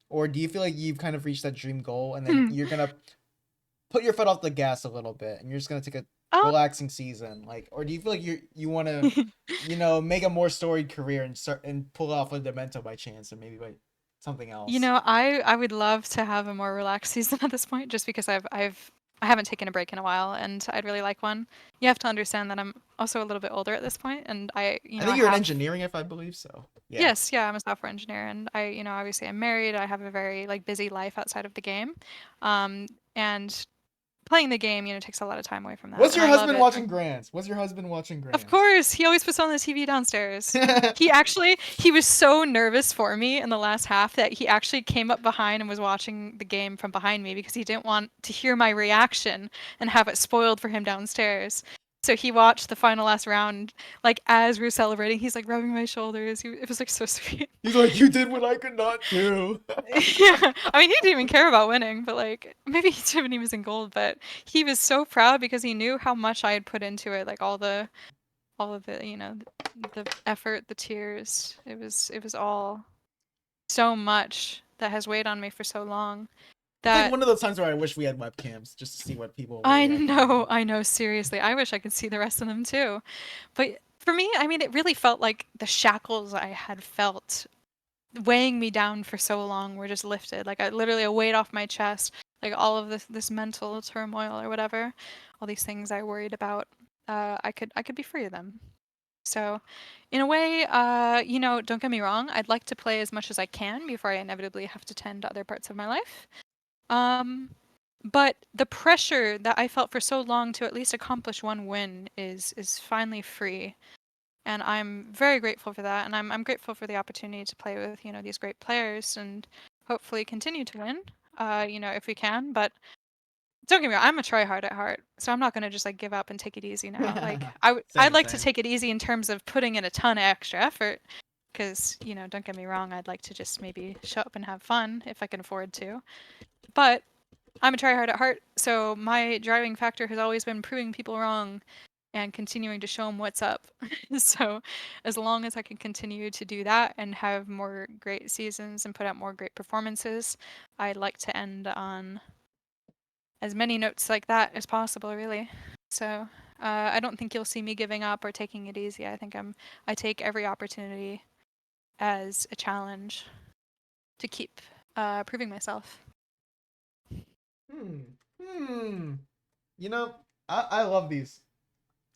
or do you feel like you've kind of reached that dream goal and then you're going to put your foot off the gas a little bit and you're just going to take a Um, relaxing season? Like, or do you feel like you want to make a more storied career and start and pull off a Demento by chance, or maybe by something else. I would love to have a more relaxed season at this point, just because I haven't taken a break in a while, and I'd really like one. You have to understand that I'm also a little bit older at this point, and I I think you're in have. engineering, if I believe so. Yeah. Yes, yeah, I'm a software engineer, and obviously I'm married. I have a very like busy life outside of the game, and playing the game, takes a lot of time away from that, Was and your I love husband it. watching Grants? Was your husband watching Of Grants? course, he always puts on the TV downstairs. He was so nervous for me in the last half that he actually came up behind and was watching the game from behind me because he didn't want to hear my reaction and have it spoiled for him downstairs. So he watched the final last round, like as we were celebrating. He's like rubbing my shoulders. It was like so sweet. He's like, you did what I could not do. Yeah, I mean, he didn't even care about winning, but like maybe he did when he was in gold. But he was so proud because he knew how much I had put into it, like all of it, the effort, the tears. It was all so much that has weighed on me for so long It's like that one of those times where I wish we had webcams just to see what people were reacting to. I know, seriously. I wish I could see the rest of them too. But for me, I mean, it really felt like the shackles I had felt weighing me down for so long were just lifted. Like I literally a weight off my chest, like all of this mental turmoil or whatever, all these things I worried about. I could be free of them. So, in a way, don't get me wrong, I'd like to play as much as I can before I inevitably have to tend to other parts of my life. Um, but the pressure that I felt for so long to at least accomplish one win is finally free, and I'm very grateful for that. And I'm grateful for the opportunity to play with these great players and hopefully continue to win. If we can, but don't get me wrong, I'm a tryhard at heart, so I'm not gonna just like give up and take it easy now. Like I'd Same, like to same. take it easy in terms of putting in a ton of extra effort, because don't get me wrong, I'd like to just maybe show up and have fun if I can afford to. But I'm a tryhard at heart, so my driving factor has always been proving people wrong and continuing to show them what's up. So as long as I can continue to do that and have more great seasons and put out more great performances, I'd like to end on as many notes like that as possible, really. So I don't think you'll see me giving up or taking it easy. I take every opportunity as a challenge to keep proving myself. Hmm. Hmm. You know, I love these.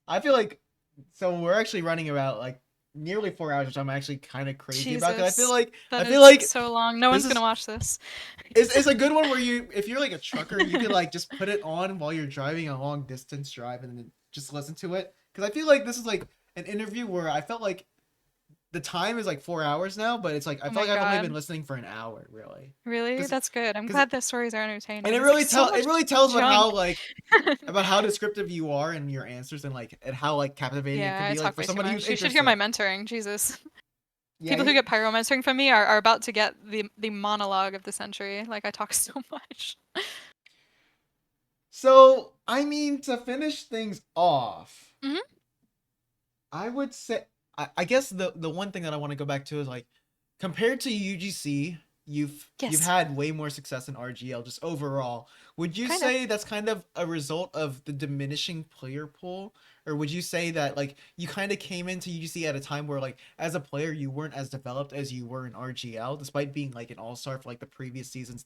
I feel like so we're actually running about like nearly 4 hours, which I'm actually kind of crazy about because Jesus, I that feel is like so long. No this one's is gonna watch this. it's a good one where you if you're like a trucker, you could like just put it on while you're driving a long distance drive and then just listen to it. Because I feel like this is like an interview where I felt like the time is like 4 hours now, but it's like I Oh felt my like I've only been god. listening for an hour, really. Really? Because That's good. I'm because glad the stories are and entertaining. It's like so it much really tells junk. about how descriptive you are in your answers and like and how like captivating it can Yeah, I be like talk for way too somebody who's much. You should hear my interested. mentoring. Jesus. Yeah. People who get pyro mentoring from me are about to get the monologue of the century. Like I talk so much. So I mean, to finish things off, Hmm. I would say I guess the one thing that I want to go back to is like compared to UGC, you've Yes, had way more success in RGL just overall. Would you kind of. say that's kind of a result of the diminishing player pool? Or would you say that like you kind of came into UGC at a time where like as a player you weren't as developed as you were in RGL, despite being like an all-star for like the previous seasons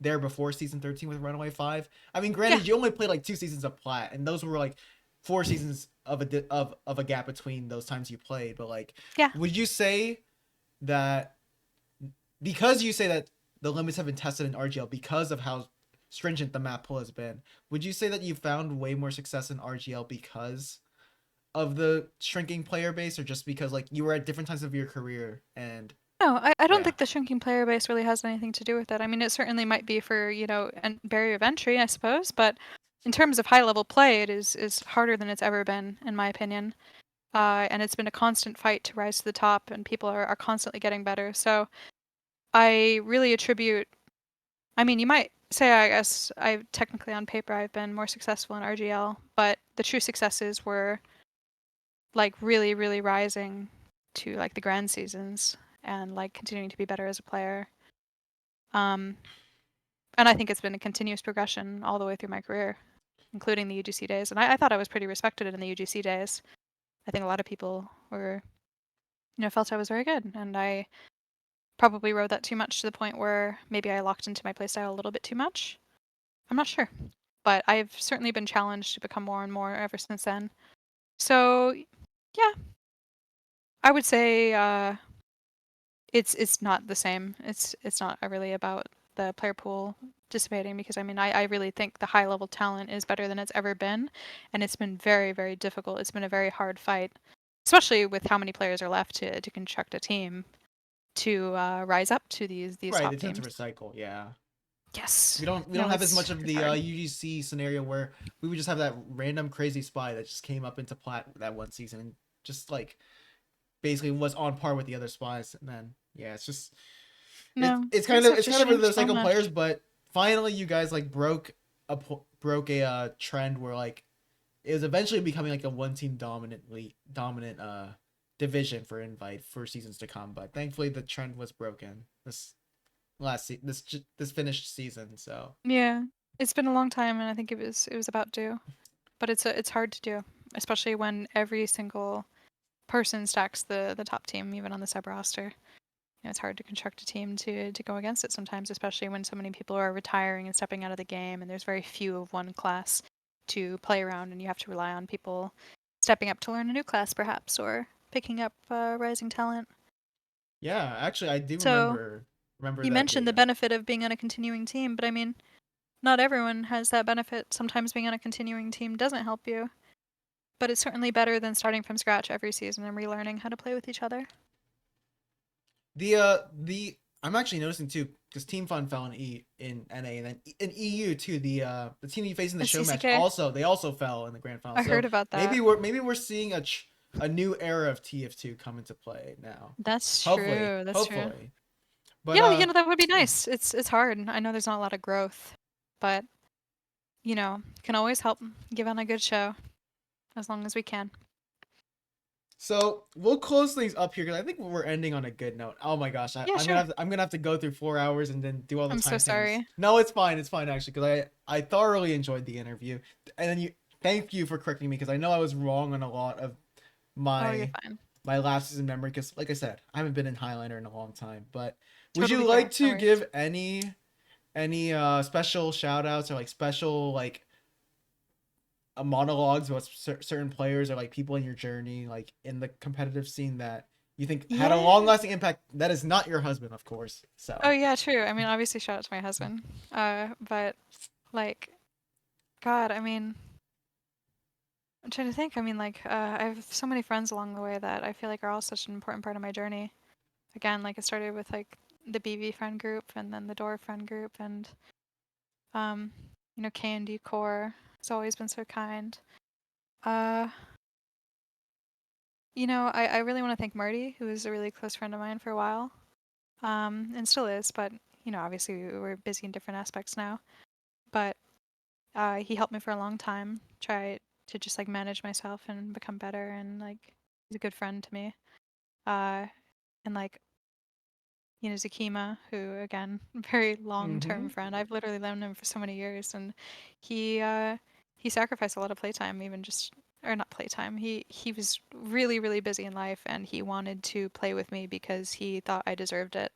there before season 13 with Runaway 5? I mean, Yeah. granted, you only played like 2 seasons of Plat, and those were like 4 seasons of of a gap between those times you played. But like, Yeah. would you say that because you say that the limits have been tested in RGL because of how stringent the map pool has been, would you say that you found way more success in RGL because of the shrinking player base, or just because like you were at different times of your career and No, I don't yeah, think the shrinking player base really has anything to do with it. I mean, it certainly might be for, a barrier of entry, I suppose, but in terms of high level play, it is harder than it's ever been, in my opinion. And it's been a constant fight to rise to the top, and people are constantly getting better. So I really attribute, I mean, you might say, I guess, I technically on paper, I've been more successful in RGL, but the true successes were like really, really rising to like the grand seasons and like continuing to be better as a player. Um, and I think it's been a continuous progression all the way through my career, including the UGC days. And I thought I was pretty respected in the UGC days. I think a lot of people were, felt I was very good, and I probably rode that too much to the point where maybe I locked into my playstyle a little bit too much. I'm not sure, but I've certainly been challenged to become more and more ever since then. So, yeah, I would say it's not the same. It's not really about the player pool dissipating, because I mean I really think the high level talent is better than it's ever been, and it's been very, very difficult. It's been a very hard fight, especially with how many players are left to construct a team to rise up to these right, they top tend to teams. recycle, yeah. Yes. We No, don't have as much of it's the hard. UGC scenario where we would just have that random crazy spy that just came up into Plat that one season and just like basically was on par with the other spies, and then yeah, it's just No, it's it's actually kind of the changed so cycle players, much. but finally you guys like broke a trend where like it was eventually becoming like a one team dominant division for invite for seasons to come, but thankfully the trend was broken this finished season. So Yeah, it's been a long time, and I think it was about due. But it's hard to do, especially when every single person stacks the top team, even on the sub roster. It's hard to construct a team to go against it sometimes, especially when so many people are retiring and stepping out of the game, and there's very few of one class to play around, and you have to rely on people stepping up to learn a new class, perhaps, or picking up rising talent. yeah, actually I do So remember you that mentioned the data. benefit of being on a continuing team, but I mean, not everyone has that benefit. Sometimes being on a continuing team doesn't help you, but it's certainly better than starting from scratch every season and relearning how to play with each other. The I'm actually noticing too because Team Fun fell in NA and then in EU too. The team you face in the And show match CCK, they also fell in the grand final. I So heard about that. maybe we're seeing a new era of TF2 come into play now. That's Hopefully, true. That's true. hopefully. But Yeah, that would be yeah. nice. It's hard. I know there's not a lot of growth, but can always help give on a good show as long as we can. So we'll close things up here because I think we're ending on a good note. Oh my gosh, Yeah, sure. I'm gonna have to go through 4 hours and then do all the I'm so timestamps. sorry. No, it's fine actually because I thoroughly enjoyed the interview, and then you thank you for correcting me because I know I was wrong on a lot of Oh, you're my fine. lapses in memory because like I said I haven't been in Highlander in a long time. But would you Totally like fair. No to worries. give any Any special shout outs or like special like monologues with certain players or like people in your journey, like in the competitive scene that you think had a long Yeah. lasting impact? That is not your husband, of course. Oh So. yeah, true. I mean, obviously shout out to my husband. But like, God, I mean, I'm trying to think. I mean, like, I have so many friends along the way that I feel like are all such an important part of my journey. Again, like it started with like the BV friend group and then the Door friend group and um, Candy Core has always been so kind. Uh, I really want to thank Marty, who was a really close friend of mine for a while. And still is, but obviously we're busy in different aspects now. But he helped me for a long time, try to just like manage myself and become better, and like he's a good friend to me. And like Zakima, who again, very long-term Mm-hmm. friend. I've literally known him for so many years, and he sacrificed a lot of playtime, even just or not playtime. He was really really busy in life, and he wanted to play with me because he thought I deserved it,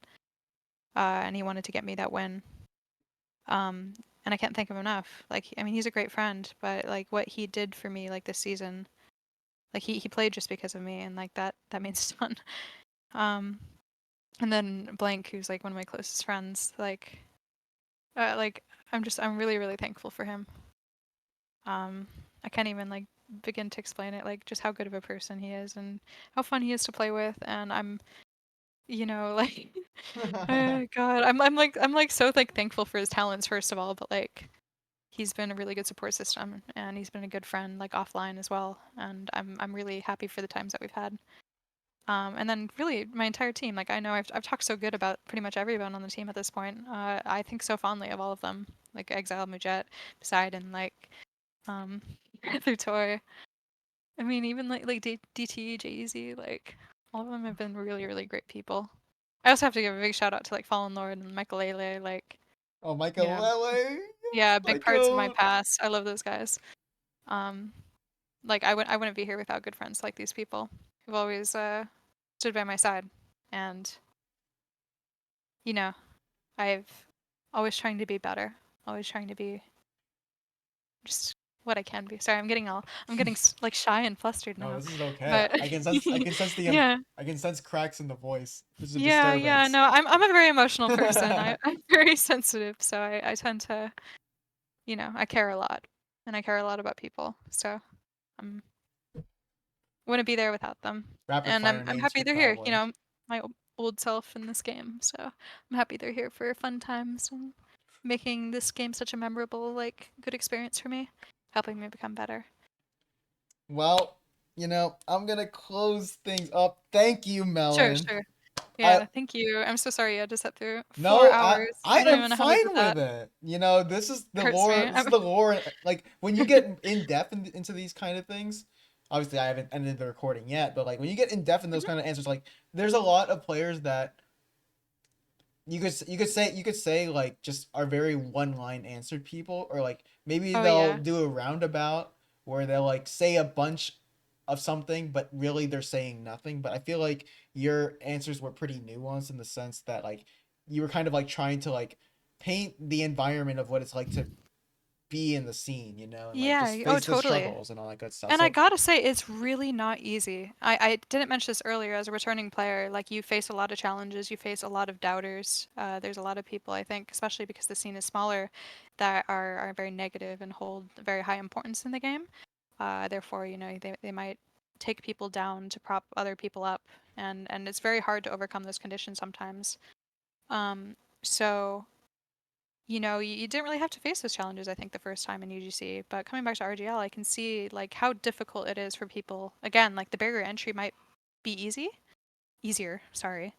and he wanted to get me that win. And I can't thank him enough. Like, I mean, he's a great friend, but like what he did for me, like this season, like he played just because of me, and like that means a ton. Um, and then Blank, who's like one of my closest friends, like I'm really really thankful for him. I can't even like begin to explain it, like just how good of a person he is and how fun he is to play with, and I'm like God, I'm like so like thankful for his talents first of all, but like he's been a really good support system and he's been a good friend like offline as well, and I'm really happy for the times that we've had. And then really my entire team, like I know I've talked so good about pretty much everyone on the team at this point. I think so fondly of all of them, like Exile, Mujet, Poseidon, like um, through Toy. I mean, even like DT, Jay-Z, like all of them have been really really great people. I also have to give a big shout out to like Fallen Lord and Michael Lele, like Oh, you know, Michael. yeah, big parts of my Michael. past. I love those guys. Um, like I wouldn't be here without good friends like these people who've always stood by my side, and you know, I've always trying to be better, always trying to be just what I can be. Sorry, I'm getting like shy and flustered No, now, this is okay. but I can sense yeah, I can sense cracks in the voice. There's a yeah. disturbance. No, I'm a very emotional person. I'm very sensitive, so I tend to, I care a lot, and I care a lot about people. So I'm wouldn't be there without them. Rapid And fire I'm names happy for they're here. probably. My old self in this game. So I'm happy they're here for fun times and making this game such a memorable, like, good experience for me, helping me become better. Well, I'm gonna close things up. Thank you, Sure, Melon. sure. I Yeah, thank you. I'm so sorry you had to sit through four No, I hours. I I don't am even know how we did fine with that. it. This is It the hurts lore. me. This is the lore. Like when you get in depth into these kind of things. Obviously, I haven't ended the recording yet, but like when you get in depth in those Mhm. kind of answers, like there's a lot of players that you could say like just are very one line answered people, or like maybe Oh, they'll yeah. do a roundabout where they'll like say a bunch of something but really they're saying nothing. But I feel like your answers were pretty nuanced in the sense that like you were kind of like trying to like paint the environment of what it's like to be in the scene, and like just Yeah. Oh, face the totally. struggles and all that good stuff. And I So gotta say, it's really not easy. I didn't mention this earlier. As a returning player, like you face a lot of challenges, you face a lot of doubters. There's a lot of people, I think, especially because the scene is smaller, that are very negative and hold very high importance in the game. Therefore, they might take people down to prop other people up, and it's very hard to overcome those conditions sometimes. So you didn't really have to face those challenges, I think, the first time in UGC. But coming back to RGL, I can see like how difficult it is for people. Again, like the barrier entry might be easier, sorry,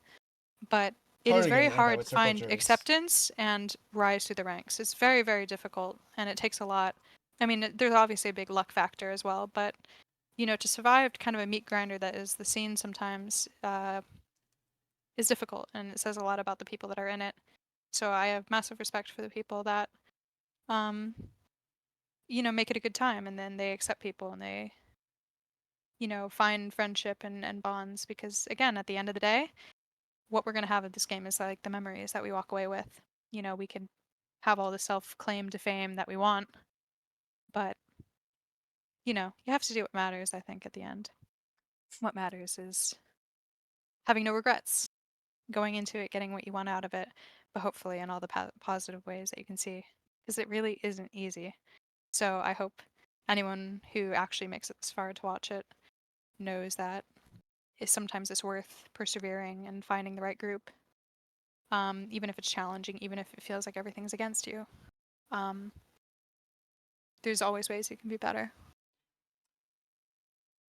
but it's it hard is to get very in that hard with to circle find jerks. acceptance and rise through the ranks. It's very, very difficult, and it takes a lot. I mean, there's obviously a big luck factor as well, but to survive kind of a meat grinder that is the scene sometimes is difficult, and it says a lot about the people that are in it. So I have massive respect for the people that um, make it a good time, and then they accept people and they, find friendship and bonds, because again, at the end of the day, what we're going to have of this game is like the memories that we walk away with. We could have all the self-claimed fame that we want. But, you know, you have to do what matters, I think, at the end. What matters is having no regrets, going into it, getting what you want out of it, but hopefully in all the positive ways that you can see, because it really isn't easy. So I hope anyone who actually makes it this far to watch it knows that sometimes it's worth persevering and finding the right group, even if it's challenging, even if it feels like everything's against you. There's always ways you can be better.